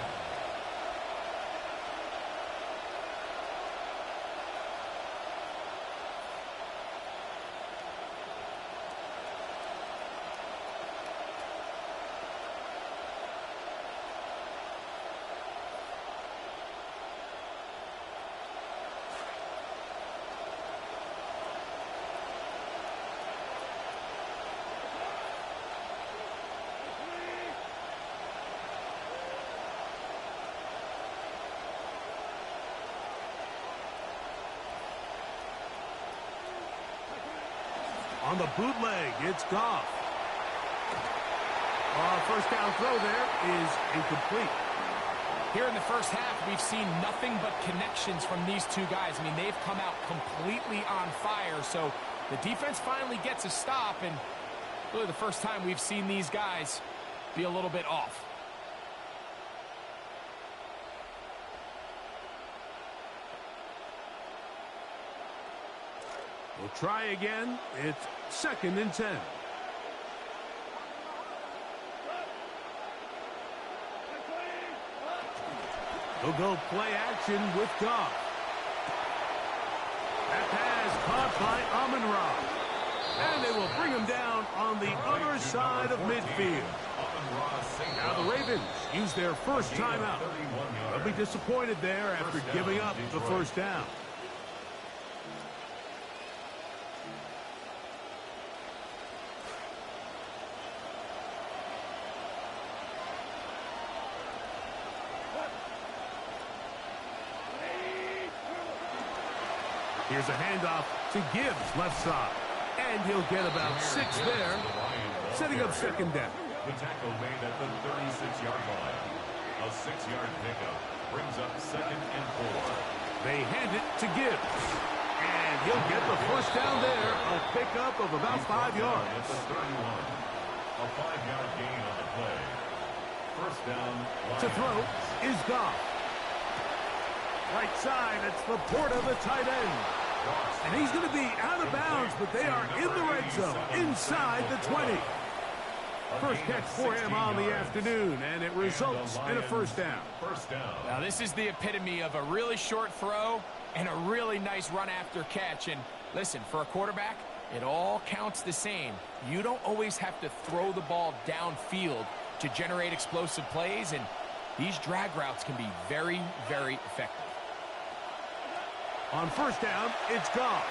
On the bootleg, it's Goff. 1st down throw there is incomplete.
Here in the 1st half, we've seen nothing but connections from these two guys. I mean, they've come out completely on fire, so the defense finally gets a stop, and really the first time we've seen these guys be a little bit off.
We'll try again. It's 2nd and 10. They'll go play action with Goff. That pass caught by Amon-Ra. And they will bring him down on the other side of midfield. Now the Ravens use their 1st timeout. They'll be disappointed there after giving up the 1st down. Here's a handoff to Gibbs, left side. And he'll get about 6 there, setting up 2nd down.
The tackle made at the 36-yard line. A 6-yard pickup brings up 2nd and 4.
They hand it to Gibbs. And he'll get the 1st down there, a pickup of about 5 yards.
At the 31. A 5-yard gain on the play. First down.
To throw is Goff. Right side, it's Laporta, the tight end. And he's going to be out of bounds, but they are in the red zone, inside the 20. First catch for him on the afternoon, and it results in a first down.
Now, this is the epitome of a really short throw and a really nice run after catch. And listen, for a quarterback, it all counts the same. You don't always have to throw the ball downfield to generate explosive plays, and these drag routes can be very, very effective.
On first down, it's Goff.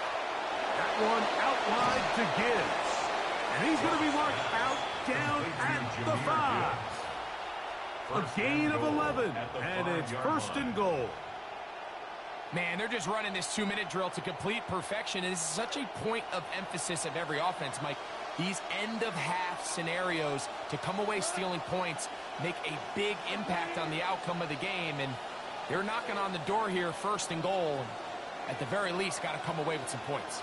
That one out wide to Gibbs. And he's going to be marked out down at the 5. A gain of 11, and it's first and goal.
Man, they're just running this 2-minute drill to complete perfection, and this is such a point of emphasis of every offense, Mike. These end-of-half scenarios to come away stealing points make a big impact on the outcome of the game, and they're knocking on the door here, first and goal. At the very least, got to come away with some points.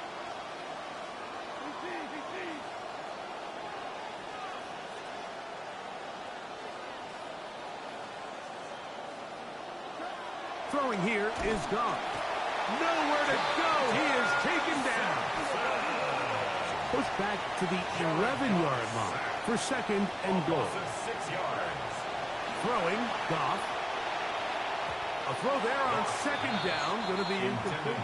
Throwing here is Goff. Nowhere to go. He is taken down. Pushed back to the 11-yard line for second and goal. Throwing, Goff. A throw there on second down, going to be incomplete.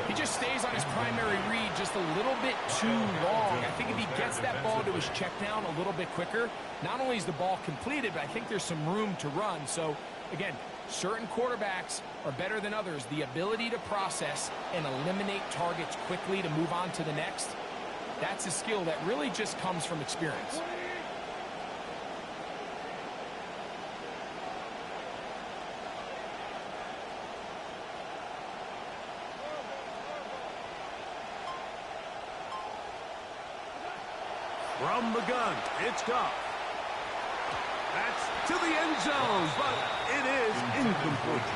He just stays on his primary read just a little bit too long. I think if he gets that ball to his check down a little bit quicker, not only is the ball completed, but I think there's some room to run. So, again, certain quarterbacks are better than others. The ability to process and eliminate targets quickly to move on to the next, that's a skill that really just comes from experience.
From the gun, it's Goff. That's to the end zone, but it is incomplete.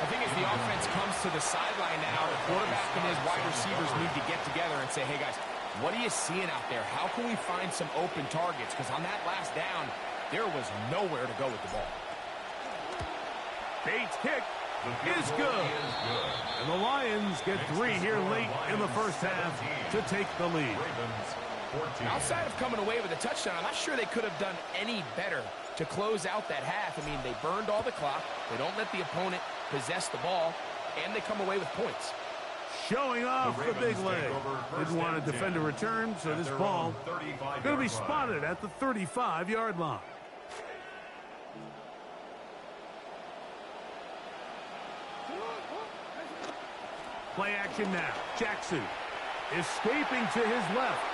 I think as the offense comes to the sideline now, the quarterback and his wide receivers need to get together and say, hey, guys, what are you seeing out there? How can we find some open targets? Because on that last down, there was nowhere to go with the ball.
Bates' kick is good. And the Lions get 3 here late in the first half to take the lead.
Outside of coming away with a touchdown, I'm not sure they could have done any better to close out that half. I mean, they burned all the clock. They don't let the opponent possess the ball, and they come away with points.
Showing off the big leg. Didn't want to defend a return, so this ball going to be spotted at the 35-yard line. Play action now. Jackson escaping to his left.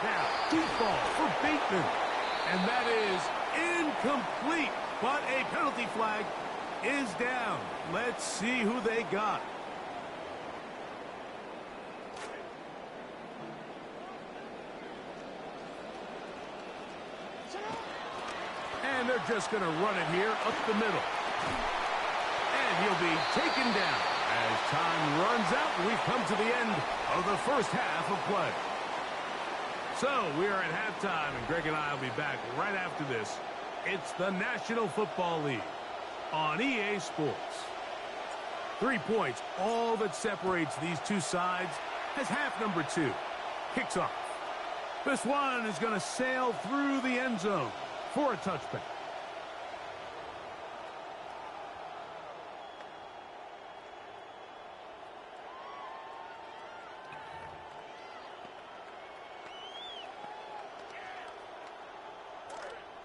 Now, deep ball for Bateman. And that is incomplete. But a penalty flag is down. Let's see who they got. And they're just going to run it here up the middle. And he'll be taken down. As time runs out, we've come to the end of the first half of play. So, we are at halftime, and Greg and I will be back right after this. It's the National Football League on EA Sports. 3 points, all that separates these two sides, as half number 2 kicks off. This one is going to sail through the end zone for a touchback.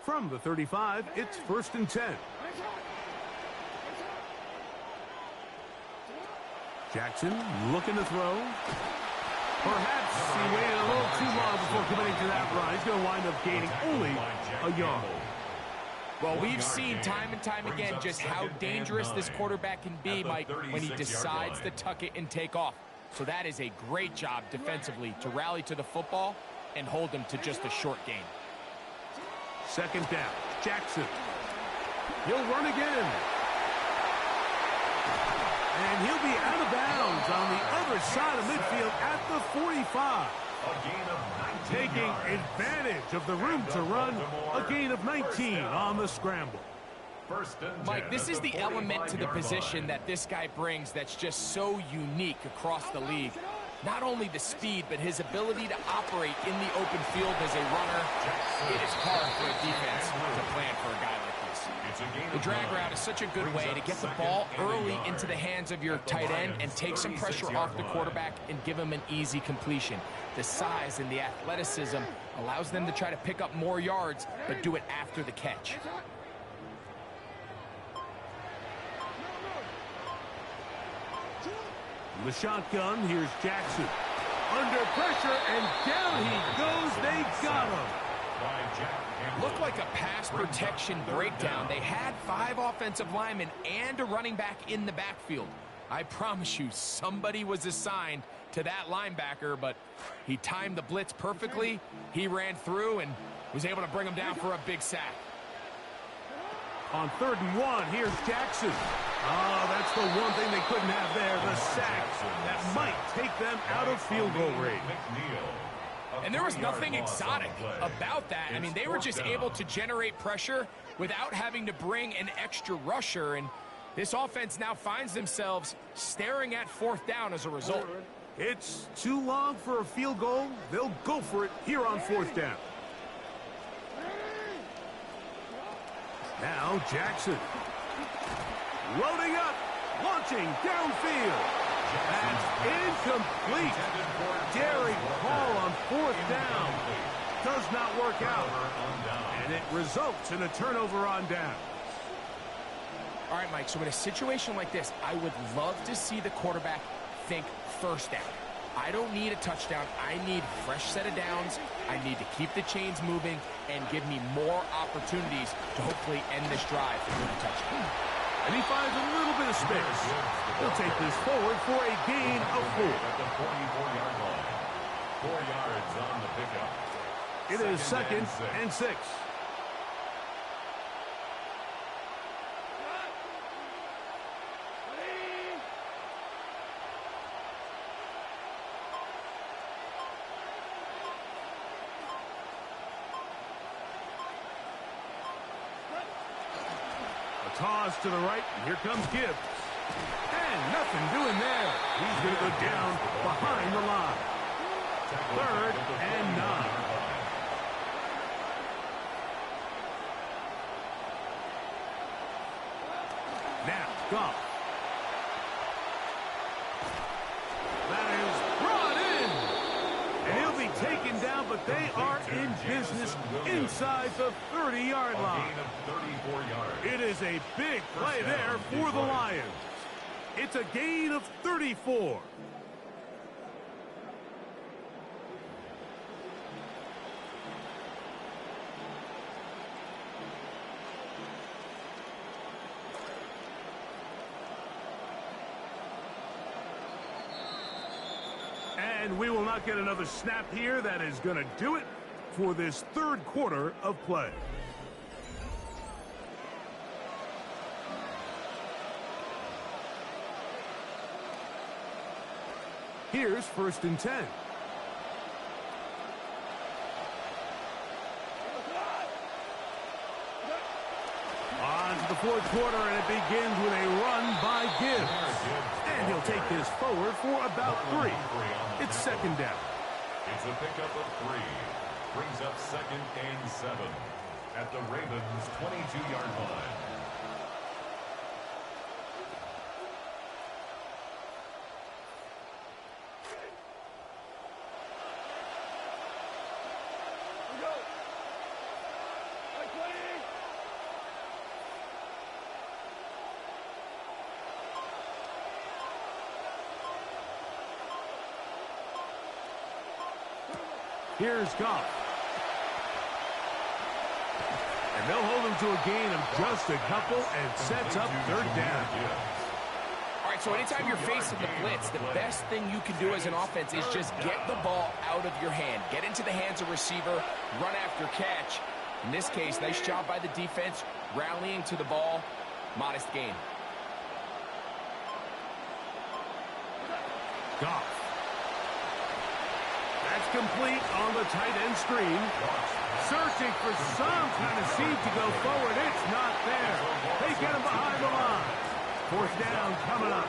From the 35, it's 1st and 10. Jackson looking to throw. Perhaps he waited a little too long before committing to that run. He's going to wind up gaining only a yard.
Well, we've seen time and time again just how dangerous this quarterback can be, Mike, when he decides to tuck it and take off. So that is a great job defensively to rally to the football and hold him to just a short gain.
Second down, Jackson. He'll run again. And he'll be out of bounds on the other side of midfield at the 45.
A gain of 19
Taking
yards.
advantage of the room to run, a gain of 19 on the scramble.
Mike, this is the element to the position that this guy brings that's just so unique across the league. Not only the speed, but his ability to operate in the open field as a runner. It is hard for a defense to plan for a guy like this. The drag route is such a good way to get the ball early into the hands of your tight end and take some pressure off the quarterback and give him an easy completion. The size and the athleticism allows them to try to pick up more yards, but do it after the catch.
The shotgun, here's Jackson. Under pressure, and down he goes. They got him.
Looked like a pass protection breakdown. They had 5 offensive linemen and a running back in the backfield. I promise you, somebody was assigned to that linebacker, but he timed the blitz perfectly. He ran through and was able to bring him down for a big sack.
On 3rd and 1, here's Jackson. Oh, that's the one thing they couldn't have there, the sack that might take them out of field goal range.
And there was nothing exotic about that. I mean, they were just able to generate pressure without having to bring an extra rusher, and this offense now finds themselves staring at 4th down as a result.
It's too long for a field goal. They'll go for it here on 4th down. Now Jackson. Loading up. Launching downfield. That's incomplete. Daring call on 4th down. Does not work out. And it results in a turnover on down.
All right, Mike, so in a situation like this, I would love to see the quarterback think 1st down. I don't need a touchdown. I need a fresh set of downs. I need to keep the chains moving and give me more opportunities to hopefully end this drive with a touchdown.
And he finds a little bit of space. He'll take this forward for a gain of 4.
At the 44-yard line. 4 yards on the pickup.
It is 2nd and 6. Toss to the right, and here comes Gibbs. And nothing doing there. He's going to go down behind the line. 3rd and 9. Now, Goff. That is brought in. And he'll be taken down, but they are in business inside the 30-yard line. It is a big play there for the Lions. It's a gain of 34. And we will not get another snap here. That is going to do it for this 3rd quarter of play. Here's 1st and 10. On to the 4th quarter, and it begins with a run by Gibbs. And he'll take this forward for about 3. It's 2nd down.
It's a pickup of 3. Brings up 2nd and 7 at the Ravens' 22-yard line.
Here's Goff. And they'll hold him to a gain of just a couple and sets up 3rd down.
All right, so anytime you're facing the blitz, the best thing you can do as an offense is just get the ball out of your hand. Get into the hands of receiver, run after catch. In this case, nice job by the defense, rallying to the ball. Modest gain.
Goff. That's complete on the tight end screen. Searching for some kind of seed to go forward. It's not there. They get him behind the line. Fourth down coming up.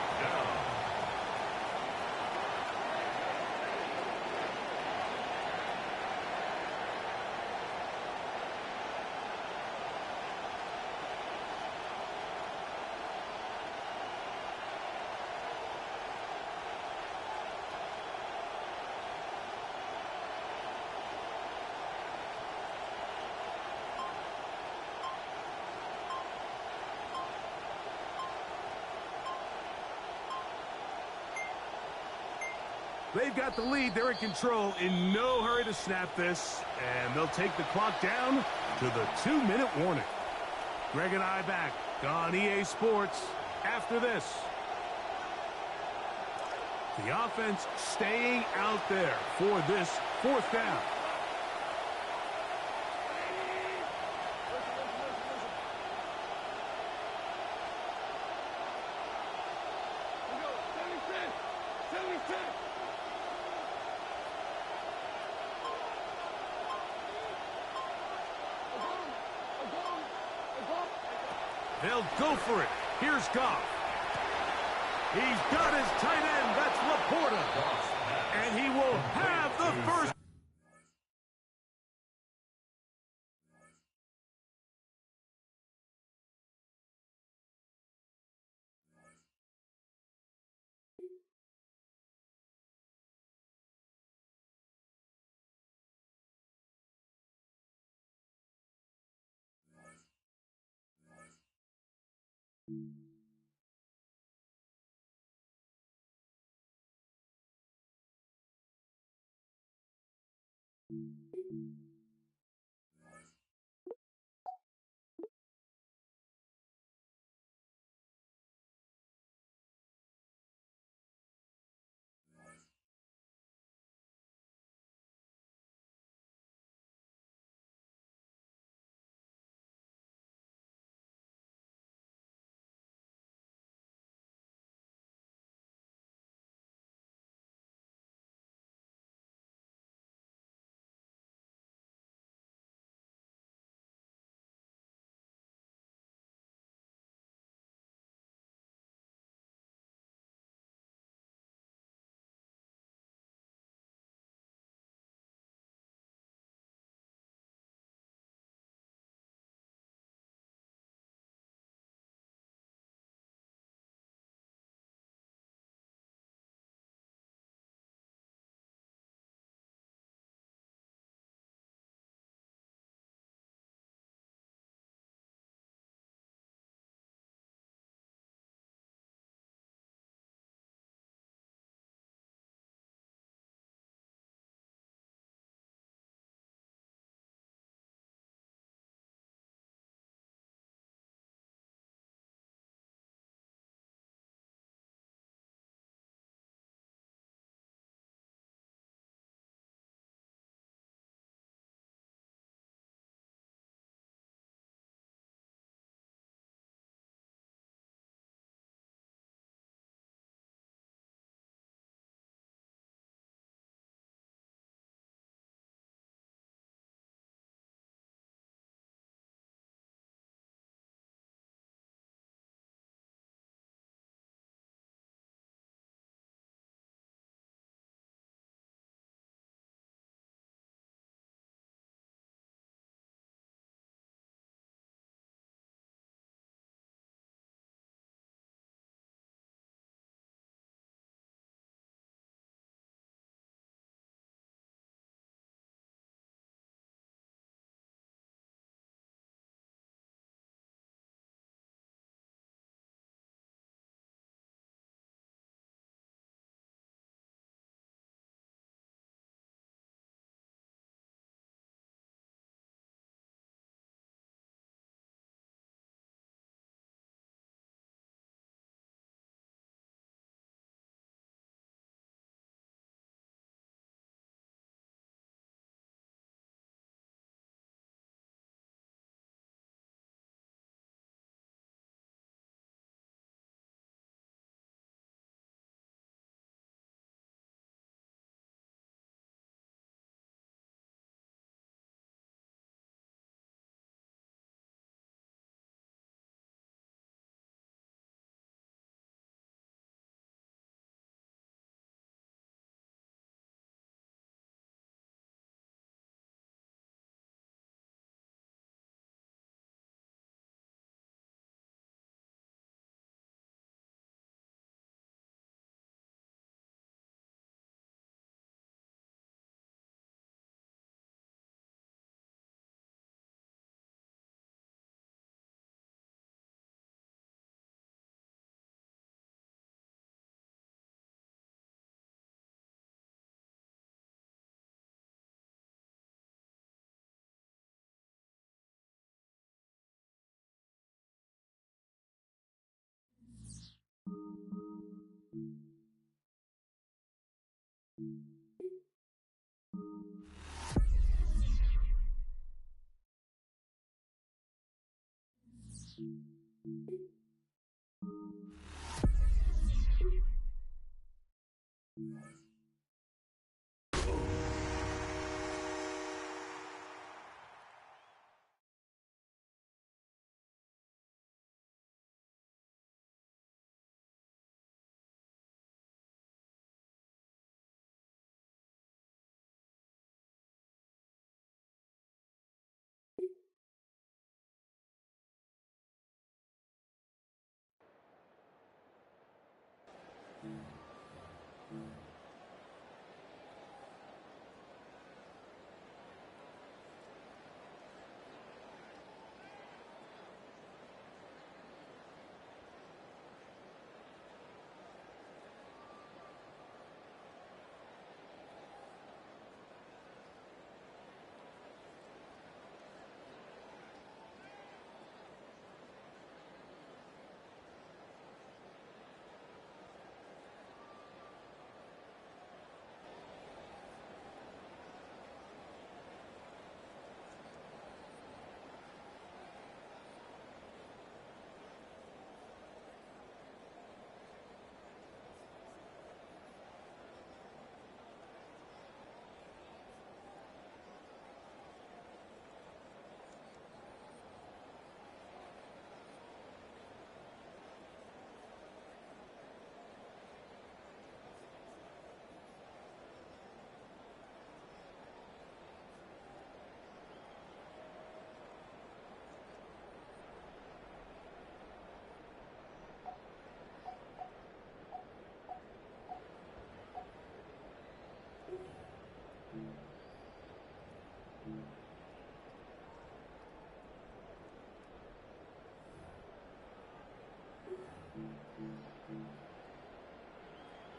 They've got the lead. They're in control. In no hurry to snap this. And they'll take the clock down to the 2-minute warning. Greg and I back on EA Sports after this. The offense staying out there for this fourth down. They'll go for it. Here's Goff. He's got his tight end. That's Laporta. And he will have the first.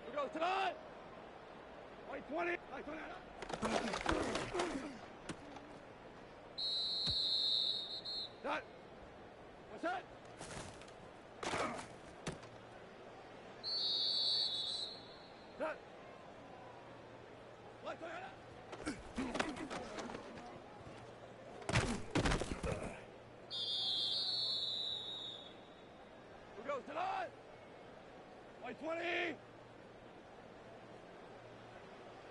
We go tonight. White 20. White 20. That. What's that? That. White 20. Who goes tonight? White 20.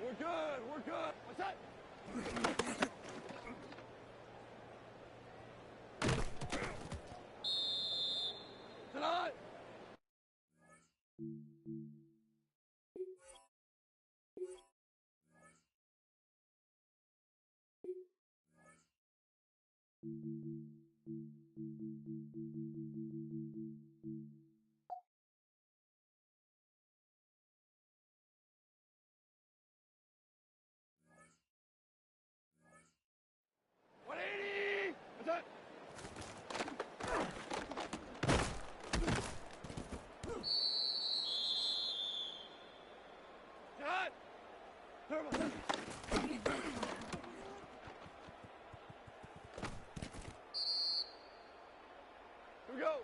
We're good. We're good. What's that? Tonight. Here we go.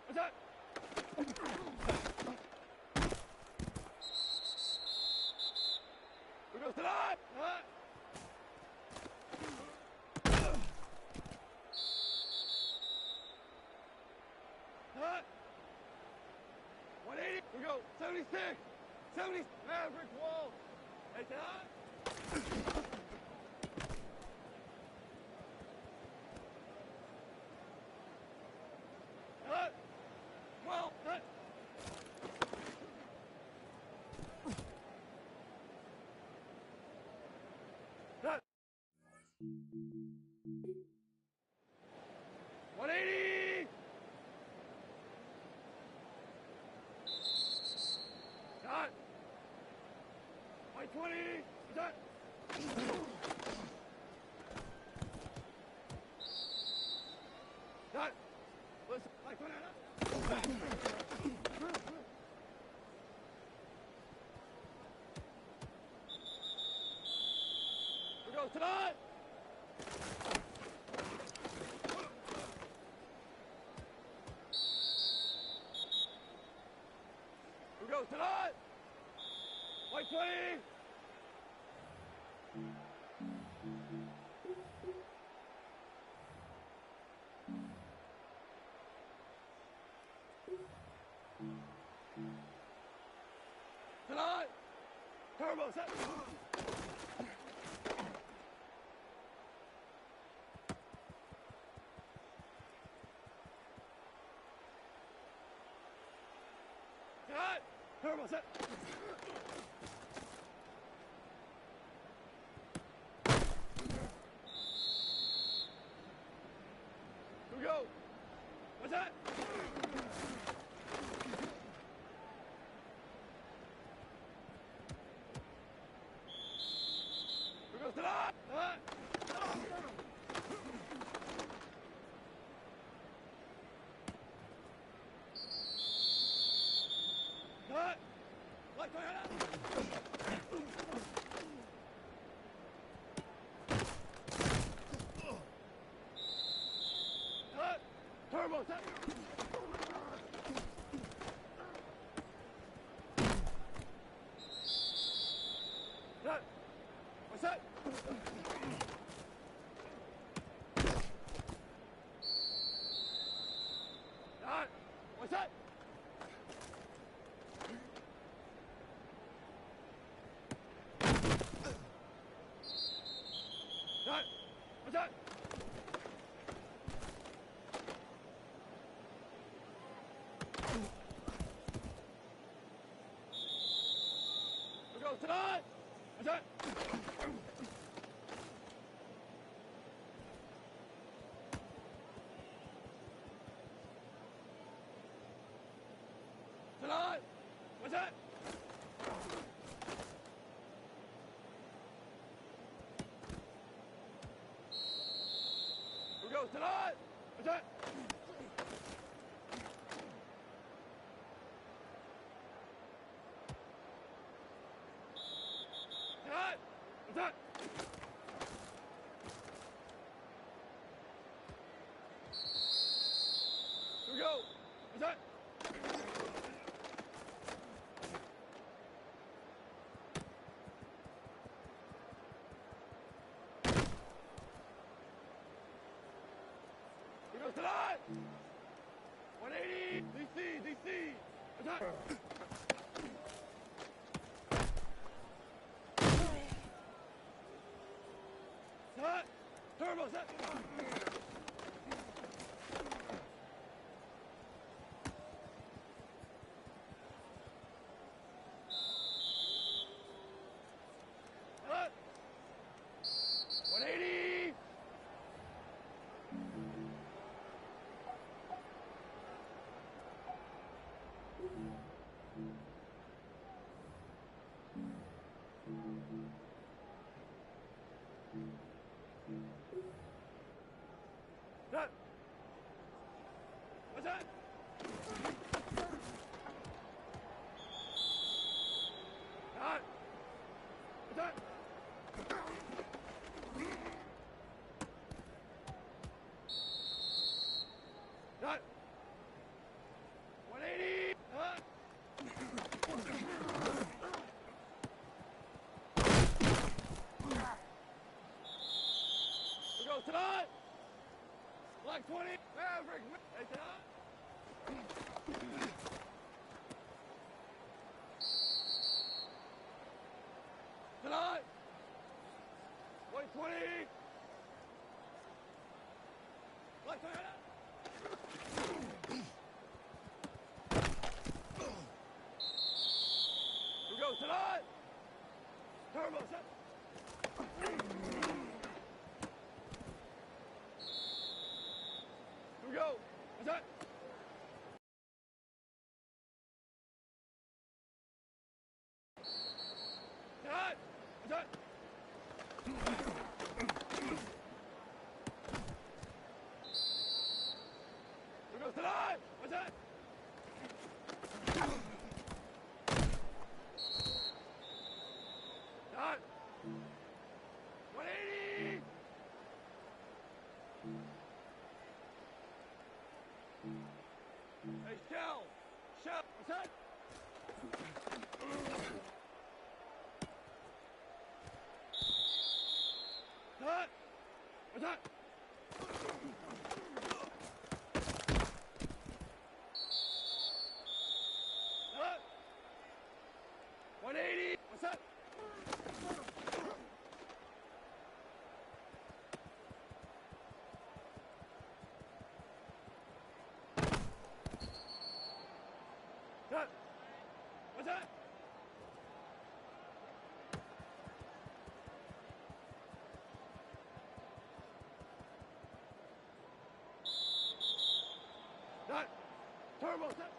What's that? Here goes tonight. Tonight. 180. Here we go. 76. 70. Maverick wall. Hey, tonight. Well, that. That. 180. That. 120. That. That. Listen, like 180. Here goes tonight. goes tonight. White 20. Tonight. Turbo set. Tonight. Turbo set. Here we go. What's that? Here goes tonight. Tonight. Tonight. Like Toyota. Tonight. Turbo set. Tonight. What's that? Tonight. What's that? Tonight. What's that? Here goes tonight. What's that? Tonight. What's that? Here goes tonight. What's that? Tonight. What's that? Here we go. What's that? Here goes tonight. 180. DC. DC. What's that? Set. Turbo set. Set. 180. Set. What's that? Set. What's that? Set. 180. Set. Here goes tonight. Black 20. Maverick. Hey, tonight. Tonight. White 20. Black Toyota. Here goes tonight. Turbo set. Here we go. What's that? Tonight. What's that? Here goes tonight. What's that? Tonight. 180. Hey, Shell. Shell. What's that? What's that? What? 180. What's that? What? What's that? That turbo set.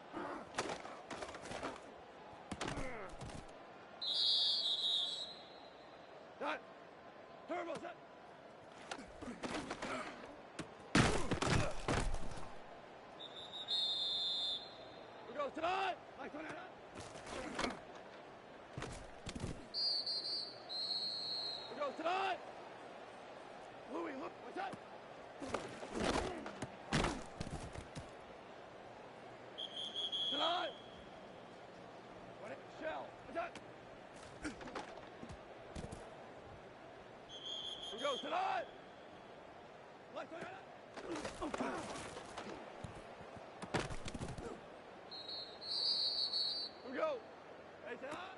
That turbo set. We go tonight. Like tonight. We go tonight. Louis, look. What's that? Tonight. What? Shell. What's that? We go tonight. Like tonight. We go. Hey, tonight.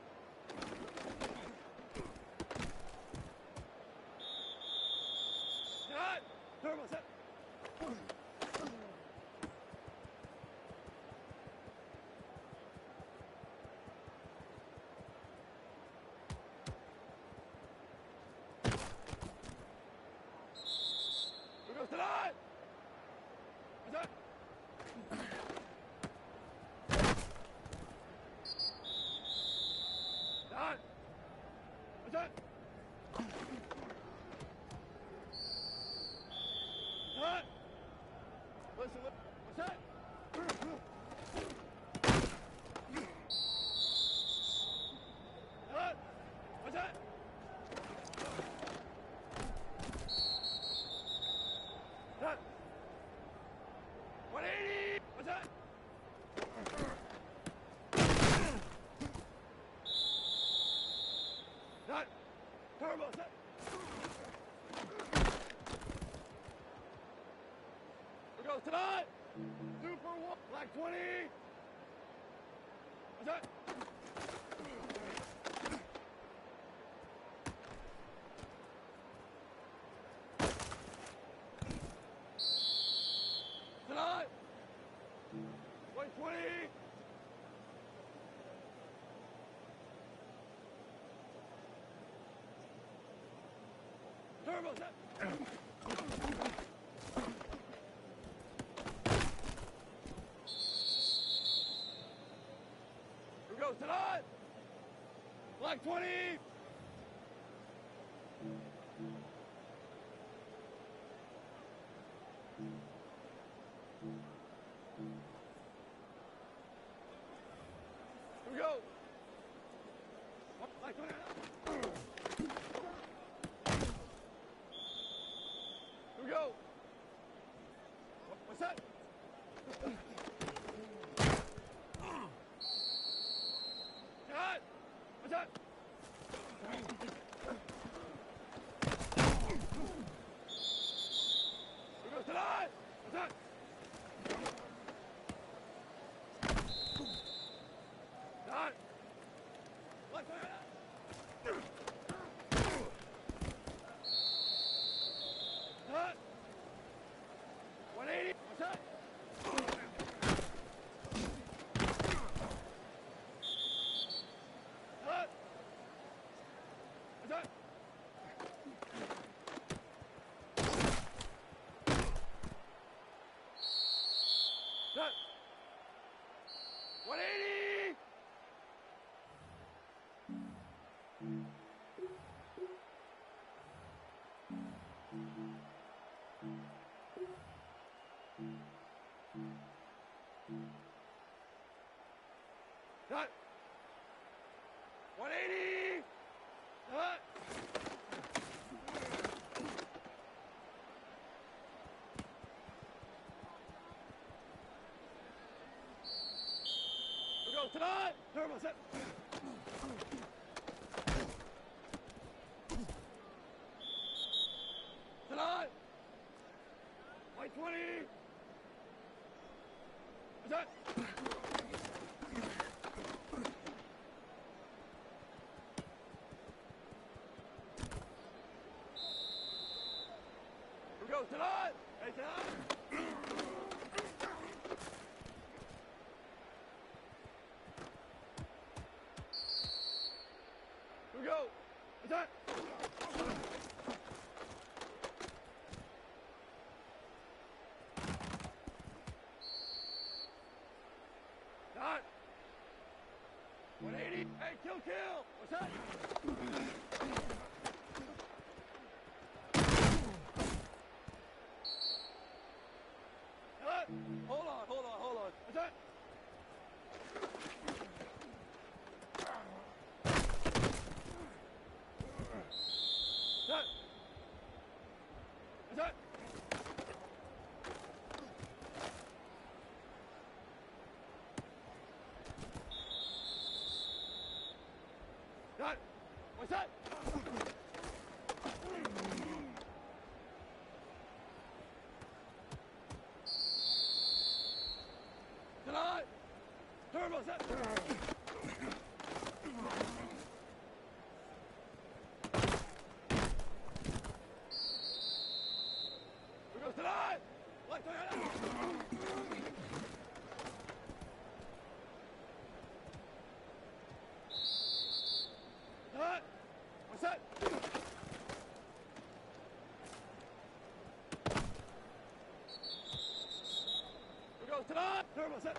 Tonight. Turbo set. We go tonight. What's that? Done. What's that? Done. Listen, what's that? Done. What's that? Done. 180. What's that? Done. Turbo set. We go tonight. Super one. Black 20. What's that? Tonight. White 20. Turbo set. We go tonight. Black 20. Here we go. Black 20. Here we go. What's that? Cut. What's that? We go tonight. What's that? Done. Black 20. Cut. 180. What's that? Cut. What's that? Cut. 180. Cut. 180. Cut. We go tonight. Turbo set. Tonight. that? Here we go, tonight! Hey, tonight! Here we go! Attack! Done! 180! Hey, kill! What's that? Hold on. What's that? That. What's that? That. What's that? Tonight. Turbo set. Here goes tonight. Light Toyota. Tonight. What's that? Here goes tonight. Turbo set.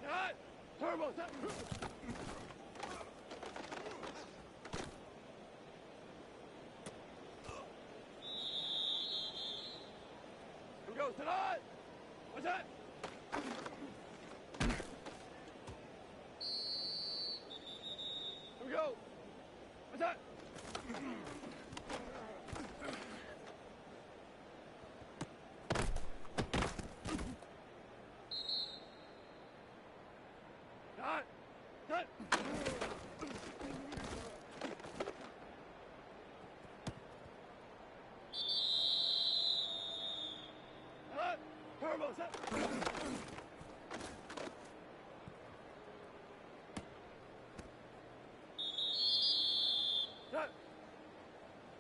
Tonight. Turbo set. Here goes tonight. What's that? Here we go. What's that? Done. Done. Done. Turbo set. Done.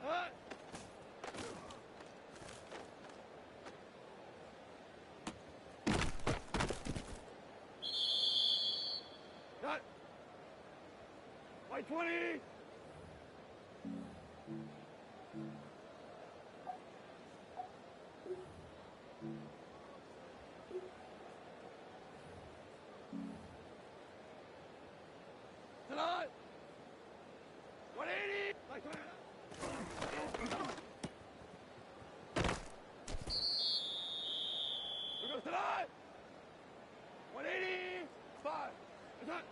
Done. Done. White 20. Tonight. 180. Like 20. Here goes tonight. 185. Attack.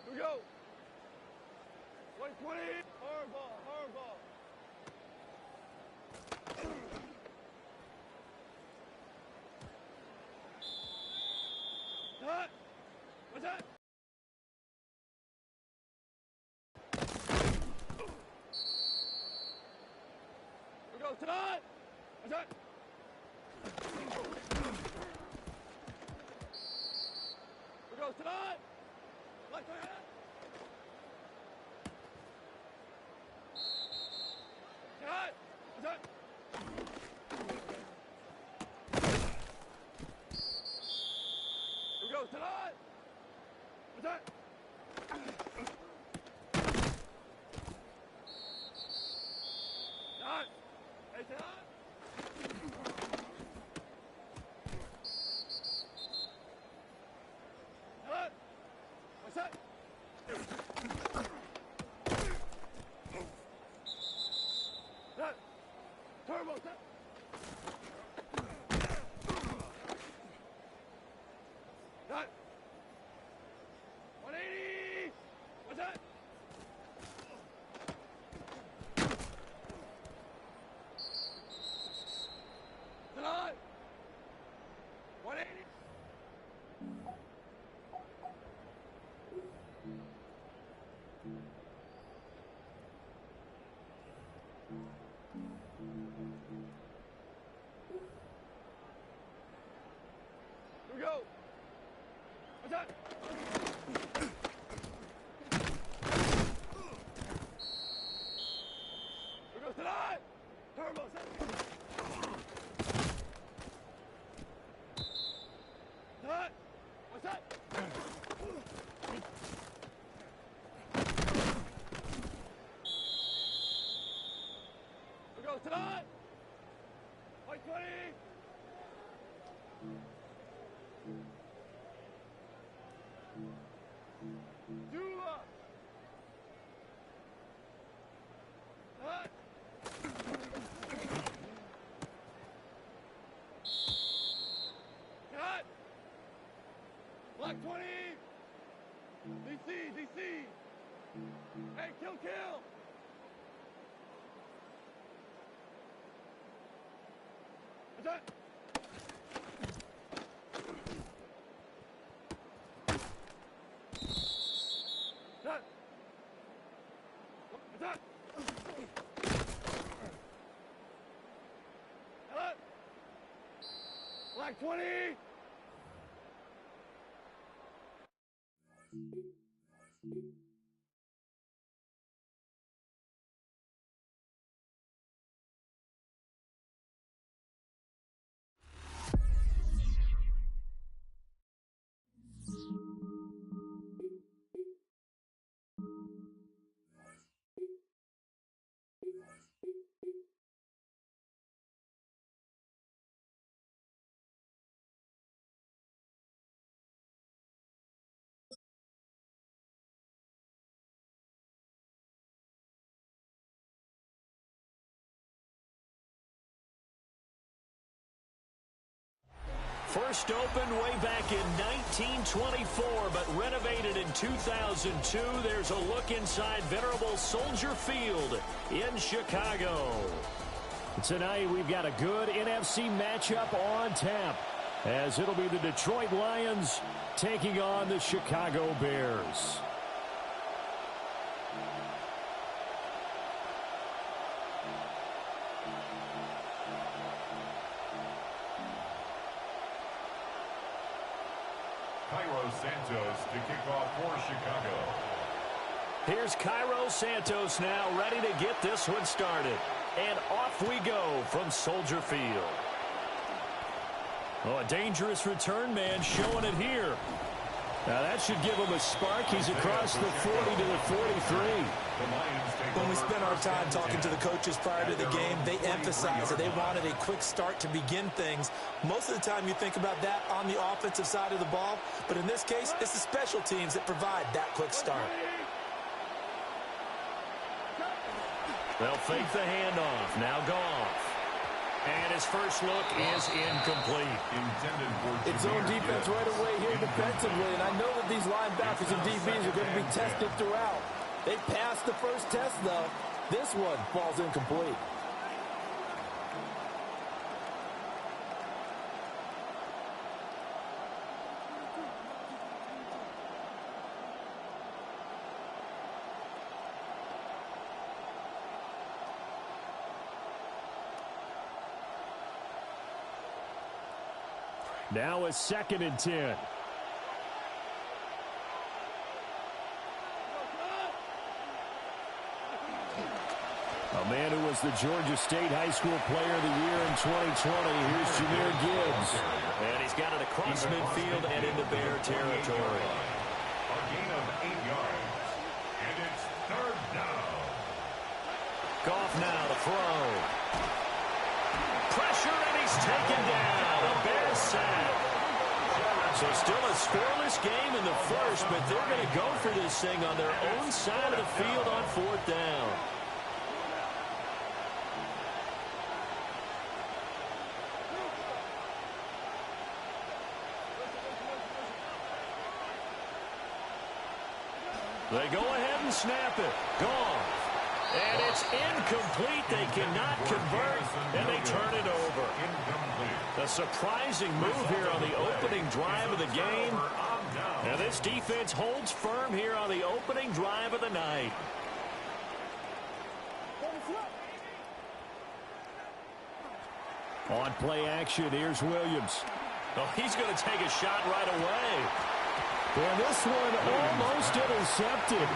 Here we go. 120. Hardball. Cut. What's that? Here goes tonight. What's that? Here goes tonight. Like that. Cut. What's that? Here goes tonight. What's that? Done. Hey, tonight. Done. What's that? Tonight! White 20! Dula! Hut! Cut! Black 20! DC! Hey, kill! Attack! Attack! Black 20!
First opened way back in 1924, but renovated in 2002. There's a look inside venerable Soldier Field in Chicago. Tonight, we've got a good NFC matchup on tap, as it'll be the Detroit Lions taking on the Chicago Bears.
Santos to kick off for Chicago.
Here's Cairo Santos now, ready to get this one started. And off we go from Soldier Field. Oh, a dangerous return man showing it here. Now that should give him a spark. He's across the 40 to the 43.
When we spent our time talking to the coaches prior to the game, they emphasized that they wanted a quick start to begin things. Most of the time you think about that on the offensive side of the ball, but in this case, it's the special teams that provide that quick start.
They'll fake the handoff. Now Goff. And his first look is incomplete.
It's zone defense right away here defensively, and I know that these linebackers and DBs are going to be tested throughout. They passed the first test, though. This one falls incomplete.
Now a 2nd and 10. A man who was the Georgia State High School Player of the Year in 2020. Here's Jahmyr Gibbs. And he's got it across midfield and into Bear territory.
A gain of 8 yards. And it's 3rd down.
Goff now to throw. Pressure, and he's taken down. A Bear sack. So still a scoreless game in the first, but they're going to go for this thing on their own side of the field on 4th down. They go ahead and snap it. Goff. And it's incomplete. They cannot convert, and they turn it over. A surprising move here on the opening drive of the game. And this defense holds firm here on the opening drive of the night. On play action, here's Williams. Oh, he's going to take a shot right away. And this one almost intercepted.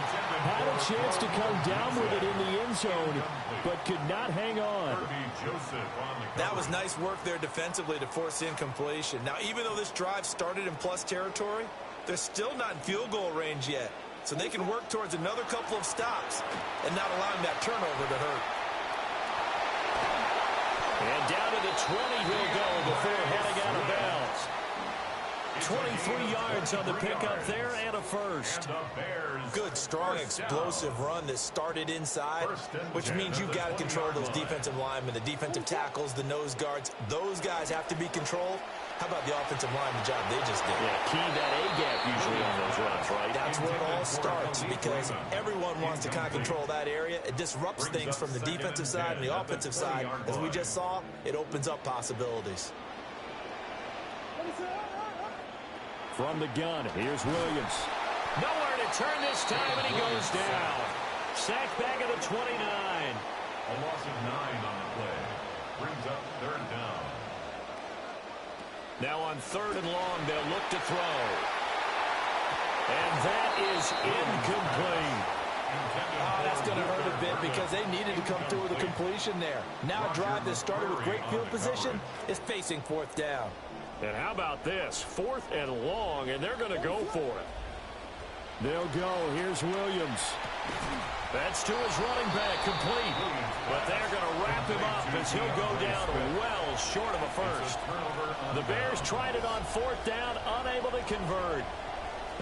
Had a chance to come down with it in the end zone, but could not hang on.
That was nice work there defensively to force the incompletion. Now, even though this drive started in plus territory, they're still not in field goal range yet. So they can work towards another couple of stops and not allowing that turnover to hurt.
And down to the 20 he'll go before heading out of bounds. 23 yards on the pickup there and a first.
Good, strong, explosive run that started inside, which means you've got to control those defensive linemen, the defensive tackles, the nose guards. Those guys have to be controlled. How about the offensive line, the job they just did?
Yeah, key that A-gap usually on those runs, right?
That's where it all starts because everyone wants to kind of control that area. It disrupts things from the defensive side and the offensive side. As we just saw, it opens up possibilities.
From the gun, here's Williams. Nowhere to turn this time, and he goes down. Sacked back at the 29.
A loss of 9 on the play. Brings up 3rd down.
Now on 3rd and long, they'll look to throw. And that is incomplete.
Oh, that's going to hurt a bit because they needed to come through with a completion there. Now a drive that started with great field position is facing 4th down.
And how about this? 4th and long, and they're going to go for it. They'll go. Here's Williams. That's to his running back, complete. But they're going to wrap him up as he'll go down well short of a first. The Bears tried it on 4th down, unable to convert.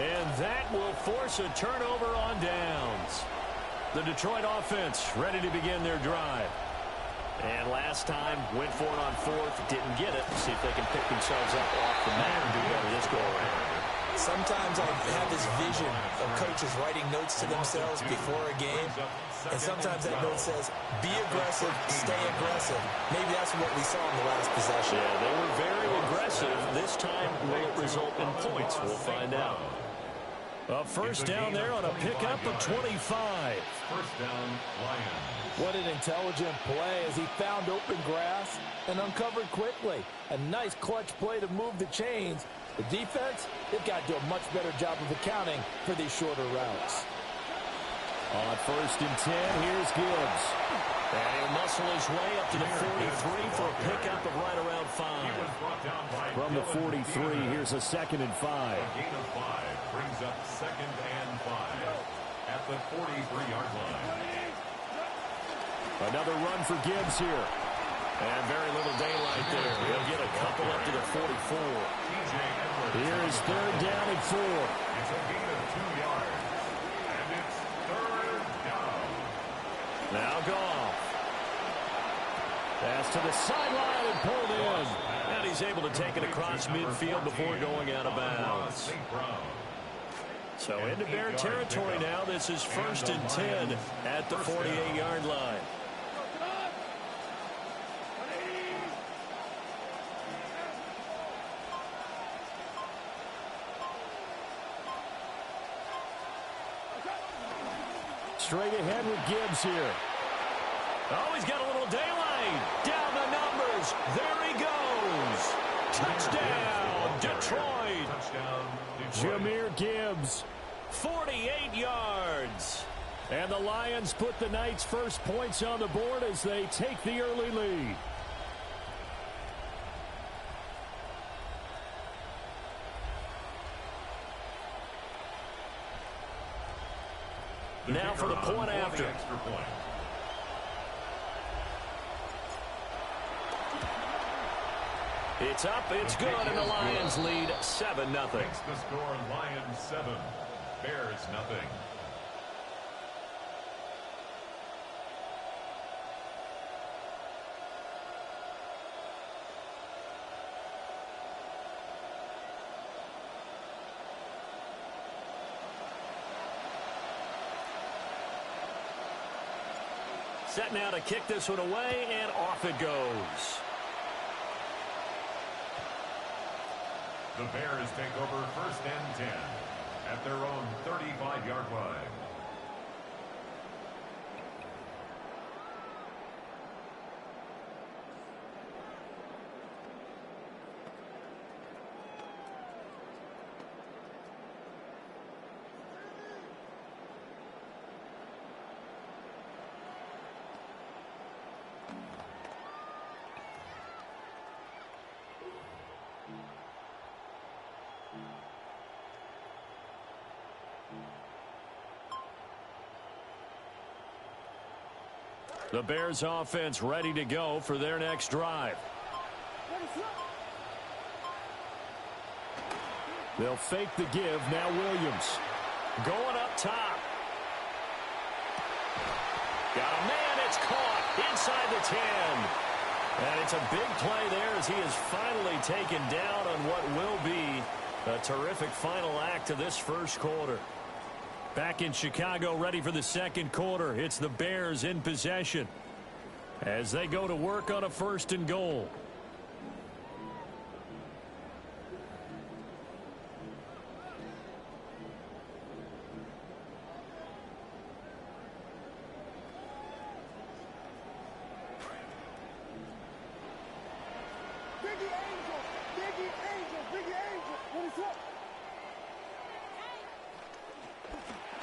And that will force a turnover on downs. The Detroit offense ready to begin their drive. And last time, went for it on 4th, didn't get it. See if they can pick themselves up off the mat and do better this go around.
Sometimes I have this vision of coaches writing notes to themselves before a game, and sometimes that note says, be aggressive, stay aggressive. Maybe that's what we saw in the last possession.
Yeah, they were very aggressive. This time, will it result in points? We'll find out. A first down there on a pickup of 25.
First down, Lions.
What an intelligent play as he found open grass and uncovered quickly. A nice clutch play to move the chains. The defense, they've got to do a much better job of accounting for these shorter routes.
On 1st and 10, here's Gibbs. And he'll muscle his way up to the 43 for a pickup of right around 5. From the 43, here's a 2nd and 5.
A gain of 5 brings up 2nd and 5 at the 43-yard line.
Another run for Gibbs here. And very little daylight there. He'll get a couple up to the 44. Here is 3rd down and 4.
It's a gain of 2 yards. And it's 3rd down.
Now Goff. Pass to the sideline and pulled in. And he's able to take it across midfield before going out of bounds. So into Bear territory now. This is 1st and 10 at the 48-yard line. Straight ahead with Gibbs here. Oh, he's got a little daylight. Down the numbers. There he goes. Touchdown, Detroit. Jahmyr Gibbs, 48 yards. And the Lions put the Knights' first points on the board as they take the early lead. Now for the point after. It's up, it's good, and the Lions lead 7-0.
Makes the score Lions 7, Bears nothing.
Set now to kick this one away, and off it goes.
The Bears take over 1st and 10 at their own 35-yard line.
The Bears offense ready to go for their next drive. They'll fake the give. Now Williams. Going up top. Got a man. It's caught inside the 10. And it's a big play there as he is finally taken down on what will be a terrific final act of this first quarter. Back in Chicago, ready for the second quarter. It's the Bears in possession as they go to work on a 1st and goal.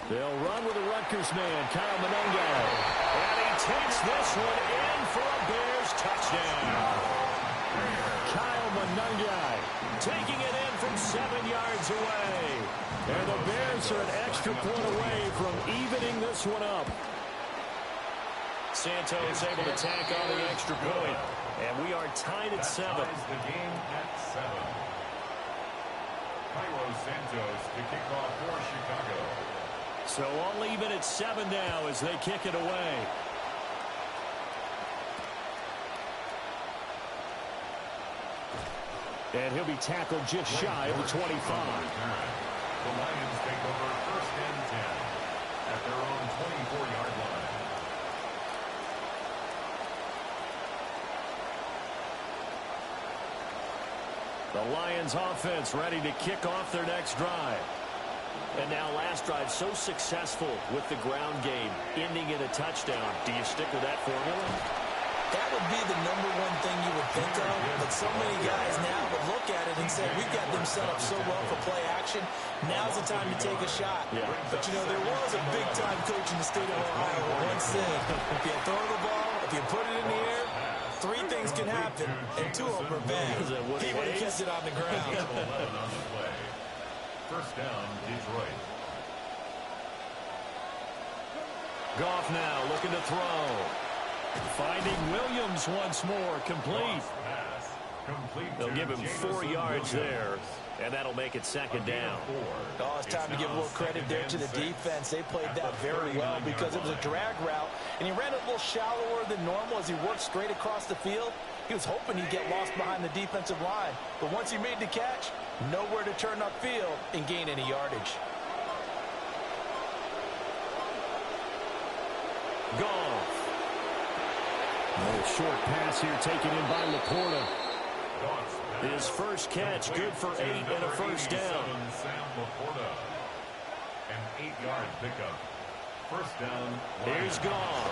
They'll run with a Rutgers man, Kyle Monenga. And he takes this one in for a Bears touchdown. Kyle Monenga taking it in from 7 yards away. And the Bears are an extra point away from evening this one up. Santos able to tack on the extra point. And we are tied at 7.
The game at 7. Cairo Santos to kick off for Chicago.
So all even at 7 now as they kick it away. And he'll be tackled just shy of the 25.
The Lions take over 1st and 10 at their own 24-yard line.
The Lions offense ready to kick off their next drive. And now last drive so successful with the ground game, ending in a touchdown. Do you stick with that formula?
That would be the #1 thing you would think of, but so many guys now would look at it and say, we've got them set up so well for play action. Now's the time to take a shot.
Yeah.
But, you know, there was a big-time coach in the state of Ohio who once said, if you throw the ball, if you put it in the air, 3 things can happen, and 2 of them are bad. He would have kept it on the ground.
11 on the play. 1st down, Detroit.
Goff now looking to throw. Finding Williams once more, complete. They'll give him 4 yards there, and that'll make it 2nd down.
Oh, it's time to give a little credit there to the defense. They played that very well because it was a drag route, and he ran a little shallower than normal as he worked straight across the field. He was hoping he'd get lost behind the defensive line, but once he made the catch, nowhere to turn upfield and gain any yardage.
Goff. A short pass here taken in by Laporta. His first catch good for 8 and a 1st down.
Sam Laporta. An 8-yard pickup. 1st down.
Here's Goff.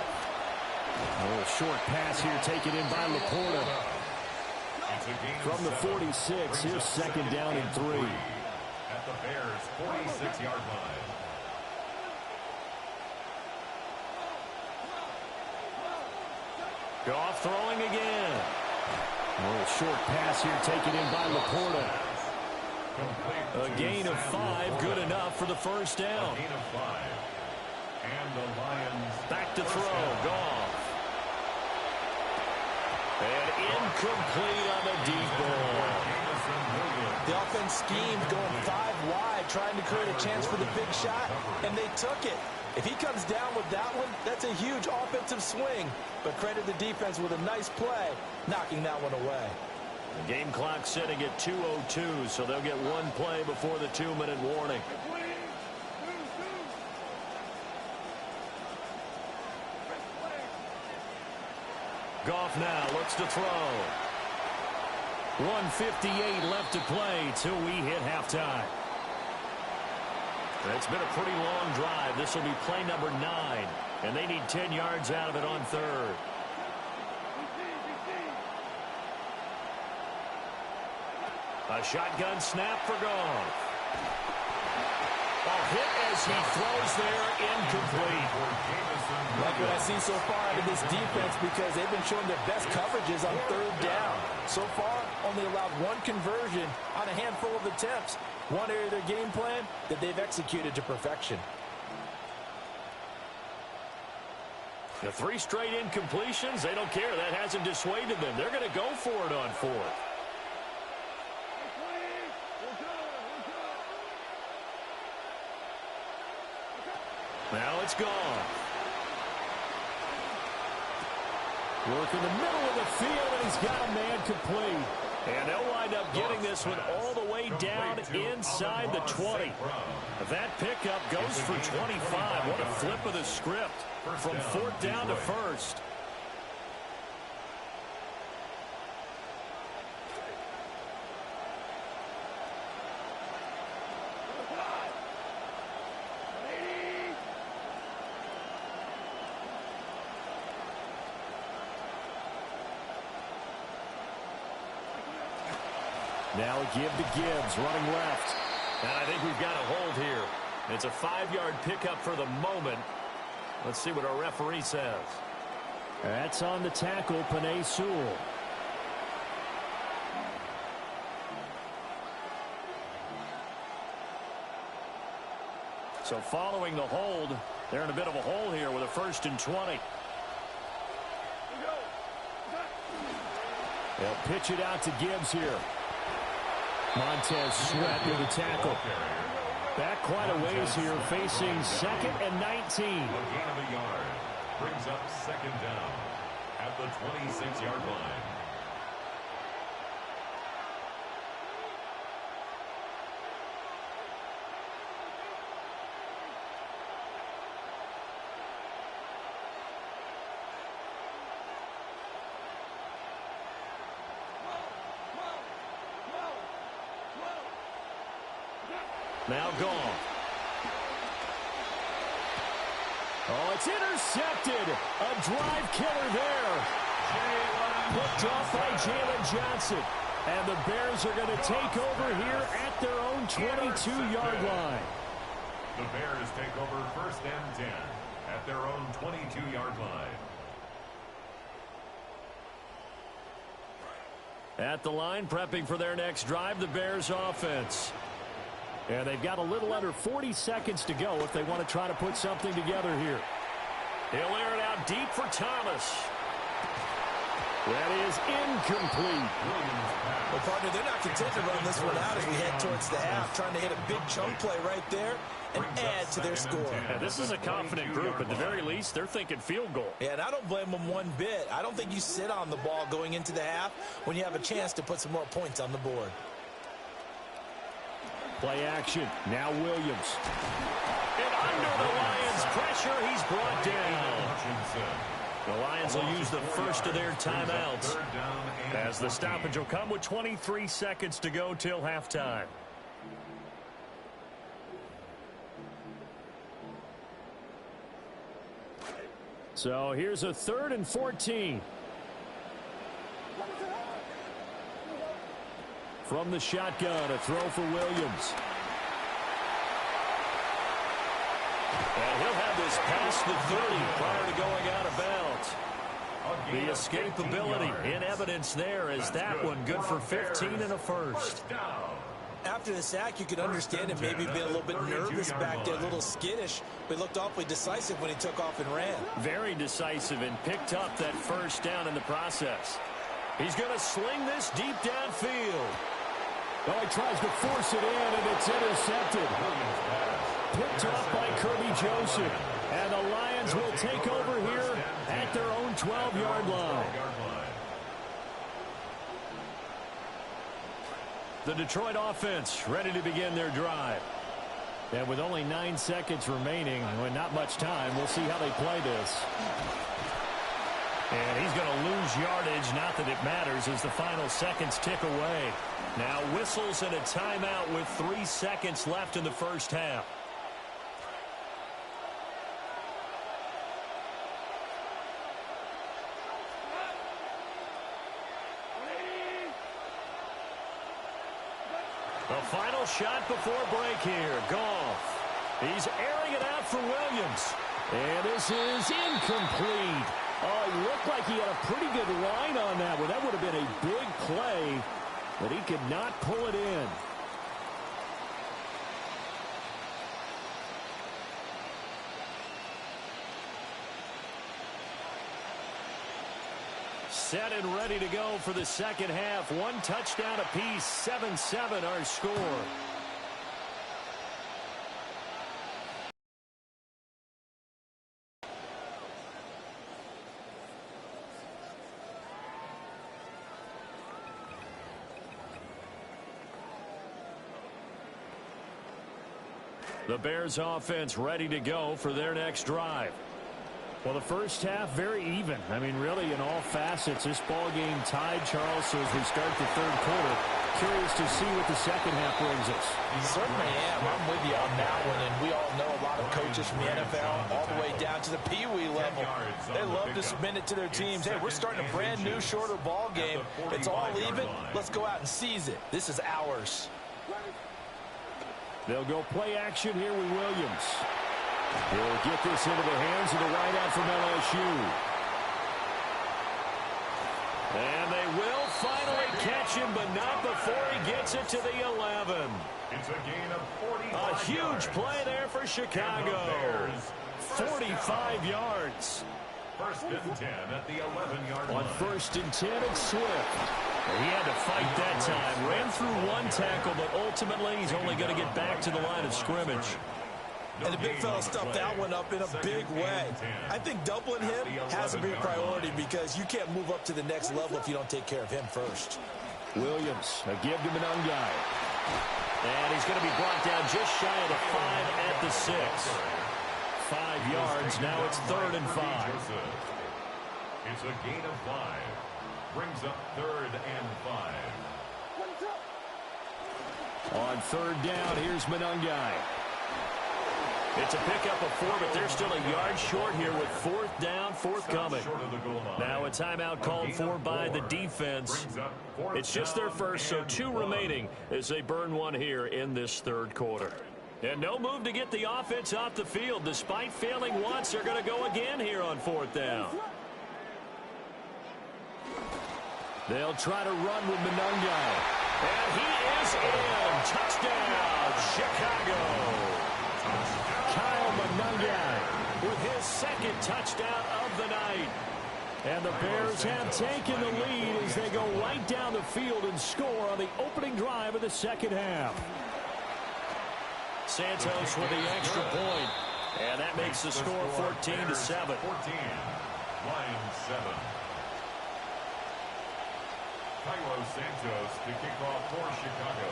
A short pass here taken in by Laporta. From the 46, here's 2nd down and 3.
At the Bears' 46-yard line.
Goff throwing again. A short pass here taken in by Laporta. A gain of 5, good enough for the 1st down.
A gain of 5. And the Lions
back to throw. Goff. And incomplete on the deep ball.
The offense schemed going 5 wide, trying to create a chance for the big shot, and they took it. If he comes down with that one, that's a huge offensive swing. But credit the defense with a nice play, knocking that one away.
The game clock sitting at 2:02, so they'll get 1 play before the 2-minute warning. Goff now looks to throw. 1:58 left to play till we hit halftime. It's been a pretty long drive. This will be play number 9, and they need 10 yards out of it on 3rd. A shotgun snap for Goff. A hit as he throws there, incomplete.
Like what I see so far out of this defense because they've been showing their best coverages on 3rd down. So far, only allowed 1 conversion on a handful of attempts. One area of their game plan that they've executed to perfection.
The 3 straight incompletions, they don't care. That hasn't dissuaded them. They're going to go for it on 4th. Now it's gone. Work in the middle of the field, and he's got a man complete. And they'll wind up getting this one all the way down inside the 20. That pickup goes for 25. What a flip of the script from 4th down to 1st. Now a give to Gibbs, running left. And I think we've got a hold here. It's a 5-yard pickup for the moment. Let's see what our referee says.
That's on the tackle, Panay Sewell.
So following the hold, they're in a bit of a hole here with a 1st and 20.
They'll pitch it out to Gibbs here. Montez Sweat with a tackle. Back quite a ways here, facing 2nd and 19.
A gain of a yard brings up 2nd down at the 26-yard line.
Now gone.
Oh, it's intercepted. A drive killer there. Picked off by Jalen Johnson. And the Bears are going to take over here at their own 22-yard line.
The Bears take over 1st and 10 at their own 22-yard line.
At the line, prepping for their next drive, the Bears offense.
And they've got a little under 40 seconds to go if they want to try to put something together here.
He'll air it out deep for Thomas.
That is incomplete.
Well, partner, they're not content to run this one out as we head towards the half, trying to hit a big chunk play right there and add to their score.
Yeah, this is a confident group. At the very least, they're thinking field goal.
Yeah, and I don't blame them one bit. I don't think you sit on the ball going into the half when you have a chance to put some more points on the board.
Play action. Now Williams.
And under the Lions' pressure, he's brought down. The Lions will use the first of their timeouts as the stoppage will come with 23 seconds to go till halftime.
So here's a 3rd and 14. From the shotgun, a throw for Williams.
And he'll have this past the 30 prior to going out of bounds. The escapability in evidence there is that one good for 15 and a 1st.
After the sack, you could understand him maybe being a little bit nervous back there, a little skittish, but looked awfully decisive when he took off and ran.
Very decisive and picked up that 1st down in the process. He's going to sling this deep downfield.
Well, he tries to force it in, and it's intercepted. Picked off by Kirby Joseph. And the Lions will take over here at their own 12-yard line.
The Detroit offense ready to begin their drive.
And with only 9 seconds remaining, with not much time, we'll see how they play this.
And he's going to lose yardage, not that it matters, as the final seconds tick away. Now whistles and a timeout with 3 seconds left in the 1st half. The final shot before break here. Goff. He's airing it out for Williams.
And this is incomplete. Oh, it looked like he had a pretty good line on that one. That would have been a big play, but he could not pull it in.
Set and ready to go for the second half. One touchdown apiece, 7-7 our score. The Bears offense ready to go for their next drive. Well, the first half, very even. I mean, really, in all facets, this ball game tied, Charles, so as we start the third quarter. Curious to see what the second half brings us.
Certainly am. I'm with you on that one, and we all know a lot of coaches from the NFL all the way down to the Pee-wee level. They love to submit it to their teams. Hey, we're starting a brand new, shorter ball game. It's all even. Let's go out and seize it. This is ours.
They'll go play action here with Williams. He'll get this into the hands of the wideout from LSU. And they will finally catch him, but not before he gets it to the 11.
It's a gain of 45
A huge play there for Chicago. 45 yards.
First and 10 at the 11-yard line.
On first and 10, it's Swift. He had to fight that time. Ran through one tackle, but ultimately he's only going to get back to the line of scrimmage.
And the big fella stuffed that one up in a big way. I think doubling him has to be a priority because you can't move up to the next level if you don't take care of him first.
Williams, a give to Manungai. And he's going to be brought down just shy of the 5 at the 6. 5 yards. Now it's 3rd and 5.
It's a gain of 5. Brings up 3rd and 5.
On 3rd down, here's Manungai. It's a pickup of 4, but they're still a yard short here with 4th down, forthcoming. Now a timeout called for by the defense. It's just their first, so 2 remaining as they burn one here in this third quarter. And no move to get the offense off the field. Despite failing once, they're going to go again here on 4th down. They'll try to run with Manungai. And he is in. Touchdown, Chicago. Kyle Manungai with his 2nd touchdown of the night. And the Bears have taken the lead as they go right down the field and score on the opening drive of the second half. Santos with the extra point. And that makes the score 14-7.
14. Lions 7. Cairo Santos to kick off for Chicago.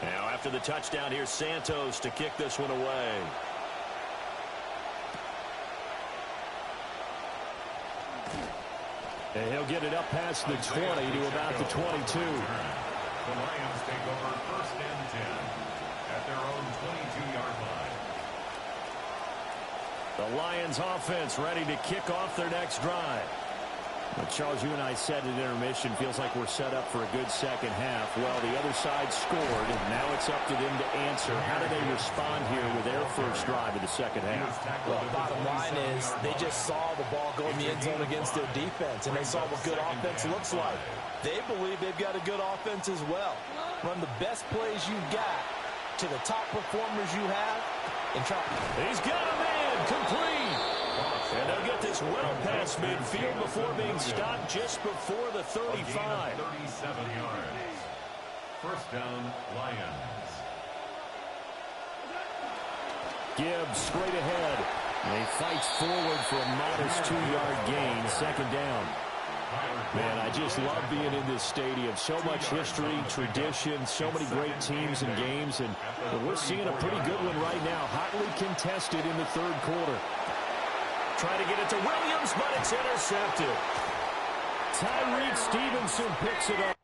Now after the touchdown, here's Santos to kick this one away. And he'll get it up past the 20 to about the 22.
The Lions take over 1st and 10 at their own 22-yard line.
The Lions offense ready to kick off their next drive. Well, Charles, you and I said at intermission, feels like we're set up for a good second half. Well, the other side scored, and now it's up to them to answer. How do they respond here with their first drive of the second half?
Well, bottom line is they just saw the ball go in the end zone against their defense, and they saw what good offense looks like. They believe they've got a good offense as well. Run the best plays you got to the top performers you have, and try.
He's got a man complete. And they'll get this well past midfield before being stopped just before the 35.
37 yards. First down, Lions.
Gibbs straight ahead. And he fights forward for a modest 2-yard gain. Second down. Man, I just love being in this stadium. So much history, tradition, so many great teams and games. And we're seeing a pretty good one right now. Hotly contested in the third quarter. Trying to get it to Williams, but it's intercepted. Tyreek Stevenson picks it up.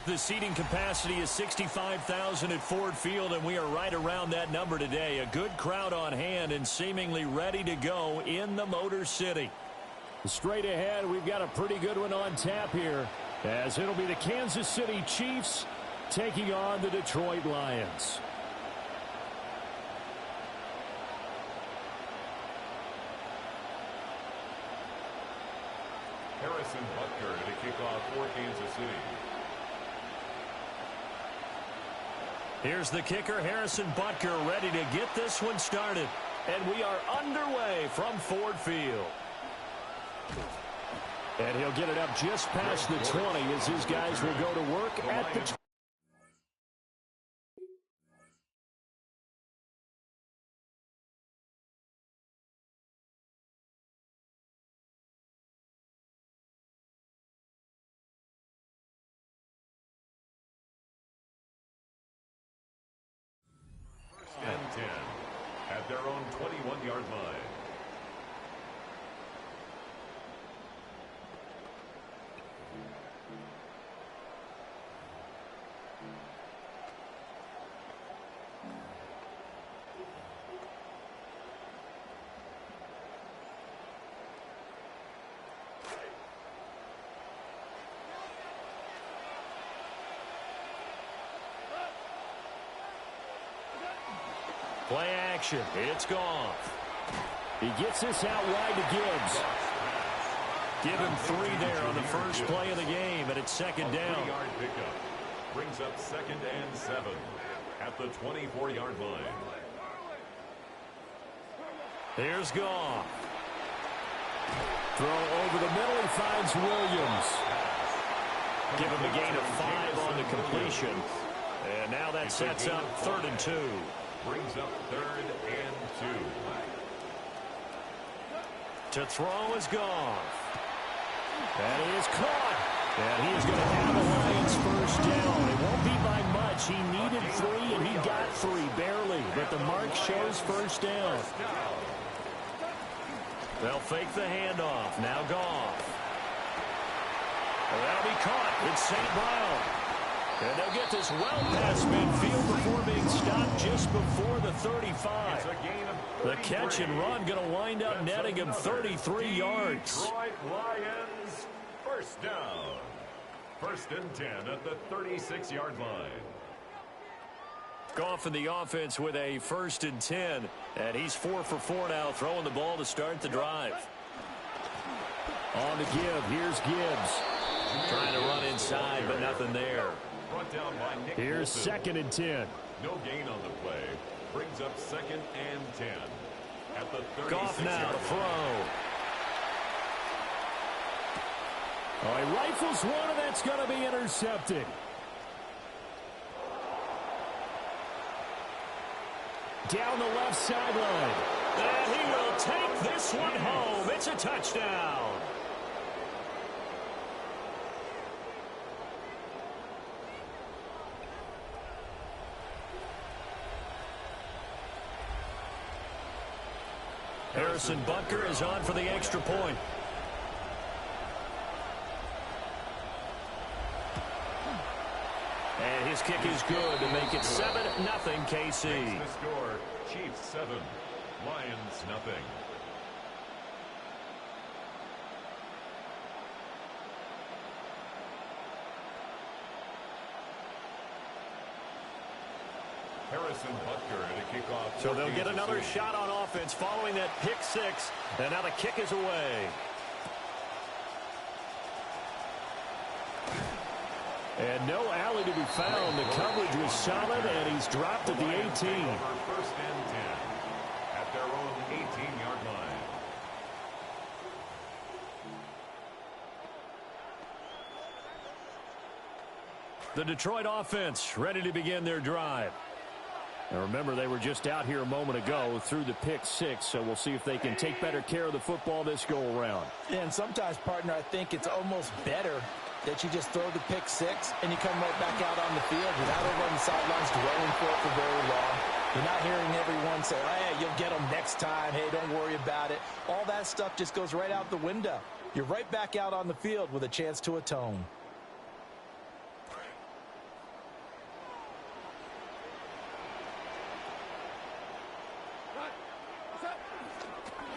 The seating capacity is 65,000 at Ford Field, and we are right around that number today. A good crowd on hand and seemingly ready to go in the Motor City.
Straight ahead, we've got a pretty good one on tap here, as it'll be the Kansas City Chiefs taking on the Detroit Lions.
Harrison Butker to kick off for Kansas City.
Here's the kicker, Harrison Butker, ready to get this one started. And we are underway from Ford Field.
And he'll get it up just past the 20 as his guys will go to work at the 20.
And 10 at their own 21-yard line.
Play action. It's gone.
He gets this out wide to Gibbs.
Give him 3 there on the first play of the game, and it's second down.
3-yard pickup brings up 2nd and 7 at the 24-yard line.
Here's Goff.
Throw over the middle. He finds Williams.
Give him a gain of 5 on the completion. And now that sets up 3rd and 2.
Brings up 3rd and 2.
To throw is Goff.
And he is caught. And he is going to have the Lions first down. It won't be by much. He needed 3, and he got 3, barely. But the mark shows first down.
They'll fake the handoff. Now Goff. That'll be caught. It's St. Brown. And they'll get this well past midfield before being stopped just before the 35. The catch and run going to wind up netting him 33 yards.
Detroit Lions first down. 1st and 10 at the 36-yard line.
Goff in the offense with a 1st and 10. And he's 4 for 4 now, throwing the ball to start the drive.
On the give, here's Gibbs.
Trying to run inside, but nothing there.
Brought down by Nick
Here's
Wilson.
2nd and 10.
No gain on the play. Brings up 2nd and 10 at the 36-yard line.
Goff now to throw.
Oh, he rifles one, and that's going to be intercepted. Down the left sideline.
And he will take this one home. It's a touchdown. Harrison Butker is on for the extra point. And his kick is good to make it 7-0 KC.
Makes the score, Chiefs 7, Lions nothing. Harrison Butker to kick off.
So they'll get another shot on offense following that pick 6. And now the kick is away.
And no alley to be found. The coverage was solid, and he's dropped at the 18.
1st and 10 at their own 18-yard line.
The Detroit offense ready to begin their drive.
Now remember, they were just out here a moment ago through the pick 6, so we'll see if they can take better care of the football this go-around.
Yeah, and sometimes, partner, I think it's almost better that you just throw the pick 6 and you come right back out on the field. You're not over on the sidelines dwelling for it for very long. You're not hearing everyone say, hey, you'll get them next time. Hey, don't worry about it. All that stuff just goes right out the window. You're right back out on the field with a chance to atone.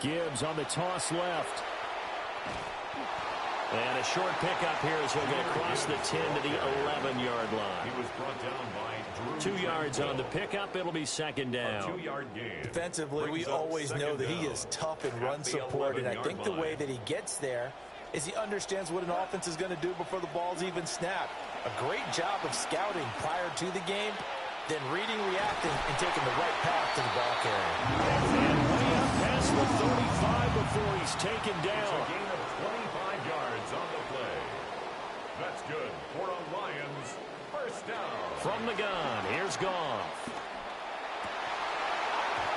Gibbs on the toss left.
And a short pickup here as he'll get across the 10 to the 11-yard line.
He was brought down by Drew
2 yards on the pickup. It'll be second down.
2-yard gain.
Defensively, we always know that he is tough in run support, and I think the way that he gets there is he understands what an offense is going to do before the ball's even snapped. A great job of scouting prior to the game, then reading, reacting, and taking the right path to the ball carrier.
And way up past the 35 before he's taken
It's
down.
a gain of 25 yards on the play. That's good for a Lions first down.
From the gun, here's Goff.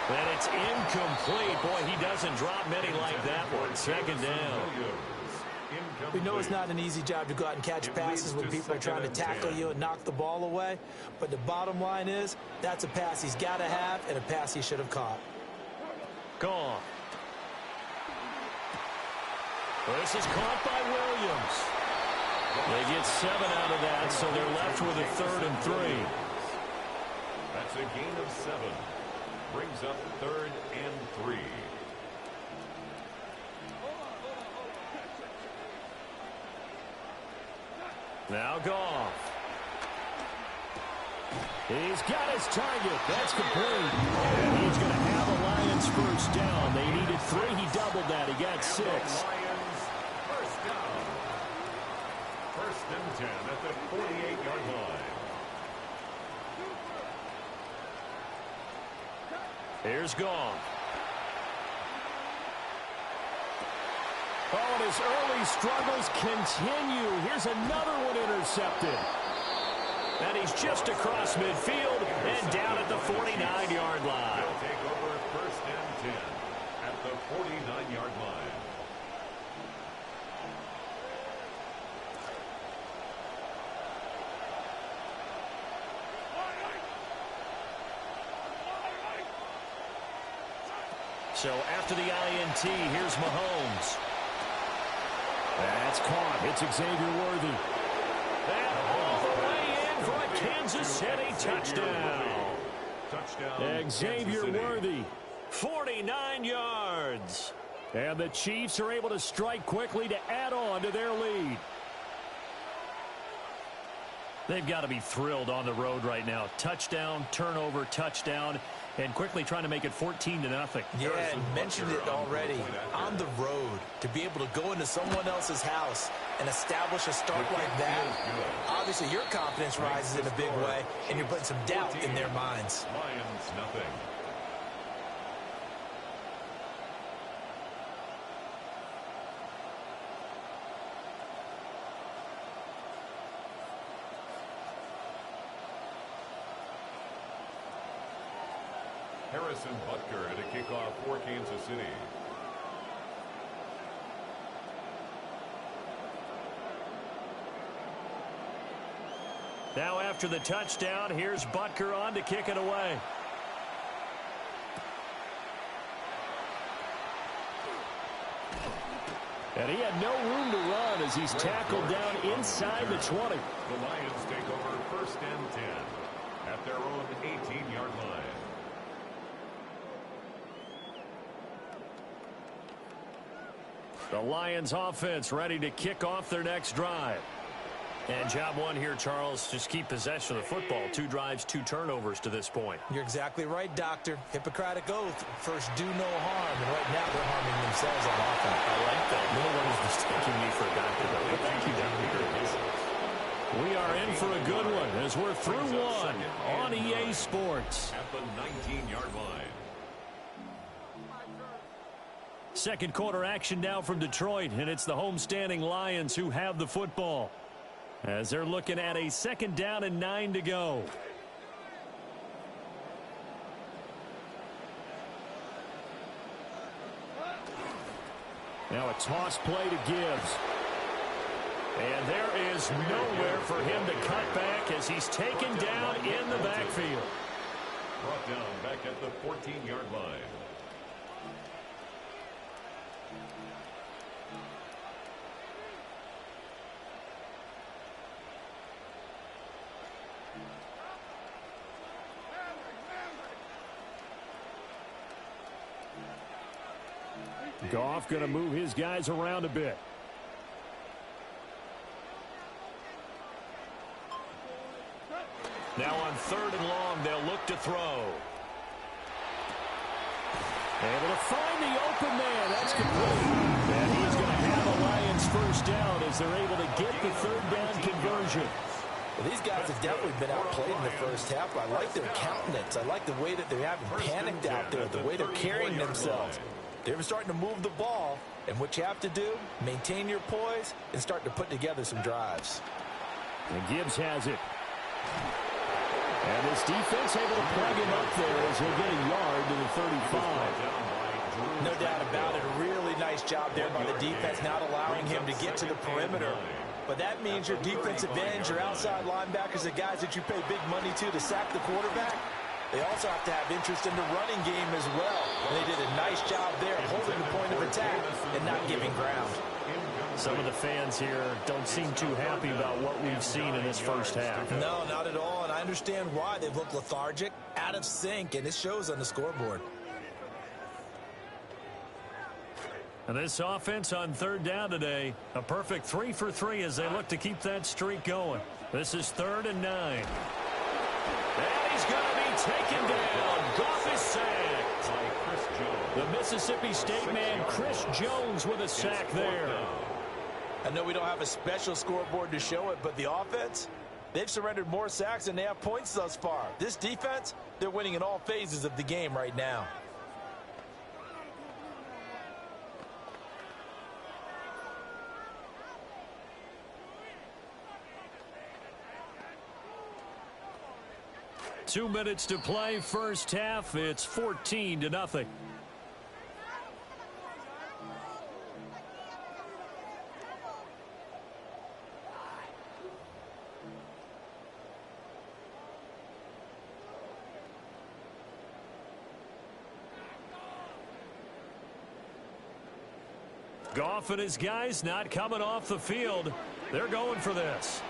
And it's incomplete. Boy, he doesn't drop many like that one. Second down.
We know it's not an easy job to go out and catch passes when people are trying to tackle you and knock the ball away. But the bottom line is, that's a pass he's got to have and a pass he should have caught.
Goff. This is caught by Williams. They get 7 out of that, so they're left with a 3rd and 3.
That's a gain of 7. Brings up 3rd and 3.
Now Goff. He's got his target. That's complete. And he's going to have a Lions first down. They needed 3. He doubled that. He got 6.
Lions first down. 1st and 10 at the 48-yard line.
Here's Goff. Oh, and his early struggles continue. Here's another one intercepted. And he's just across midfield and down at the 49-yard line.
They'll take over 1st and 10 at the 49-yard line.
So after the INT, here's Mahomes. That's caught. It's Xavier Worthy. And all the way in for a Kansas City touchdown.
Touchdown.
Xavier Worthy, 49 yards. And the Chiefs are able to strike quickly to add on to their lead. They've got to be thrilled on the road right now. Touchdown, turnover, touchdown, and quickly trying to make it 14-0.
Yeah, and mentioned it already. On the road, to be able to go into someone else's house and establish a start like that, obviously your confidence rises in a big way, and you're putting some doubt in their minds.
Lions nothing. Harrison Butker at a kickoff for Kansas City.
Now after the touchdown, here's Butker on to kick it away. And he had no room to run as he's tackled down inside the 20.
The Lions take over 1st and 10 at their own 18-yard line.
The Lions offense ready to kick off their next drive. And job one here, Charles, just keep possession of the football. 2 drives, 2 turnovers to this point.
You're exactly right, Doctor. Hippocratic oath. First, do no harm. And right now, they're harming themselves on offense.
I like that. No one is mistaking me for a doctor, though. But thank you, Doctor. We are in for a good one as we're through one on EA Sports.
At the 19-yard line.
Second quarter action now from Detroit, and it's the homestanding Lions who have the football, as they're looking at a 2nd down and 9 to go. Now a toss play to Gibbs. And there is nowhere for him to cut back as he's taken down in the backfield.
Brought down back at the 14-yard line.
Goff going to move his guys around a bit. Now on 3rd and long, they'll look to throw. Able to find the open man. That's complete. And he's going to have a Lions first down as they're able to get the 3rd down conversion.
Well, these guys have definitely been outplayed in the first half. I like their countenance. I like the way that they haven't panicked out there, the way they're carrying themselves. They're starting to move the ball, and what you have to do, maintain your poise and start to put together some drives.
And Gibbs has it. And this defense able to plug him up there as he'll get a yard to the 35.
No doubt about it. A really nice job there by the defense, not allowing him to get to the perimeter. But that means your defensive ends, your outside linebackers, the guys that you pay big money to sack the quarterback, they also have to have interest in the running game as well. And they did a nice job there holding the point of attack and not giving ground.
Some of the fans here don't seem too happy about what we've seen in this first half.
No, not at all, and I understand why. They've looked lethargic, out of sync, and it shows on the scoreboard.
And this offense on 3rd down today, a perfect 3 for 3 as they look to keep that streak going. This is 3rd and 9. And he's going to be taken down. Goff is sacked. The Mississippi State man, Chris Jones, with a sack there.
I know we don't have a special scoreboard to show it, but the offense, they've surrendered more sacks than they have points thus far. This defense, they're winning in all phases of the game right now.
Two minutes to play, first half. It's 14-0. Goff and his guys not coming off the field. They're going for this.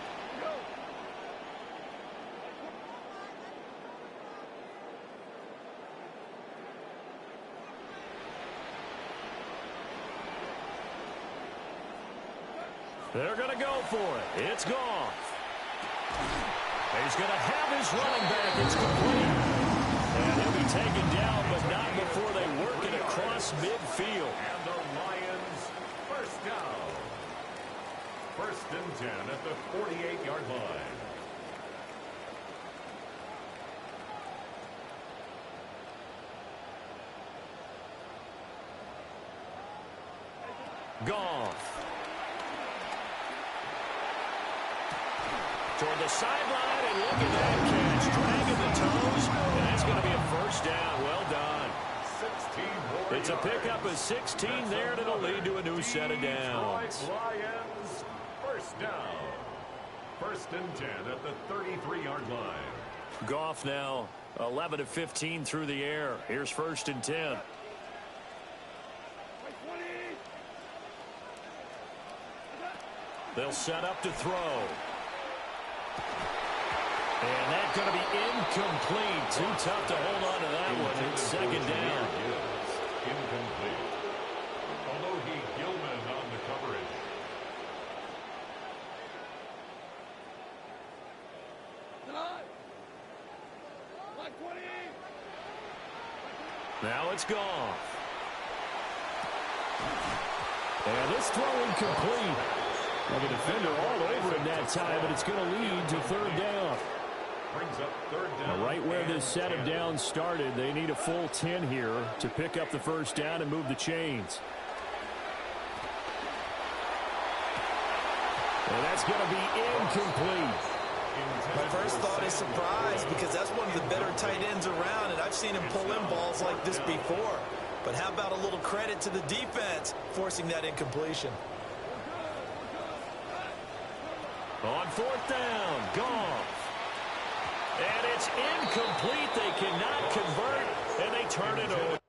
They're going to go for it. It's Goff. He's going to have his running back. It's complete. And he'll be taken down, but not before they work it across midfield.
And the Lions first down. 1st and 10 at the 48-yard line.
Goff. Toward the sideline, and look at that catch. Dragging the toes, and that's going to be a first down. Well done. It's a pickup of 16 there, and it'll lead to a new set of downs.
Lions first down. 1st and 10 at the 33-yard line.
Goff now 11 of 15 through the air. Here's 1st and 10. They'll set up to throw. And that's going to be incomplete. Too tough to hold on to that one. It's 2nd down.
Incomplete. Although Gilman on the coverage.
Now it's Goff. And this throw incomplete. Well, the defender all over him that time, but it's going to lead to 3rd down.
Brings up 3rd down.
Now, right where this set of downs started, they need a full 10 here to pick up the first down and move the chains. And that's going to be incomplete.
My first thought is surprise, because that's one of the better tight ends around, and I've seen him pull in balls like this before. But how about a little credit to the defense forcing that incompletion?
On 4th down, Goff. And it's incomplete. They cannot convert, and they turn it over.